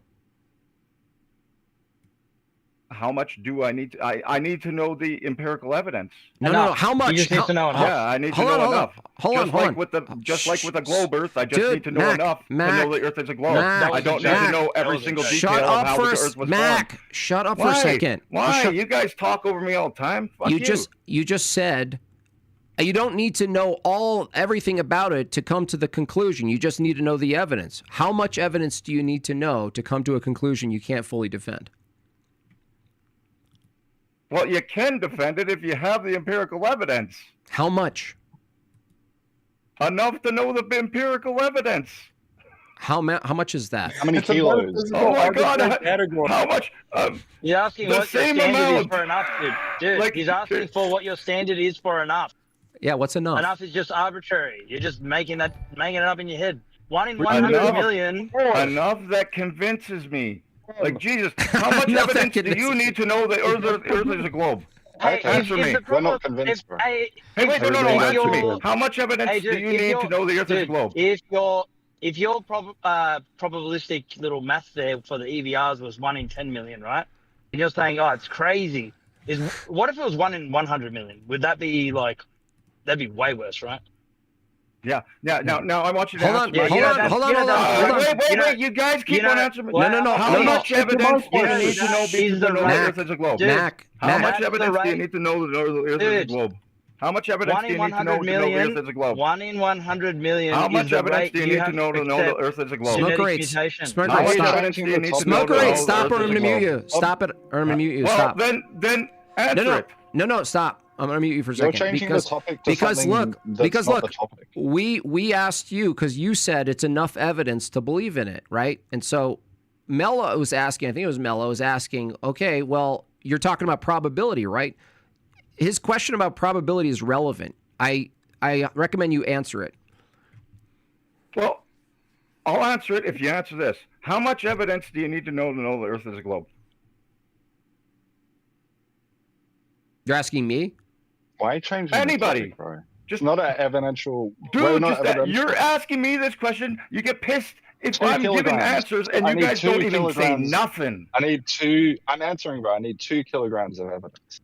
How much do I need? I need to know the empirical evidence. No. How much? You just need to know enough. Yeah, I need to know enough. Hold on. Like with the globe Earth, I just need to know enough to know the Earth is a globe. I don't need to know every single detail of how the Earth was formed. Shut up for a second. Why? You guys talk over me all the time. Fuck you just said you don't need to know everything about it to come to the conclusion. You just need to know the evidence. How much evidence do you need to know to come to a conclusion you can't fully defend? Well, you can defend it if you have the empirical evidence. How much? Enough to know the empirical evidence. How much is that? How many kilos? Oh my God! How much? He's asking what your standard is for enough, dude. He's asking for what your standard is for enough. Yeah, what's enough? Enough is just arbitrary. You're just making it up in your head. 1 in 100 million. Enough that convinces me. Like, Jesus, how much evidence do you need to know the Earth is a globe? Answer me. We're not convinced, bro. Wait, no, answer me. How much evidence do you need to know the Earth is a globe? If your probabilistic little math there for the EVRs was 1 in 10 million, right? And you're saying, oh, it's crazy. What if it was 1 in 100 million? Would that be like, that'd be way worse, right? Yeah. Now I want you to hold on. Wait. You guys keep on answering me. No. How much evidence do you need to know to know the Earth is a globe? How much evidence do you need to know the Earth is a globe? How much evidence do you need to know the Earth is a globe? 1 in 100 million. How much evidence do you need to know the Earth is a globe? Smoke rates. Smoke rates. Stop, or I'm gonna mute you. Stop it, or I'm gonna mute you. Stop. Then answer it. No, stop. I'm gonna mute you for a second. You're changing the topic to something that's not the topic. We asked you because you said it's enough evidence to believe in it, right? And so Mello was asking, I think it was Mello was asking, okay, well, you're talking about probability, right? His question about probability is relevant. I recommend you answer it. Well, I'll answer it if you answer this. How much evidence do you need to know the Earth is a globe? You're asking me? Why change anybody? Topic, bro? Just not an evidential. Dude, you're asking me this question. You get pissed if I'm giving answers and you guys don't even say nothing. I'm answering, bro. I need 2 kilograms of evidence.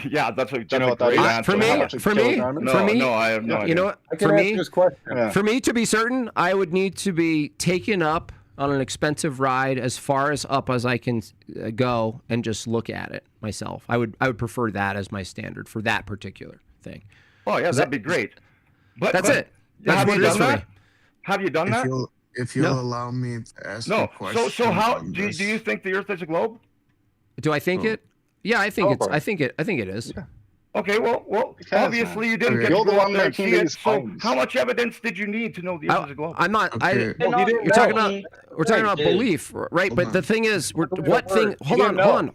Yeah, that's a great answer. For me, no, I have no idea. You know what? For me to be certain, I would need to be taken up on an expensive ride as far as up as I can go and just look at it myself. I would prefer that as my standard for that particular thing. Oh yeah, that'd be great. But that's it. That's what it is for me. Have you done that? If you'll allow me to ask a question. So how do you think the Earth is a globe? Do I think it? Yeah, I think it's. I think it is. Yeah. Okay, well, obviously you didn't get to go up there and see it. So how much evidence did you need to know the Earth is a globe? I'm not. We're talking about belief, right? But the thing is, what thing? Hold on.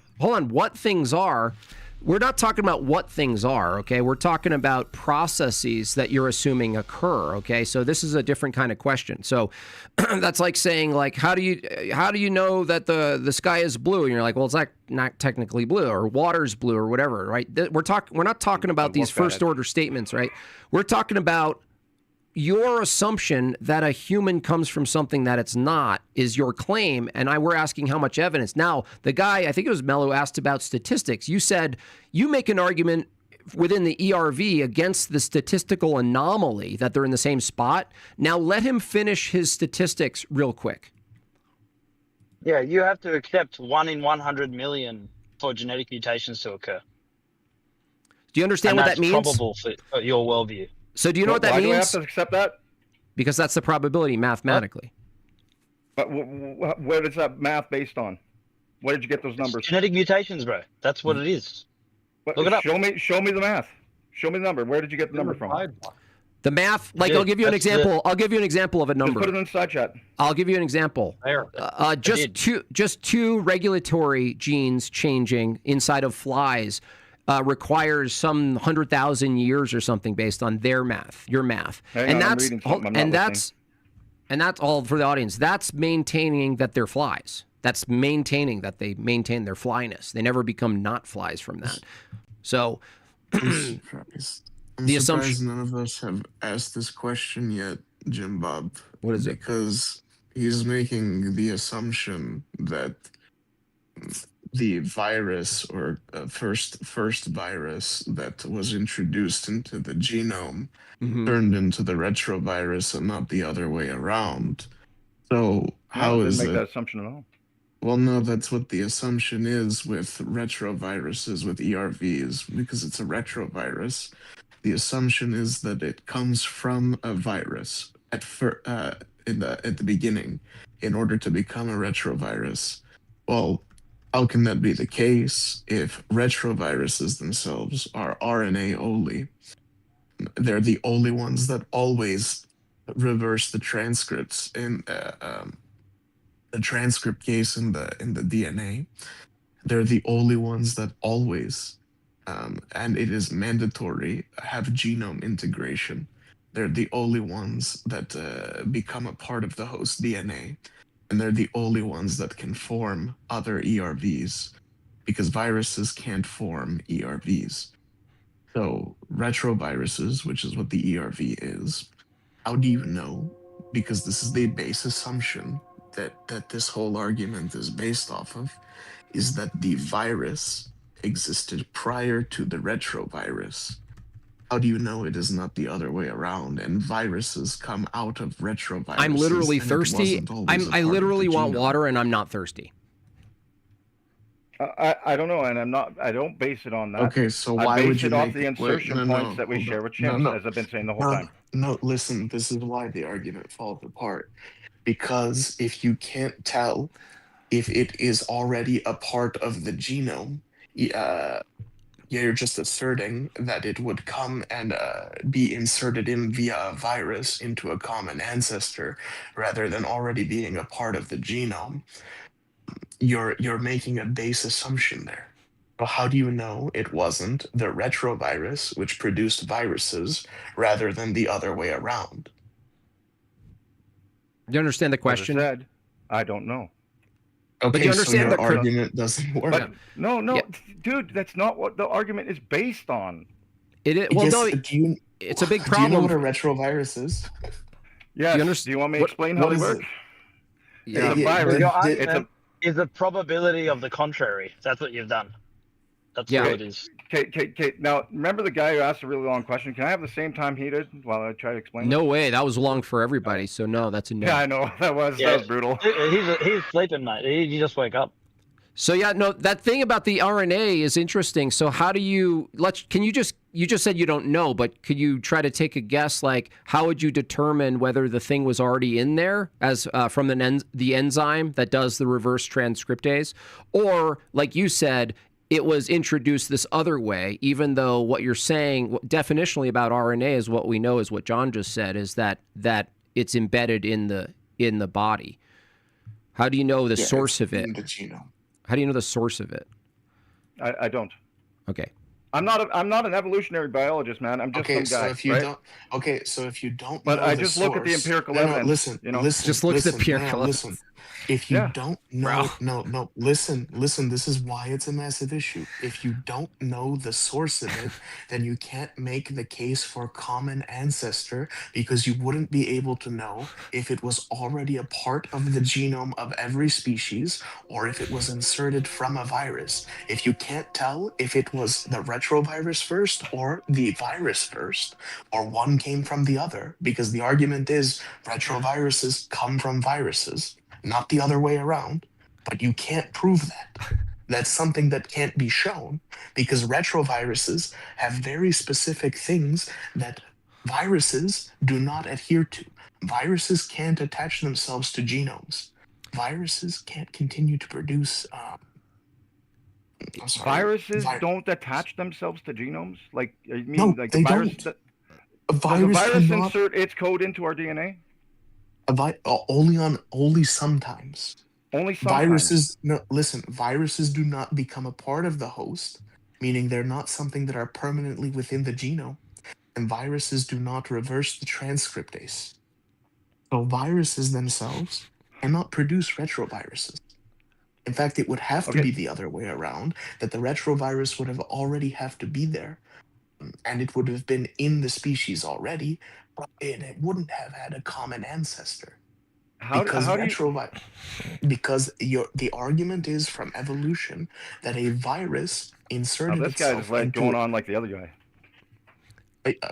What things are? We're not talking about what things are, okay? We're talking about processes that you're assuming occur, okay? So this is a different kind of question. So that's like saying, like, how do you know that the sky is blue? And you're like, well, it's not technically blue, or water's blue, or whatever, right? We're not talking about these first order statements, right? We're talking about your assumption that a human comes from something that it's not is your claim, and we're asking how much evidence. Now, the guy, I think it was Mello, asked about statistics. You said you make an argument within the ERV against the statistical anomaly that they're in the same spot. Now, let him finish his statistics real quick. Yeah, you have to accept 1 in 100 million for genetic mutations to occur. Do you understand what that means? That's probable for your worldview. So do you know what that means? Why do I have to accept that? Because that's the probability mathematically. But what is that math based on? Where did you get those numbers? Genetic mutations, bro. That's what it is. Look it up. Show me the math. Show me the number. Where did you get the number from? The math, like I'll give you an example. I'll give you an example of a number. Just put it in the side chat. I'll give you an example. Just two regulatory genes changing inside of flies requires some 100,000 years or something based on their math, your math, and that's all for the audience. That's maintaining that they're flies. That's maintaining that they maintain their flyness. They never become not flies from that. So I'm surprised none of us have asked this question yet, Jim Bob. What is it? Because he's making the assumption that the virus or first virus that was introduced into the genome turned into the retrovirus and not the other way around. So how is didn't it? make that assumption at all. Well, no, that's what the assumption is with retroviruses, with ERVs, because it's a retrovirus. The assumption is that it comes from a virus at the beginning in order to become a retrovirus. Well, how can that be the case if retroviruses themselves are RNA only? They're the only ones that always reverse the transcripts in the transcript case in the DNA. They're the only ones that always, and it is mandatory, have genome integration. They're the only ones that become a part of the host DNA. And they're the only ones that can form other ERVs, because viruses can't form ERVs. So retroviruses, which is what the ERV is, how do you know? Because this is the base assumption that this whole argument is based off of, is that the virus existed prior to the retrovirus. How do you know it is not the other way around? And viruses come out of retroviruses. I'm literally thirsty. I literally want water, and I'm not thirsty. I don't know, and I'm not. I don't base it on that. Okay, so why would you base it off the insertion points that we share with chimps, as I've been saying the whole time? No, listen. This is why the argument falls apart. Because if you can't tell if it is already a part of the genome, you're just asserting that it would come and be inserted in via a virus into a common ancestor, rather than already being a part of the genome. You're making a base assumption there. Well, how do you know it wasn't the retrovirus which produced viruses rather than the other way around? Do you understand the question? As I said, I don't know. Okay, but you understand so your argument doesn't work. But no, dude, that's not what the argument is based on. It is. Well, no, it's a big problem. Do you know what a retrovirus is? Yeah. Do you want me to explain how they work? Yeah, virus. Is a probability of the contrary. That's what you've done. That's what it is. Okay. Now, remember the guy who asked a really long question? Can I have the same time he did while I try to explain? No way. That was long for everybody. So no, that's a no. Yeah, I know. That was brutal. He's sleeping, mate. He just wake up. So yeah, no, that thing about the RNA is interesting. So how do you you just said you don't know, but could you try to take a guess? Like, how would you determine whether the thing was already in there as from the enzyme that does the reverse transcriptase, or like you said, it was introduced this other way, even though what you're saying definitionally about RNA is what we know is what John just said, is that it's embedded in the body. How do you know the source of it? In the genome. How do you know the source of it? I don't. Okay. I'm not an evolutionary biologist, man. I'm just some guy. So if you don't, so if you don't, but know I the just source, look at the empirical evidence. Listen, you know, just look at the empirical evidence. Listen. If you don't know, no, listen. This is why it's a massive issue. If you don't know the source of it, then you can't make the case for common ancestor, because you wouldn't be able to know if it was already a part of the genome of every species or if it was inserted from a virus. If you can't tell if it was the retrovirus first or the virus first, or one came from the other, because the argument is retroviruses come from viruses, not the other way around, but you can't prove that. That's something that can't be shown, because retroviruses have very specific things that viruses do not adhere to. Viruses can't attach themselves to genomes. Viruses can't continue to produce Viruses don't attach themselves to genomes. Like I mean, No, like they the virus. don't. A virus does a virus cannot- insert its code into our DNA? Only sometimes. Only sometimes. Viruses, no, listen, viruses do not become a part of the host, meaning they're not something that are permanently within the genome. And viruses do not reverse the transcriptase. So viruses themselves cannot produce retroviruses. In fact, it would have to be the other way around, that the retrovirus would have already have to be there, and it would have been in the species already, but it wouldn't have had a common ancestor. Because the argument is from evolution that a virus inserted This itself guy's like into going on like the other guy.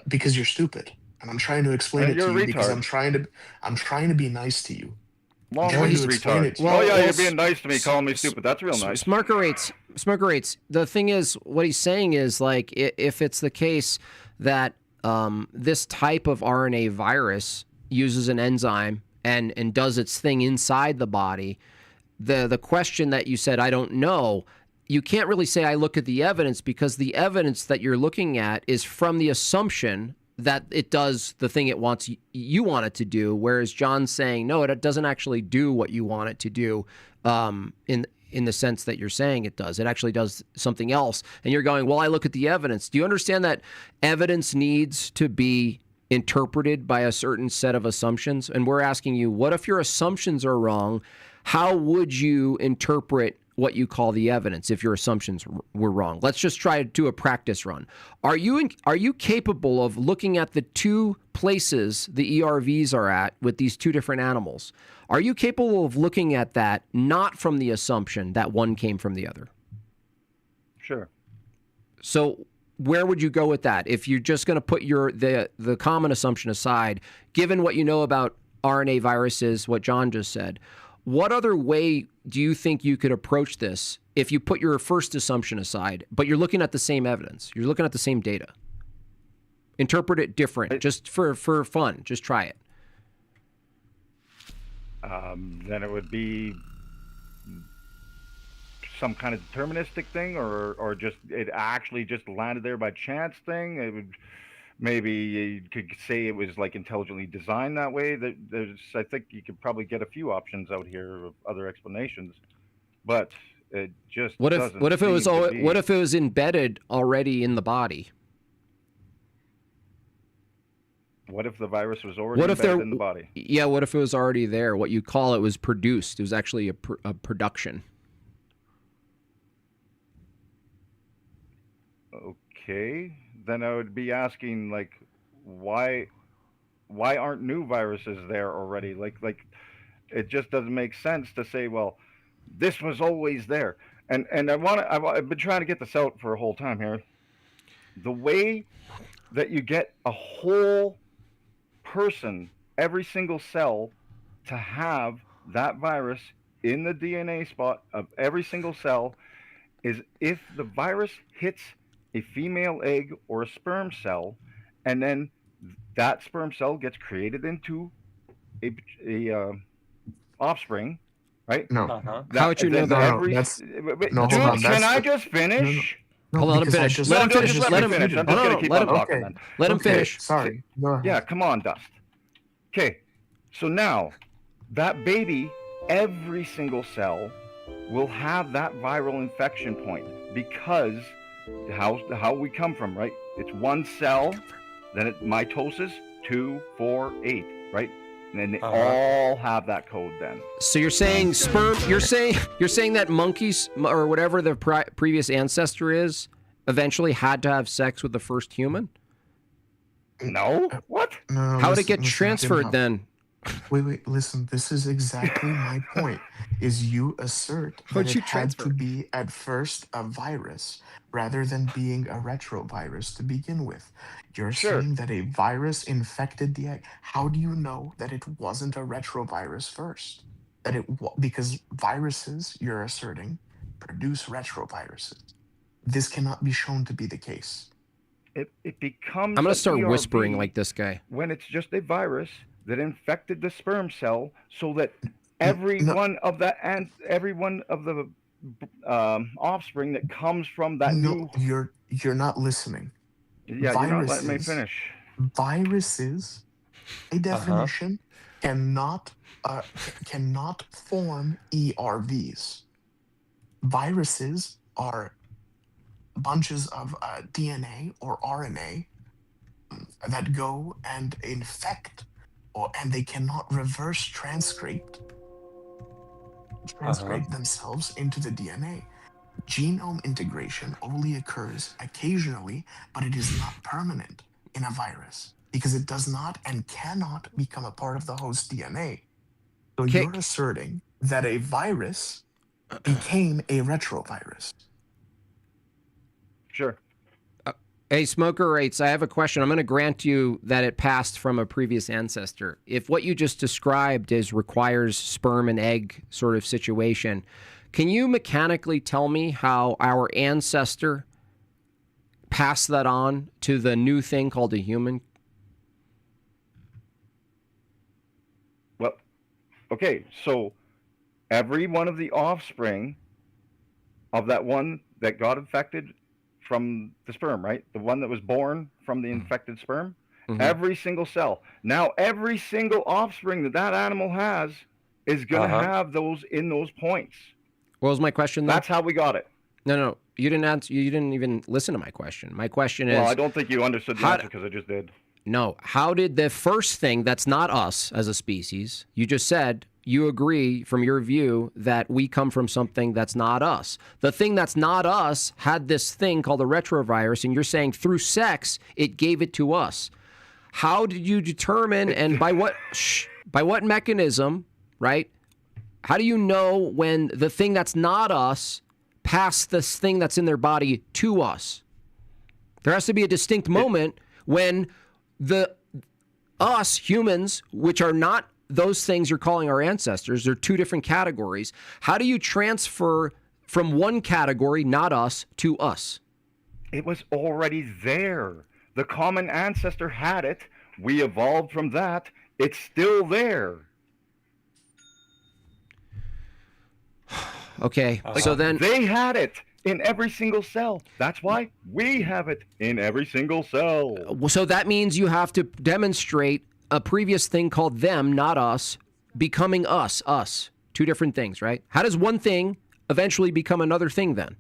because you're stupid, and I'm trying to explain it you're to a you because retard. I'm trying to be nice to you. Long I'm trying ways, to explain retard. it to you. Oh yeah, you're being nice to me, calling me stupid. That's real nice. Smarker rates. The thing is, what he's saying is like, if it's the case that this type of RNA virus uses an enzyme and does its thing inside the body, the question that you said, I don't know, you can't really say I look at the evidence, because the evidence that you're looking at is from the assumption that it does the thing it wants you want it to do, whereas John's saying no, it doesn't actually do what you want it to do, in the sense that you're saying it does. It actually does something else. And you're going, well, I look at the evidence. Do you understand that evidence needs to be interpreted by a certain set of assumptions? And we're asking you, what if your assumptions are wrong? How would you interpret what you call the evidence if your assumptions were wrong? Let's just try to do a practice run. Are you capable of looking at the two places the ERVs are at with these two different animals? Are you capable of looking at that not from the assumption that one came from the other? Sure. So where would you go with that? If you're just going to put the common assumption aside, given what you know about RNA viruses, what John just said, what other way do you think you could approach this if you put your first assumption aside, but you're looking at the same evidence, you're looking at the same data? Interpret it different, just for fun. Just try it. Then it would be some kind of deterministic thing, or just it actually just landed there by chance thing. It would maybe you could say it was like intelligently designed that way. I think you could probably get a few options out here of other explanations, but it just what if it was embedded already in the body? What if the virus was already embedded in the body? Yeah, what if it was already there? What you call it was produced. It was actually a production. Okay, then I would be asking, like, why aren't new viruses there already? Like it just doesn't make sense to say, well, this was always there. And I've been trying to get this out for a whole time here. The way that you get a whole person, every single cell, to have that virus in the DNA spot of every single cell is if the virus hits a female egg or a sperm cell, and then that sperm cell gets created into a offspring, right? No. How would you know that? Dude, can I just finish? Hold on, let him finish. Let him finish. Let him finish. I'm just going to keep on talking then. Let him finish. Sorry. Go ahead. Yeah, come on, Dust. Okay, so now that baby, every single cell will have that viral infection point, because how we come from, right? It's one cell, then it mitosis 2, 4, 8, right? And then they all have that code then. So you're saying sperm? You're saying that monkeys or whatever the previous ancestor is eventually had to have sex with the first human? No. What? No, How did it get transferred then? Wait, listen, this is exactly my point, is you assert that it had to be at first a virus rather than being a retrovirus to begin with. You're saying that a virus infected the egg. How do you know that it wasn't a retrovirus first? Because viruses, you're asserting, produce retroviruses. This cannot be shown to be the case. It becomes. I'm going to start ERV whispering like this guy. When it's just a virus that infected the sperm cell, so that every one of the offspring that comes from that new. You're not listening. Yeah, you're not letting me finish. Viruses, by definition, cannot form ERVs. Viruses are bunches of DNA or RNA that go and infect, and they cannot reverse transcript themselves into the DNA. Genome integration only occurs occasionally, but it is not permanent in a virus because it does not and cannot become a part of the host DNA. So you're asserting that a virus became a retrovirus. Sure. Hey, Smoker Rates, I have a question. I'm going to grant you that it passed from a previous ancestor. If what you just described requires sperm and egg sort of situation, can you mechanically tell me how our ancestor passed that on to the new thing called a human? Well, okay, so every one of the offspring of that one that got infected from the sperm, right? The one that was born from the infected sperm, every single cell. Now, every single offspring that animal has is going to have those in those points. What was my question, though? That's how we got it. No, you didn't answer. You didn't even listen to my question. My question is... Well, I don't think you understood the answer because I just did. No. How did the first thing that's not us as a species, you just said... You agree from your view that we come from something that's not us. The thing that's not us had this thing called a retrovirus, and you're saying through sex, it gave it to us. How did you determine and by what mechanism, right? How do you know when the thing that's not us passed this thing that's in their body to us? There has to be a distinct moment when us humans, which are not those things you're calling our ancestors, they're two different categories. How do you transfer from one category, not us, to us? It was already there. The common ancestor had it. We evolved from that. It's still there. Okay, so then... They had it in every single cell. That's why we have it in every single cell. So that means you have to demonstrate a previous thing called them, not us, becoming us. Two different things, right? How does one thing eventually become another thing then?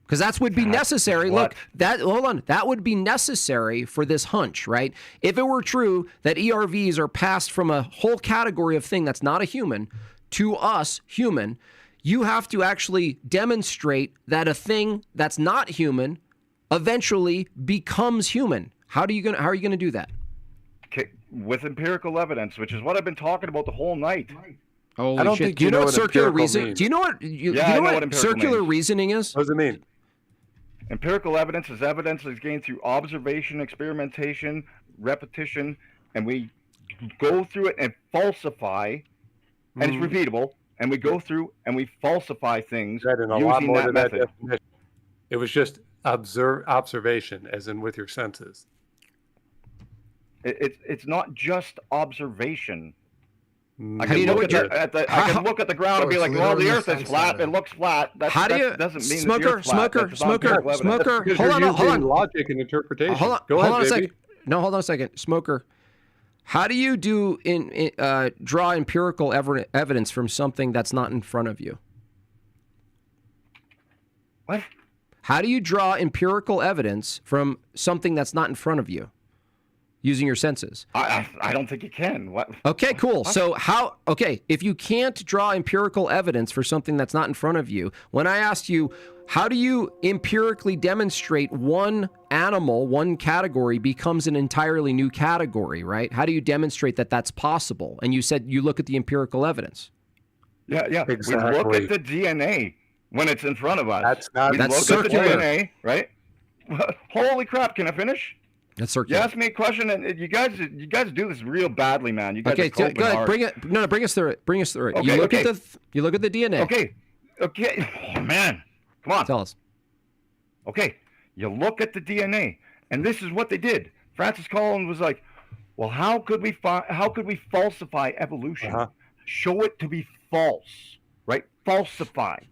Because that would be necessary. Look, that would be necessary for this hunch, right? If it were true that ERVs are passed from a whole category of thing that's not a human to us, human, you have to actually demonstrate that a thing that's not human eventually becomes human. How are you going to do that? With empirical evidence, which is what I've been talking about the whole night. Holy shit! Do you know what circular reasoning? Do you know what circular reasoning is? What does it mean? Empirical evidence is evidence that is gained through observation, experimentation, repetition, and we go through it and falsify, and it's repeatable. And we go through and we falsify things using that method. It was just observation, as in with your senses. It's not just observation. I How do you know what you're... I can look at the ground and be like, well, the earth is flat. It looks flat. How do you... doesn't mean Smoker, hold on. Logic and interpretation. Hold on a second. No, hold on a second. Smoker, how do you draw empirical evidence from something that's not in front of you? What? How do you draw empirical evidence from something that's not in front of you using your senses? I don't think you can. What? Okay, cool. So if you can't draw empirical evidence for something that's not in front of you, when I asked you, how do you empirically demonstrate one animal, one category becomes an entirely new category, right? How do you demonstrate that that's possible? And you said you look at the empirical evidence. Yeah. Exactly. We look at the DNA when it's in front of us. That's circular. At the DNA, right? Holy crap! Can I finish? That's circular. You asked me a question, and you guys do this real badly, man. You guys okay, are go ahead. Bring us through it. Okay, you look at the DNA. Okay. Oh man, come on. Tell us. Okay, you look at the DNA, and this is what they did. Francis Collins was like, "Well, how could we falsify evolution? Show it to be false, right? falsified.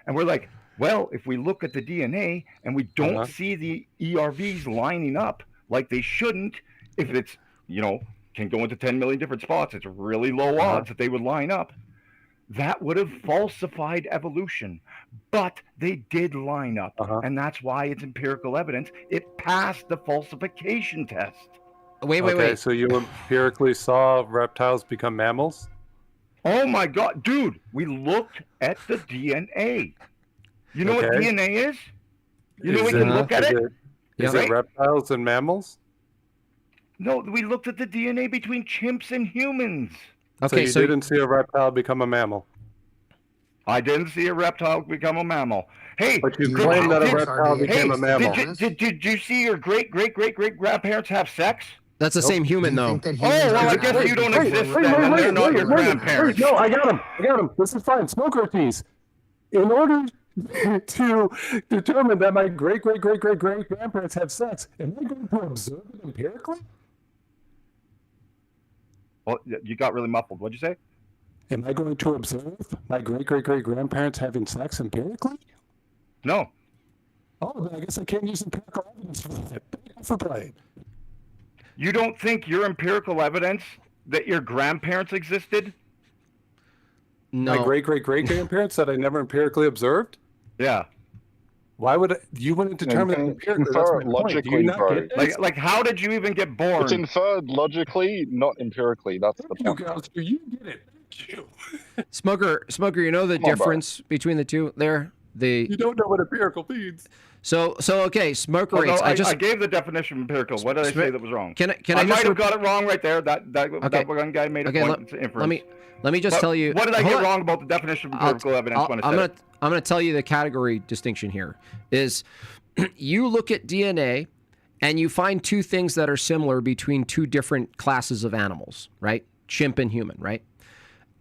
And we're like, well, if we look at the DNA and we don't see the ERVs lining up like they shouldn't, if it's, can go into 10 million different spots, it's really low odds that they would line up. That would have falsified evolution, but they did line up, and that's why it's empirical evidence. It passed the falsification test. Wait. So you empirically saw reptiles become mammals? Oh my God, dude! We looked at the DNA. You know what DNA is? You know we can look at it. Is it reptiles and mammals? No, we looked at the DNA between chimps and humans. Okay, so you didn't see a reptile become a mammal. I didn't see a reptile become a mammal. Hey, but you claim that a reptile became a mammal. Did you see your great grandparents have sex? That's the same human, though. Oh, well, I guess you don't exist then, and they're not your grandparents. No, I got him. This is fine. Smoker piece. In order to determine that my great grandparents have sex, am I going to observe it empirically? Well, you got really muffled. What'd you say? Am I going to observe my great grandparents having sex empirically? No. Oh, then I guess I can't use empirical evidence for that. For playing. You don't think your empirical evidence that your grandparents existed? No. My great grandparents that I never empirically observed? Yeah. Why would you wouldn't determine that empirically? That's my point. Do you not get it? Like, how did you even get born? It's inferred logically, not empirically. That's the point. You get it. Thank you. Smoker, you know the difference between the two there? You don't know what empirical means. So okay, smoker rates. I gave the definition of empirical. What did I say that was wrong? Can I I might have got it wrong right there. That one guy made a point. Let me just tell you. What did I get wrong about the definition of empirical evidence? I'm going to tell you the category distinction here is you look at DNA and you find two things that are similar between two different classes of animals, right? Chimp and human, right?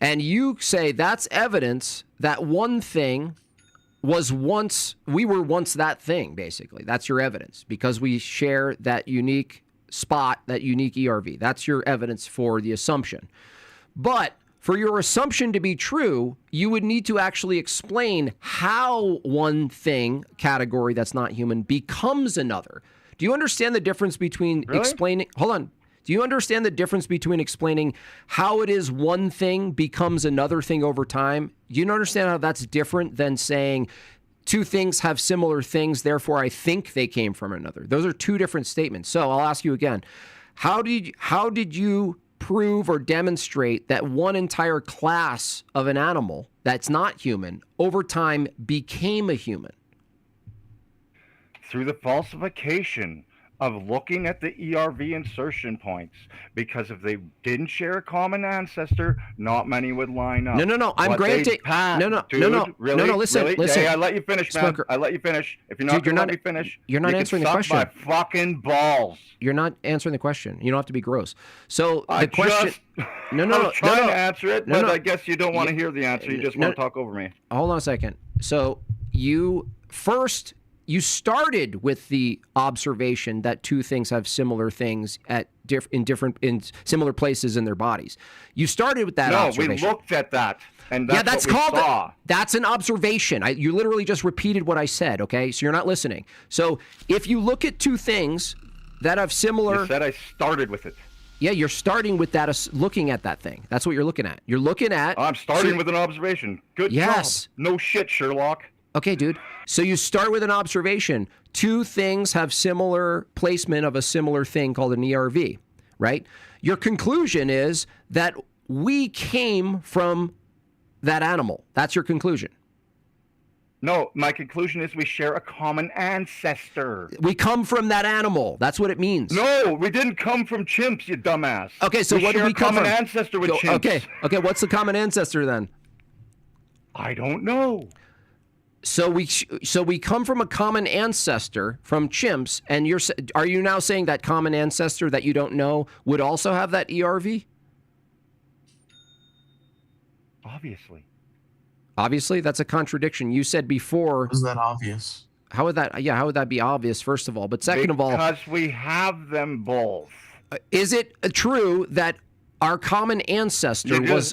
And you say that's evidence that one thing we were once that thing, basically. That's your evidence because we share that unique spot, that unique ERV. That's your evidence for the assumption. But for your assumption to be true, you would need to actually explain how one thing, category that's not human, becomes another. Do you understand the difference between explaining... Hold on. Do you understand the difference between explaining how it is one thing becomes another thing over time? Do you understand how that's different than saying two things have similar things, therefore I think they came from another? Those are two different statements. So I'll ask you again. How did you prove or demonstrate that one entire class of an animal that's not human over time became a human? Through the falsification of looking at the ERV insertion points, because if they didn't share a common ancestor, not many would line up. No. I'm granting. No. Listen. Hey, I let you finish, man. Smoker. I let you finish. If you're not going to let me finish, you're not answering the question. My fucking balls. You're not answering the question. You don't have to be gross. So the question. I was trying to answer it, but I guess you don't want to hear the answer. You just want to talk over me. Hold on a second. So you started with the observation that two things have similar things in similar places in their bodies. You started with that observation. No, we looked at that, and that's what we saw. That's an observation. You literally just repeated what I said, okay? So you're not listening. So if you look at two things that have similar... You said I started with it. Yeah, you're starting with that, looking at that thing. That's what you're looking at. You're looking at... I'm starting with an observation. Good job. No shit, Sherlock. Okay, dude. So you start with an observation. Two things have similar placement of a similar thing called an ERV, right? Your conclusion is that we came from that animal. That's your conclusion. No, my conclusion is we share a common ancestor. We come from that animal. That's what it means. No, we didn't come from chimps, you dumbass. Okay, so what do we come from? We share a common ancestor with chimps. Okay, what's the common ancestor then? I don't know. So we come from a common ancestor from chimps, and are you now saying that common ancestor that you don't know would also have that ERV? Obviously, that's a contradiction. You said before. Is that obvious? How would that be obvious? First of all, but second of all, because we have them both. Is it true that our common ancestor was?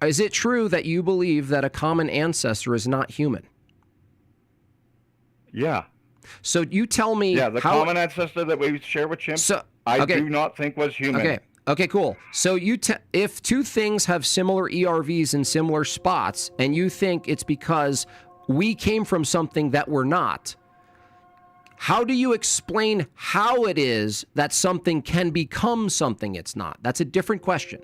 is it true that you believe that a common ancestor is not human? Yeah. So you tell me. Yeah, the common ancestor that we share with chimps, I do not think was human. Okay. Okay, cool. So if two things have similar ERVs in similar spots, and you think it's because we came from something that we're not, how do you explain how it is that something can become something it's not? That's a different question.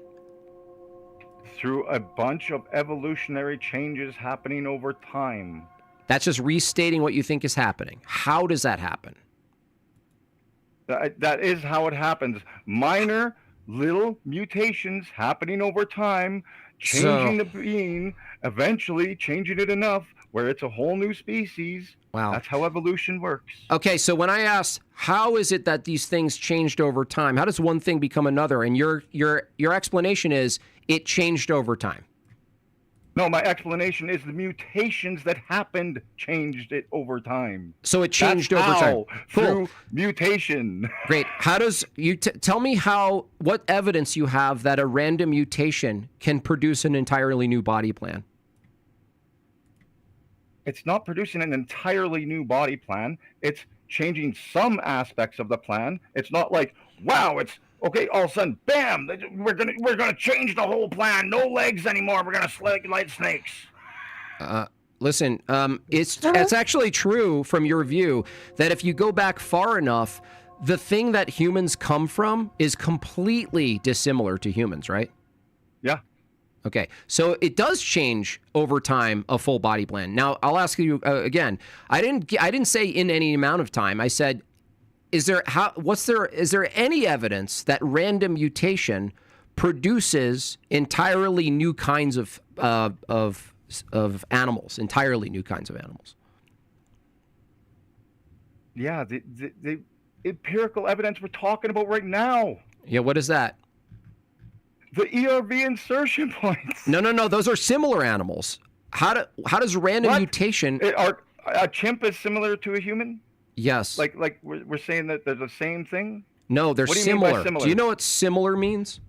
Through a bunch of evolutionary changes happening over time. That's just restating what you think is happening. How does that happen? That is how it happens. Minor little mutations happening over time, changing the being, eventually changing it enough where it's a whole new species. Wow. That's how evolution works. Okay, so when I asked, how is it that these things changed over time? How does one thing become another? And your explanation is it changed over time. No, my explanation is the mutations that happened changed it over time. So it changed That's over time. how, Cool. Through mutation. Great. How does you tell me what evidence you have that a random mutation can produce an entirely new body plan? It's not producing an entirely new body plan. It's changing some aspects of the plan. It's not like, wow, it's okay, all of a sudden, bam, we're gonna change the whole plan. No legs anymore. We're gonna slay like snakes. Listen, it's actually true from your view that if you go back far enough, the thing that humans come from is completely dissimilar to humans, right? Yeah. Okay, so it does change over time a full body plan. Now, I'll ask you again. I didn't say in any amount of time. I said, is there any evidence that random mutation produces entirely new kinds of animals, entirely new kinds of animals? Yeah, the empirical evidence we're talking about right now. Yeah, what is that? The ERV insertion points. No, those are similar animals. How does random mutation? A chimp is similar to a human? Yes. Like we're saying that they're the same thing? No, they're What do you mean by similar. similar? Do you know what similar means?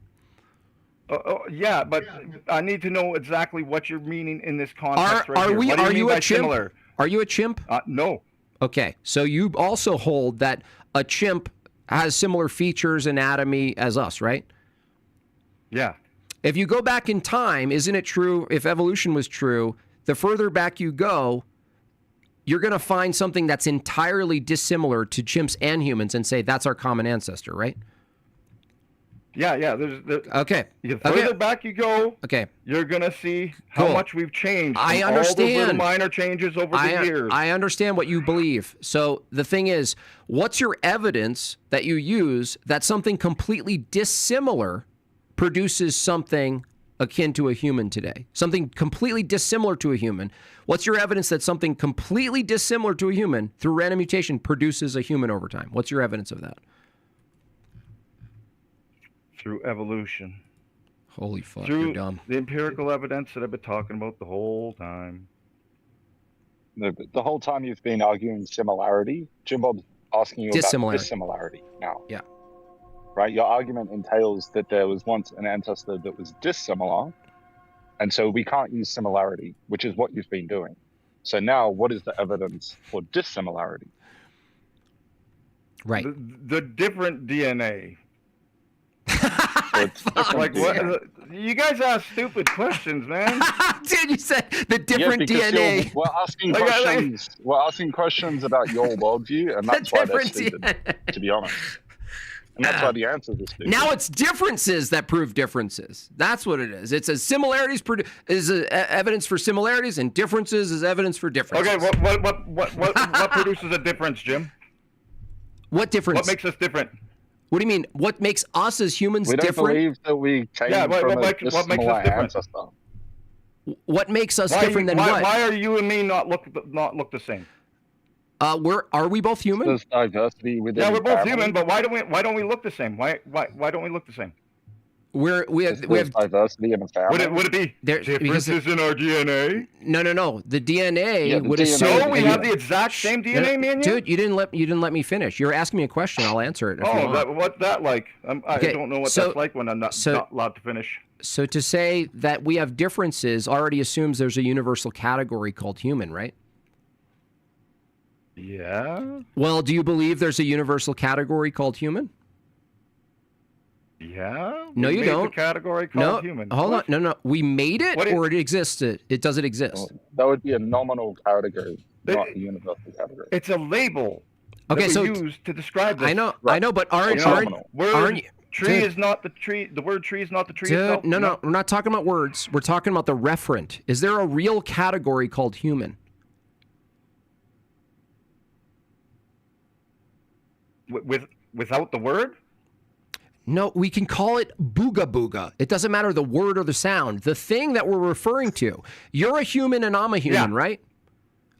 Yeah, but I need to know exactly what you're meaning in this context Are here. What do you mean a by chimp? similar? Are you a chimp? No. Okay, so you also hold that a chimp has similar features, anatomy as us, right? Yeah. If you go back in time, isn't it true, if evolution was true, the further back you go, you're going to find something that's entirely dissimilar to chimps and humans and say that's our common ancestor, right? Yeah. Okay. The further back you go, you're going to see how Cool. much we've changed. I from all those little understand. minor changes over the years. I understand what you believe. So the thing is, what's your evidence that you use that something completely dissimilar produces something akin to a human today? Something completely dissimilar to a human. What's your evidence that something completely dissimilar to a human through random mutation produces a human over time? What's your evidence of that? Through evolution. Holy fuck, Through you're dumb. the empirical evidence that I've been talking about the whole time. No, but the whole time you've been arguing similarity, Jim Bob's asking you about dissimilarity now. Yeah. Right? Your argument entails that there was once an ancestor that was dissimilar, and so we can't use similarity, which is what you've been doing. So now, what is the evidence for dissimilarity? Right. The different DNA. It's Like what? You guys ask stupid questions, man. Dude, you said the different because DNA. We're asking questions. We're asking questions about your worldview, and that's why they're stupid. To be honest, and that's why the answers are stupid. Now it's differences that prove differences. That's what it is. It's a similarities is evidence for similarities, and differences is evidence for differences. Okay, what produces a difference, Jim? What difference? What makes us different? What do you mean? What makes us as humans we don't different? believe that we came Yeah, from what a makes us dissimilar different? ancestor. What makes us different than why, what? Why are you and me not look the same? Are we both human? There's diversity within Yeah, we're both family. human, but why don't we look the same? Why don't we look the same? we have diversity in a family. Would it be differences in our DNA? No. The DNA the would DNA assume. Oh, we have the exact same DNA, man. Dude, you didn't let me finish. You're asking me a question. I'll answer it. If you want. What's that like? I Okay, don't know what so- that's like when I'm not allowed to finish. So to say that we have differences already assumes there's a universal category called human, right? Yeah. Well, do you believe there's a universal category called human? Yeah. No, we you made don't. The category called human. Hold on. No. We made it, What or it existed. Does it exist? That would be a nominal category, not a universal category. It's a label. Okay, that so we use to describe this. I know, but aren't you? Tree Dude. is not the tree. The word tree is not the tree Dude, itself. no, we're not talking about words. We're talking about the referent. Is there a real category called human? Without the word? No, we can call it booga booga. It doesn't matter the word or the sound. The thing that we're referring to. You're a human and I'm a human, right?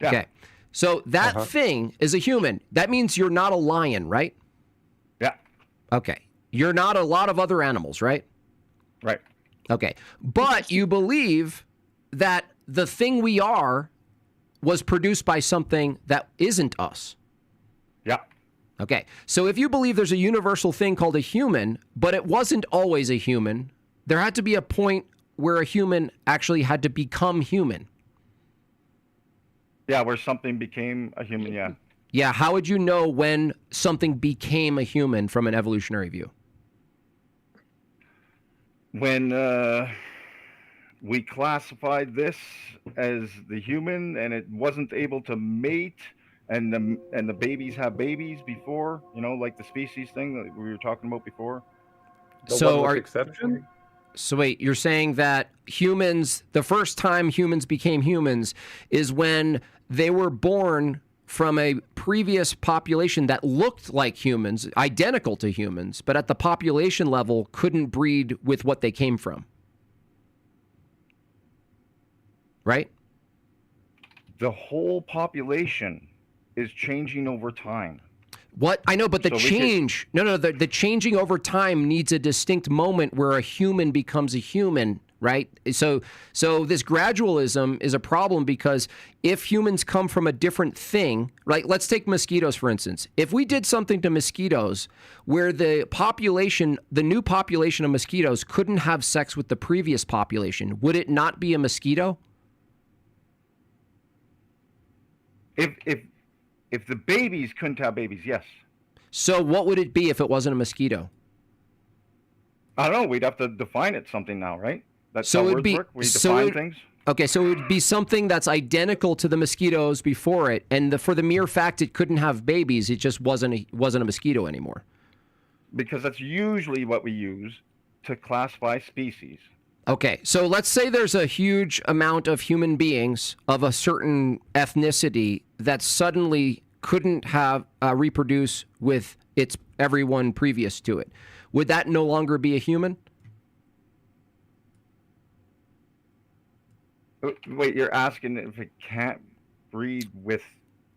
Yeah. Okay. So that thing is a human. That means you're not a lion, right? Yeah. Okay. You're not a lot of other animals, right? Right. Okay. But you believe that the thing we are was produced by something that isn't us. Yeah. Okay. So if you believe there's a universal thing called a human, but it wasn't always a human, there had to be a point where a human actually had to become human. Yeah, where something became a human, yeah. Yeah, how would you know when something became a human from an evolutionary view? When we classified this as the human and it wasn't able to mate and the babies have babies before, like the species thing that we were talking about before. So exception? So wait, you're saying that humans, the first time humans became humans is when they were born from a previous population that looked like humans, identical to humans, but at the population level couldn't breed with what they came from. Right? The whole population is changing over time. What? I know, but the So we change, the changing over time needs a distinct moment where a human becomes a human, right? So this gradualism is a problem because if humans come from a different thing, right? Let's take mosquitoes, for instance. If we did something to mosquitoes where the new population of mosquitoes couldn't have sex with the previous population, would it not be a mosquito? If the babies couldn't have babies, yes. So what would it be if it wasn't a mosquito? I don't know. We'd have to define it something now, right? That's So how it'd words be work. We define things. Okay, so it would be something that's identical to the mosquitoes before it, and for the mere fact it couldn't have babies, it just wasn't a mosquito anymore. Because that's usually what we use to classify species. Okay, so let's say there's a huge amount of human beings of a certain ethnicity that suddenly couldn't have reproduce with everyone previous to it. Would that no longer be a human? Wait, you're asking if it can't breed with...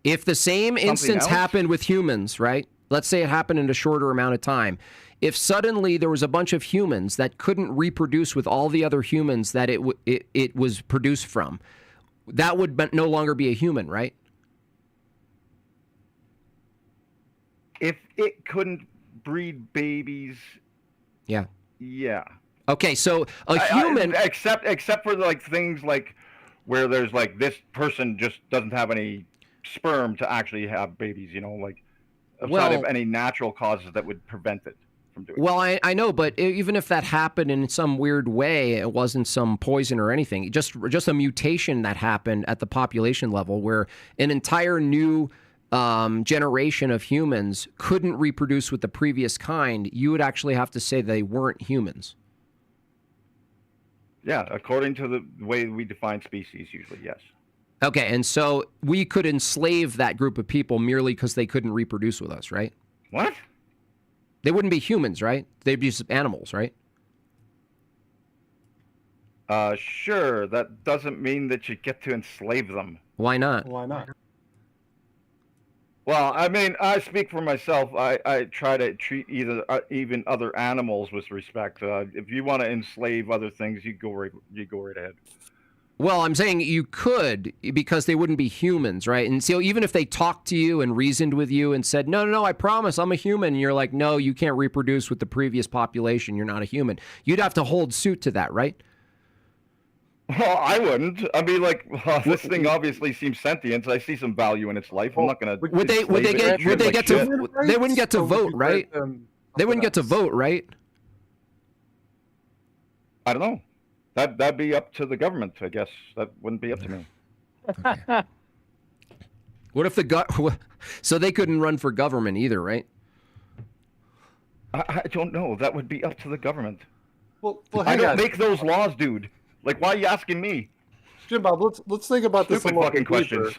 If the same something instance else? happened with humans, right? Let's say it happened in a shorter amount of time. If suddenly there was a bunch of humans that couldn't reproduce with all the other humans that it was produced from, that would no longer be a human, right? If it couldn't breed babies, Yeah. yeah. Okay, so a human... except for like things like where there's like this person just doesn't have any sperm to actually have babies, like outside of any natural causes that would prevent it from doing. Well, I know, but even if that happened in some weird way, it wasn't some poison or anything. Just a mutation that happened at the population level where an entire new generation of humans couldn't reproduce with the previous kind, you would actually have to say they weren't humans. Yeah, according to the way we define species, usually, yes. Okay, and so we could enslave that group of people merely because they couldn't reproduce with us, right? What? They wouldn't be humans, right? They'd be just animals, right? Sure. That doesn't mean that you get to enslave them. Why not? Why not? Well, I mean, I speak for myself. I try to treat even other animals with respect. If you want to enslave other things, you go right ahead. Well, I'm saying you could, because they wouldn't be humans, right? And so even if they talked to you and reasoned with you and said, no, I promise I'm a human, and you're like, no, you can't reproduce with the previous population, you're not a human, you'd have to hold suit to that, right? Well, I wouldn't. I mean, like, this thing obviously seems sentient. So I see some value in its life. I'm not gonna. Would they get to? They wouldn't get to vote, right? They wouldn't get to vote, right? I don't know. That'd be up to the government, I guess. That wouldn't be up to me. What if so they couldn't run for government either, right? I don't know. That would be up to the government. Well, I don't make those laws, dude. Like, why are you asking me? Jim Bob, let's think about this a little fucking bit questions.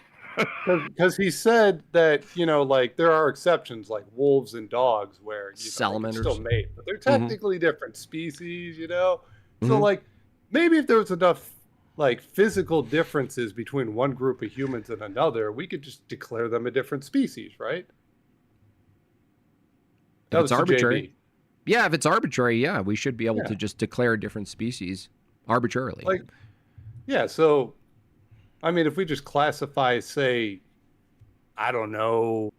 Because he said that, like, there are exceptions, like wolves and dogs, where salamanders still mate, but they're technically different species, So, like, maybe if there was enough, like, physical differences between one group of humans and another, we could just declare them a different species, right? If it's arbitrary. Yeah, if it's arbitrary, yeah, we should be able to just declare a different species arbitrarily. Like, yeah, so, I mean, if we just classify, say, I don't know,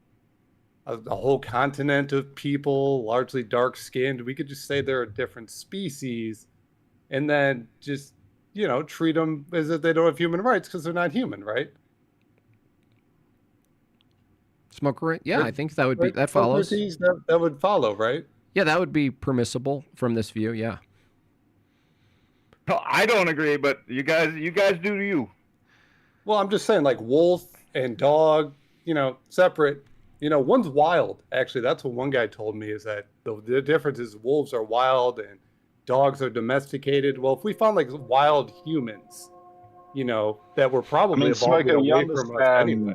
a whole continent of people, largely dark-skinned, we could just say they're a different species, and then just, treat them as if they don't have human rights because they're not human, right? Smoker right? Yeah, I think that would be, that follows. That would follow, right? Yeah, that would be permissible from this view, yeah. I don't agree, but you guys do to you. Well, I'm just saying, like, wolf and dog, separate. One's wild. Actually, that's what one guy told me, is that the difference is wolves are wild and dogs are domesticated. Well, if we found, like, wild humans, that were probably evolving away from us anyway.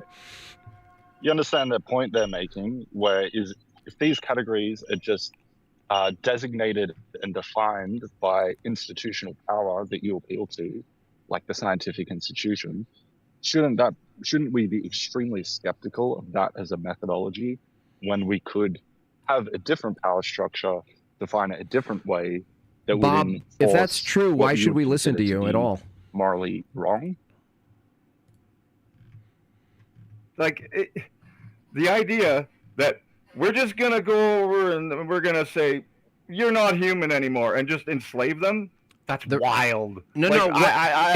You understand the point they're making, where if these categories are just designated and defined by institutional power that you appeal to, like the scientific institution, shouldn't we be extremely skeptical of that as a methodology when we could have a different power structure, define it a different way that Bob, would if that's true, why should we listen to you at all? Morally wrong? Like, the idea that we're just going to go over and we're going to say, you're not human anymore, and just enslave them? That's wild. No, like, no.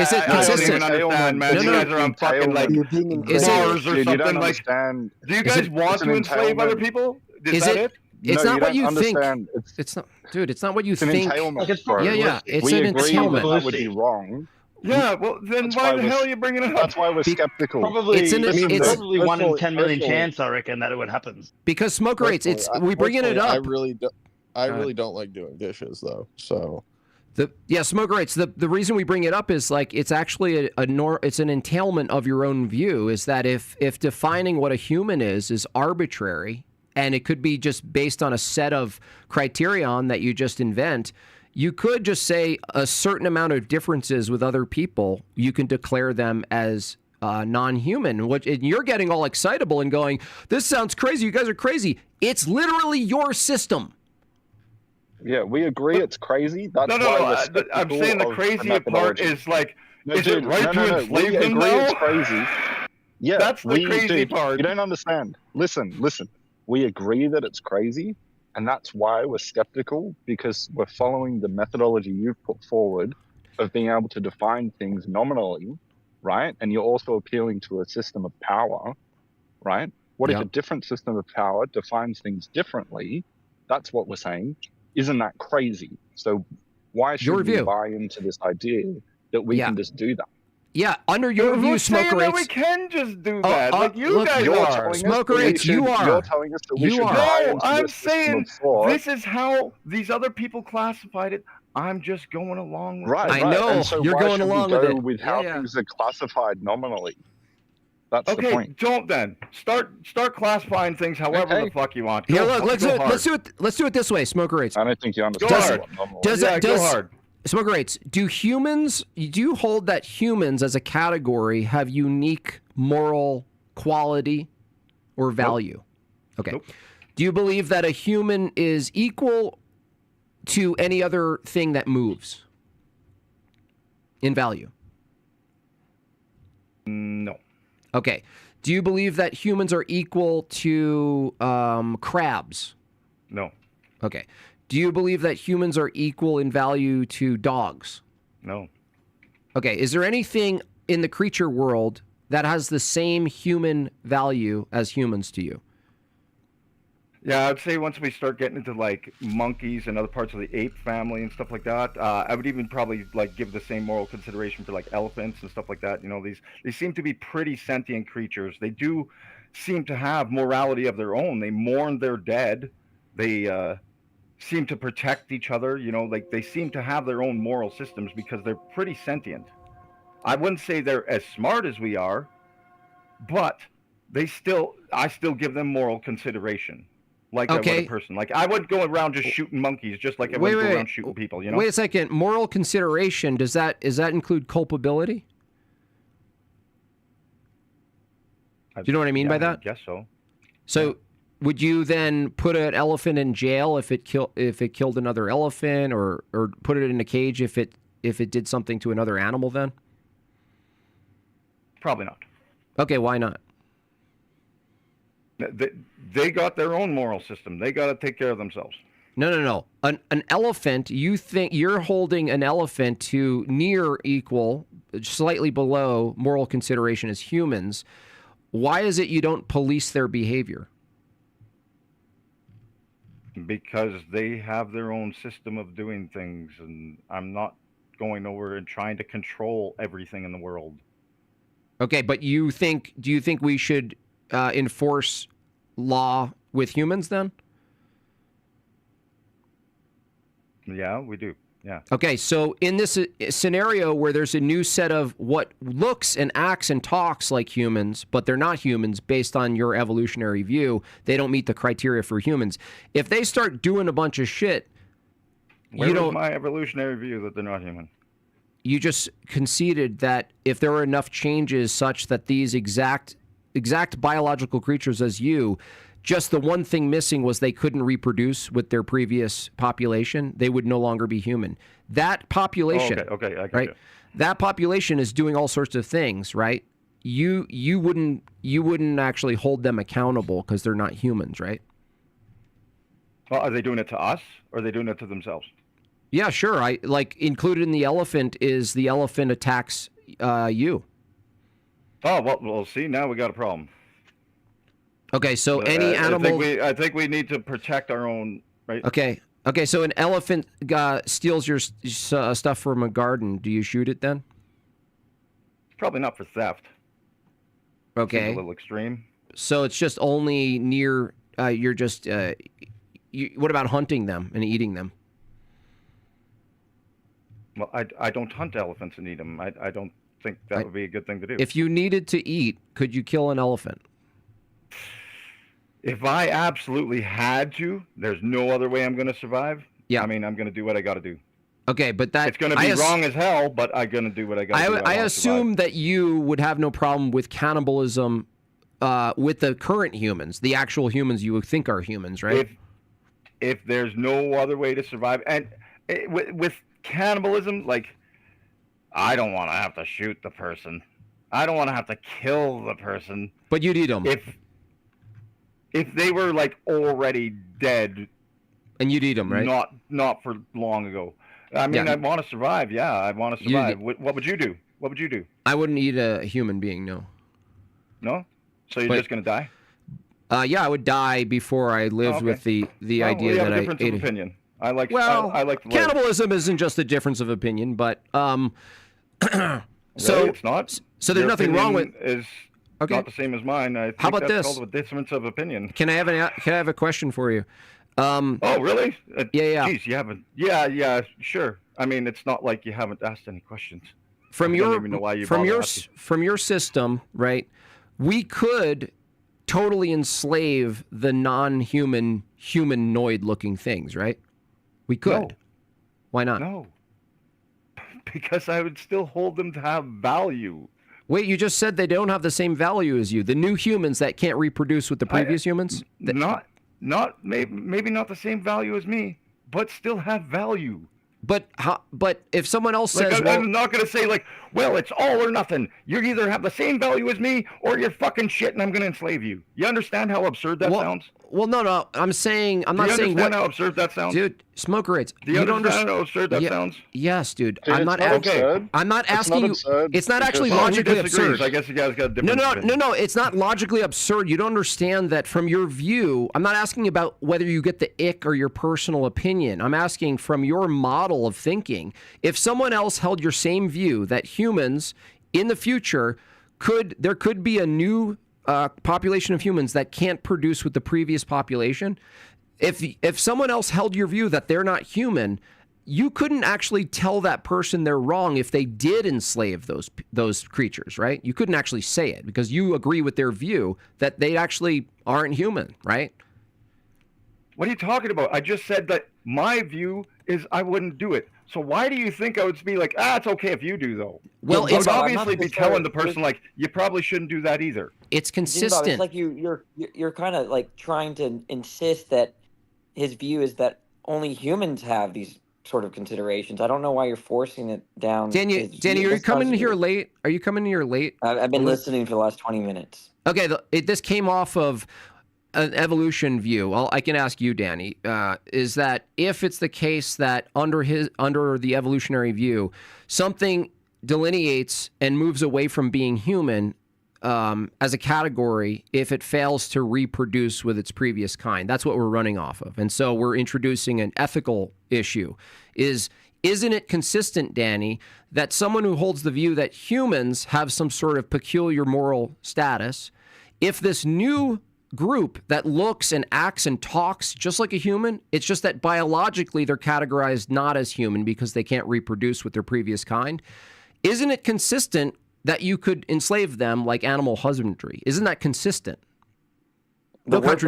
Is it consistent? I don't even understand, man. You guys are on fucking, like, Mars or something. Like, do you guys want to enslave other people? Is that it? It's not what you think. It's not, dude. It's not what you think. Yeah. It's an entailment. That would be wrong. Yeah, well, then why the hell are you bringing it up? That's why we're skeptical. Probably, it's probably 1 in 10 million chance, I reckon, that it would happen. Because smoke rates, we bringing it up. I really don't like doing dishes, though. So, smoke rates. The reason we bring it up is, like, it's actually it's an entailment of your own view. Is that if defining what a human is arbitrary, and it could be just based on a set of criterion that you just invent. You could just say a certain amount of differences with other people, you can declare them as non-human. And you're getting all excitable and going, this sounds crazy. You guys are crazy. It's literally your system. Yeah, we agree it's crazy. That's why I'm saying the crazy part is, like, is it right to enslave them now? We agree it's crazy. Yeah, that's the crazy part. You don't understand. Listen. We agree that it's crazy. And that's why we're skeptical, because we're following the methodology you've put forward of being able to define things nominally, right? And you're also appealing to a system of power, right? What if a different system of power defines things differently? That's what we're saying. Isn't that crazy? So why should we buy into this idea that we can just do that? Yeah, under your view, smoker rates. We can just do that. Like you guys are. Smoker rates, you are. You're telling us that we should No, I'm saying this is how these other people classified it. I'm just going along with it. Right. I know. And so you're going along with it. With how things are classified nominally. That's the point. Don't then. Start classifying things however the fuck you want. Yeah, look, let's do it this way, smoker rates. I don't think you understand. Go hard. Smoker rates, do you hold that humans as a category have unique moral quality or value? Okay. Do you believe that a human is equal to any other thing that moves in value? No. Okay. Do you believe that humans are equal to crabs? No. Okay. Do you believe that humans are equal in value to dogs? No. Okay. Is there anything in the creature world that has the same human value as humans to you? Yeah, I'd say once we start getting into like monkeys and other parts of the ape family and stuff like that, I would even probably like give the same moral consideration for like elephants and stuff like that. You know, these seem to be pretty sentient creatures. They do seem to have morality of their own. They mourn their dead. They seem to protect each other. You know, like they seem to have their own moral systems because they're pretty sentient. I wouldn't say they're as smart as we are, but I still give them moral consideration. Like I would a person. Like I wouldn't go around just shooting monkeys, just like I wouldn't go around shooting people. You know. Wait a second. Moral consideration, does that include culpability? Do you know what I mean by that? I guess so. So, would you then put an elephant in jail if it killed another elephant, or put it in a cage if it did something to another animal? Then probably not. Okay, why not? They got their own moral system. They got to take care of themselves. No. An elephant, you think you're holding an elephant to near equal, slightly below moral consideration as humans. Why is it you don't police their behavior? Because they have their own system of doing things, and I'm not going over and trying to control everything in the world. Okay, but do you think we should enforce law with humans then? Yeah, we do. Yeah. Okay, so in this scenario where there's a new set of what looks and acts and talks like humans, but they're not humans based on your evolutionary view, they don't meet the criteria for humans. If they start doing a bunch of shit, Where is my evolutionary view that they're not human? You just conceded that if there were enough changes such that these exact biological creatures as you, just the one thing missing was they couldn't reproduce with their previous population, they would no longer be human. That population, okay, I got right? you. That population is doing all sorts of things, right? You wouldn't actually hold them accountable because they're not humans, right? Well, are they doing it to us, or are they doing it to themselves? Yeah, sure. I like included in the elephant is the elephant attacks you. Oh, well, see, now we got a problem. Okay, so any animal... I think we need to protect our own, right? Okay, so an elephant steals your stuff from a garden. Do you shoot it then? Probably not for theft. Okay. Seems a little extreme. So it's just only near, you're just... what about hunting them and eating them? Well, I don't hunt elephants and eat them. I don't think that would be a good thing to do. If you needed to eat, could you kill an elephant? If I absolutely had to, there's no other way I'm going to survive. Yeah. I mean, I'm going to do what I got to do. Okay, but that... It's going to be wrong as hell, but I'm going to do what I got to do. I assume that you would have no problem with cannibalism with the current humans, the actual humans you would think are humans, right? If there's no other way to survive, and with cannibalism, like, I don't want to have to shoot the person. I don't want to have to kill the person. But you'd eat them. If they were like already dead, and you'd eat them, right? Not for long ago. I mean, I want to survive. Yeah, I want to survive. What would you do? What would you do? I wouldn't eat a human being. No. No. So you're just gonna die? Yeah, I would die before I lived with the idea that I ate. Opinion. I like. Well, I like cannibalism isn't just a difference of opinion, but so really, it's not. So there's nothing wrong with is not the same as mine. I think how about that's this? Called a difference of opinion. Can I have a question for you? Oh, really? Yeah. Geez, you haven't. Yeah, sure. I mean, it's not like you haven't asked any questions. From I don't even know why you from your asking. from your system, right? We could totally enslave the non-human humanoid-looking things, right? We could. No. Why not? No. Because I would still hold them to have value. Wait, you just said they don't have the same value as you. The new humans that can't reproduce with the previous humans? Maybe not the same value as me, but still have value. But if someone else Like, says, I'm not going to say like, well, it's all or nothing. You either have the same value as me or you're fucking shit and I'm going to enslave you. You understand how absurd that sounds? Well, no. I'm not saying Do you understand how absurd that sounds? Dude, smoker rates. Do you understand how absurd that sounds? Yes, dude. Dude, I'm not I'm not asking you. It's not actually logically absurd. I guess you guys got different. No. It's not logically absurd. You don't understand that from your view. I'm not asking about whether you get the ick or your personal opinion. I'm asking from your model of thinking. If someone else held your same view that humans in the future there could be a new population of humans that can't produce with the previous population. If someone else held your view that they're not human, you couldn't actually tell that person they're wrong if they did enslave those creatures, right? You couldn't actually say it because you agree with their view that they actually aren't human, right? What are you talking about? I just said that my view is I wouldn't do it. So why do you think I would be like, it's okay if you do, though? Well, I would obviously be telling the person, like, you probably shouldn't do that either. It's Jimbo, it's like you're kind of like trying to insist that his view is that only humans have these sort of considerations. I don't know why you're forcing it down. Danny, are you coming in here late? Are you coming in here late? I've been listening for the last 20 minutes. Okay, this came off of an evolution view. Well, I can ask you, Danny, is that if it's the case that under the evolutionary view, something delineates and moves away from being human as a category if it fails to reproduce with its previous kind. That's what we're running off of. And so we're introducing an ethical issue. Isn't it consistent, Danny, that someone who holds the view that humans have some sort of peculiar moral status, if this new group that looks and acts and talks just like a human, it's just that biologically they're categorized not as human because they can't reproduce with their previous kind, isn't it consistent that you could enslave them like animal husbandry? Isn't that consistent? The word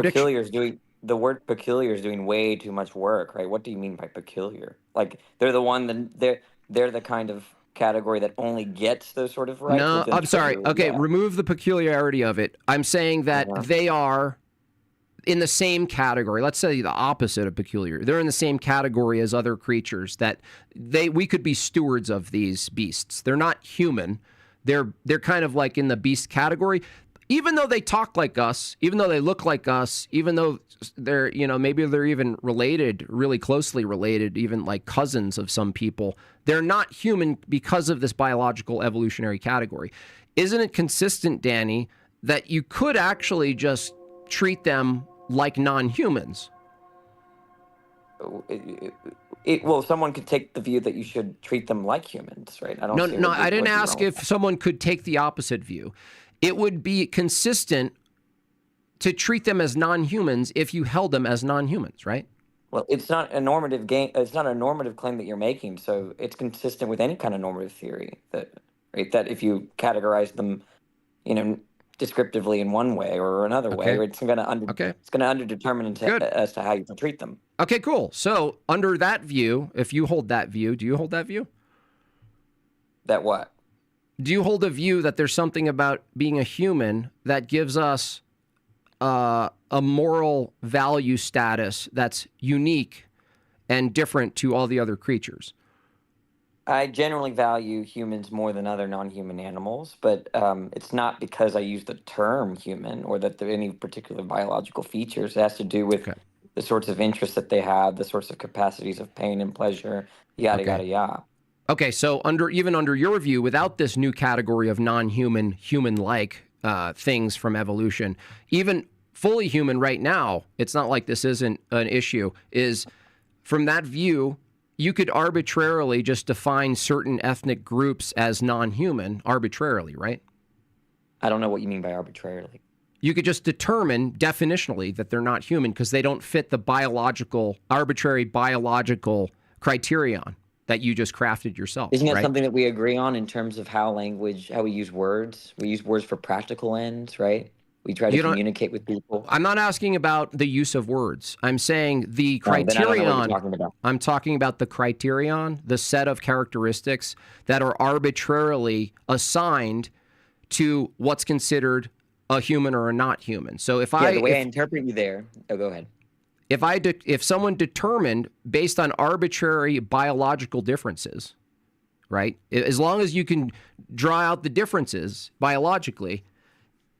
peculiar is doing way too much work, right? What do you mean by peculiar? Like they're the kind of category that only gets those sort of rights. No, I'm sorry. Okay, remove the peculiarity of it. I'm saying that they are in the same category. Let's say the opposite of peculiar. They're in the same category as other creatures that we could be stewards of these beasts. They're not human. They're kind of like in the beast category. Even though they talk like us, even though they look like us, even though they're, maybe they're even related, really closely related, even like cousins of some people, they're not human because of this biological evolutionary category. Isn't it consistent, Danny, that you could actually just treat them like non-humans? Well, someone could take the view that you should treat them like humans, right? I didn't ask if someone could take the opposite view. It would be consistent to treat them as non-humans if you held them as non-humans, right? Well, it's not a normative It's not a normative claim that you're making, so it's consistent with any kind of normative theory that if you categorize them, descriptively in one way or another way, it's going to underdetermine as to how you can treat them. Okay, cool. So under that view, if you hold that view, do you hold that view? That what? Do you hold a view that there's something about being a human that gives us a moral value status that's unique and different to all the other creatures? I generally value humans more than other non-human animals, but it's not because I use the term human or that there are any particular biological features. It has to do with the sorts of interests that they have, the sorts of capacities of pain and pleasure, yada, yada, yada. Okay, so under your view, without this new category of non-human, human-like things from evolution, even fully human right now, it's not like this isn't an issue, is from that view, you could arbitrarily just define certain ethnic groups as non-human arbitrarily, right? I don't know what you mean by arbitrarily. You could just determine definitionally that they're not human because they don't fit the arbitrary biological criterion that you just crafted yourself. Isn't that something that we agree on in terms of how we use words? We use words for practical ends, right? We try to communicate with people. I'm not asking about the use of words. I'm saying the criterion. I'm talking about the criterion, the set of characteristics that are arbitrarily assigned to what's considered a human or a not human. So if the way I interpret you there. Oh, go ahead. If someone determined based on arbitrary biological differences, right? As long as you can draw out the differences biologically,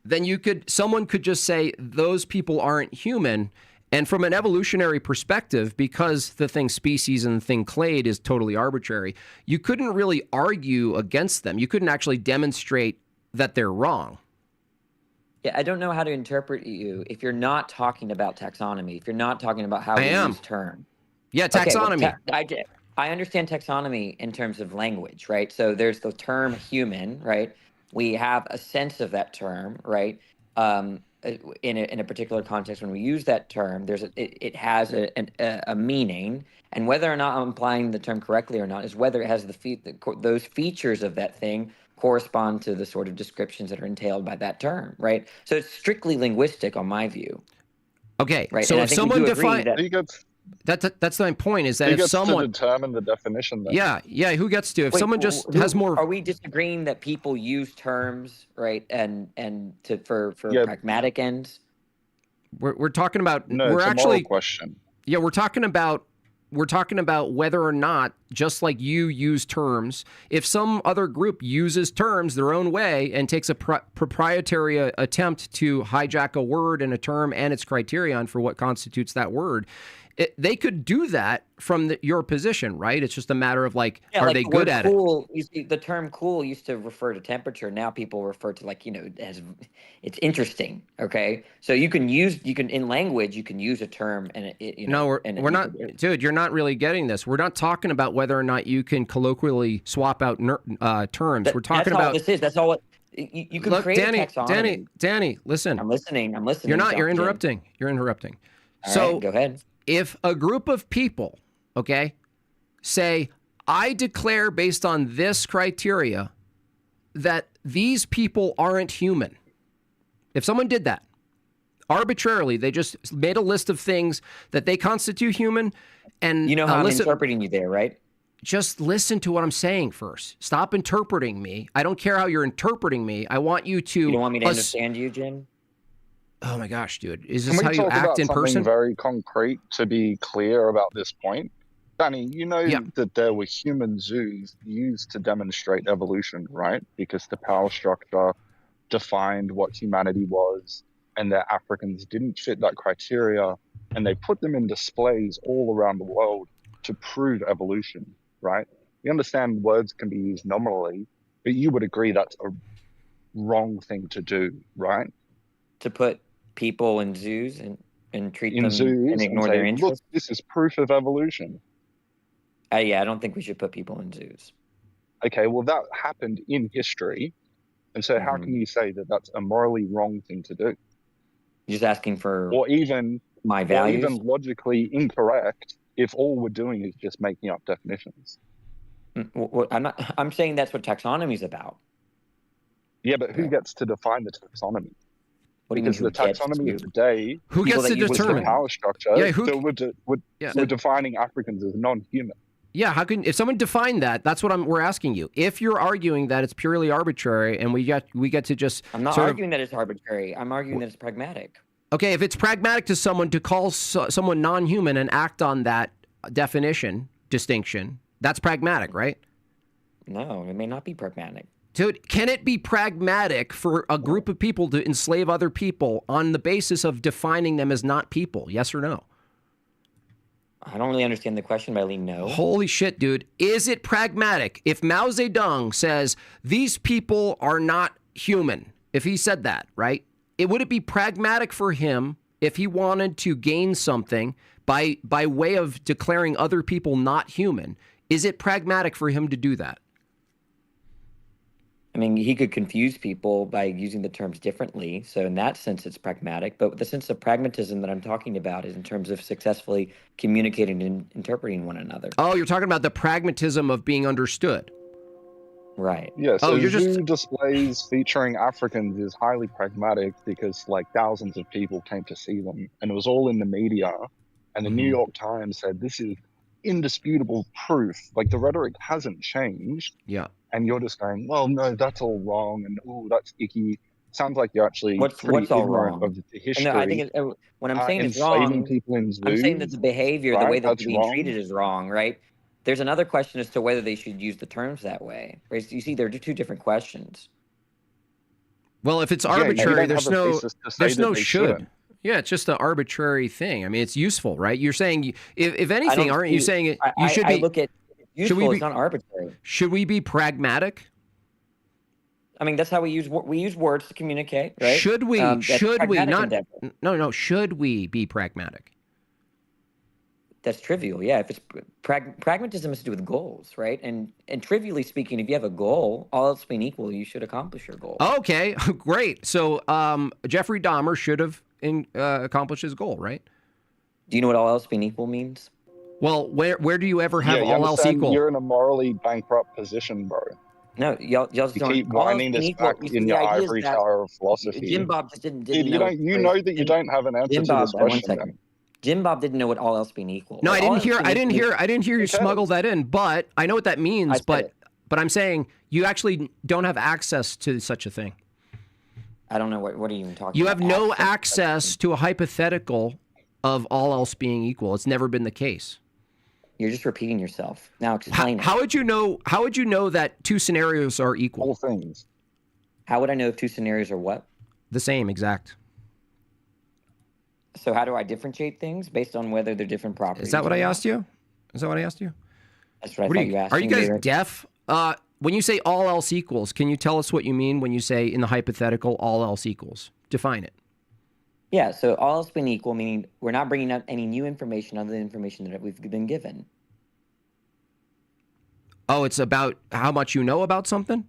then someone could just say those people aren't human. And from an evolutionary perspective, because the thing species and the thing clade is totally arbitrary, you couldn't really argue against them. You couldn't actually demonstrate that they're wrong. Yeah, I don't know how to interpret you if you're not talking about taxonomy, if you're not talking about how we use term. Yeah, taxonomy. Okay, I understand taxonomy in terms of language, right? So there's the term human, right? We have a sense of that term, right? In a particular context, when we use that term, it has a meaning, and whether or not I'm applying the term correctly or not is whether it has those features of that thing correspond to the sort of descriptions that are entailed by that term, right? So it's strictly linguistic on my view. Okay, right. So and if someone defines that's my point is that who if gets someone to determine the definition, then? yeah, who gets to? If someone just has more, are we disagreeing that people use terms, right, and for pragmatic ends? We're talking about no, we're it's actually a moral question. Yeah, we're talking about whether or not, just like you use terms, if some other group uses terms their own way and takes a proprietary attempt to hijack a word and a term and its criterion for what constitutes that word, they could do that from your position, right? It's just a matter of are they good at cool, it? You see, the term "cool" used to refer to temperature. Now people refer to as it's interesting. Okay, so you can in language you can use a term and we're not, dude. You're not really getting this. We're not talking about whether or not you can colloquially swap out terms. We're talking about this is. That's all. You can create a taxonomy. Danny, listen. I'm listening. You're interrupting. You're interrupting. All right, go ahead. If a group of people, okay, say, I declare based on this criteria that these people aren't human. If someone did that arbitrarily, they just made a list of things that they constitute human, and you know how I'm interpreting you there, right? Just listen to what I'm saying first. Stop interpreting me. I don't care how you're interpreting me. I want you to. You don't want me to understand you, Jim? Oh my gosh, dude! Is this how you act in person? Very concrete to be clear about this point, Danny. You know that there were human zoos used to demonstrate evolution, right? Because the power structure defined what humanity was, and the Africans didn't fit that criteria, and they put them in displays all around the world to prove evolution, right? You understand words can be used nominally, but you would agree that's a wrong thing to do, right? To put people in zoos and treat in them zoos and ignore their interests. Look, this is proof of evolution. Yeah, I don't think we should put people in zoos. Okay, well that happened in history, and so how can you say that that's a morally wrong thing to do? You're just asking for, or even my values, or even logically incorrect if all we're doing is just making up definitions. I'm saying that's what taxonomy is about. Yeah, but who gets to define the taxonomy? Because the taxonomy of the day, who gets to determine the power structure? Yeah, we're defining Africans as non-human. Yeah, how can if someone defined that? That's what we're asking you. If you're arguing that it's purely arbitrary, and we get to just, I'm not arguing that it's arbitrary. I'm arguing that it's pragmatic. Okay, if it's pragmatic to someone to call someone non-human and act on that distinction, that's pragmatic, right? No, it may not be pragmatic. Dude, can it be pragmatic for a group of people to enslave other people on the basis of defining them as not people? Yes or no? I don't really understand the question, but I lean no. Holy shit, dude. Is it pragmatic? If Mao Zedong says, these people are not human, if he said that, right? Would it be pragmatic for him if he wanted to gain something by way of declaring other people not human? Is it pragmatic for him to do that? I mean, he could confuse people by using the terms differently. So in that sense, it's pragmatic. But the sense of pragmatism that I'm talking about is in terms of successfully communicating and interpreting one another. Oh, you're talking about the pragmatism of being understood. Right. Yeah, so zoo displays featuring Africans is highly pragmatic because thousands of people came to see them, and it was all in the media. And the New York Times said this is indisputable proof. Like the rhetoric hasn't changed. Yeah. And you're just going, well, no, that's all wrong, and oh, that's icky. Sounds like you're actually What's pretty all ignorant wrong? of the history. No, I think what I'm saying is enslaving wrong. people in zoos. I'm saying that the behavior, the right? way that That's they're being wrong. treated is wrong, right? There's another question as to whether they should use the terms that way. Right? You see, they're two different questions. Well, if it's Yeah, you arbitrary, don't there's have a no basis to say there's that no they should. shouldn't. Yeah, it's just an arbitrary thing. I mean, it's useful, right? You're saying, if anything, aren't you saying you should be? I look at useful. Should we be, it's not arbitrary. Should we be pragmatic? I mean, that's how we use words to communicate, right? Should we? Should we not? endeavor. No. Should we be pragmatic? That's trivial. Yeah, if it's pragmatism has to do with goals, right? And trivially speaking, if you have a goal, all else being equal, you should accomplish your goal. Okay, great. So Jeffrey Dahmer should have accomplished his goal, right? Do you know what all else being equal means? Well, where do you ever have you all else understand equal? You're in a morally bankrupt position, bro. No, y'all just You don't. keep all else whining being this equal, back you see, in the your idea is ivory that tower of philosophy. Jim Bob just didn't Dude, know. you know that you don't have an answer Jim to Bob, this one question. second. Then. Jim Bob didn't know what all else being equal. No, I All didn't else being equal- I didn't hear you smuggle that in, but I know what that means. But I'm saying you actually don't have access to such a thing. I don't know what are you even talking You about. have no access to a hypothetical of all else being equal. It's never been the case. You're just repeating yourself. Now explain it. How would you know? How would you know that two scenarios are equal? All things. How would I know if two scenarios are what? The same, exact. So how do I differentiate things based on whether they're different properties? Is that what or I not? asked you? Is that what I asked you? That's what I What thought you asked are me. you guys David. deaf? When you say all else equals, can you tell us what you mean when you say in the hypothetical all else equals? Define it. Yeah, so all else being equal, meaning we're not bringing up any new information other than information that we've been given. Oh, it's about how much you know about something?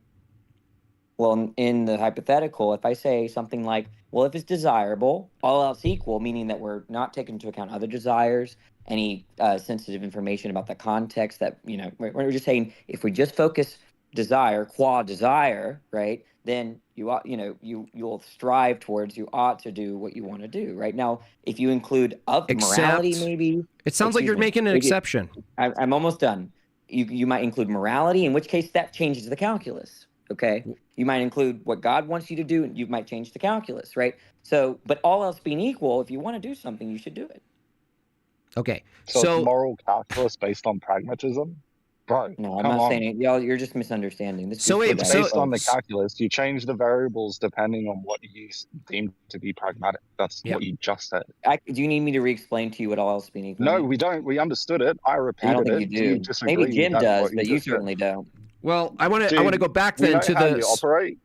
Well, in the hypothetical, if I say something like, well, if it's desirable, all else equal, meaning that we're not taking into account other desires, any sensitive information about the context that, we're just saying if we just focus desire, qua desire, right, then you'll strive towards, you ought to do what you want to do, right? Now, if you include morality, maybe. It sounds like you're making an exception. I'm almost done. You might include morality, in which case that changes the calculus. Okay, you might include what God wants you to do, and you might change the calculus, right? So, but all else being equal, if you want to do something, you should do it. Okay, So it's moral calculus based on pragmatism, bro. No, I'm come not on. saying it. Y'all, you're just misunderstanding. This So is wait, for Based on the dialogues. calculus, you change the variables depending on what you deem to be pragmatic. That's what you just said. Do you need me to re-explain to you what all else being equal? No, means? we don't. We understood it. I repeated I don't think it. you do. disagree Maybe with Jim that, does, what but you just said? certainly don't. Well, I want to go back we then know to how the you operate.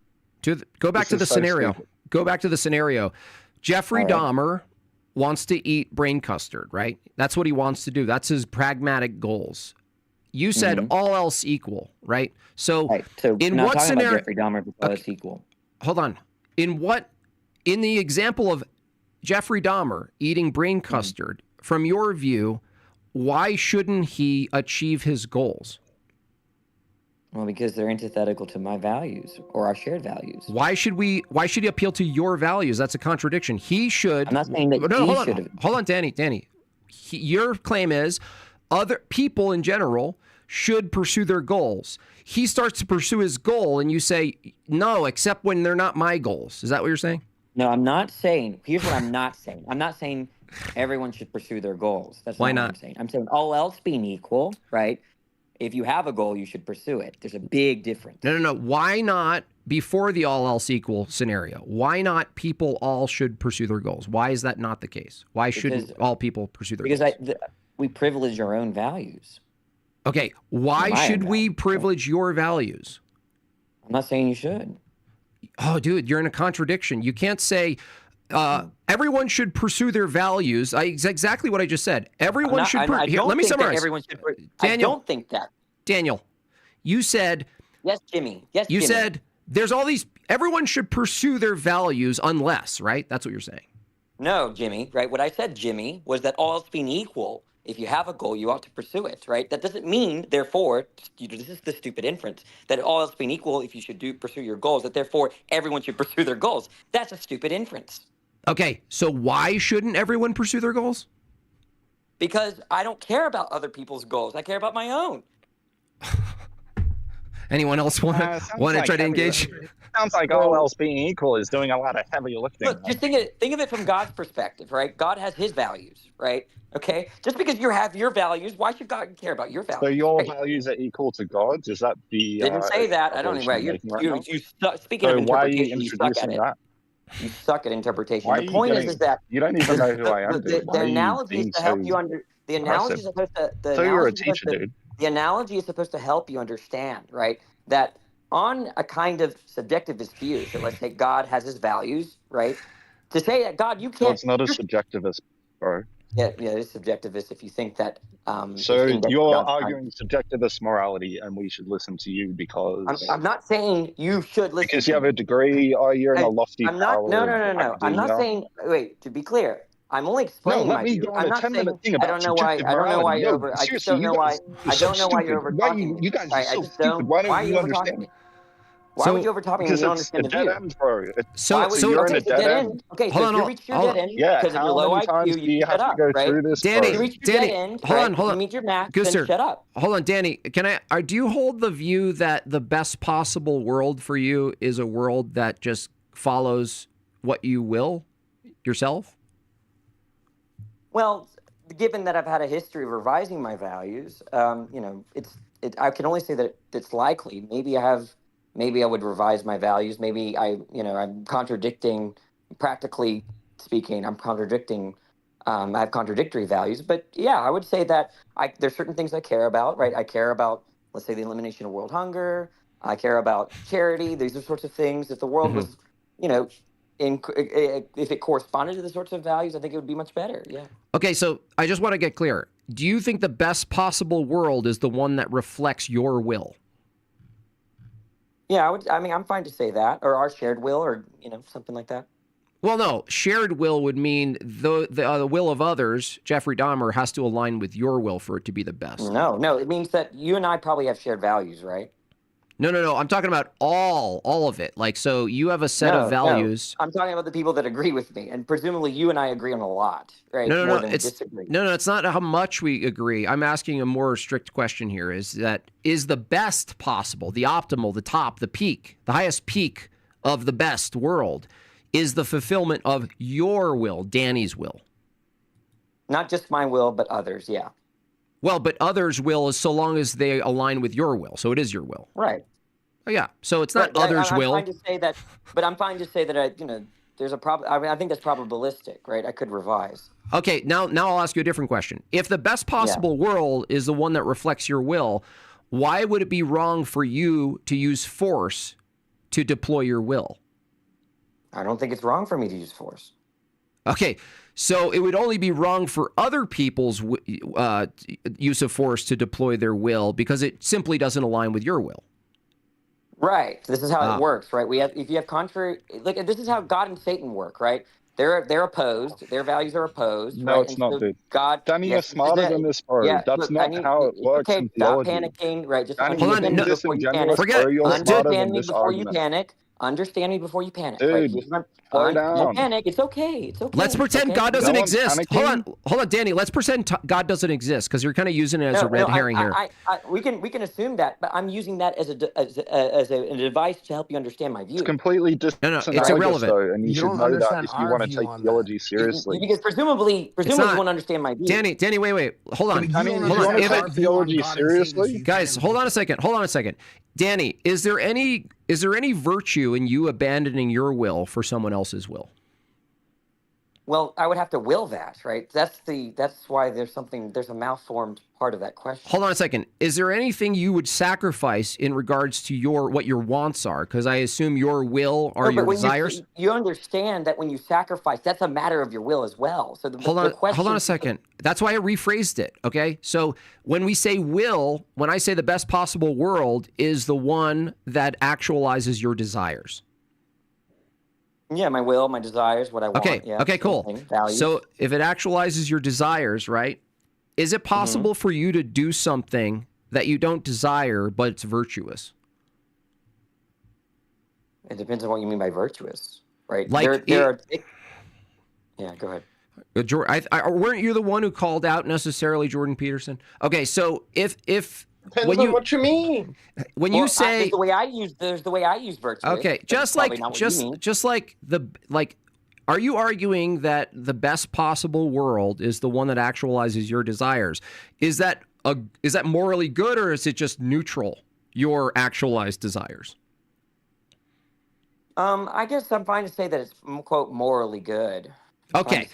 Go back This to the is so scenario. stupid. Go back to the scenario. Jeffrey Dahmer wants to eat brain custard, right? That's what he wants to do. That's his pragmatic goals. You said all else equal, right? So, So in not what talking scenario? about Jeffrey Dahmer, but all else equal. Hold on. In the example of Jeffrey Dahmer eating brain custard, from your view, why shouldn't he achieve his goals? Well, because they're antithetical to my values or our shared values. Why should he appeal to your values? That's a contradiction. He should. I'm not saying that No, he hold should on. have. Hold on, Danny. Your claim is other people in general should pursue their goals. He starts to pursue his goal, and you say no, except when they're not my goals. Is that what you're saying? No, I'm not saying. Here's what I'm not saying. I'm not saying everyone should pursue their goals. That's Why not not? what I'm saying. I'm saying all else being equal, right? If you have a goal, you should pursue it. There's a big difference. No. Why not before the all else equal scenario? Why not people all should pursue their goals? Why is that not the case? Why shouldn't all people pursue their goals? Because we privilege our own values. Okay, why My own should we privilege your values? I'm not saying you should. Oh, dude, you're in a contradiction. You can't say everyone should pursue their values. It's exactly what I just said. Everyone should. I don't let me think that summarize. everyone should. Daniel, I don't think that. Daniel, you said. Yes, Jimmy. Yes, you Jimmy. said there's all these. Everyone should pursue their values unless, right? That's what you're saying. No, Jimmy. Right. What I said, Jimmy, was that all else being equal, if you have a goal, you ought to pursue it. Right. That doesn't mean, therefore, this is the stupid inference that all else being equal, if you should pursue your goals, that therefore everyone should pursue their goals. That's a stupid inference. Okay, so why shouldn't everyone pursue their goals? because I don't care about other people's goals. I care about my own. Anyone else want to try to engage? Sounds like all else being equal is doing a lot of heavy lifting. Look, just think of it from God's perspective, right? God has his values, right? Okay? Just because you have your values, why should God care about your values? So your right? values are equal to God's? Is that the Didn't say that. I don't even. Right. Speaking of interpretation, you suck at it. You suck at interpretation. Why The point is that you don't even know who I am. The analogy is to help you under. The analogy is supposed to. So you're a teacher, dude. The analogy is supposed to help you understand, right? That on a kind of subjectivist view, so let's say God has his values, right? To say that God, you can't. Well, it's not a subjectivist, bro. Yeah, it's subjectivist if you think that. So you're arguing subjectivist morality, and we should listen to you because I'm not saying you should listen. Because you have a degree, or you're in a lofty. I'm not. No. I'm not saying. Wait, to be clear, I'm only explaining my view. I'm not saying. I don't know why. I don't know why you're over. I just don't know why. I don't know why you're over talking. You guys are so stupid. Why don't you understand me? Why would you over talk me when you don't understand the view? So you're in a dead end. Okay, so if you reach your dead end because of your low IQ, you shut up, right? Danny, you reach your dead end, hold on. You meet your max, Gooster, then shut up. Hold on, Danny. Do you hold the view that the best possible world for you is a world that just follows what you will yourself? Well, given that I've had a history of revising my values, I can only say that it's likely. Maybe I would revise my values. Maybe I'm contradicting, practically speaking, I'm contradicting. I have contradictory values, but yeah, I would say that there's certain things I care about, right? I care about, let's say, the elimination of world hunger. I care about charity. These are sorts of things. If the world was, if it corresponded to the sorts of values, I think it would be much better. Yeah. Okay, so I just want to get clear. Do you think the best possible world is the one that reflects your will? Yeah, I'm fine to say that, or our shared will, or something like that. Well, no, shared will would mean the will of others. Jeffrey Dahmer has to align with your will for it to be the best. No, it means that you and I probably have shared values, right? No. I'm talking about all of it. Like, so you have a set of values. No. I'm talking about the people that agree with me, and presumably you and I agree on a lot, right? No. Disagree. No. It's not how much we agree. I'm asking a more strict question here. Is the best possible, the optimal, the top, the peak, the highest peak of the best world, is the fulfillment of your will, Danny's will? Not just my will, but others. Yeah. Well, but others' will is so long as they align with your will. So it is your will. Right. Oh, yeah. So it's not others' will. I'm fine to say that, but I'm fine to say that, there's a problem. I mean, I think that's probabilistic, right? I could revise. Okay. Now I'll ask you a different question. If the best possible world is the one that reflects your will, why would it be wrong for you to use force to deploy your will? I don't think it's wrong for me to use force. Okay. So it would only be wrong for other people's use of force to deploy their will because it simply doesn't align with your will. Right. This is how it works, right? If you have contrary, look, this is how God and Satan work, right? They're opposed. Their values are opposed. No, right? it's not, dude. God, Danny, you're smarter than this, bro. Yeah, That's not how it works in theology. Stop panicking, right? Just Danny, understand me before you panic. Understand me before you panic. Understand me before you panic. Dude, right? slow down. Don't panic. It's okay. It's okay. Let's pretend God doesn't exist. Hold on, Danny. Let's pretend God doesn't exist because you're kind of using it as a red herring here. We can assume that, but I'm using that as a device to help you understand my view. It's completely No, it's irrelevant. Though, and you should know that if you want to take theology seriously. Because presumably you want to understand my view. Danny, wait. Hold on. Danny, you want to take theology seriously? Guys, hold on a second. Danny, is there any virtue in you abandoning your will for someone else's will? Well, I would have to will that, right? That's why there's a malformed part of that question. Hold on a second. Is there anything you would sacrifice in regards to what your wants are? Because I assume your will are your desires. You understand that when you sacrifice, that's a matter of your will as well. So hold on a second. That's why I rephrased it. Okay. So when we say will, when I say the best possible world is the one that actualizes your desires. Yeah, my will, my desires, what I want. Okay, cool. So if it actualizes your desires, right, is it possible for you to do something that you don't desire, but it's virtuous? It depends on what you mean by virtuous, right? Like yeah, go ahead. Weren't you the one who called out necessarily Jordan Peterson? Okay, so if Depends on what you mean. When you say there's the way I use virtuous. Okay, just like are you arguing that the best possible world is the one that actualizes your desires? Is that morally good, or is it just neutral, your actualized desires? I guess I'm fine to say that it's quote morally good. Okay.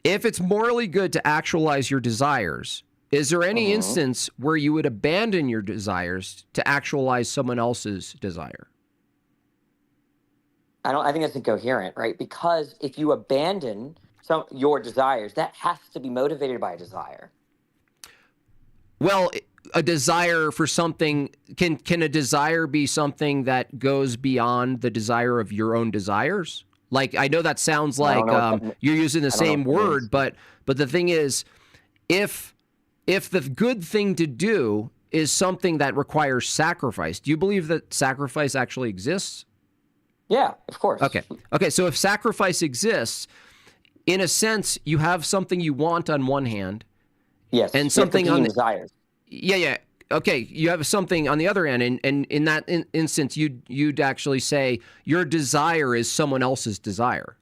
If it's morally good to actualize your desires, is there any instance where you would abandon your desires to actualize someone else's desire? I think that's incoherent, right? Because if you abandon your desires, that has to be motivated by a desire. Well, a desire for something, can a desire be something that goes beyond the desire of your own desires? Like, I know that sounds like you're using the same word, but the thing is, if the good thing to do is something that requires sacrifice, do you believe that sacrifice actually exists? Yeah, of course. Okay. So if sacrifice exists, in a sense, you have something you want on one hand. Yes. And something on desires. Yeah. Okay. You have something on the other end, and in that instance, you'd actually say your desire is someone else's desire.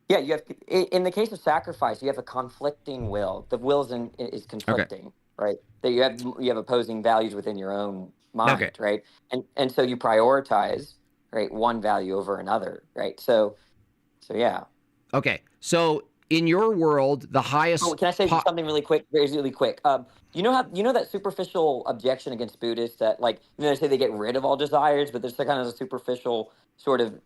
Yeah, you have. In the case of sacrifice, you have a conflicting will. The will is conflicting, right? That you have opposing values within your own mind, right? And so you prioritize, right, one value over another, right? So yeah. Okay. So in your world, the highest. Oh, can I say something really quick? Really quick. You know that superficial objection against Buddhists that, like, they say they get rid of all desires, but there's kind of a superficial sort of,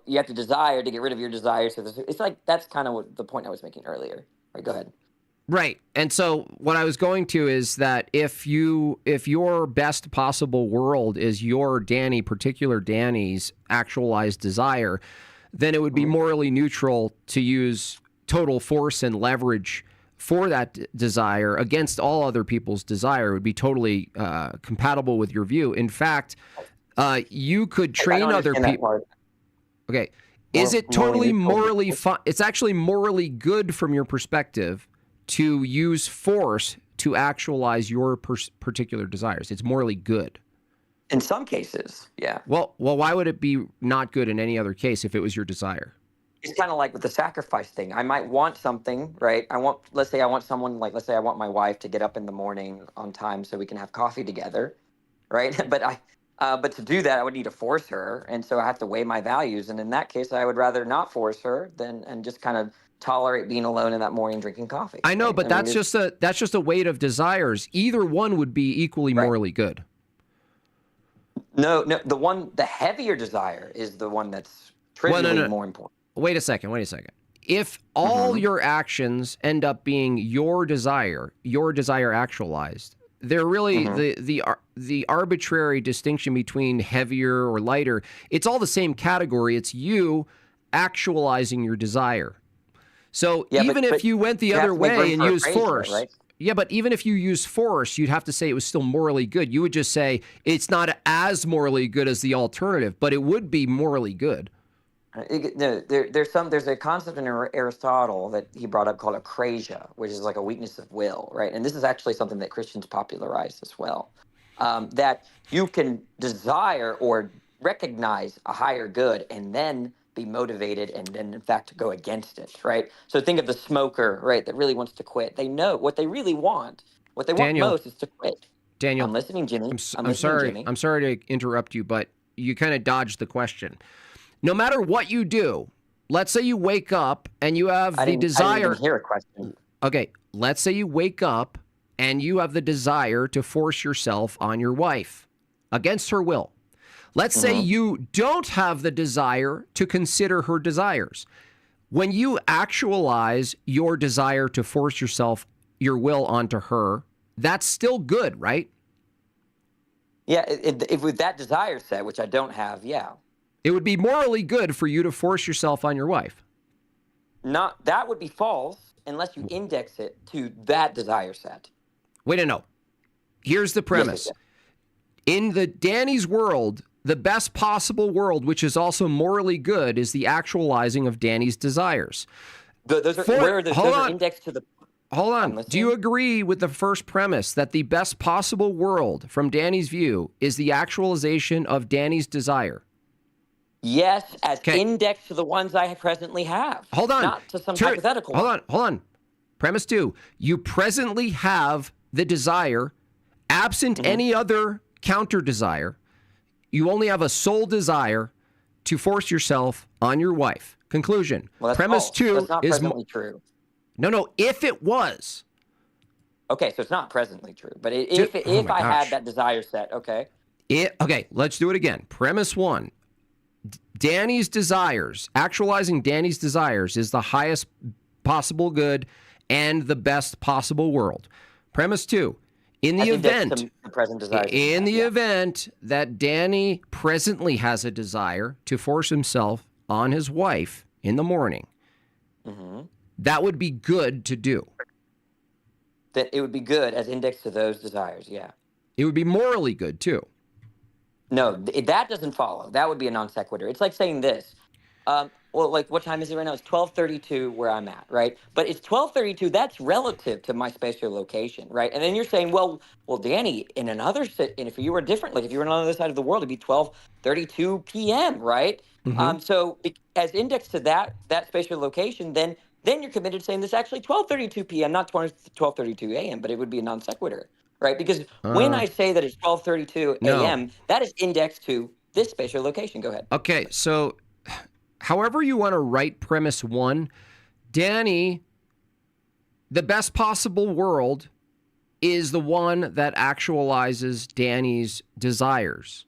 you have to desire to get rid of your desires. So it's like, that's kind of what the point I was making earlier. Right, go ahead. Right. And so what I was going to is that if your best possible world is your particular Danny's actualized desire, then it would be morally neutral to use total force and leverage for that desire against all other people's desire. It would be totally compatible with your view. In fact, you could train other people. Okay. Is it totally morally fine? It's actually morally good from your perspective to use force to actualize your particular desires. It's morally good. In some cases, yeah. Well, why would it be not good in any other case if it was your desire? It's kind of like with the sacrifice thing. I might want something, right? Let's say I want my wife to get up in the morning on time so we can have coffee together, right? But to do that, I would need to force her, and so I have to weigh my values. And in that case, I would rather not force her and just kind of tolerate being alone in that morning drinking coffee. I know, right? But that's just a weight of desires. Either one would be equally morally good. No, the heavier desire is the one that's trivially more important. Wait a second. If all your actions end up being your desire actualized, they're really the arbitrary distinction between heavier or lighter. It's all the same category. It's you actualizing your desire. So even if you went the other way and used force, right? Yeah, but even if you use force, you'd have to say it was still morally good. You would just say it's not as morally good as the alternative, but it would be morally good. There's a concept in Aristotle that he brought up called akrasia, which is like a weakness of will, right? And this is actually something that Christians popularized as well. That you can desire or recognize a higher good and then be motivated and then in fact go against it, right? So think of the smoker, right, that really wants to quit. They know what they really want. What they want most is to quit. Daniel, I'm listening, Jimmy. I'm sorry. I'm sorry to interrupt you, but you kind of dodged the question. No matter what you do, let's say you wake up and you have the desire. I didn't even hear a question. Okay, let's say you wake up and you have the desire to force yourself on your wife against her will. Let's say you don't have the desire to consider her desires. When you actualize your desire to force your will onto her, that's still good, right? Yeah, if with that desire set, which I don't have, yeah. It would be morally good for you to force yourself on your wife. That would be false unless you index it to that desire set. Wait, no. Here's the premise. Yes. In the Danny's world, the best possible world, which is also morally good, is the actualizing of Danny's desires. Those are those are indexed to the. Hold on. Do you agree with the first premise that the best possible world, from Danny's view, is the actualization of Danny's desire? Yes, as indexed to the ones I presently have. Hold on. Not to some hypothetical one. Hold on. Premise 2. You presently have the desire, absent any other counter desire. You only have a sole desire to force yourself on your wife. Conclusion. Well, that's premise false. 2 that's not is presently true. No, if it was. Okay, so it's not presently true. But if I had that desire set, okay. Okay, let's do it again. Premise 1. Danny's desires, actualizing Danny's desires is the highest possible good and the best possible world. Premise 2. In the event that Danny presently has a desire to force himself on his wife in the morning, that would be good to do. That it would be good as indexed to those desires, yeah. It would be morally good, too. No, that doesn't follow. That would be a non sequitur. It's like saying this. Well, like, what time is it right now? It's 12:32 where I'm at, right? But it's 12:32. That's relative to my spatial location, right? And then you're saying, well, Danny, and if you were different, like if you were on the other side of the world, it'd be 12:32 p.m., right? So as indexed to that spatial location, then you're committed to saying this actually 12:32 p.m., not 12:32 a.m., but it would be a non sequitur, right? Because when I say that it's 12:32 a.m., that is indexed to this spatial location. Go ahead. Okay, so however you want to write premise 1, Danny, the best possible world is the one that actualizes Danny's desires,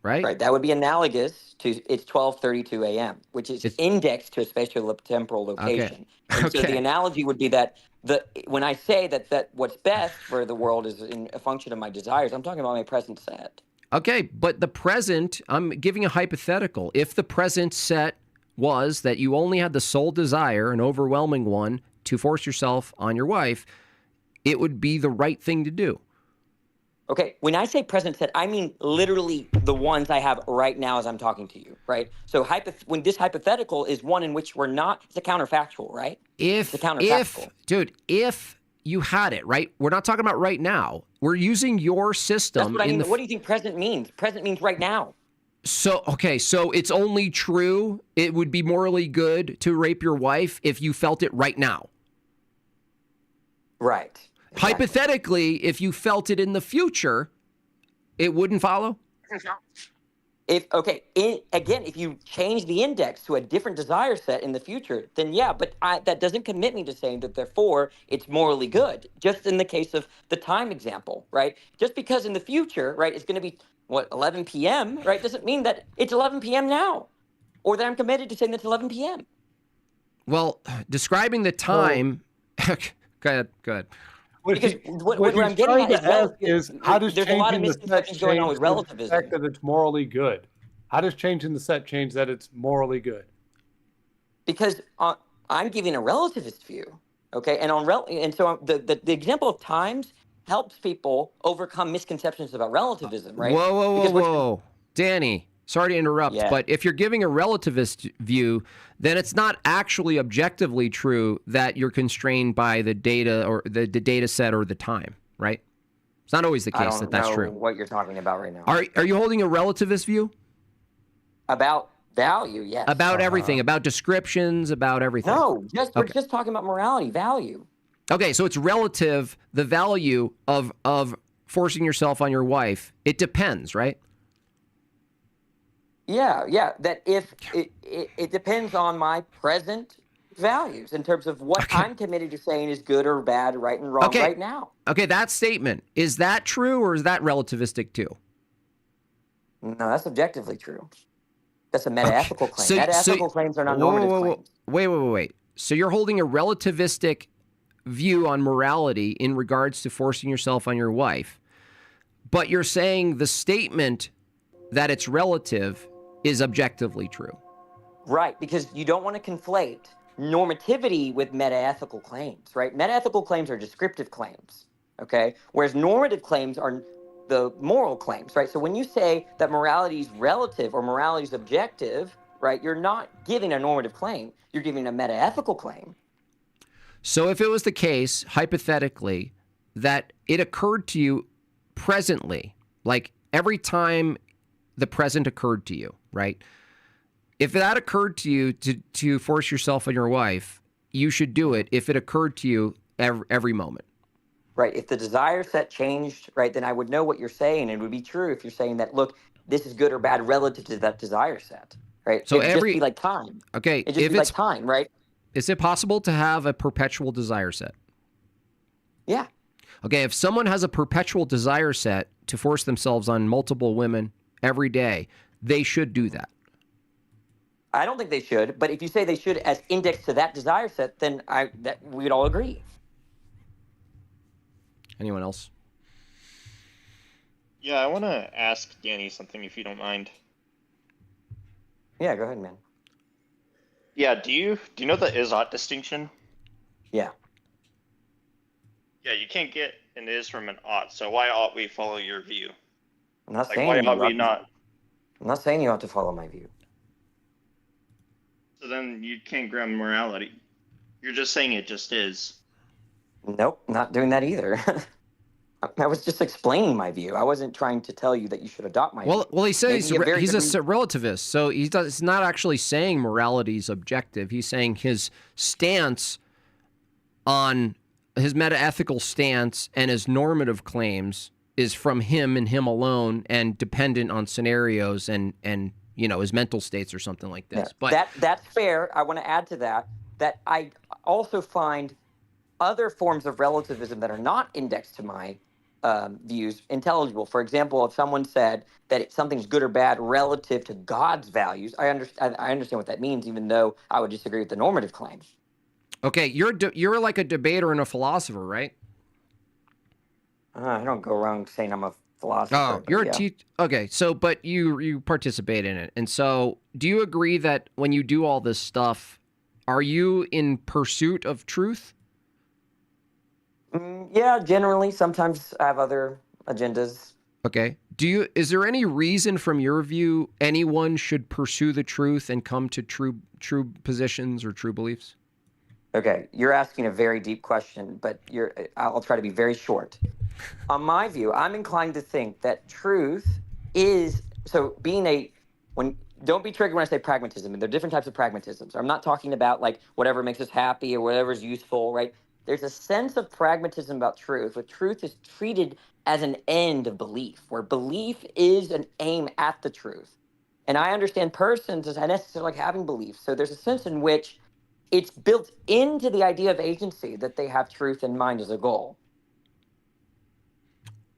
right? Right. That would be analogous to it's 12:32 a.m., which is indexed to a spatial temporal location. And so the analogy would be that when I say that what's best for the world is in a function of my desires, I'm talking about my present set. Okay, but the present, I'm giving a hypothetical. If the present set was that you only had the sole desire, an overwhelming one, to force yourself on your wife, it would be the right thing to do. Okay, when I say present set, I mean literally the ones I have right now as I'm talking to you, right? So when this hypothetical is one in which we're not, it's a counterfactual, right? It's a counterfactual. If you had it, right? We're not talking about right now. We're using your system. That's what I mean. What do you think present means? Present means right now. So it's only true, it would be morally good to rape your wife if you felt it right now. Right. Exactly. Hypothetically, if you felt it in the future, it wouldn't follow? If you change the index to a different desire set in the future, then yeah, but that doesn't commit me to saying that therefore it's morally good. Just in the case of the time example, right? Just because in the future, right, it's going to be 11 p.m., right, doesn't mean that it's 11 p.m. now, or that I'm committed to saying that it's 11 p.m. Well, describing the time. Go ahead. Because what I'm getting at is how does there's a lot of changing the set misconceptions going on with relativism. The fact that it's morally good. How does changing the set change that it's morally good? Because I'm giving a relativist view, okay, and so the example of times helps people overcome misconceptions about relativism, right? Whoa, Danny. Sorry to interrupt, but if you're giving a relativist view, then it's not actually objectively true that you're constrained by the data or the data set or the time, right? It's not always the case that that's true. I don't know what you're talking about right now. Are you holding a relativist view? About value, yes. About everything, about descriptions, about everything. No, we're just talking about morality, value. Okay, so it's relative, the value of forcing yourself on your wife. It depends, right? Yeah. That if it depends on my present values in terms of what I'm committed to saying is good or bad, right and wrong right now. Okay, that statement, is that true or is that relativistic too? No, that's objectively true. That's a meta-ethical claim. Meta-ethical claims are not normative claims. Wait. So you're holding a relativistic view on morality in regards to forcing yourself on your wife, but you're saying the statement that it's relative is objectively true. Right, because you don't want to conflate normativity with meta-ethical claims, right? Meta-ethical claims are descriptive claims, okay? Whereas normative claims are the moral claims, right? So when you say that morality is relative or morality is objective, right? You're not giving a normative claim. You're giving a meta-ethical claim. So if it was the case, hypothetically, that it occurred to you presently, like every time the present occurred to you, right? If that occurred to you to force yourself on your wife, you should do it if it occurred to you every moment. Right. If the desire set changed, right, then I would know what you're saying. It would be true if you're saying that, look, this is good or bad relative to that desire set, right? So It'd just be like time. Okay, It'd just if be it's like time, right? Is it possible to have a perpetual desire set? Yeah. Okay, if someone has a perpetual desire set to force themselves on multiple women every day, they should do that. I don't think they should, but if you say they should as indexed to that desire set, then we'd all agree. Anyone else? Yeah, I want to ask Danny something, if you don't mind. Yeah, go ahead, man. Yeah, do you know the is-ought distinction? Yeah. Yeah, you can't get an is from an ought, so why ought we follow your view? I'm not Like, saying why you ought we ought- not? I'm not saying you ought to follow my view. So then you can't ground morality. You're just saying it just is. Nope, not doing that either. I was just explaining my view. I wasn't trying to tell you that you should adopt my view. Well, he says Maybe very he's good a relativist, so he's not actually saying morality is objective. He's saying his stance on his meta-ethical stance and his normative claims is from him and him alone, and dependent on scenarios and his mental states or something like this. Yeah, But that's fair. I want to add to that I also find other forms of relativism that are not indexed to my views intelligible. For example, if someone said that something's good or bad relative to God's values, I understand what that means, even though I would disagree with the normative claims. okay, you're like a debater and a philosopher, right? I don't go around saying I'm a philosopher. Oh, but you're a yeah. okay. So, but you participate in it, and so do you agree that when you do all this stuff, are you in pursuit of truth? Yeah, generally. Sometimes I have other agendas. Okay. Is there any reason from your view anyone should pursue the truth and come to true positions or true beliefs? Okay, you're asking a very deep question, but I'll try to be very short. On my view, I'm inclined to think that truth is don't be triggered when I say pragmatism. And there are different types of pragmatisms. I'm not talking about like whatever makes us happy or whatever is useful, right? There's a sense of pragmatism about truth, where truth is treated as an end of belief, where belief is an aim at the truth. And I understand persons as necessarily like having beliefs. So there's a sense in which it's built into the idea of agency that they have truth in mind as a goal.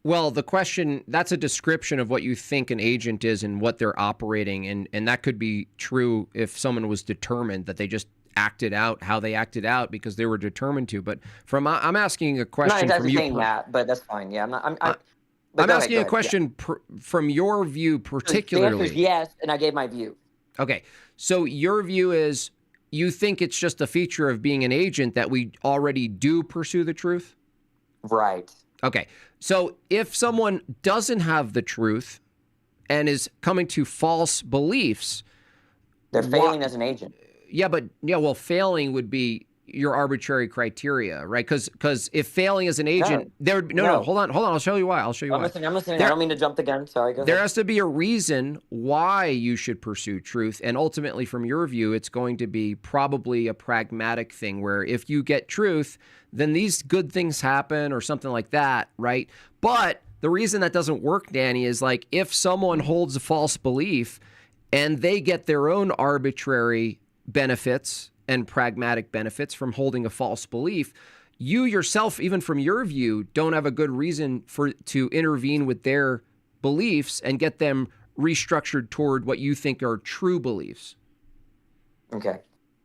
Well, the question, that's a description of what you think an agent is and what they're operating. And that could be true if someone was determined that they just acted out how they acted out because they were determined to. But I'm asking a question I'm not from you. saying that, but that's fine. Yeah, I'm asking a question from your view particularly. The answer is yes, and I gave my view. Okay, so your view is you think it's just a feature of being an agent that we already do pursue the truth? Right. Okay, so if someone doesn't have the truth and is coming to false beliefs, they're failing as an agent. Well, failing would be your arbitrary criteria, right? Because if failing as an agent, there would be no. Hold on. I'll show you why. I'm listening. I don't mean to jump the gun. Sorry. Go ahead. There has to be a reason why you should pursue truth, and ultimately, from your view, it's going to be probably a pragmatic thing where if you get truth, then these good things happen or something like that, right? But the reason that doesn't work, Danny, is like if someone holds a false belief and they get their own arbitrary benefits and pragmatic benefits from holding a false belief, you yourself, even from your view, don't have a good reason to intervene with their beliefs and get them restructured toward what you think are true beliefs. Okay.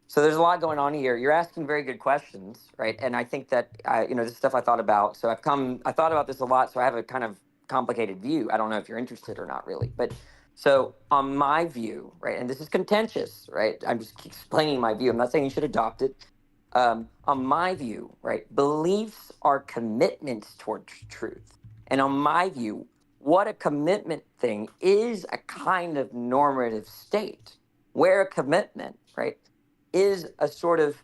So there's a lot going on here. You're asking very good questions, right? And I think that, this stuff I thought about. So I thought about this a lot, so I have a kind of complicated view. I don't know if you're interested or not really, but so on my view, right, and this is contentious, right? I'm just explaining my view. I'm not saying you should adopt it. On my view, right, beliefs are commitments toward truth. And on my view, what a commitment thing is a kind of normative state. where a commitment, right, is a sort of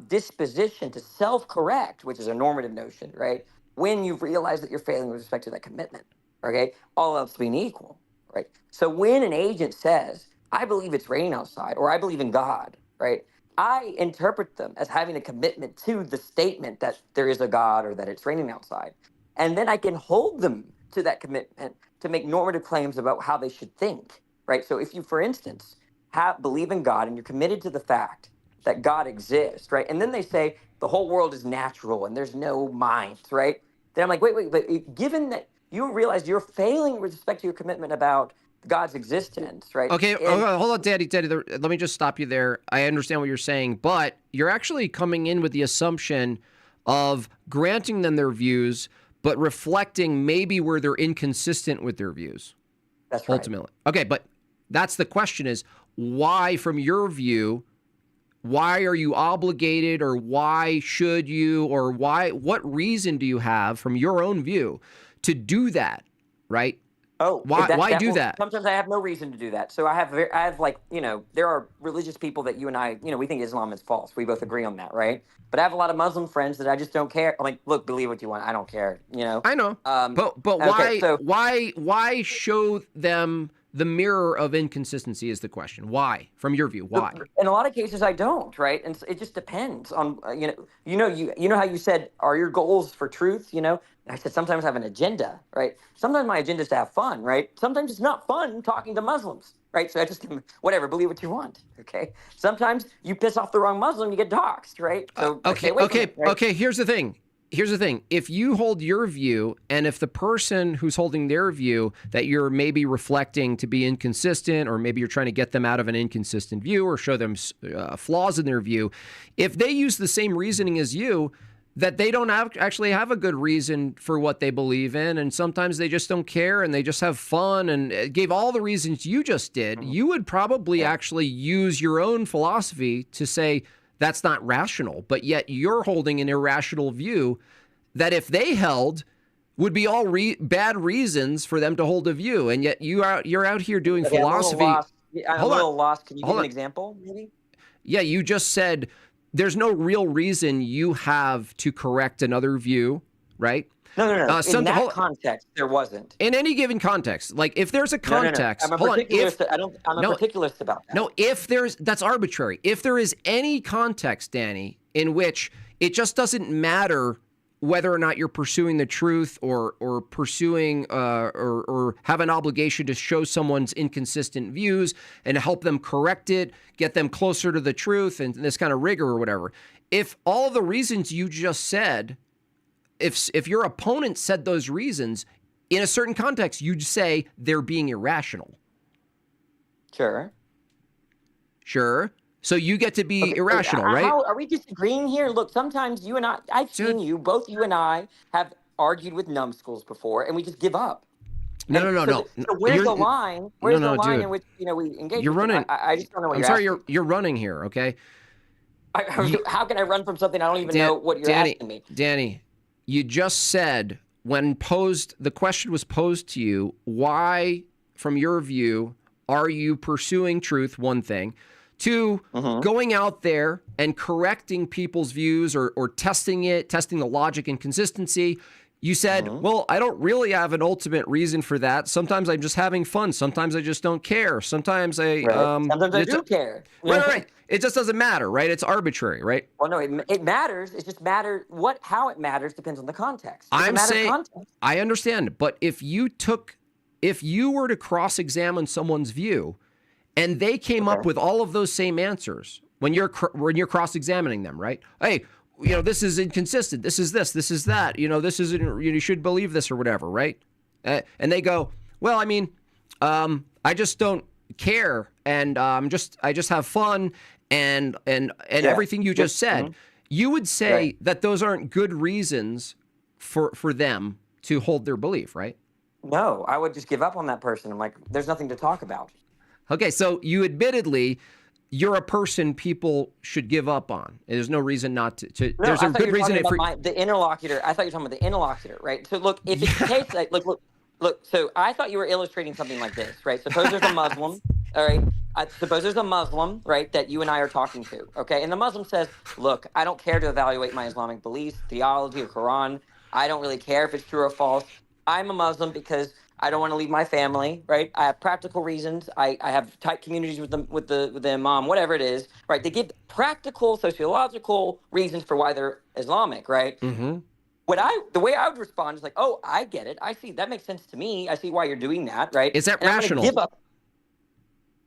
disposition to self-correct, which is a normative notion, right? When you've realized that you're failing with respect to that commitment, okay, all else being equal, right? So when an agent says, I believe it's raining outside, or I believe in God, right? I interpret them as having a commitment to the statement that there is a God or that it's raining outside. And then I can hold them to that commitment to make normative claims about how they should think, right? So if you, for instance, believe in God and you're committed to the fact that God exists, right? And then they say the whole world is natural and there's no mind, right? Then I'm like, wait, but given that you realize you're failing with respect to your commitment about God's existence, right? Okay, hold on, Daddy. Let me just stop you there. I understand what you're saying, but you're actually coming in with the assumption of granting them their views, but reflecting maybe where they're inconsistent with their views. That's right. Ultimately. Okay, but that's the question is, why, from your view, why are you obligated, or why should you, or what reason do you have from your own view to do that, right? Oh, why do that? Sometimes I have no reason to do that. So I have like, there are religious people that you and I, we think Islam is false. We both agree on that, right? But I have a lot of Muslim friends that I just don't care. I'm like, look, believe what you want. I don't care, I know. But why show them the mirror of inconsistency is the question. Why? From your view, why? In a lot of cases, I don't, right? And it just depends on, you know how you said, are your goals for truth, I said, sometimes I have an agenda, right? Sometimes my agenda is to have fun, right? Sometimes it's not fun talking to Muslims, right? So I just, whatever, believe what you want, okay? Sometimes you piss off the wrong Muslim, you get doxxed, right? So okay, here's the thing. If you hold your view, and if the person who's holding their view that you're maybe reflecting to be inconsistent, or maybe you're trying to get them out of an inconsistent view or show them flaws in their view, if they use the same reasoning as you, that they don't actually have a good reason for what they believe in, and sometimes they just don't care and they just have fun and gave all the reasons you just did, you would probably actually use your own philosophy to say, that's not rational, but yet you're holding an irrational view that if they held would be all bad reasons for them to hold a view, and yet you're out here doing philosophy. I'm a little lost. Can you give an example, maybe? Yeah, you just said there's no real reason you have to correct another view, right? No. In that context, there wasn't. In any given context, like if there's a context, I'm a particularist about that. No, that's arbitrary. If there is any context, Danny, in which it just doesn't matter whether or not you're pursuing the truth or pursuing or have an obligation to show someone's inconsistent views and help them correct it, get them closer to the truth and this kind of rigor or whatever. If all of the reasons you just said, if your opponent said those reasons in a certain context, you'd say they're being irrational. Sure. So you get to be irrational, right? Are we disagreeing here? Look, sometimes you and I've seen you, both you and I have argued with numbskulls before, and we just give up. No. So where's the line? Where's the line in which we engage? You're running. I just don't know what I'm sorry, you're running here, okay? How can I run from something I don't even know what you're asking me? Danny, you just said when the question was posed to you, why, from your view, are you pursuing truth? One thing. Two, going out there and correcting people's views or testing the logic and consistency. You said, well, I don't really have an ultimate reason for that. Sometimes I'm just having fun. Sometimes I just don't care. Sometimes sometimes I do care. Right. It just doesn't matter, right? It's arbitrary, right? Well, no, it matters. It just matters. How it matters depends on the context. I'm saying, context. I understand, but if you were to cross-examine someone's view, and they came up with all of those same answers when you're cross-examining them, right? Hey, this is inconsistent. This is this. This is that. This isn't. You should believe this or whatever, right? And they go, well, I mean, I just don't care, and I just have fun, and everything you just said. You would say that those aren't good reasons for them to hold their belief, right? No, I would just give up on that person. I'm like, there's nothing to talk about. Okay, so you admittedly, you're a person people should give up on. There's no reason not to. No, there's a good reason the interlocutor. I thought you were talking about the interlocutor, right? So look, if it's the case, like, look. So I thought you were illustrating something like this, right? Suppose there's a Muslim, all right, suppose there's a Muslim, right, that you and I are talking to, okay? And the Muslim says, look, I don't care to evaluate my Islamic beliefs, theology, or Quran. I don't really care if it's true or false. I'm a Muslim because I don't want to leave my family, right? I have practical reasons. I have tight communities with the imam, whatever it is, right? They give practical, sociological reasons for why they're Islamic, right? Mm-hmm. The way I would respond is like, oh, I get it. I see. That makes sense to me. I see why you're doing that, right? Is that and rational? I'm gonna give up.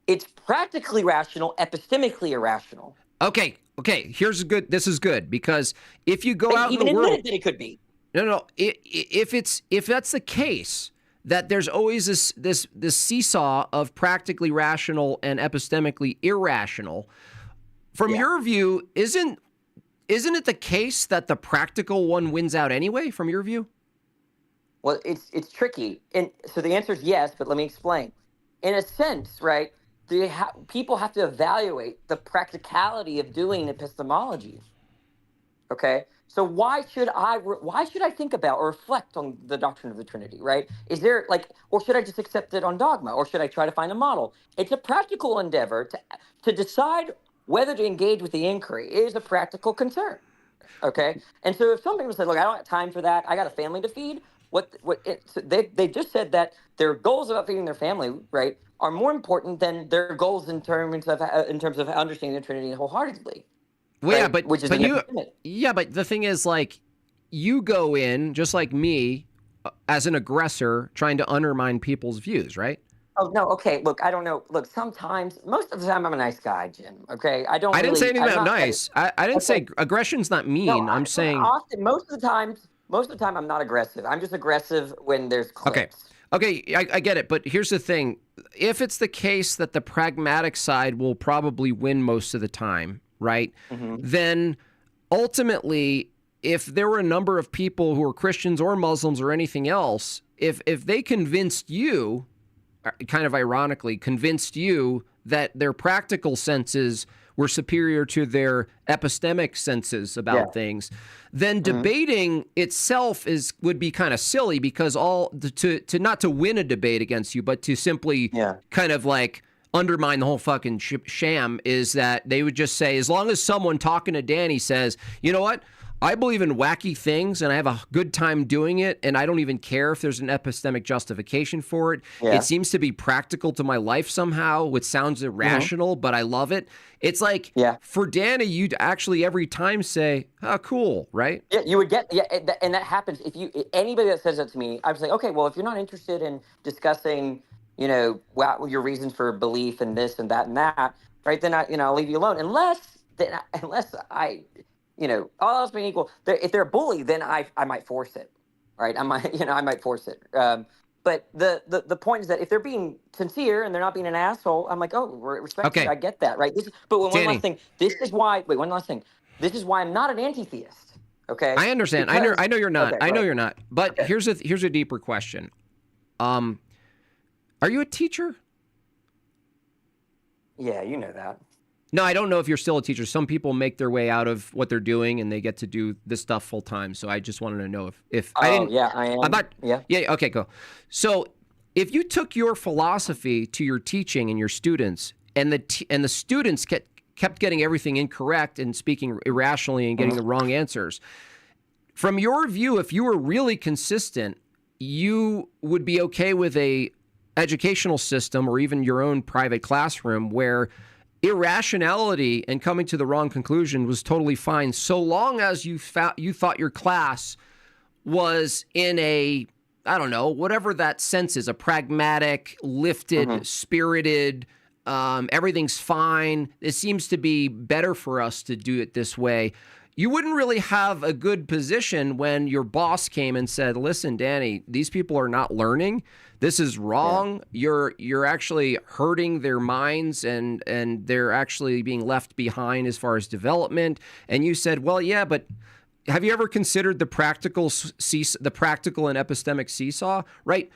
It's practically rational, epistemically irrational. Okay. This is good because if you go out in the even world, admitted that it could be. No. If that's the case, that there's always this seesaw of practically rational and epistemically irrational. From your view, isn't it the case that the practical one wins out anyway? From your view? Well, it's tricky, and so the answer is yes. But let me explain. In a sense, right? People have to evaluate the practicality of doing epistemology. Okay, so why should I think about or reflect on the doctrine of the Trinity? Right? Is there or should I just accept it on dogma, or should I try to find a model? It's a practical endeavor to decide whether to engage with the inquiry. It is a practical concern. Okay, and so if some people say, "Look, I don't have time for that. I got a family to feed." They just said that their goals about feeding their family, right, are more important than their goals in terms of understanding the Trinity wholeheartedly. Well, right? but the thing is, like, you go in just like me as an aggressor trying to undermine people's views, right? Oh no, okay. Look, I don't know. Look, sometimes, most of the time, I'm a nice guy, Jim. Okay, I didn't say anything about nice. I didn't say aggression's not mean. No, I'm saying often, most of the time, I'm not aggressive. I'm just aggressive when there's clips. Okay, I get it. But here's the thing: if it's the case that the pragmatic side will probably win most of the time, right? Mm-hmm. Then ultimately, if there were a number of people who are Christians or Muslims or anything else, if they convinced you, kind of ironically, convinced you that their practical senses were superior to their epistemic senses about things, then debating itself would be kind of silly, because to not to win a debate against you, but to simply kind of like undermine the whole fucking sham is that they would just say, as long as someone talking to Danny says, you know what, I believe in wacky things and I have a good time doing it, and I don't even care if there's an epistemic justification for it. It seems to be practical to my life somehow, which sounds irrational, but I love it. It's like, for Danny, you'd actually every time say, oh, cool, right? Yeah, you would get, and that happens. Anybody that says that to me, I was like, okay, well, if you're not interested in discussing, your reasons for belief and this and that, right, then I'll leave you alone. Unless I all else being equal, if they're a bully, then I might force it, right? I might force it. But the point is that if they're being sincere and they're not being an asshole, I'm like, oh, respect. I get that, right? One last thing. This is why I'm not an anti-theist. Okay. I understand. I know you're not. I know you're not. But here's a deeper question. Are you a teacher? Yeah, you know that. No, I don't know if you're still a teacher. Some people make their way out of what they're doing and they get to do this stuff full time. So I just wanted to know if I didn't. Yeah, I am. I'm not. Yeah. Yeah. Okay. Go. So if you took your philosophy to your teaching and your students, and the students kept getting everything incorrect and speaking irrationally and getting the wrong answers, from your view, if you were really consistent, you would be okay with a educational system or even your own private classroom where irrationality and coming to the wrong conclusion was totally fine, so long as you thought your class was in a, I don't know, whatever that sense is, a pragmatic, lifted, spirited, everything's fine. It seems to be better for us to do it this way. You wouldn't really have a good position when your boss came and said, listen, Danny, these people are not learning. This is wrong. Yeah. You're actually hurting their minds and they're actually being left behind as far as development. And you said, well, yeah, but have you ever considered the practical and epistemic seesaw, right?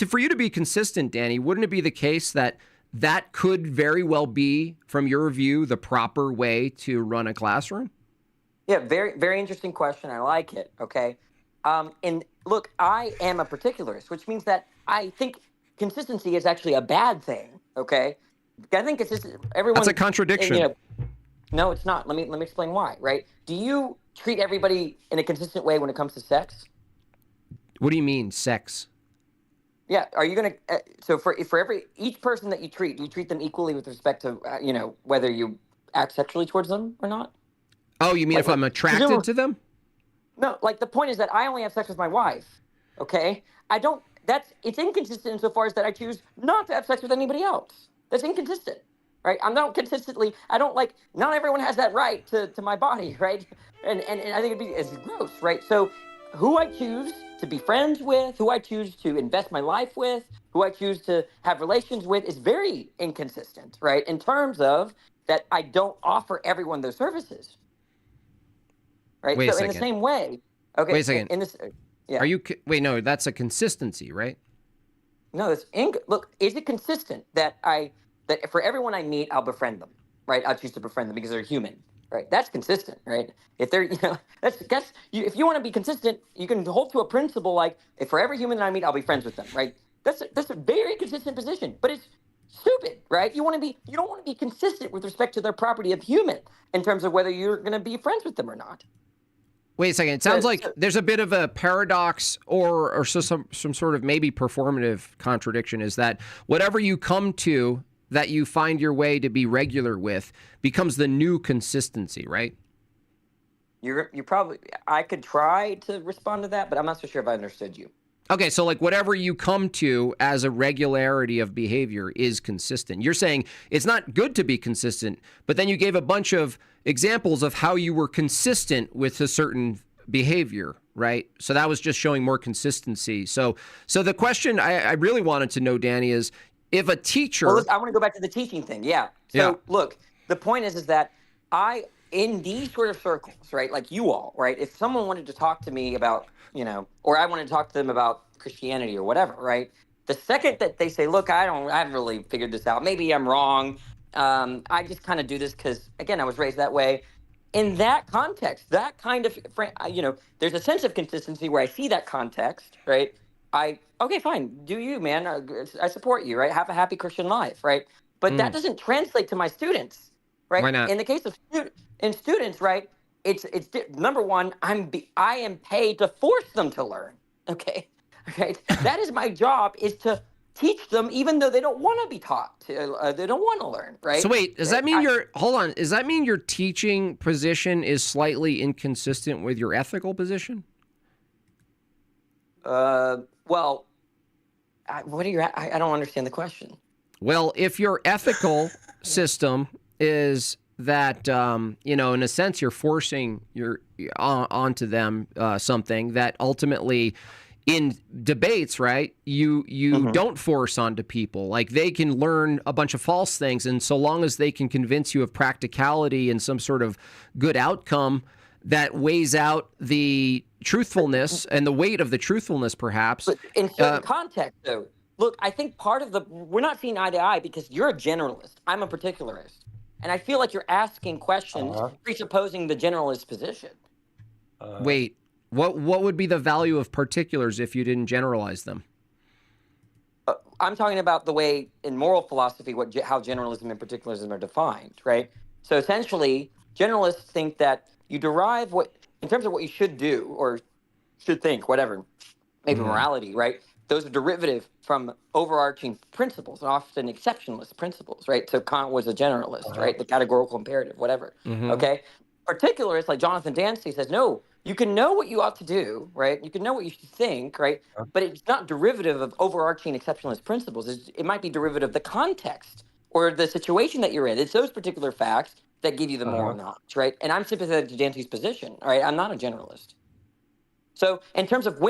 For you to be consistent, Danny, wouldn't it be the case that could very well be, from your view, the proper way to run a classroom? Yeah, very, very interesting question. I like it. Okay. And look, I am a particularist, which means that I think consistency is actually a bad thing. Okay. I think it's just everyone. That's a contradiction. And, no, it's not. Let me explain why. Right? Do you treat everybody in a consistent way when it comes to sex? What do you mean, sex? Yeah. Are you gonna? So for each person that you treat, do you treat them equally with respect to whether you act sexually towards them or not? Oh, you mean if I'm attracted to them? No, like the point is that I only have sex with my wife. Okay, I don't. It's inconsistent insofar as that I choose not to have sex with anybody else. That's inconsistent, right? I'm not consistently. I don't like. Not everyone has that right to my body, right? And I think it's gross, right? So, who I choose to be friends with, who I choose to invest my life with, who I choose to have relations with, is very inconsistent, right? In terms of that, I don't offer everyone those services. Right. Wait a so in second. the same way, okay. Wait a second. In this, yeah. Are you? Wait, no. That's a consistency, right? No, look. Is it consistent that for everyone I meet, I'll befriend them, right? I'll choose to befriend them because they're human, right? That's consistent, right? If they're, if you want to be consistent, you can hold to a principle like, if for every human that I meet, I'll be friends with them, right? That's a very consistent position, but it's stupid, right? You don't want to be consistent with respect to their property of human in terms of whether you're going to be friends with them or not. Wait a second. It sounds like there's a bit of a paradox or some sort of maybe performative contradiction, is that whatever you come to that you find your way to be regular with becomes the new consistency, right? You probably, I could try to respond to that, but I'm not so sure if I understood you. Okay, so like whatever you come to as a regularity of behavior is consistent. You're saying it's not good to be consistent, but then you gave a bunch of examples of how you were consistent with a certain behavior, right? So that was just showing more consistency. So the question I really wanted to know, Danny, is if a teacher... Well, I want to go back to the teaching thing, yeah. So look, the point is that in these sort of circles, right, like you all, right, if someone wanted to talk to me about, or I wanted to talk to them about Christianity or whatever, right, the second that they say, look, I haven't really figured this out, maybe I'm wrong, I just kind of do this because, again, I was raised that way. In that context, that kind of, there's a sense of consistency where I see that context, right? Okay, fine, do you, man, I support you, right? Have a happy Christian life, right? But that doesn't translate to my students, right? Why not? In the case of students, right, it's number one, I am paid to force them to learn, okay? Right? That is my job, is to teach them even though they don't want to be taught. They don't want to learn, right? So wait, does that mean does that mean your teaching position is slightly inconsistent with your ethical position? Well, what are you? I don't understand the question. Well, if your ethical system is that, in a sense, you're forcing onto them something that ultimately, in debates, right, you don't force onto people. Like, they can learn a bunch of false things, and so long as they can convince you of practicality and some sort of good outcome that weighs out the truthfulness and the weight of the truthfulness, perhaps. But in certain context, though, look, I think part of we're not seeing eye to eye because you're a generalist. I'm a particularist. And I feel like you're asking questions presupposing the generalist position. Wait, what would be the value of particulars if you didn't generalize them? I'm talking about the way in moral philosophy, how generalism and particularism are defined, right? So essentially, generalists think that you derive in terms of what you should do or should think, whatever, maybe morality, right? Those are derivative from overarching principles, and often exceptionalist principles, right? So Kant was a generalist, right? The categorical imperative, whatever, okay? Particularists like Jonathan Dancy says, no, you can know what you ought to do, right? You can know what you should think, right? But it's not derivative of overarching exceptionalist principles. It might be derivative of the context or the situation that you're in. It's those particular facts that give you the moral knowledge, right? And I'm sympathetic to Dancy's position, all right? I'm not a generalist. So in terms of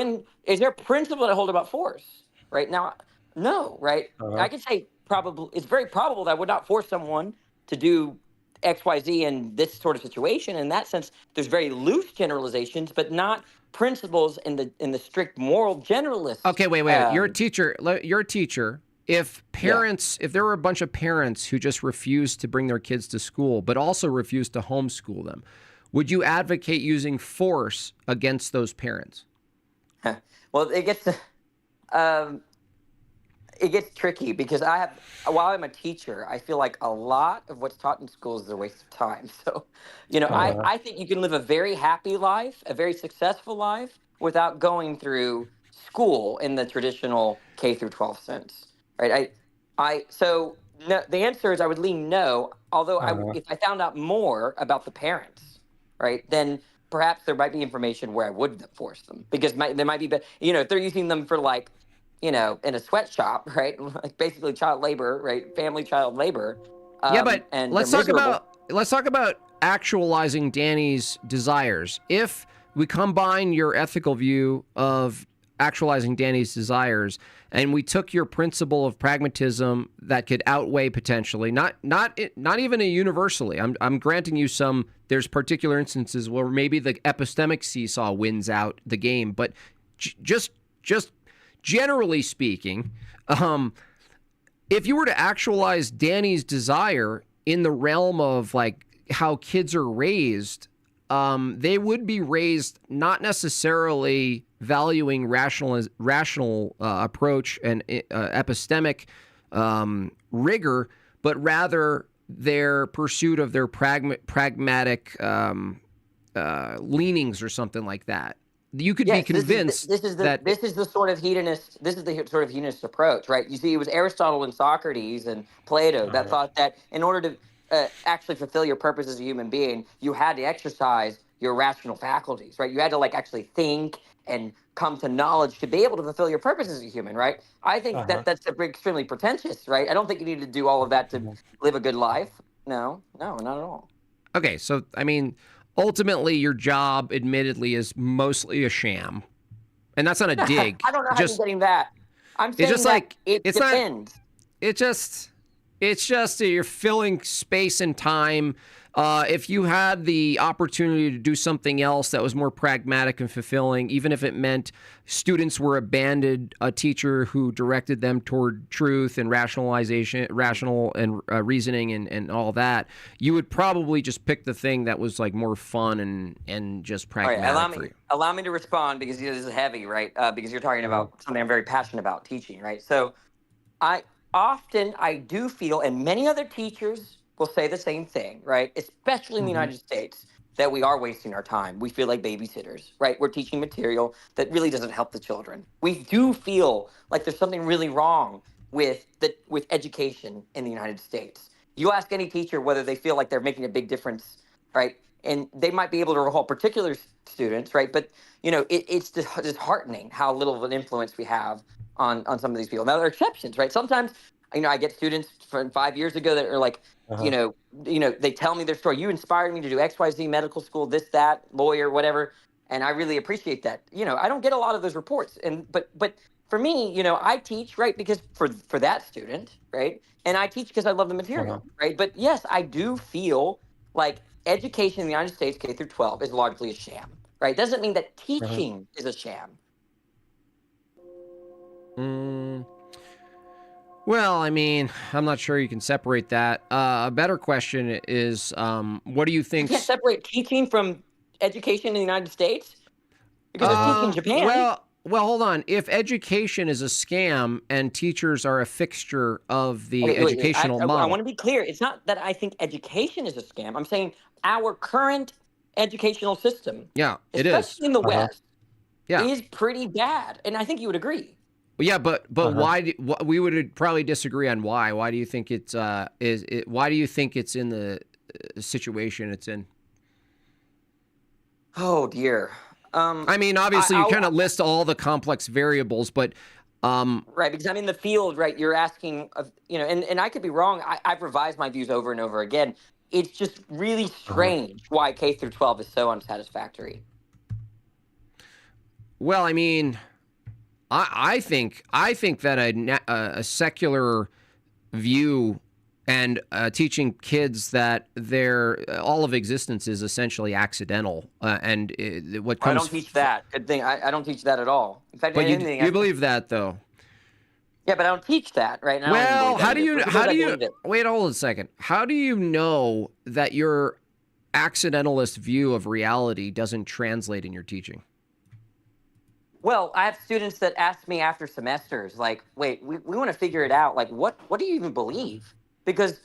is there a principle that I hold about force, right? Now, no, right? I can say it's very probable that I would not force someone to do X, Y, Z in this sort of situation. In that sense, there's very loose generalizations, but not principles in the strict moral generalist. Okay, wait. You're a teacher. If there were a bunch of parents who just refused to bring their kids to school, but also refused to homeschool them, would you advocate using force against those parents? Well, it gets to, it gets tricky because while I'm a teacher, I feel like a lot of what's taught in schools is a waste of time. So, I think you can live a very happy life, a very successful life without going through school in the traditional K through 12 sense, right? So no, the answer is I would lean no. Although if I found out more about the parents, right, then perhaps there might be information where I would force them because there might be, if they're using them for like, in a sweatshop, right, like basically child labor, right, family child labor. Yeah, but and let's talk about actualizing Danny's desires. If we combine your ethical view of actualizing Danny's desires, and we took your principle of pragmatism that could outweigh potentially, not even universally. I'm granting you some. There's particular instances where maybe the epistemic seesaw wins out the game, but just generally speaking, if you were to actualize Danny's desire in the realm of like how kids are raised, they would be raised not necessarily valuing rational approach and epistemic rigor, but rather their pursuit of their pragmatic leanings or something like that. You could be convinced this is the sort of hedonist approach, right? You see, it was Aristotle and Socrates and Plato that thought that in order to actually fulfill your purpose as a human being, you had to exercise your rational faculties, right? You had to like actually think and come to knowledge to be able to fulfill your purpose as a human, right? I think that's extremely pretentious, right? I don't think you need to do all of that to live a good life. No, not at all. Okay, so I mean, ultimately, your job, admittedly, is mostly a sham, and that's not a dig. I don't know how you're getting that. I'm saying it depends. It's just you're filling space and time. If you had the opportunity to do something else that was more pragmatic and fulfilling, even if it meant students were abandoned a teacher who directed them toward truth and rational and reasoning and all that, you would probably just pick the thing that was like more fun and just pragmatic. All right, allow me to respond because this is heavy, right? Because you're talking about something I'm very passionate about, teaching, right? So I do feel, and many other teachers will say the same thing, right? Especially in the United States, that we are wasting our time. We feel like babysitters, right? We're teaching material that really doesn't help the children. We do feel like there's something really wrong with education in the United States. You ask any teacher whether they feel like they're making a big difference, right? And they might be able to recall particular students, right? But it's disheartening how little of an influence we have on some of these people. Now there are exceptions, right? Sometimes I get students from 5 years ago that are like, they tell me their story. You inspired me to do XYZ medical school, this, that, lawyer, whatever. And I really appreciate that. I don't get a lot of those reports. But for me, I teach, right, because for that student, right? And I teach because I love the material, right? But yes, I do feel like education in the United States, K through 12, is largely a sham, right? Doesn't mean that teaching is a sham. Well, I mean, I'm not sure you can separate that. A better question is, what do you think? You can't separate teaching from education in the United States? Because there's teaching in Japan. Well, hold on. If education is a scam and teachers are a fixture of the educational model. I want to be clear. It's not that I think education is a scam. I'm saying our current educational system, it is. especially in the West, is pretty bad. And I think you would agree. Yeah, but why? We would probably disagree on why. Why do you think it's why do you think it's in the situation it's in? Oh dear. I mean, obviously, you kind of list all the complex variables, but right, because I'm in the field, right? You're asking, and I could be wrong. I've revised my views over and over again. It's just really strange why K through 12 is so unsatisfactory. Well, I mean, I think that a secular view and teaching kids that all of existence is essentially accidental, and what comes. I don't teach that. Good thing. I don't teach that at all. In fact, but you believe that though. Yeah, but I don't teach that, right? And well, how do you wait? Hold a second. How do you know that your accidentalist view of reality doesn't translate in your teaching? Well, I have students that ask me after semesters, like, wait, we want to figure it out. Like, what do you even believe? Because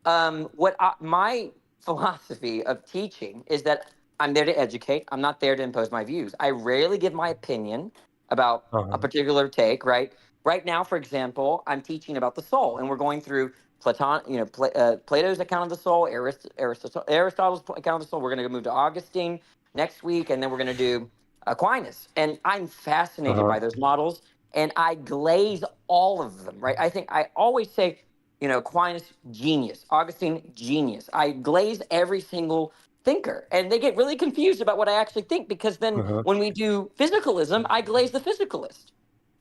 my philosophy of teaching is that I'm there to educate. I'm not there to impose my views. I rarely give my opinion about a particular take, right? Right now, for example, I'm teaching about the soul, and we're going through Plato's account of the soul, Aristotle's account of the soul. We're going to move to Augustine next week, and then we're going to do Aquinas. And I'm fascinated by those models, and I glaze all of them, right? I always say, Aquinas, genius. Augustine, genius. I glaze every single thinker, and they get really confused about what I actually think, because then when we do physicalism, I glaze the physicalist,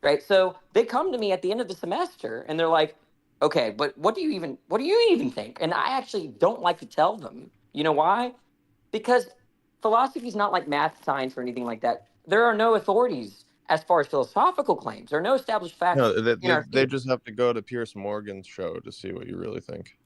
right? So they come to me at the end of the semester, and they're like, okay, but what do you even think? And I actually don't like to tell them. You know why? Because philosophy is not like math, science, or anything like that. There are no authorities as far as philosophical claims. There are no established facts. No, they just have to go to Pierce Morgan's show to see what you really think.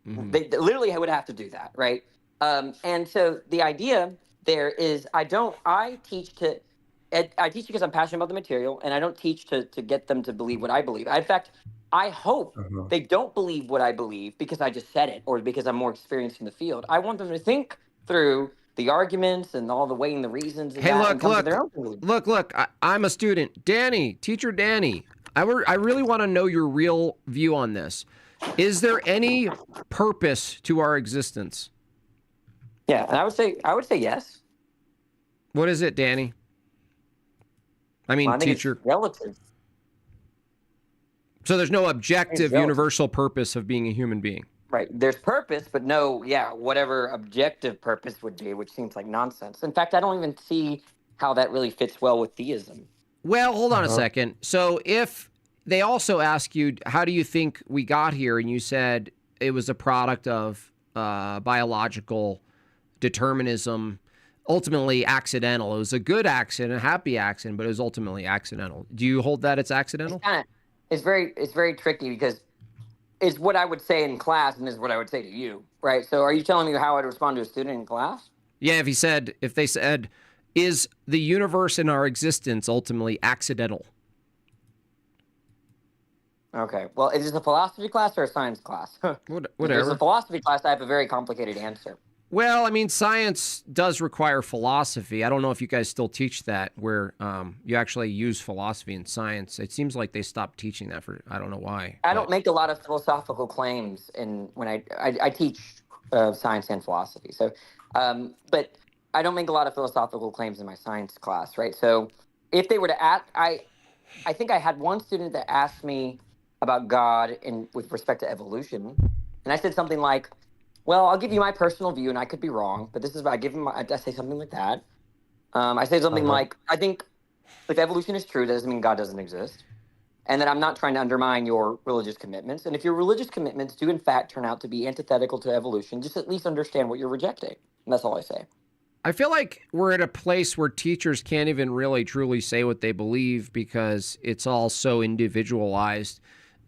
They literally would have to do that, right? And so the idea there is, I teach because I'm passionate about the material, and I don't teach to get them to believe what I believe. In fact, I hope they don't believe what I believe because I just said it, or because I'm more experienced in the field. I want them to think through the arguments and all the weighing the reasons. And Hey, and come to their own conclusion. look. I'm a student. Teacher Danny, I really want to know your real view on this. Is there any purpose to our existence? Yeah, and I would say yes. What is it, Danny? I mean, Well, I think teacher. it's relative. So there's no objective, universal purpose of being a human being. Right. There's purpose, but no, whatever objective purpose would be, which seems like nonsense. In fact, I don't even see how that really fits well with theism. Well, hold on a second. So if they also ask you, how do you think we got here? And you said it was a product of biological determinism, ultimately accidental. It was a good accident, a happy accident, but it was ultimately accidental. Do you hold that it's accidental? It's very tricky, because it's what I would say in class and is what I would say to you, right? So are you telling me how I'd respond to a student in class? Yeah, if they said, is the universe and our existence ultimately accidental? Okay. Well, is this a philosophy class or a science class? Whatever. If it's a philosophy class, I have a very complicated answer. Well, I mean, science does require philosophy. I don't know if you guys still teach that, where you actually use philosophy in science. It seems like they stopped teaching that I don't know why. I don't make a lot of philosophical claims when I teach science and philosophy. So, but I don't make a lot of philosophical claims in my science class, right? So if they were to ask, I think I had one student that asked me about God with respect to evolution. And I said something like, well, I'll give you my personal view, and I could be wrong, but this is what I give him. I say something like that. I say something like, I think if evolution is true, that doesn't mean God doesn't exist, and that I'm not trying to undermine your religious commitments. And if your religious commitments do in fact turn out to be antithetical to evolution, just at least understand what you're rejecting. And that's all I say. I feel like we're at a place where teachers can't even really truly say what they believe, because it's all so individualized,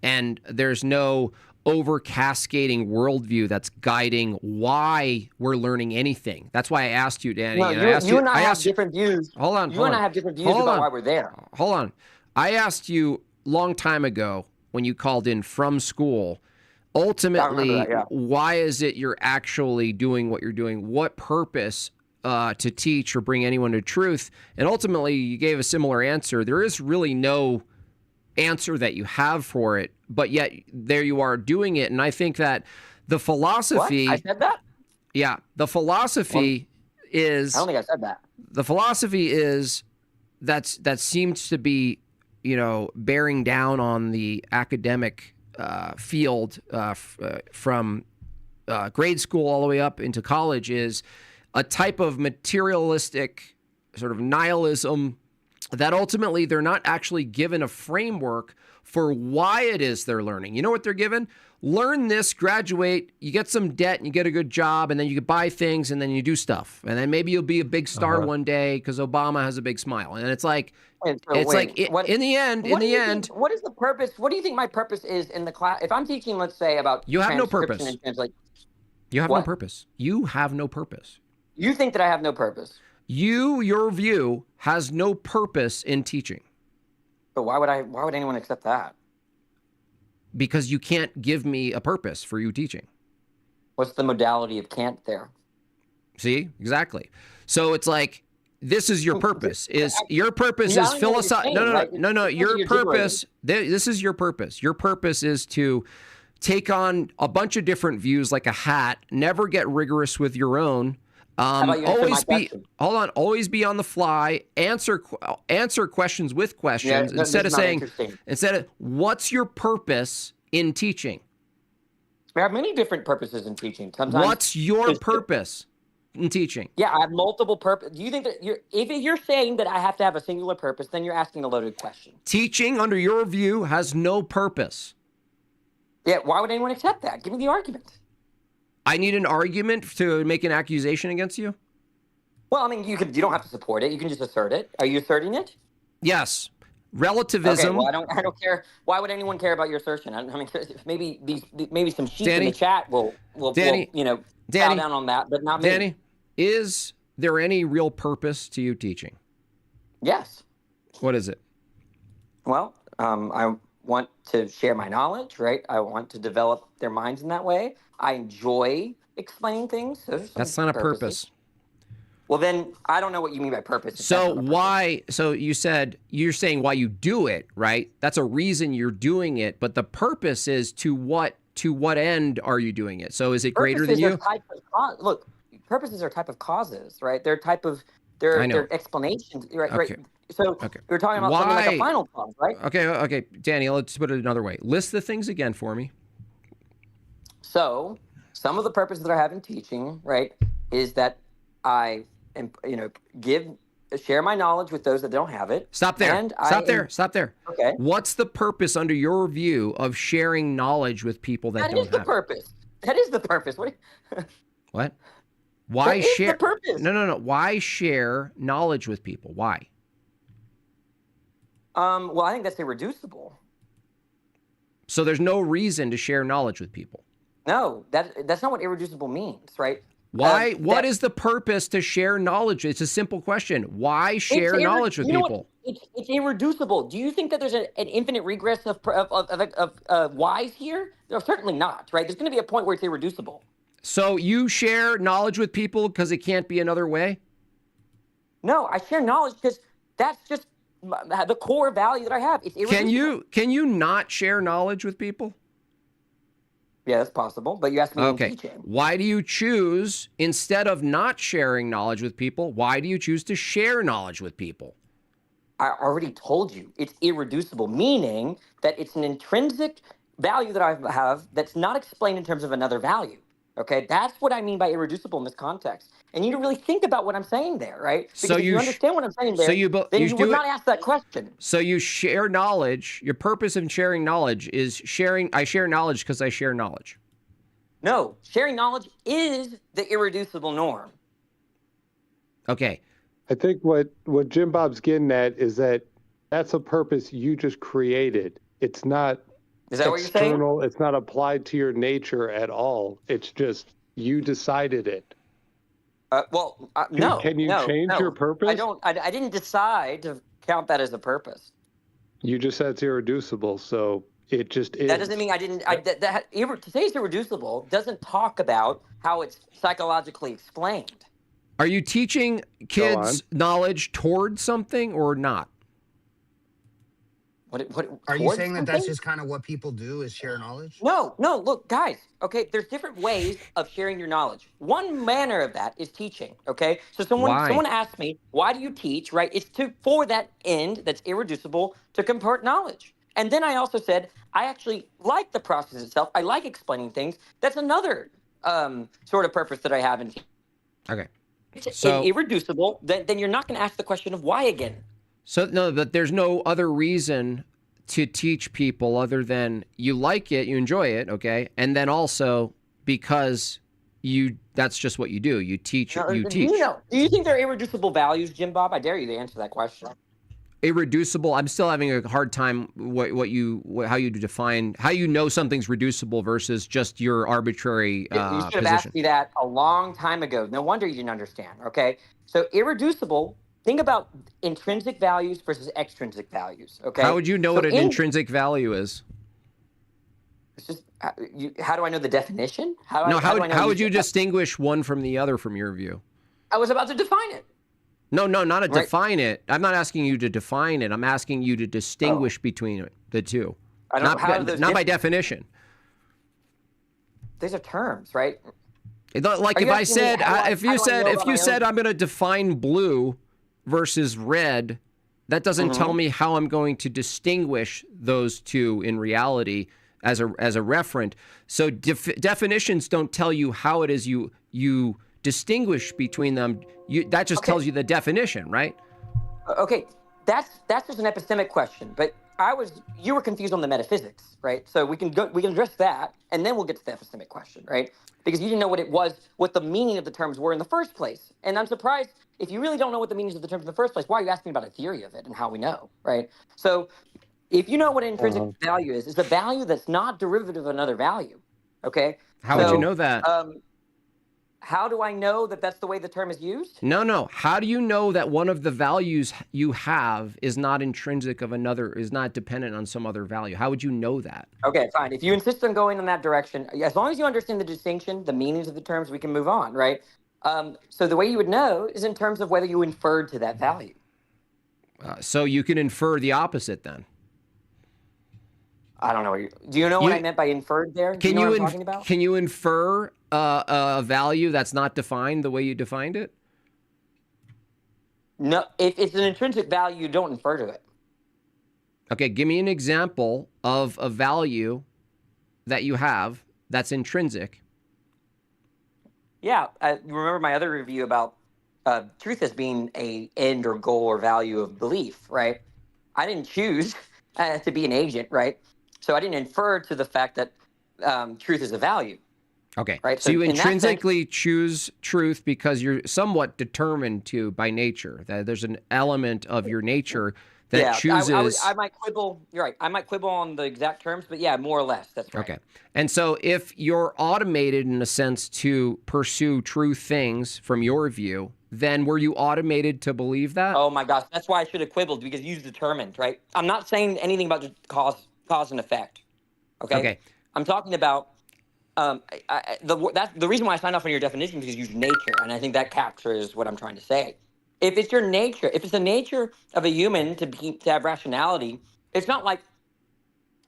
and there's no over cascading worldview that's guiding why we're learning anything. That's why I asked you, Danny. No, you and I have different views. Hold on. You and I have different views about why we're there. Hold on. I asked you long time ago when you called in from school, ultimately, why is it you're actually doing what you're doing? What purpose to teach or bring anyone to truth? And ultimately, you gave a similar answer. There is really no answer that you have for it, but yet there you are doing it. And I think that the philosophy... What? I said that? Yeah. The philosophy is... I don't think I said that. The philosophy is that seems to be, bearing down on the academic field from grade school all the way up into college, is a type of materialistic sort of nihilism that ultimately they're not actually given a framework for why it is they're learning. You know what they're given? Learn this, graduate, you get some debt, and you get a good job, and then you can buy things, and then you do stuff. And then maybe you'll be a big star one day because Obama has a big smile. And it's like, in the end, what is the purpose? What do you think my purpose is in the class? If I'm teaching, let's say, about you have no purpose. And You have no purpose. You have no purpose. You think that I have no purpose? Your view has no purpose in teaching. But why would anyone accept that? Because you can't give me a purpose for you teaching. What's the modality of can't there? See? Exactly. So it's like, this is your purpose. Your purpose is philosophical. No. Your purpose, this is your purpose. Your purpose is to take on a bunch of different views like a hat, never get rigorous with your own. Always be on the fly, answer questions with questions, instead of what's your purpose in teaching? There are many different purposes in teaching. Sometimes what's your purpose in teaching? Yeah, I have multiple purposes. Do you think that if you're saying that I have to have a singular purpose, then you're asking a loaded question. Teaching, under your view, has no purpose. Yeah, why would anyone accept that? Give me the argument. I need an argument to make an accusation against you? Well, I mean, you don't have to support it. You can just assert it. Are you asserting it? Yes. Relativism. Okay, well, I don't care. Why would anyone care about your assertion? I mean, maybe some sheep in the chat will bow down on that, but not me. Danny, is there any real purpose to you teaching? Yes. What is it? Well, I want to share my knowledge, right? I want to develop their minds in that way. I enjoy explaining things. So that's not a purpose. Well, then I don't know what you mean by purpose. So you're saying why you do it, right? That's a reason you're doing it, but the purpose is to what end are you doing it? So is it greater than you? Look, purposes are type of causes, right? They're explanations, right? Okay. Right. So we're talking about something like a final cause, right? Okay, Danny, let's put it another way. List the things again for me. So some of the purposes that I have in teaching, right, is that I share my knowledge with those that don't have it. Stop there. Stop there. Okay. What's the purpose under your view of sharing knowledge with people that don't have it? That is the purpose. That is the purpose. What? Why share? The purpose. No. Why share knowledge with people? Why? Well, I think that's irreducible. So there's no reason to share knowledge with people. No, that's not what irreducible means, right? Why? What is the purpose to share knowledge? It's a simple question. Why share knowledge with people? It's irreducible. Do you think that there's an infinite regress of whys here? No, certainly not, right? There's going to be a point where it's irreducible. So you share knowledge with people because it can't be another way? No, I share knowledge because that's just the core value that I have. It's irreducible. Can you not share knowledge with people? Yeah, that's possible, but you asked me in teaching. Why do you choose, instead of not sharing knowledge with people, why do you choose to share knowledge with people? I already told you. It's irreducible, meaning that it's an intrinsic value that I have that's not explained in terms of another value. Okay, that's what I mean by irreducible in this context. And you need to really think about what I'm saying there, right? Because if you understand what I'm saying there, then you would not ask that question. So you share knowledge. Your purpose in sharing knowledge is sharing. I share knowledge because I share knowledge. No, sharing knowledge is the irreducible norm. Okay. I think what Jim Bob's getting at is that's a purpose you just created. It's not external. It's not applied to your nature at all. It's just you decided it. No. Can you change your purpose? I didn't decide to count that as a purpose. You just said it's irreducible, so it just is. That doesn't mean I didn't. To say it's irreducible doesn't talk about how it's psychologically explained. Are you teaching kids knowledge towards something or not? Are you saying that that's just kind of what people do is share knowledge? No. Look, guys. Okay, there's different ways of sharing your knowledge. One manner of that is teaching. Okay, so someone asked me, why do you teach? Right? It's for that end that's irreducible to convert knowledge. And then I also said I actually like the process itself. I like explaining things. That's another sort of purpose that I have in teaching. Okay. It's irreducible. Then you're not going to ask the question of why again. So no, but there's no other reason to teach people other than you like it, you enjoy it, okay? And then also because that's just what you do. You teach, you teach. Do you think they're irreducible values, Jim Bob? I dare you to answer that question. irreducible. I'm still having a hard time how you define how you know something's reducible versus just your arbitrary You should have position. asked me that a long time ago. No wonder you didn't understand. Okay, so irreducible. Think about intrinsic values versus extrinsic values. Okay, How would you know So what an intrinsic value is? It's just how do I know the definition? How No, do I know how would you distinguish one from the other from your view? I was about to define it. No, not to Right. define it. I'm not asking you to define it. I'm asking you to distinguish between the two. I don't know how are those Not by definition. These are terms, right? Like Are if you I asking me said, how do I- if how you do I said, know if about you my said own- I'm going to define blue versus red, that doesn't tell me how I'm going to distinguish those two in reality as a referent. So definitions don't tell you how it is you distinguish between them. That just tells you the definition, right? Okay, that's just an epistemic question, but you were confused on the metaphysics, right? So we can address that, and then we'll get to the epistemic question, right? Because you didn't know what the meaning of the terms were in the first place. And I'm surprised if you really don't know what the meanings of the terms in the first place, why are you asking about a theory of it and how we know, right? So if you know what intrinsic value is, it's a value that's not derivative of another value, okay? How would you know that? How do I know that that's the way the term is used? No. How do you know that one of the values you have is not intrinsic of another, is not dependent on some other value? How would you know that? Okay, fine. If you insist on going in that direction, as long as you understand the distinction, the meanings of the terms, we can move on, right? So the way you would know is in terms of whether you inferred to that value. So you can infer the opposite then. I don't know. Do you know what I meant by inferred there? Do you know what I'm talking about? Can you infer a value that's not defined the way you defined it? No, if it's an intrinsic value, you don't infer to it. Okay, give me an example of a value that you have that's intrinsic. Yeah, you remember my other review about truth as being a end or goal or value of belief, right? I didn't choose to be an agent, right? So I didn't infer to the fact that truth is a value. Okay, right. So you in that intrinsically choose truth because you're somewhat determined to by nature. That there's an element of your nature that chooses. I might quibble. You're right. I might quibble on the exact terms, but yeah, more or less. That's right. Okay. And so if you're automated in a sense to pursue true things from your view, then were you automated to believe that? Oh my gosh, that's why I should have quibbled because you determined, right? I'm not saying anything about just cause and effect. Okay. I'm talking about the reason why I signed off on your definition is because you use nature, and I think that captures what I'm trying to say. If it's your nature, if it's the nature of a human to have rationality, it's not like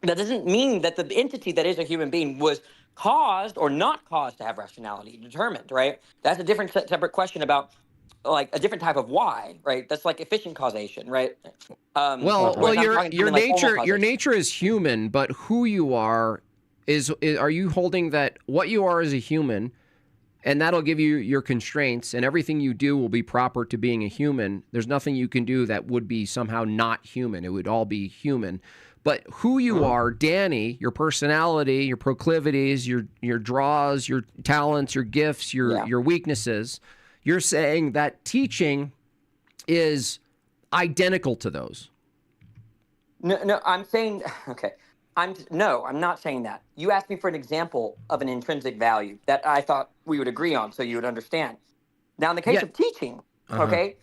that doesn't mean that the entity that is a human being was caused or not caused to have rationality determined, right? That's a different separate question about like a different type of why, right? That's like efficient causation, right? Well, your nature is human, but who you are are you holding that what you are as a human, and that'll give you your constraints, and everything you do will be proper to being a human. There's nothing you can do that would be somehow not human. It would all be human. But who you are, Danny, your personality, your proclivities, your draws, your talents, your gifts, your weaknesses, you're saying that teaching is identical to those. No, I'm saying, okay. I'm not saying that. You asked me for an example of an intrinsic value that I thought we would agree on so you would understand. Now, in the case of teaching, okay,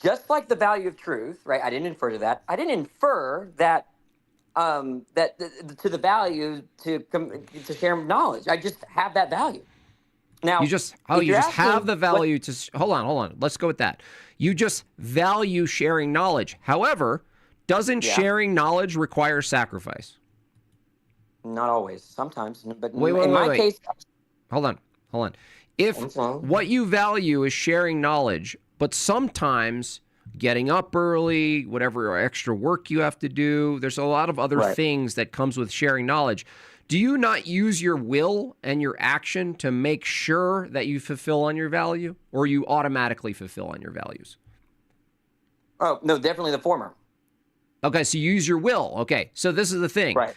just like the value of truth, right? I didn't infer to that. I didn't infer that to the value to share knowledge. I just have that value. Now, you just have the value to hold on. Let's go with that. You just value sharing knowledge. However, doesn't sharing knowledge require sacrifice? Not always. Sometimes, but wait. in my case, hold on. If what you value is sharing knowledge, but sometimes getting up early, whatever extra work you have to do, there's a lot of other things that comes with sharing knowledge. Do you not use your will and your action to make sure that you fulfill on your value, or you automatically fulfill on your values? Oh, no, definitely the former. Okay, so you use your will. Okay, so this is the thing. Right.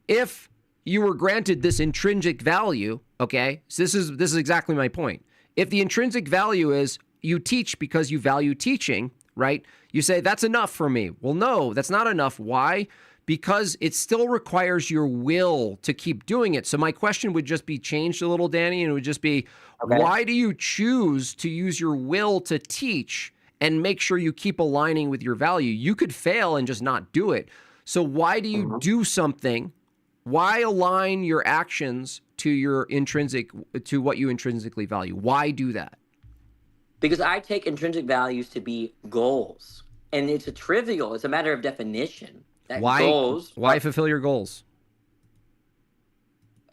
If you were granted this intrinsic value, okay, so this is exactly my point. If the intrinsic value is you teach because you value teaching, right? You say, that's enough for me. Well, no, that's not enough. Why? Because it still requires your will to keep doing it. So my question would just be changed a little, Danny, and it would just be, why do you choose to use your will to teach and make sure you keep aligning with your value? You could fail and just not do it. So why do you do something? Why align your actions to your to what you intrinsically value? Why do that? Because I take intrinsic values to be goals. And it's it's a matter of definition. That why fulfill your goals?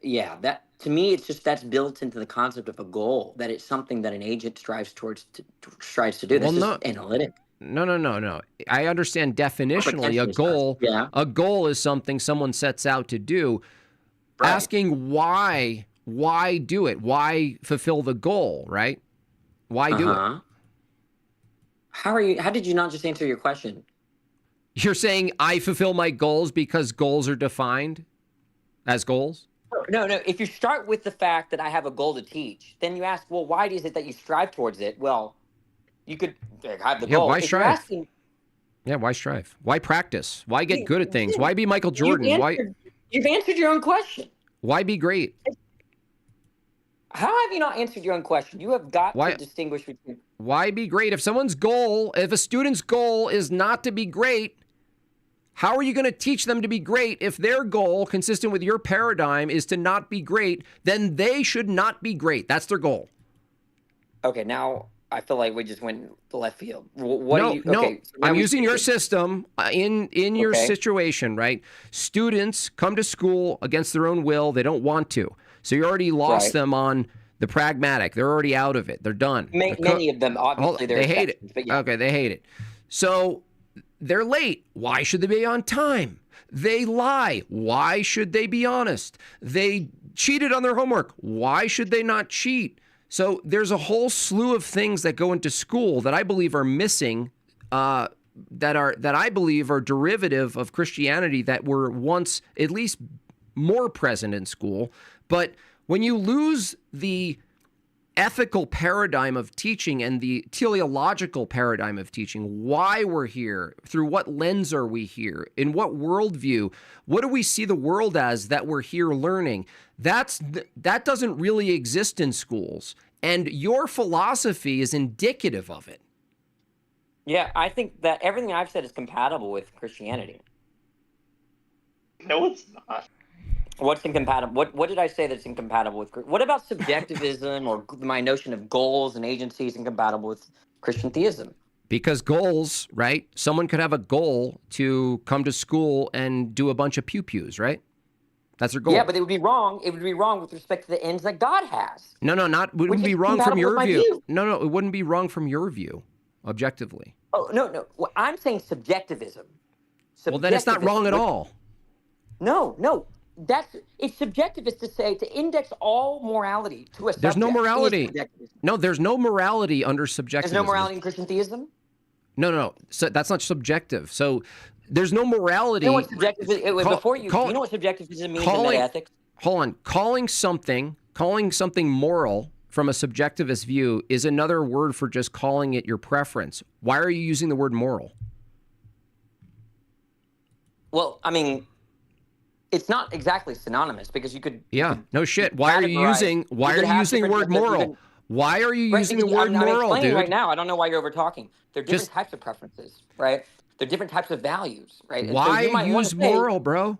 Yeah, that to me, it's just that's built into the concept of a goal, that it's something that an agent strives to do. That's just analytic. No. I understand definitionally a goal is something someone sets out to do. Right. Asking why do it? Why fulfill the goal, right? Why do it? How did you not just answer your question? You're saying I fulfill my goals because goals are defined as goals? No. If you start with the fact that I have a goal to teach, then you ask, well, why is it that you strive towards it? Well, you could have the goal. Why strive? Why strive? Why practice? Why get good at things? Why be Michael Jordan? You've answered your own question. Why be great? How have you not answered your own question? You have got to distinguish between... Why be great? If a student's goal is not to be great, how are you going to teach them to be great if their goal, consistent with your paradigm, is to not be great? Then they should not be great. That's their goal. Okay, now I feel like we just went to left field. I'm using your system in your situation, right? Students come to school against their own will. They don't want to. So you already lost them on the pragmatic. They're already out of it. They're done. Many of them, obviously, they hate it. Okay, they hate it. So they're late. Why should they be on time? They lie. Why should they be honest? They cheated on their homework. Why should they not cheat? So there's a whole slew of things that go into school that I believe are missing, that I believe are derivative of Christianity that were once at least more present in school. But when you lose the ethical paradigm of teaching and the teleological paradigm of teaching, why we're here, through what lens are we here, in what worldview, what do we see the world as that we're here learning? That doesn't really exist in schools, and your philosophy is indicative of it. Yeah, I think that everything I've said is compatible with Christianity. No, it's not. What's incompatible? What did I say that's incompatible with? What about subjectivism or my notion of goals and agencies incompatible with Christian theism? Because goals, right? Someone could have a goal to come to school and do a bunch of pew-pews, right? That's their goal. Yeah, but it would be wrong. It would be wrong with respect to the ends that God has. No, wouldn't be wrong from your view. No, it wouldn't be wrong from your view, objectively. Oh, no. Well, I'm saying subjectivism. Well, then it's not wrong at all. No. It's subjectivist to say, to index all morality to a subject. There's no morality. No, there's no morality under subjectivism. There's no morality in Christian theism? No. So that's not subjective. So there's no morality. You know what subjectivism, you know what subjectivism means in ethics? Hold on. Calling something moral from a subjectivist view is another word for just calling it your preference. Why are you using the word moral? Well, I mean, it's not exactly synonymous because you could. Yeah, no shit. Why are you using the word moral? Why are you using the word moral, dude? Right now, I don't know why you're over talking. There are different types of preferences, right? There are different types of values, right? And why use moral, bro?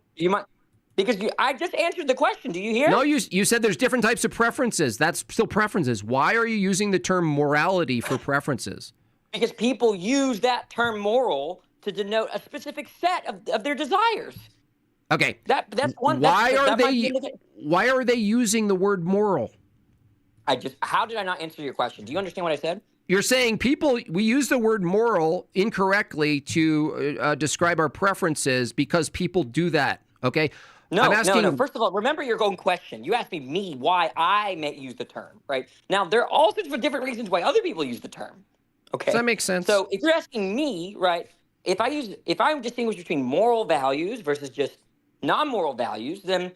I just answered the question. Do you hear? No, you said there's different types of preferences. That's still preferences. Why are you using the term morality for preferences? Because people use that term moral to denote a specific set of their desires. Okay. That's one. Why are they using the word moral? How did I not answer your question? Do you understand what I said? You're saying we use the word moral incorrectly to describe our preferences because people do that. Okay. No. First of all, remember your own question. You asked me why I may use the term, right? Now, there are all sorts of different reasons why other people use the term. Okay. Does that make sense? So if you're asking me, right, if I distinguish between moral values versus just non-moral values, then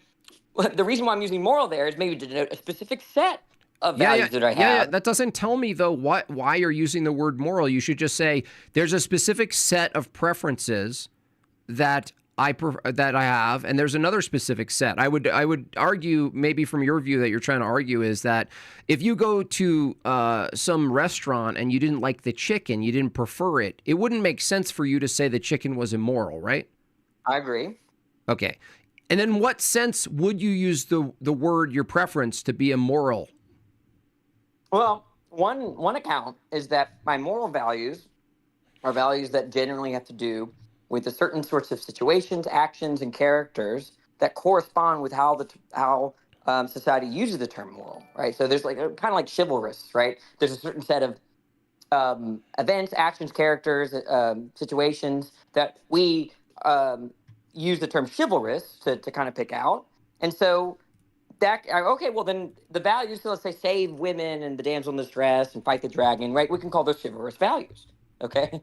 the reason why I'm using moral there is maybe to denote a specific set of values that I have. Yeah, that doesn't tell me though why you're using the word moral. You should just say there's a specific set of preferences that I have, and there's another specific set. I would argue, maybe from your view that you're trying to argue, is that if you go to some restaurant and you didn't like the chicken, you didn't prefer it, it wouldn't make sense for you to say the chicken was immoral, right? I agree. Okay. And then what sense would you use the word, your preference, to be immoral? Well, one account is that my moral values are values that generally have to do with the certain sorts of situations, actions, and characters that correspond with how society uses the term moral, right? So there's like kind of like chivalrous, right? There's a certain set of events, actions, characters, situations that we use the term chivalrous to kind of pick out. And so that, okay, well then the values, so let's say save women and the damsel in distress and fight the dragon, right? We can call those chivalrous values. Okay,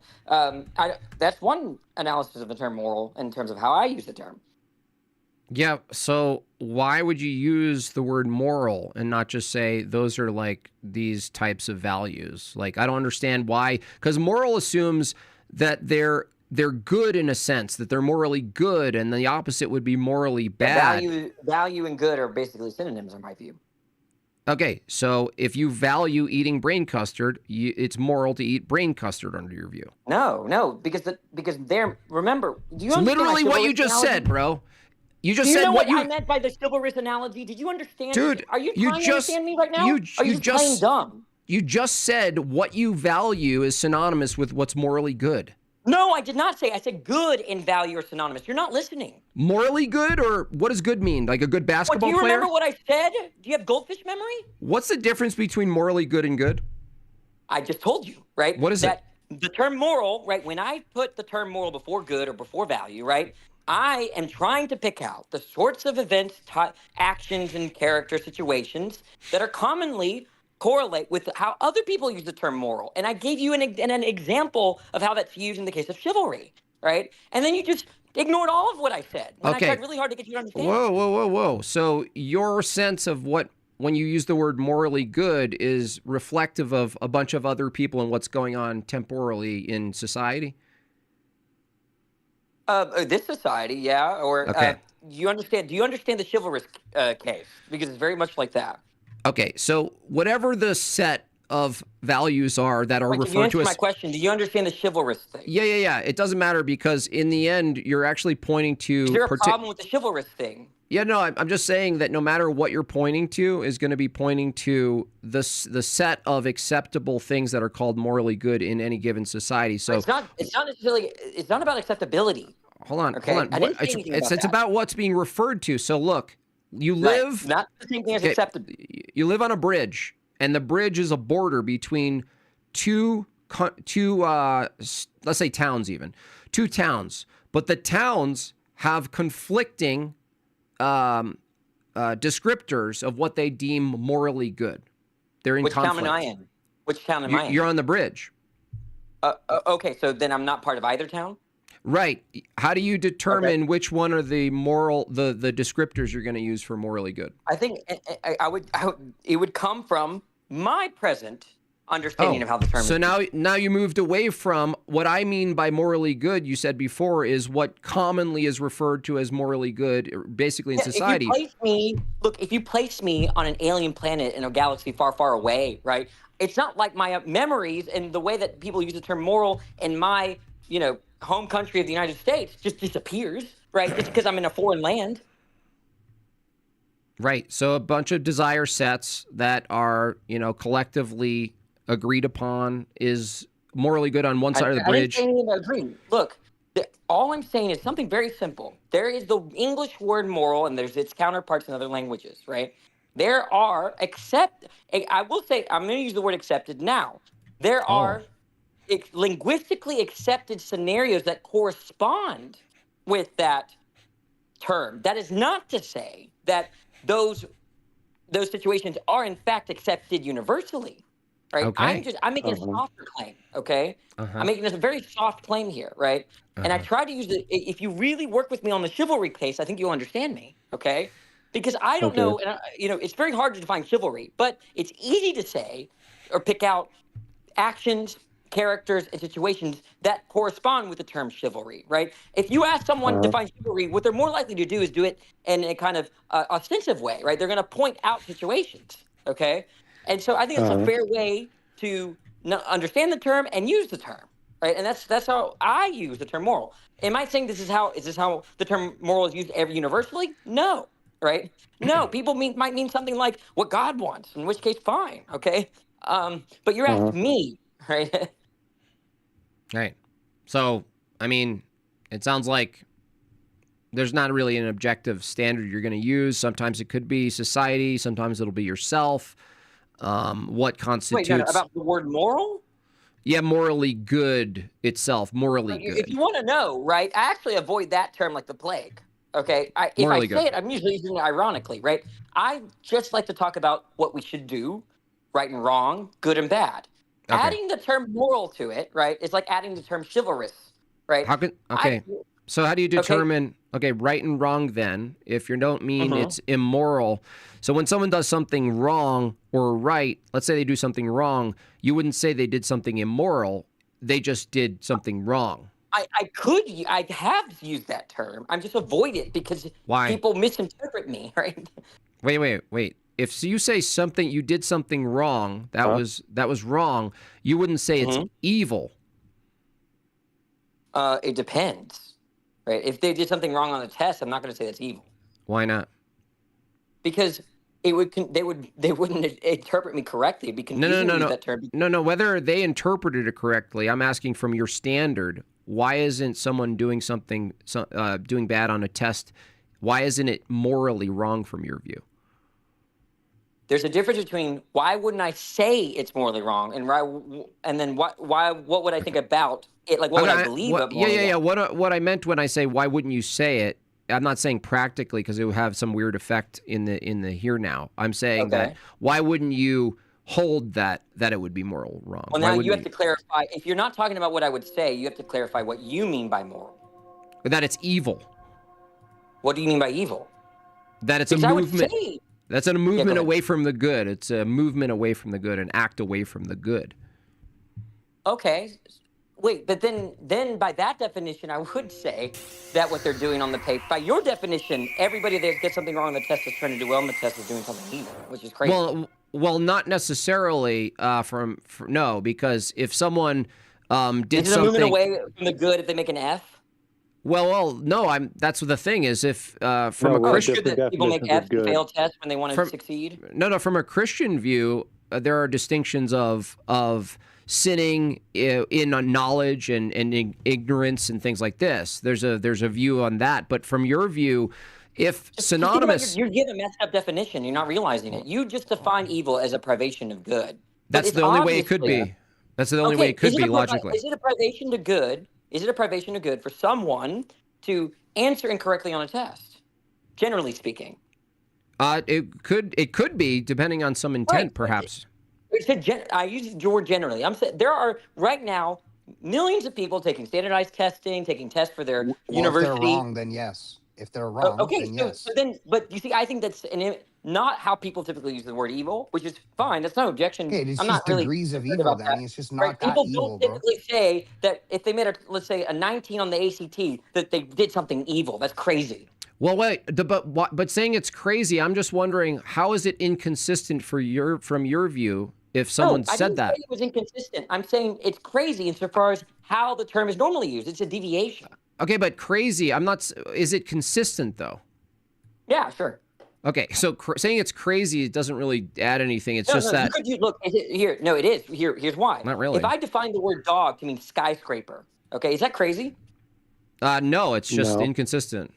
that's one analysis of the term moral in terms of how I use the term. Yeah, so why would you use the word moral and not just say those are like these types of values? Like, I don't understand why, because moral assumes that they're good in a sense, that they're morally good, and the opposite would be morally bad. Value and good are basically synonyms in my view. Okay, so if you value eating brain custard, it's moral to eat brain custard under your view. No, because they're, remember, do you It's understand literally my what you chivalrous just analogy? said, bro. You just Do you said know what I meant by the chivalrous analogy? Did you understand? Dude, are you you trying to just- understand me right now? you- Are you you just playing dumb? You just said what you value is synonymous with what's morally good. No, I did not say. I said good and value are synonymous. You're not listening. Morally good, or what does good mean? Like a good What, basketball do you player? remember what I said? Do you have goldfish memory? What's the difference between morally good and good? I just told you, right? What is that the term moral, right? When I put the term moral before good or before value, right? I am trying to pick out the sorts of events, actions, and character situations that are commonly correlate with how other people use the term moral. And I gave you an example of how that's used in the case of chivalry, right? And then you just ignored all of what I said. When Okay. I tried really hard to get you to understand. Whoa. So your sense of what, when you use the word morally good, is reflective of a bunch of other people and what's going on temporally in society? This society, yeah. Or Okay. do you understand the chivalrous case? Because it's very much like that. Okay, so whatever the set of values are that are Wait, can you referred answer to as... my question? Do you understand the chivalrous thing? Yeah. It doesn't matter, because in the end, you're actually pointing to... Is there a problem with the chivalrous thing? Yeah, no, I'm just saying that no matter what you're pointing to is going to be pointing to the set of acceptable things that are called morally good in any given society. So It's not necessarily. It's not about acceptability. hold on. I didn't say anything about It's that. about what's being referred to. So look, you live... Right. Not the same thing as Okay, acceptable. You live on a bridge, and the bridge is a border between two let's say towns, even two towns, but the towns have conflicting descriptors of what they deem morally good. They're in Which conflict. town am I in? Which town am I in? You're on the bridge. Okay, so then I'm not part of either town? Right. How do you determine which one are the descriptors you're going to use for morally good? I think it would come from my present understanding of how the term So is. now you moved away from what I mean by morally good. You said before is what commonly is referred to as morally good, basically in society. If you place me on an alien planet in a galaxy far, far away, right? It's not like my memories and the way that people use the term moral in my, home country of the United States just disappears, right? Just because I'm in a foreign land. Right. So a bunch of desire sets that are, collectively agreed upon is morally good on one side of the bridge. I didn't say anything about agreeing. Look, all I'm saying is something very simple. There is the English word moral, and there's its counterparts in other languages, right? There are I will say, I'm going to use the word accepted now. There are linguistically accepted scenarios that correspond with that term. That is not to say that those situations are in fact accepted universally, right? Okay. I'm making a softer claim, okay? I'm making this a very soft claim here, right? And I try to use if you really work with me on the chivalry case, I think you'll understand me, okay? Because I don't know, and it's very hard to define chivalry, but it's easy to say or pick out actions, characters, and situations that correspond with the term chivalry, right? If you ask someone to define chivalry, what they're more likely to do is do it in a kind of ostensive way, right? They're going to point out situations, okay? And so I think it's a fair way to understand the term and use the term, right? And that's how I use the term moral. Am I saying is this how the term moral is used universally? No, right? No, people might mean something like what God wants, in which case, fine, okay? But you're asking me, right? Right. So, I mean, it sounds like there's not really an objective standard you're going to use. Sometimes it could be society. Sometimes it'll be yourself. What constitutes... Wait, about the word moral? Yeah, morally good itself. Morally good. If you want to know, right, I actually avoid that term like the plague. Okay? If I say it, I'm usually using it ironically, right? I just like to talk about what we should do, right and wrong, good and bad. Okay. Adding the term moral to it, right, is like adding the term chivalrous, right? So how do you determine, right and wrong then, if you don't mean it's immoral? So when someone does something wrong or right, let's say they do something wrong, you wouldn't say they did something immoral. They just did something wrong. I have used that term. I'm just avoid it because people misinterpret me, right? Wait. If you say you did something wrong, that was wrong, you wouldn't say it's evil. It depends, right? If they did something wrong on the test, I'm not going to say that's evil. Why not? Because they wouldn't interpret me correctly. It'd be confusing to use that term. No. Whether they interpreted it correctly, I'm asking from your standard. Why isn't someone doing something doing bad on a test? Why isn't it morally wrong from your view? There's a difference between why wouldn't I say it's morally wrong and then what would I think about it? Like what would I believe? Yeah. What I meant when I say why wouldn't you say it? I'm not saying practically because it would have some weird effect in the here now. I'm saying that why wouldn't you hold that it would be moral wrong? Well, now you have to clarify. If you're not talking about what I would say, you have to clarify what you mean by moral. That it's evil. What do you mean by evil? That it's a movement. That's a movement away from the good. It's a movement away from the good, an act away from the good. Okay. Wait, but then by that definition, I would say that what they're doing on the paper, by your definition, everybody that gets something wrong on the test is trying to do well on the test is doing something evil, which is crazy. Well, not necessarily no, because if someone did something... moving away from the good if they make an F? Well, no. That's what the thing is. If from a Christian, that people make F's and fail tests when they want to succeed. No. From a Christian view, there are distinctions of sinning in knowledge and in ignorance and things like this. There's a view on that. But from your view, if synonymous, you're giving a messed up definition. You're not realizing it. You just define evil as a privation of good. That's the only way it could be. That's the only way it could be logically. Is it a privation to good? Is it a privation of good for someone to answer incorrectly on a test? Generally speaking, it could be depending on some intent, perhaps. I use the word generally. I'm saying there are right now millions of people taking standardized testing, taking tests for their university. If they're wrong, then yes. If they're wrong, then yes. But you see, I think that's not how people typically use the word evil, which is fine. That's no objection. Okay, it's I'm just not degrees really of evil. Then it's just not that people evil, don't typically say that if they made let's say a 19 on the ACT, that they did something evil. That's crazy. Well, wait, but saying it's crazy, I'm just wondering how is it inconsistent from your view if someone said that? I didn't say it was inconsistent. I'm saying it's crazy insofar as how the term is normally used. It's a deviation. Okay, but crazy, I'm not. Is it consistent though? Yeah, sure. Okay, so saying it's crazy, it doesn't really add anything. It's just that. Look, here. No, it is. Here's why. Not really. If I define the word dog to mean skyscraper, okay, is that crazy? No, it's just inconsistent.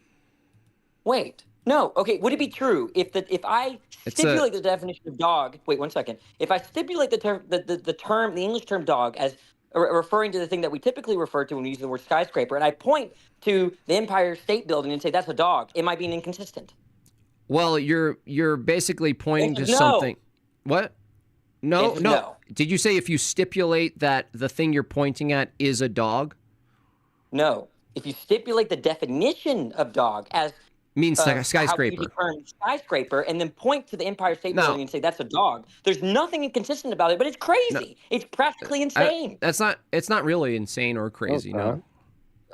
Wait, no. Okay, would it be true if I stipulate the definition of dog? Wait, 1 second. If I stipulate the English term dog as referring to the thing that we typically refer to when we use the word skyscraper, and I point to the Empire State Building and say that's a dog, am I being inconsistent? Well, you're basically pointing to something. What? No. Did you say if you stipulate that the thing you're pointing at is a dog? No. If you stipulate the definition of dog as Means how we skyscraper. determine skyscraper, and then point to the Empire State No. Building and say that's a dog. There's nothing inconsistent about it, but it's crazy. It's practically insane. It's not really insane or crazy. No.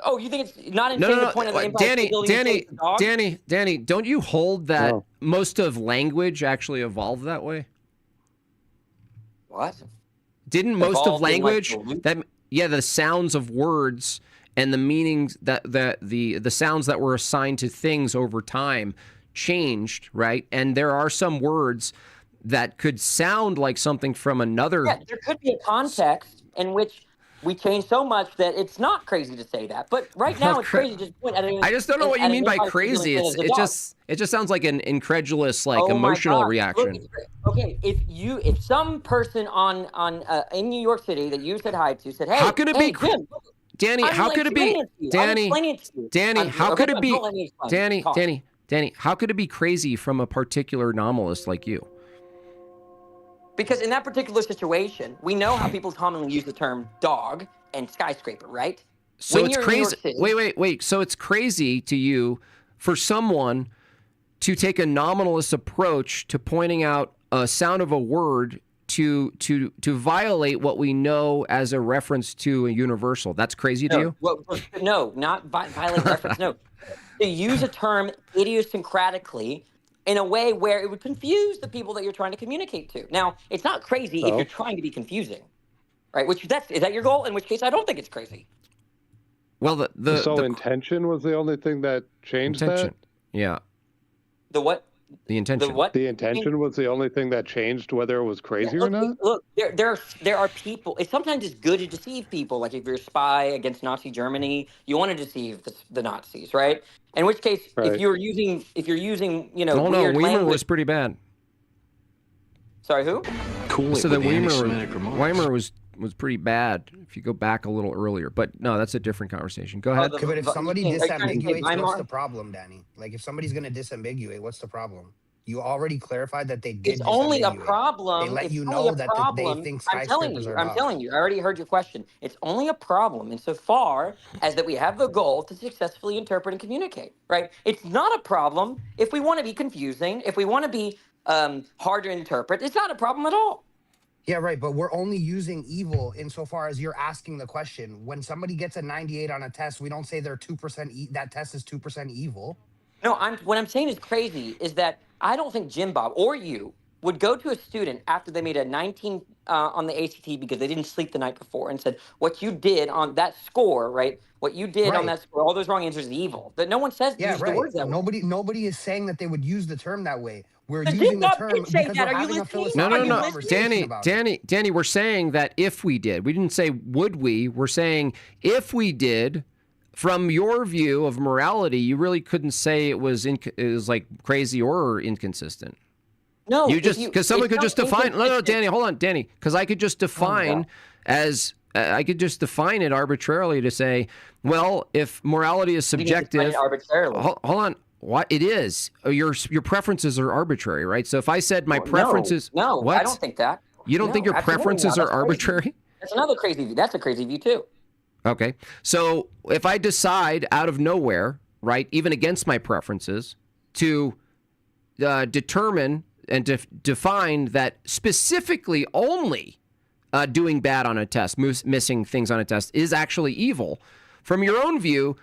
Oh, you think it's not insane to point at the Empire State Building and say it's a dog? Danny, don't you hold that most of language actually evolved that way? What? Didn't most of Evolved in, like, language the sounds of words and the meanings that the sounds that were assigned to things over time changed, right? And there are some words that could sound like something from another. Yeah, there could be a context in which we change so much that it's not crazy to say that. But right now, it's crazy to just point at it. I just don't know what you mean by crazy. It just sounds like an incredulous, like, emotional reaction. Look, okay, if some person in New York City that you said hi to said, "Hey, how could it be, Jim, Danny? How could it be, Danny? Danny, how could it be, Danny? How could it be crazy from a particular anomalist like you? Because in that particular situation, we know how people commonly use the term dog and skyscraper, right? So When it's you're in New York crazy. City- Wait. So it's crazy to you for someone to take a nominalist approach to pointing out a sound of a word to violate what we know as a reference to a universal. That's crazy to you? No, not violate reference. No, to use a term idiosyncratically in a way where it would confuse the people that you're trying to communicate to. Now, it's not crazy if you're trying to be confusing, right? Is that your goal? In which case, I don't think it's crazy. Well, the intention was the only thing that changed intention. that? Yeah. The what? The intention. The what? The intention was the only thing that changed whether it was crazy or not? Look, there are people. Sometimes it's good to deceive people. Like if you're a spy against Nazi Germany, you want to deceive the Nazis, right? In which case, if you're using, No, weird Weimer language. was pretty bad. Sorry, who? Cool. So the Weimer was pretty bad if you go back a little earlier. But no, that's a different conversation. Go ahead. Okay, but if somebody Are you trying to say disambiguates, what's Weimar? the problem, Danny? Like, if somebody's going to disambiguate, what's the problem? You already clarified that they did. It's only a disambiguate. problem. They let it's you only know a that problem. they think I'm telling skyscrapers you. are I'm dogs. telling you. I already heard your question. It's only a problem insofar as that we have the goal to successfully interpret and communicate. Right? It's not a problem if we want to be confusing. If we want to be hard to interpret, it's not a problem at all. Yeah, right. But we're only using evil insofar as you're asking the question. When somebody gets a 98 on a test, we don't say they're 2%. That test is 2% evil. No, what I'm saying is crazy is that I don't think Jim Bob or you would go to a student after they made a 19 on the ACT because they didn't sleep the night before and said, what you did on that score, right? What you did on that score, all those wrong answers is evil. That no one says use the words that way. Nobody is saying that they would use the term that way. We're But using Jim the Bob term did say because that. we're Are you having a listening? philosophical No. conversation about it. Danny, we're saying that if we did. We didn't say would we. We're saying if we did. From your view of morality, you really couldn't say it was like crazy or inconsistent. No, you just because someone could just define. No, Danny, hold on, Danny, because I could just define I could just define it arbitrarily to say, well, if morality is subjective, arbitrarily. Hold on. What it is, your preferences are arbitrary, right? So if I said my preferences, no, what? I don't think that. You don't think your absolutely preferences not. are That's arbitrary? crazy. That's another crazy view. That's a crazy view too. Okay. So if I decide out of nowhere, right, even against my preferences, to determine and define that specifically only doing bad on a test, missing things on a test is actually evil, from your own view,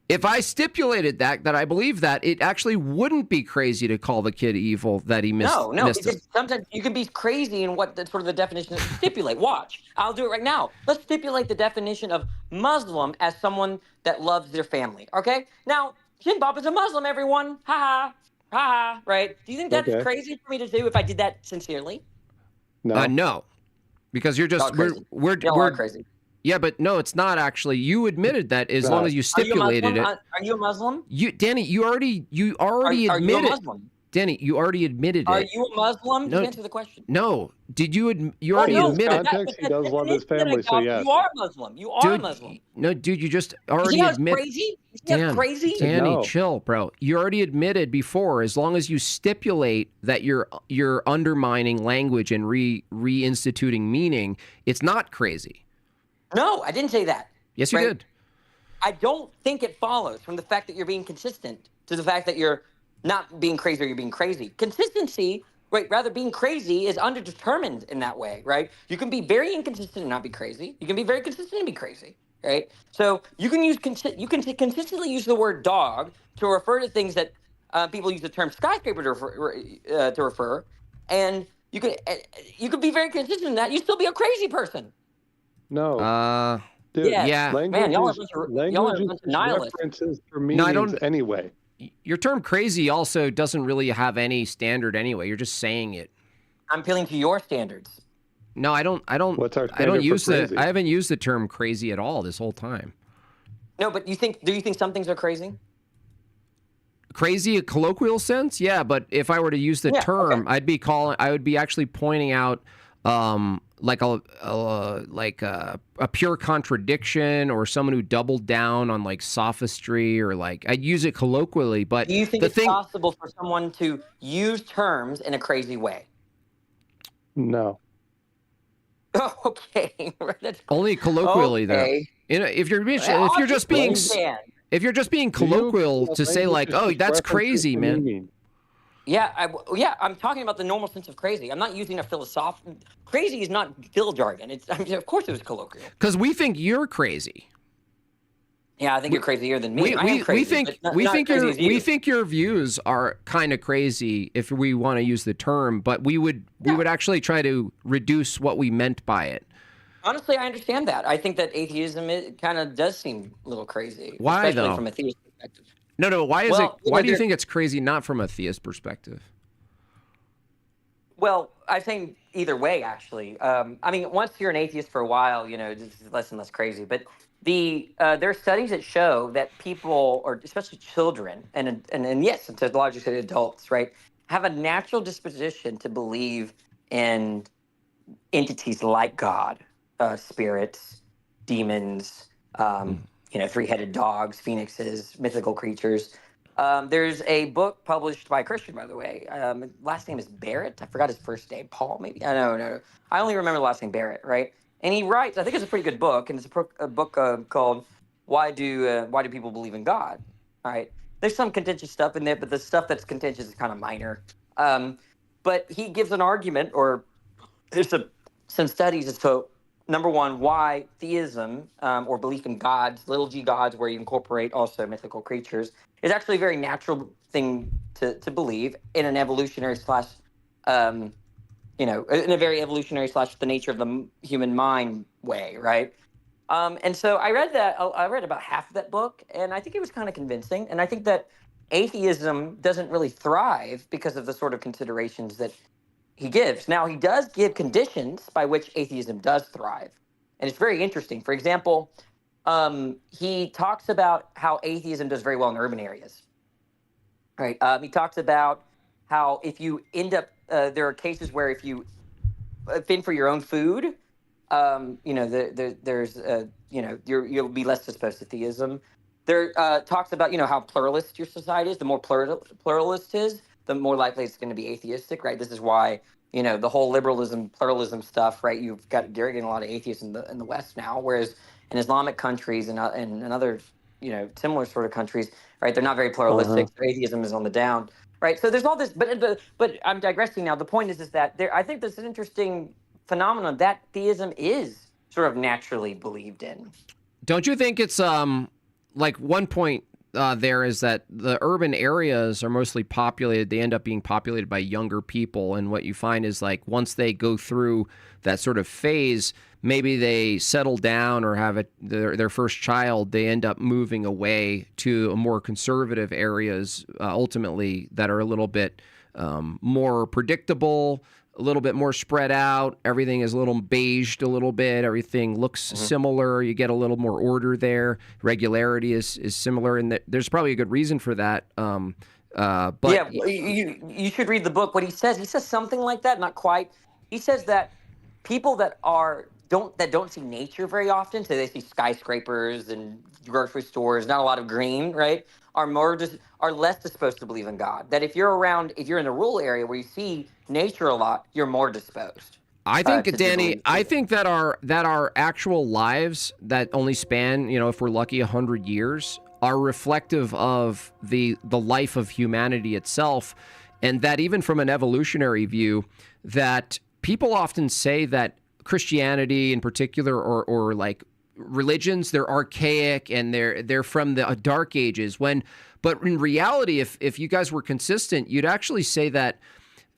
if I stipulated that I believe that, it actually wouldn't be crazy to call the kid evil that he missed. No, missed because sometimes you can be crazy in what the definition is. Stipulate. Watch. I'll do it right now. Let's stipulate the definition of Muslim as someone that loves their family. Okay? Now, Jim Bob is a Muslim, everyone. Ha ha. Right? Do you think that's crazy for me to do if I did that sincerely? No. Because you're just we're crazy. Yeah, but no, it's not actually. You admitted that as long as you stipulated it. Are you a Muslim? Danny, you already admitted. Are you a Muslim? Danny, you already admitted Are it. you a Muslim? No, Just answer the question. No. Did you? You already admitted. Context, he does love his family, so yes. You are a Muslim. You are a Muslim. No, dude, you just already You know admitted. crazy? You know crazy? Danny, chill, bro. You already admitted before. As long as you stipulate that you're undermining language and reinstituting meaning, it's not crazy. No, I didn't say that. Yes, you did. I don't think it follows from the fact that you're being consistent to the fact that you're not being crazy or you're being crazy. Consistency, right? Rather, being crazy is underdetermined in that way, right? You can be very inconsistent and not be crazy. You can be very consistent and be crazy, right? So you can consistently use the word dog to refer to things that people use the term skyscraper to refer, and you could be very consistent in that. You still be a crazy person. No. Dude, Yes, man, y'all are a bunch of nihilists. references for No, I meanings don't. anyway. Your term "crazy" also doesn't really have any standard anyway. You're just saying it. I'm appealing to your standards. No, I don't. What's our I don't standard for use crazy? I haven't used the term "crazy" at all this whole time. No, but do you think some things are crazy? Crazy, a colloquial sense, yeah. But if I were to use the term, I would be actually pointing out like a pure contradiction or someone who doubled down on like sophistry, or like I'd use it colloquially. But Do you think it's possible for someone to use terms in a crazy way? No. Oh, okay. That's only colloquially okay. though. If you're just being Do you colloquial to say language like, is oh, just that's references crazy, to man. meaning? Yeah, I'm talking about the normal sense of crazy. I'm not using a philosophical. Crazy is not Phil jargon. Of course it was colloquial. Because we think you're crazy. Yeah, I think you're crazier than me. I am crazy, we you. think your views are kind of crazy if we want to use the term, but we would actually try to reduce what we meant by it. Honestly, I understand that. I think that atheism kind of does seem a little crazy. Why, especially though? from a theist perspective. No. Why is Well, it? Why do you think it's crazy? Not from a theist perspective. Well, I think either way, actually. I mean, once you're an atheist for a while, it's less and less crazy. But there are studies that show that people, or especially children, and yes, to a large extent adults, right, have a natural disposition to believe in entities like God, spirits, demons, three-headed dogs, phoenixes, mythical creatures. There's a book published by a Christian, by the way. Last name is Barrett. I forgot his first name. Paul, maybe? No. I only remember the last name Barrett, right? And he writes, I think it's a pretty good book, and it's a book called Why Do People Believe in God? All right. There's some contentious stuff in there, but the stuff that's contentious is kind of minor. But he gives an argument, or there's some studies as to, number one, why theism or belief in gods, little g gods, where you incorporate also mythical creatures, is actually a very natural thing to believe in an evolutionary slash, in a very evolutionary slash the nature of the human mind way, right? And so I read about half of that book, and I think it was kind of convincing. And I think that atheism doesn't really thrive because of the sort of considerations that he gives. Now, he does give conditions by which atheism does thrive. And it's very interesting. For example, he talks about how atheism does very well in urban areas. Right? He talks about how if you end up, there are cases where if you fend for your own food, you'll be less disposed to theism. There talks about, how pluralist your society is. The more pluralist is, the more likely it's going to be atheistic, right? This is why, the whole liberalism, pluralism stuff, right? You're getting a lot of atheists in the West now, whereas in Islamic countries and other, similar sort of countries, right? They're not very pluralistic. So atheism is on the down, right? So there's all this, but I'm digressing now. The point is that I think there's an interesting phenomenon that theism is sort of naturally believed in. Don't you think it's like one point there is that the urban areas are mostly populated. They end up being populated by younger people. And what you find is like once they go through that sort of phase, maybe they settle down or have their first child, they end up moving away to more conservative areas ultimately that are a little bit more predictable, a little bit more spread out. Everything is a little beiged a little bit. Everything looks similar. You get a little more order there. Regularity is similar, and there's probably a good reason for that. But yeah, you should read the book. What he says something like that. Not quite. He says that people that don't see nature very often, so they see skyscrapers and grocery stores, not a lot of green, right? Are less disposed to believe in God. That if you're in a rural area where you see nature a lot, you're more disposed. I think, Danny, I think that our actual lives that only span, if we're lucky, 100 years, are reflective of the life of humanity itself, and that even from an evolutionary view, that people often say that Christianity in particular, or like religions, they're archaic and they're from the dark ages. But in reality, if you guys were consistent, you'd actually say that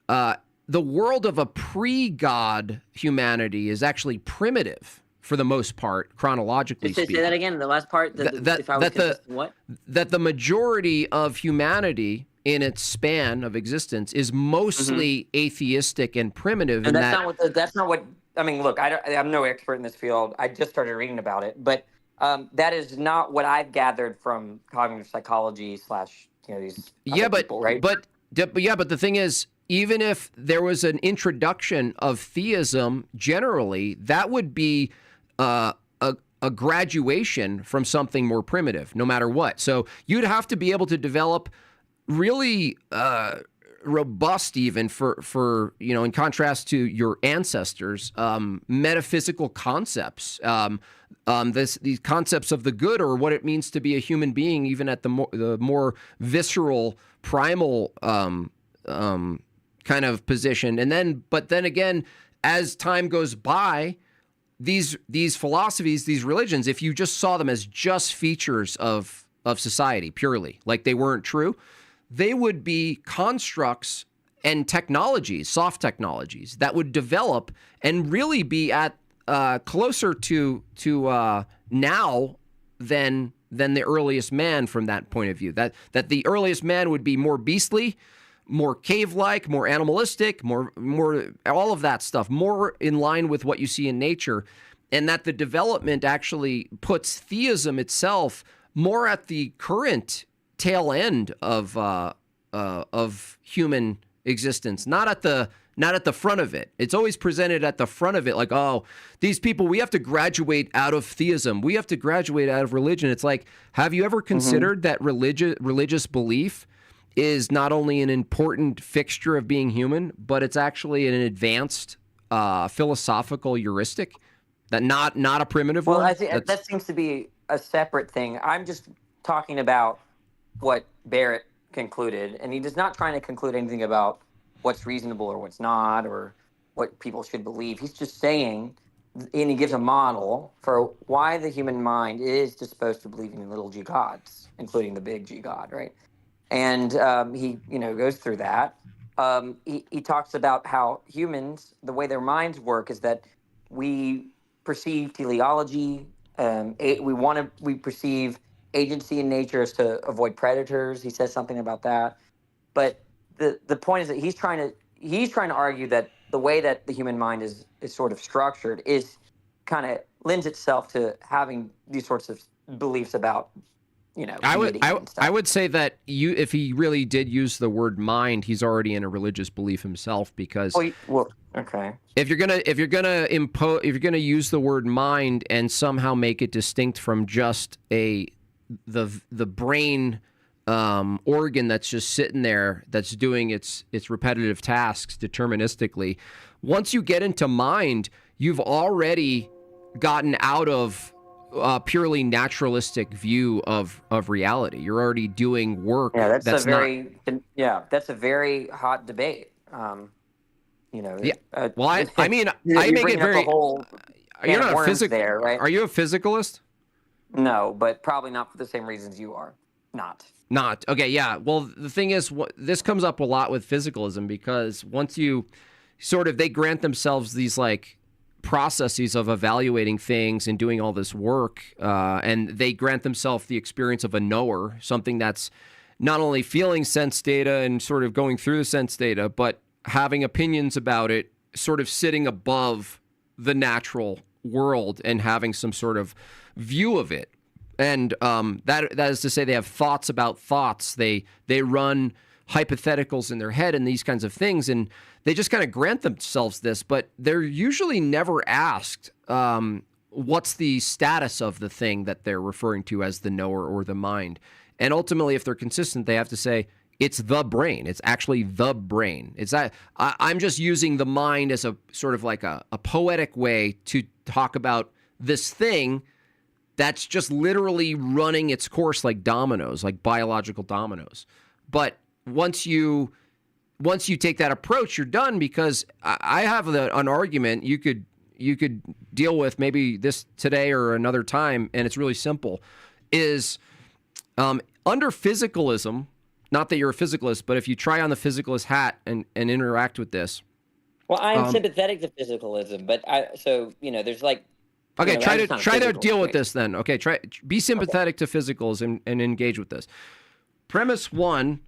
the world of a pre-God humanity is actually primitive for the most part, chronologically speaking. Say that again. The last part. That the majority of humanity in its span of existence is mostly atheistic and primitive. And that's not what. I mean, look, I'm no expert in this field. I just started reading about it, but that is not what I've gathered from cognitive psychology / these people, right? But the thing is, even if there was an introduction of theism generally, that would be a graduation from something more primitive, no matter what. So you'd have to be able to develop really robust, even for in contrast to your ancestors, metaphysical concepts, these concepts of the good, or what it means to be a human being, even at the more visceral, primal kind of position. But then again, as time goes by, these philosophies, these religions, if you just saw them as just features of society purely, like they weren't true, they would be constructs and technologies, soft technologies, that would develop and really be at closer to now than the earliest man from that point of view. That the earliest man would be more beastly, more cave-like, more animalistic, more all of that stuff, more in line with what you see in nature, and that the development actually puts theism itself more at the current tail end of human existence, not at the front of it. It's always presented at the front of it, like, oh, these people, we have to graduate out of theism, we have to graduate out of religion. It's like, have you ever considered that religious belief is not only an important fixture of being human, but it's actually an advanced philosophical heuristic, that not a primitive one? Well, I think that seems to be a separate thing. I'm just talking about what Barrett concluded, and he is not trying to conclude anything about what's reasonable or what's not, or what people should believe. He's just saying, and he gives a model for why the human mind is disposed to believing in little g gods, including the big G God, right? And he goes through that. He talks about how humans, the way their minds work is that we perceive teleology. We perceive agency in nature as to avoid predators. He says something about that. But the point is that he's trying to argue that the way that the human mind is sort of structured is kind of lends itself to having these sorts of beliefs about I would say that if he really did use the word mind, he's already in a religious belief himself, because okay. If you're gonna use the word mind and somehow make it distinct from just the brain organ that's just sitting there, that's doing its repetitive tasks deterministically, once you get into mind, you've already gotten out of purely naturalistic view of reality. You're already doing work. Yeah, that's a very hot debate. Well, I mean, I make it very. You're not a physicalist there, right? Are you a physicalist? No, but probably not for the same reasons you are. Not. Okay. Yeah. Well, the thing is, this comes up a lot with physicalism, because once you they grant themselves these like processes of evaluating things and doing all this work, and they grant themselves the experience of a knower, something that's not only feeling sense data and sort of going through the sense data, but having opinions about it, sort of sitting above the natural world and having some sort of view of it. And that is to say, they have thoughts about thoughts. They run hypotheticals in their head and these kinds of things, and they just kind of grant themselves this, but they're usually never asked what's the status of the thing that they're referring to as the knower or the mind. And ultimately, if they're consistent, they have to say, It's the brain. It's actually the brain. It's that I'm just using the mind as a sort of like a poetic way to talk about this thing that's just literally running its course like dominoes, like biological dominoes. But once you take that approach, you're done, because I have an argument you could deal with maybe this today or another time, and it's really simple, is under physicalism, not that you're a physicalist, but if you try on the physicalist hat and interact with this. Well, I'm sympathetic to physicalism, but there's like. Okay, try to deal with this then. Okay, be sympathetic to physicalism and engage with this. Premise 1,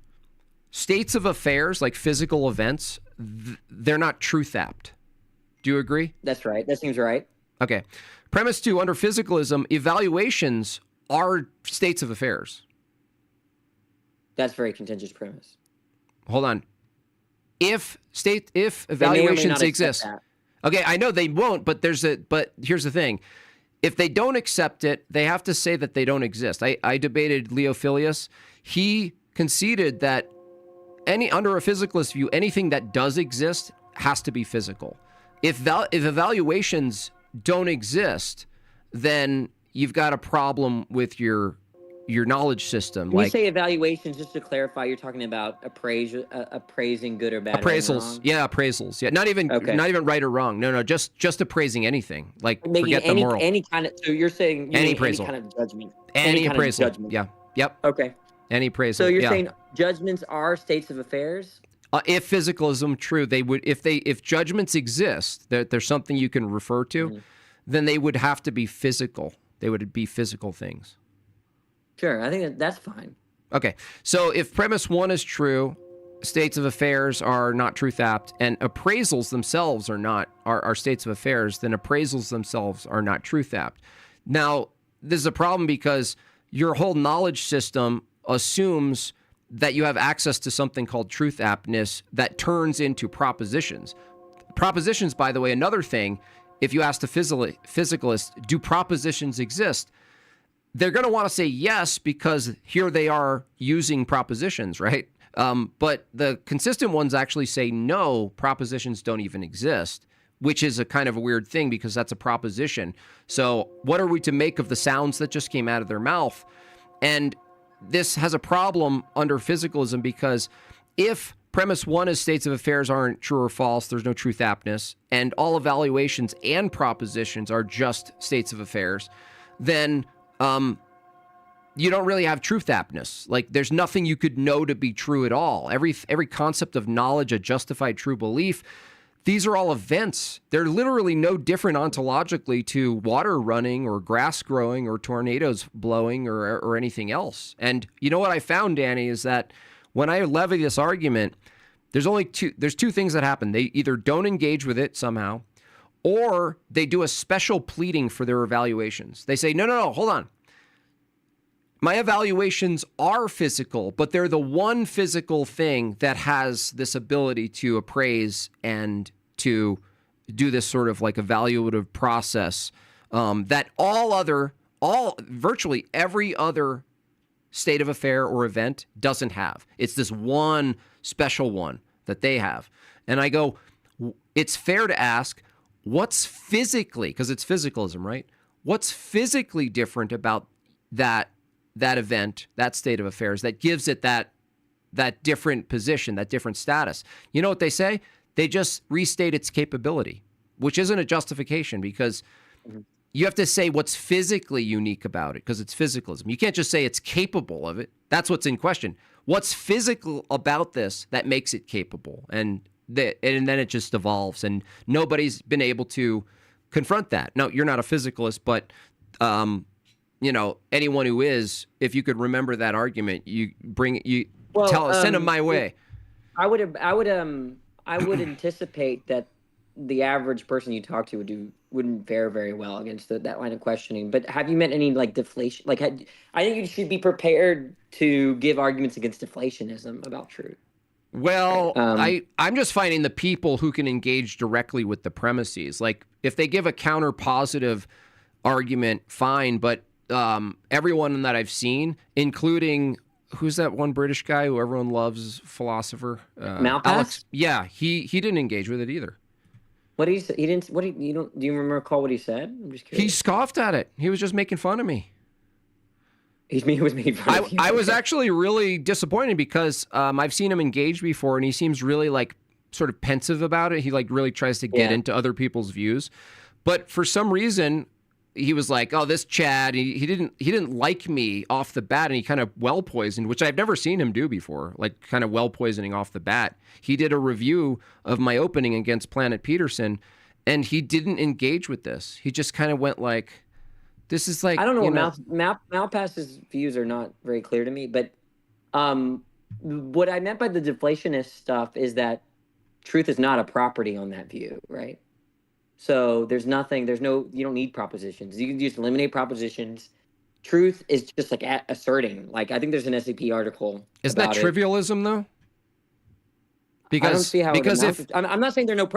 states of affairs like physical events, they're not truth apt. Do you agree? That's right. That seems right. Okay. Premise 2, under physicalism, evaluations are states of affairs. That's a very contentious premise. Hold on. If evaluations exist. Okay, I know they won't, but here's the thing. If they don't accept it, they have to say that they don't exist. I debated Leo Filius. He conceded that under a physicalist view, anything that does exist has to be physical. If evaluations don't exist, then you've got a problem with your knowledge system. When you say evaluations, just to clarify, you're talking about appraising good or bad. Appraisals, yeah, appraisals, yeah. Not even right or wrong. No, just appraising anything. Like making forget the moral. Any kind of. So you're saying any appraisal, any kind of judgment. Any appraisal. Kind of judgment. Yeah. Yep. Okay. Any appraisal. So you're saying judgments are states of affairs? If physicalism true, they would. If judgments exist, there's something you can refer to, then they would have to be physical. They would be physical things. Sure, I think that's fine. Okay, so if premise 1 is true, states of affairs are not truth apt, and appraisals themselves are states of affairs, then appraisals themselves are not truth apt. Now, this is a problem because your whole knowledge system assumes that you have access to something called truth aptness that turns into propositions. Propositions, by the way, another thing, if you ask the physicalist, do propositions exist? They're going to want to say yes, because here they are using propositions, right? But the consistent ones actually say no, propositions don't even exist, which is a kind of a weird thing because that's a proposition. So what are we to make of the sounds that just came out of their mouth? And this has a problem under physicalism because if premise 1 is states of affairs aren't true or false, there's no truth aptness, and all evaluations and propositions are just states of affairs, then you don't really have truth aptness. Like there's nothing you could know to be true at all. Every concept of knowledge, a justified true belief, these are all events. They're literally no different ontologically to water running or grass growing or tornadoes blowing or anything else. And you know what I found, Danny, is that when I levy this argument, there's two things that happen. They either don't engage with it somehow, or they do a special pleading for their evaluations. They say, no, hold on. My evaluations are physical, but they're the one physical thing that has this ability to appraise and to do this sort of like evaluative process that virtually every other state of affair or event doesn't have. It's this one special one that they have. And I go, it's fair to ask, what's physically, because it's physicalism, right? What's physically different about that event, that state of affairs, that gives it that different position, that different status? You know what they say? They just restate its capability, which isn't a justification, because you have to say what's physically unique about it, because it's physicalism. You can't just say it's capable of it. That's what's in question. What's physical about this that makes it capable? And then it just evolves, and nobody's been able to confront that. No, you're not a physicalist, but anyone who is, if you could remember that argument, send them my way. I would anticipate that the average person you talk to wouldn't fare very well against that line of questioning. But have you met any deflation? I think you should be prepared to give arguments against deflationism about truth. Well, I'm just finding the people who can engage directly with the premises. Like if they give a counter positive argument, fine. But everyone that I've seen, including who's that one British guy who everyone loves, philosopher? Malpass? Alex. Yeah, he didn't engage with it either. What did he say? He didn't. What did you don't? Do you recall what he said? I'm just He curious. scoffed at it. He was just making fun of me. He was making fun of you. I was actually really disappointed because I've seen him engage before, and he seems really like sort of pensive about it. He like really tries to get into other people's views, but for some reason he was like, "Oh, this Chad." He didn't like me off the bat, and he kind of well poisoned, which I've never seen him do before. Like kind of well poisoning off the bat. He did a review of my opening against Planet Peterson, and he didn't engage with this. He just kind of went like, "This is like." I don't know. Malpass's views are not very clear to me, but what I meant by the deflationist stuff is that truth is not a property on that view, right? So you don't need propositions. You can just eliminate propositions. Truth is just like asserting. Like I think there's an SAP article. Is that trivialism though? Because I don't see how I'm not saying there are no.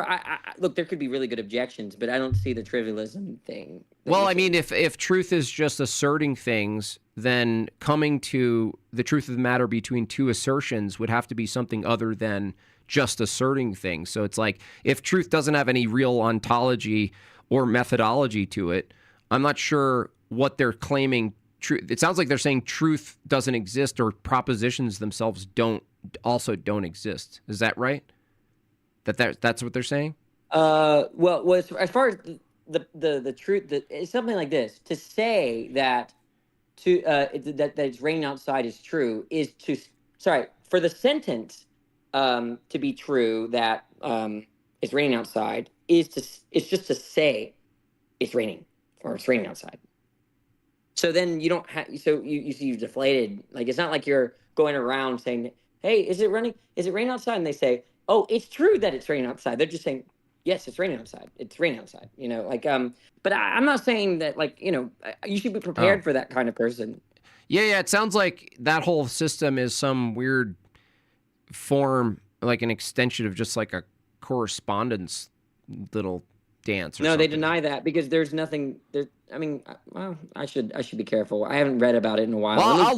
Look, there could be really good objections, but I don't see the trivialism thing. Well, I mean, if truth is just asserting things, then coming to the truth of the matter between two assertions would have to be something other than just asserting things. So it's like if truth doesn't have any real ontology or methodology to it, I'm not sure what they're claiming. It sounds like they're saying truth doesn't exist or propositions themselves don't exist. Is that right? That's what they're saying? Well, as far as the truth, it's something like this. To say that that it's raining outside is true is for the sentence to be true that it's raining outside it's just to say it's raining or it's raining outside. So then you don't have you see you're deflated. Like it's not like you're going around saying, "Hey, is it raining outside?" And they say, "Oh, it's true that it's raining outside." They're just saying, "Yes, it's raining outside. It's raining outside." You know, like but I'm not saying that like, you know, you should be prepared for that kind of person. Yeah, it sounds like that whole system is some weird form, like an extension of just like a correspondence little dance or No, something. they deny that because there's nothing there. I mean, well, I should be careful. I haven't read about it in a while. Well, I'll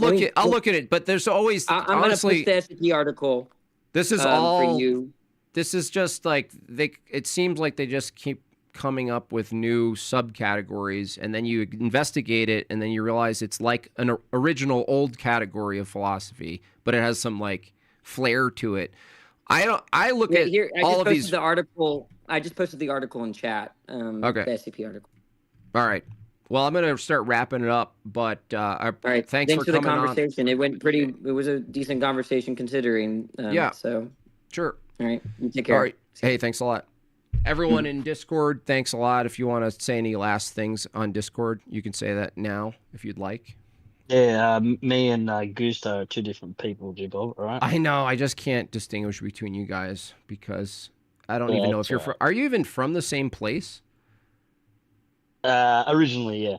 look at it, but there's always I'm honestly going to post the SAP article. This is for you. This is just like it seems like they just keep coming up with new subcategories, and then you investigate it, and then you realize it's like an original old category of philosophy, but it has some like flair to it. I look at all of these. I just posted the article in chat. Okay. The SCP article. All right. Well, I'm going to start wrapping it up, but all right. Thanks for the coming conversation. on. It went pretty. It was a decent conversation considering. Yeah. So. Sure. All right. You take care. All right. Hey, thanks a lot. Everyone in Discord, thanks a lot. If you want to say any last things on Discord, you can say that now if you'd like. Yeah, me and Gusto are two different people, Jibble, all right? I know. I just can't distinguish between you guys because I don't even know if you're from. Are you even from the same place? Originally, yeah.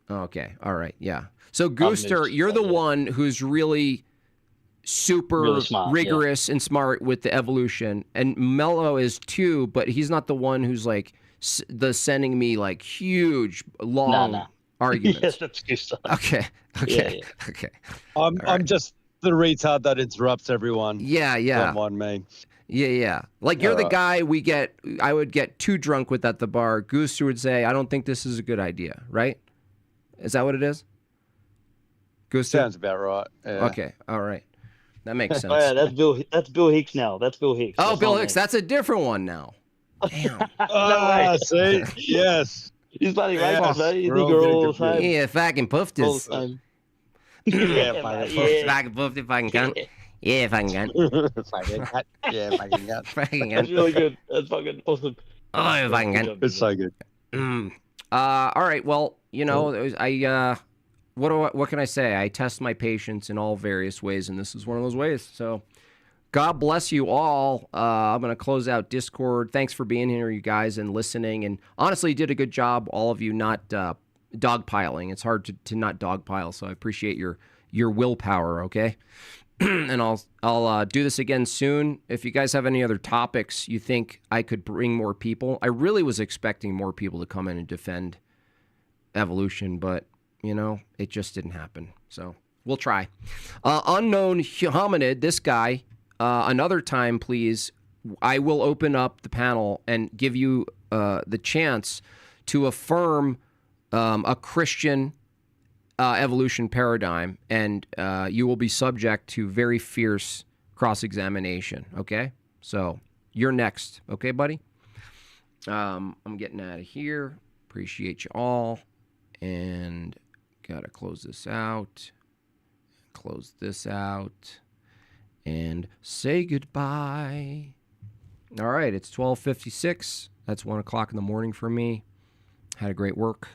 Okay. All right. Yeah. So, Gooster, you're the one who's really super smart, rigorous and smart with the evolution, and Mello is too, but he's not the one who's like sending me like huge long arguments. Yes, that's Gusto. Okay. Okay. Okay. I'm just the retard that interrupts everyone. Yeah. Don't mind me. Yeah. Like you're the guy I would get too drunk with at the bar. Gooster would say, "I don't think this is a good idea." Right? Is that what it is? Gooster? Sounds about right. Yeah. Okay. All right. That makes sense. Oh, yeah, that's Bill Hicks now. That's Bill Hicks. Oh, That's Bill not Hicks. me. That's a different one now. Damn. See? Yes. He's bloody Yes, racist, though. You we're think all you're getting all the same. confused. Yeah, fucking puffed All the this. same. Yeah, Fucking puffed it, fucking cunt. Yeah, fucking cunt. fucking cut. Yeah, fucking cut. Fucking That's cunt. really good. That's fucking awesome. Oh, fucking cunt. It's so good. All right. Well, you know, what can I say? I test my patience in all various ways, and this is one of those ways. So, God bless you all. I'm going to close out Discord. Thanks for being here, you guys, and listening. And honestly, you did a good job, all of you, not dogpiling. It's hard to not dogpile, so I appreciate your willpower. Okay, and I'll do this again soon. If you guys have any other topics you think I could bring more people, I really was expecting more people to come in and defend evolution, but you know, it just didn't happen. So We'll try. Unknown hominid, this guy, another time, please. I will open up the panel and give you the chance to affirm a Christian evolution paradigm, and you will be subject to very fierce cross-examination, okay? So you're next, okay, buddy? I'm getting out of here. Appreciate you all. And got to close this out. Close this out. And say goodbye. All right, it's 12:56. That's 1 o'clock in the morning for me. Had a great work.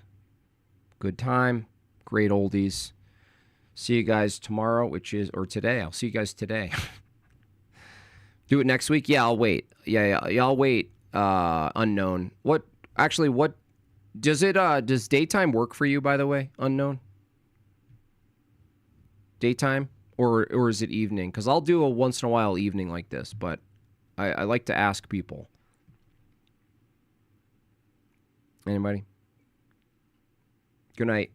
Good time. Great oldies. See you guys tomorrow, or today. I'll see you guys today. Do it next week? Yeah, I'll wait. Yeah, I'll wait. Unknown. What does daytime work for you, by the way? Unknown? Daytime? Or is it evening? Because I'll do a once in a while evening like this, but I like to ask people. Anybody? Good night.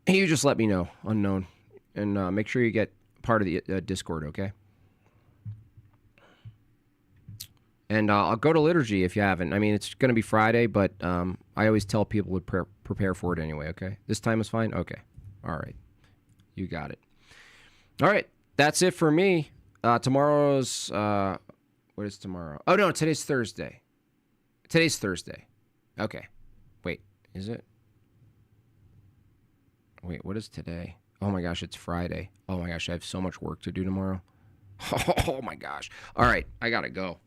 You just let me know, Unknown. And make sure you get part of the Discord, okay? And I'll go to liturgy if you haven't. I mean, it's going to be Friday, but I always tell people to prepare for it anyway, okay? This time is fine? Okay. All right. You got it. All right. That's it for me. Tomorrow's... what is tomorrow? Oh, no. Today's Thursday. Today's Thursday. Okay. Wait. Is it? Wait, what is today? Oh, my gosh. It's Friday. Oh, my gosh. I have so much work to do tomorrow. Oh, my gosh. All right. I got to go.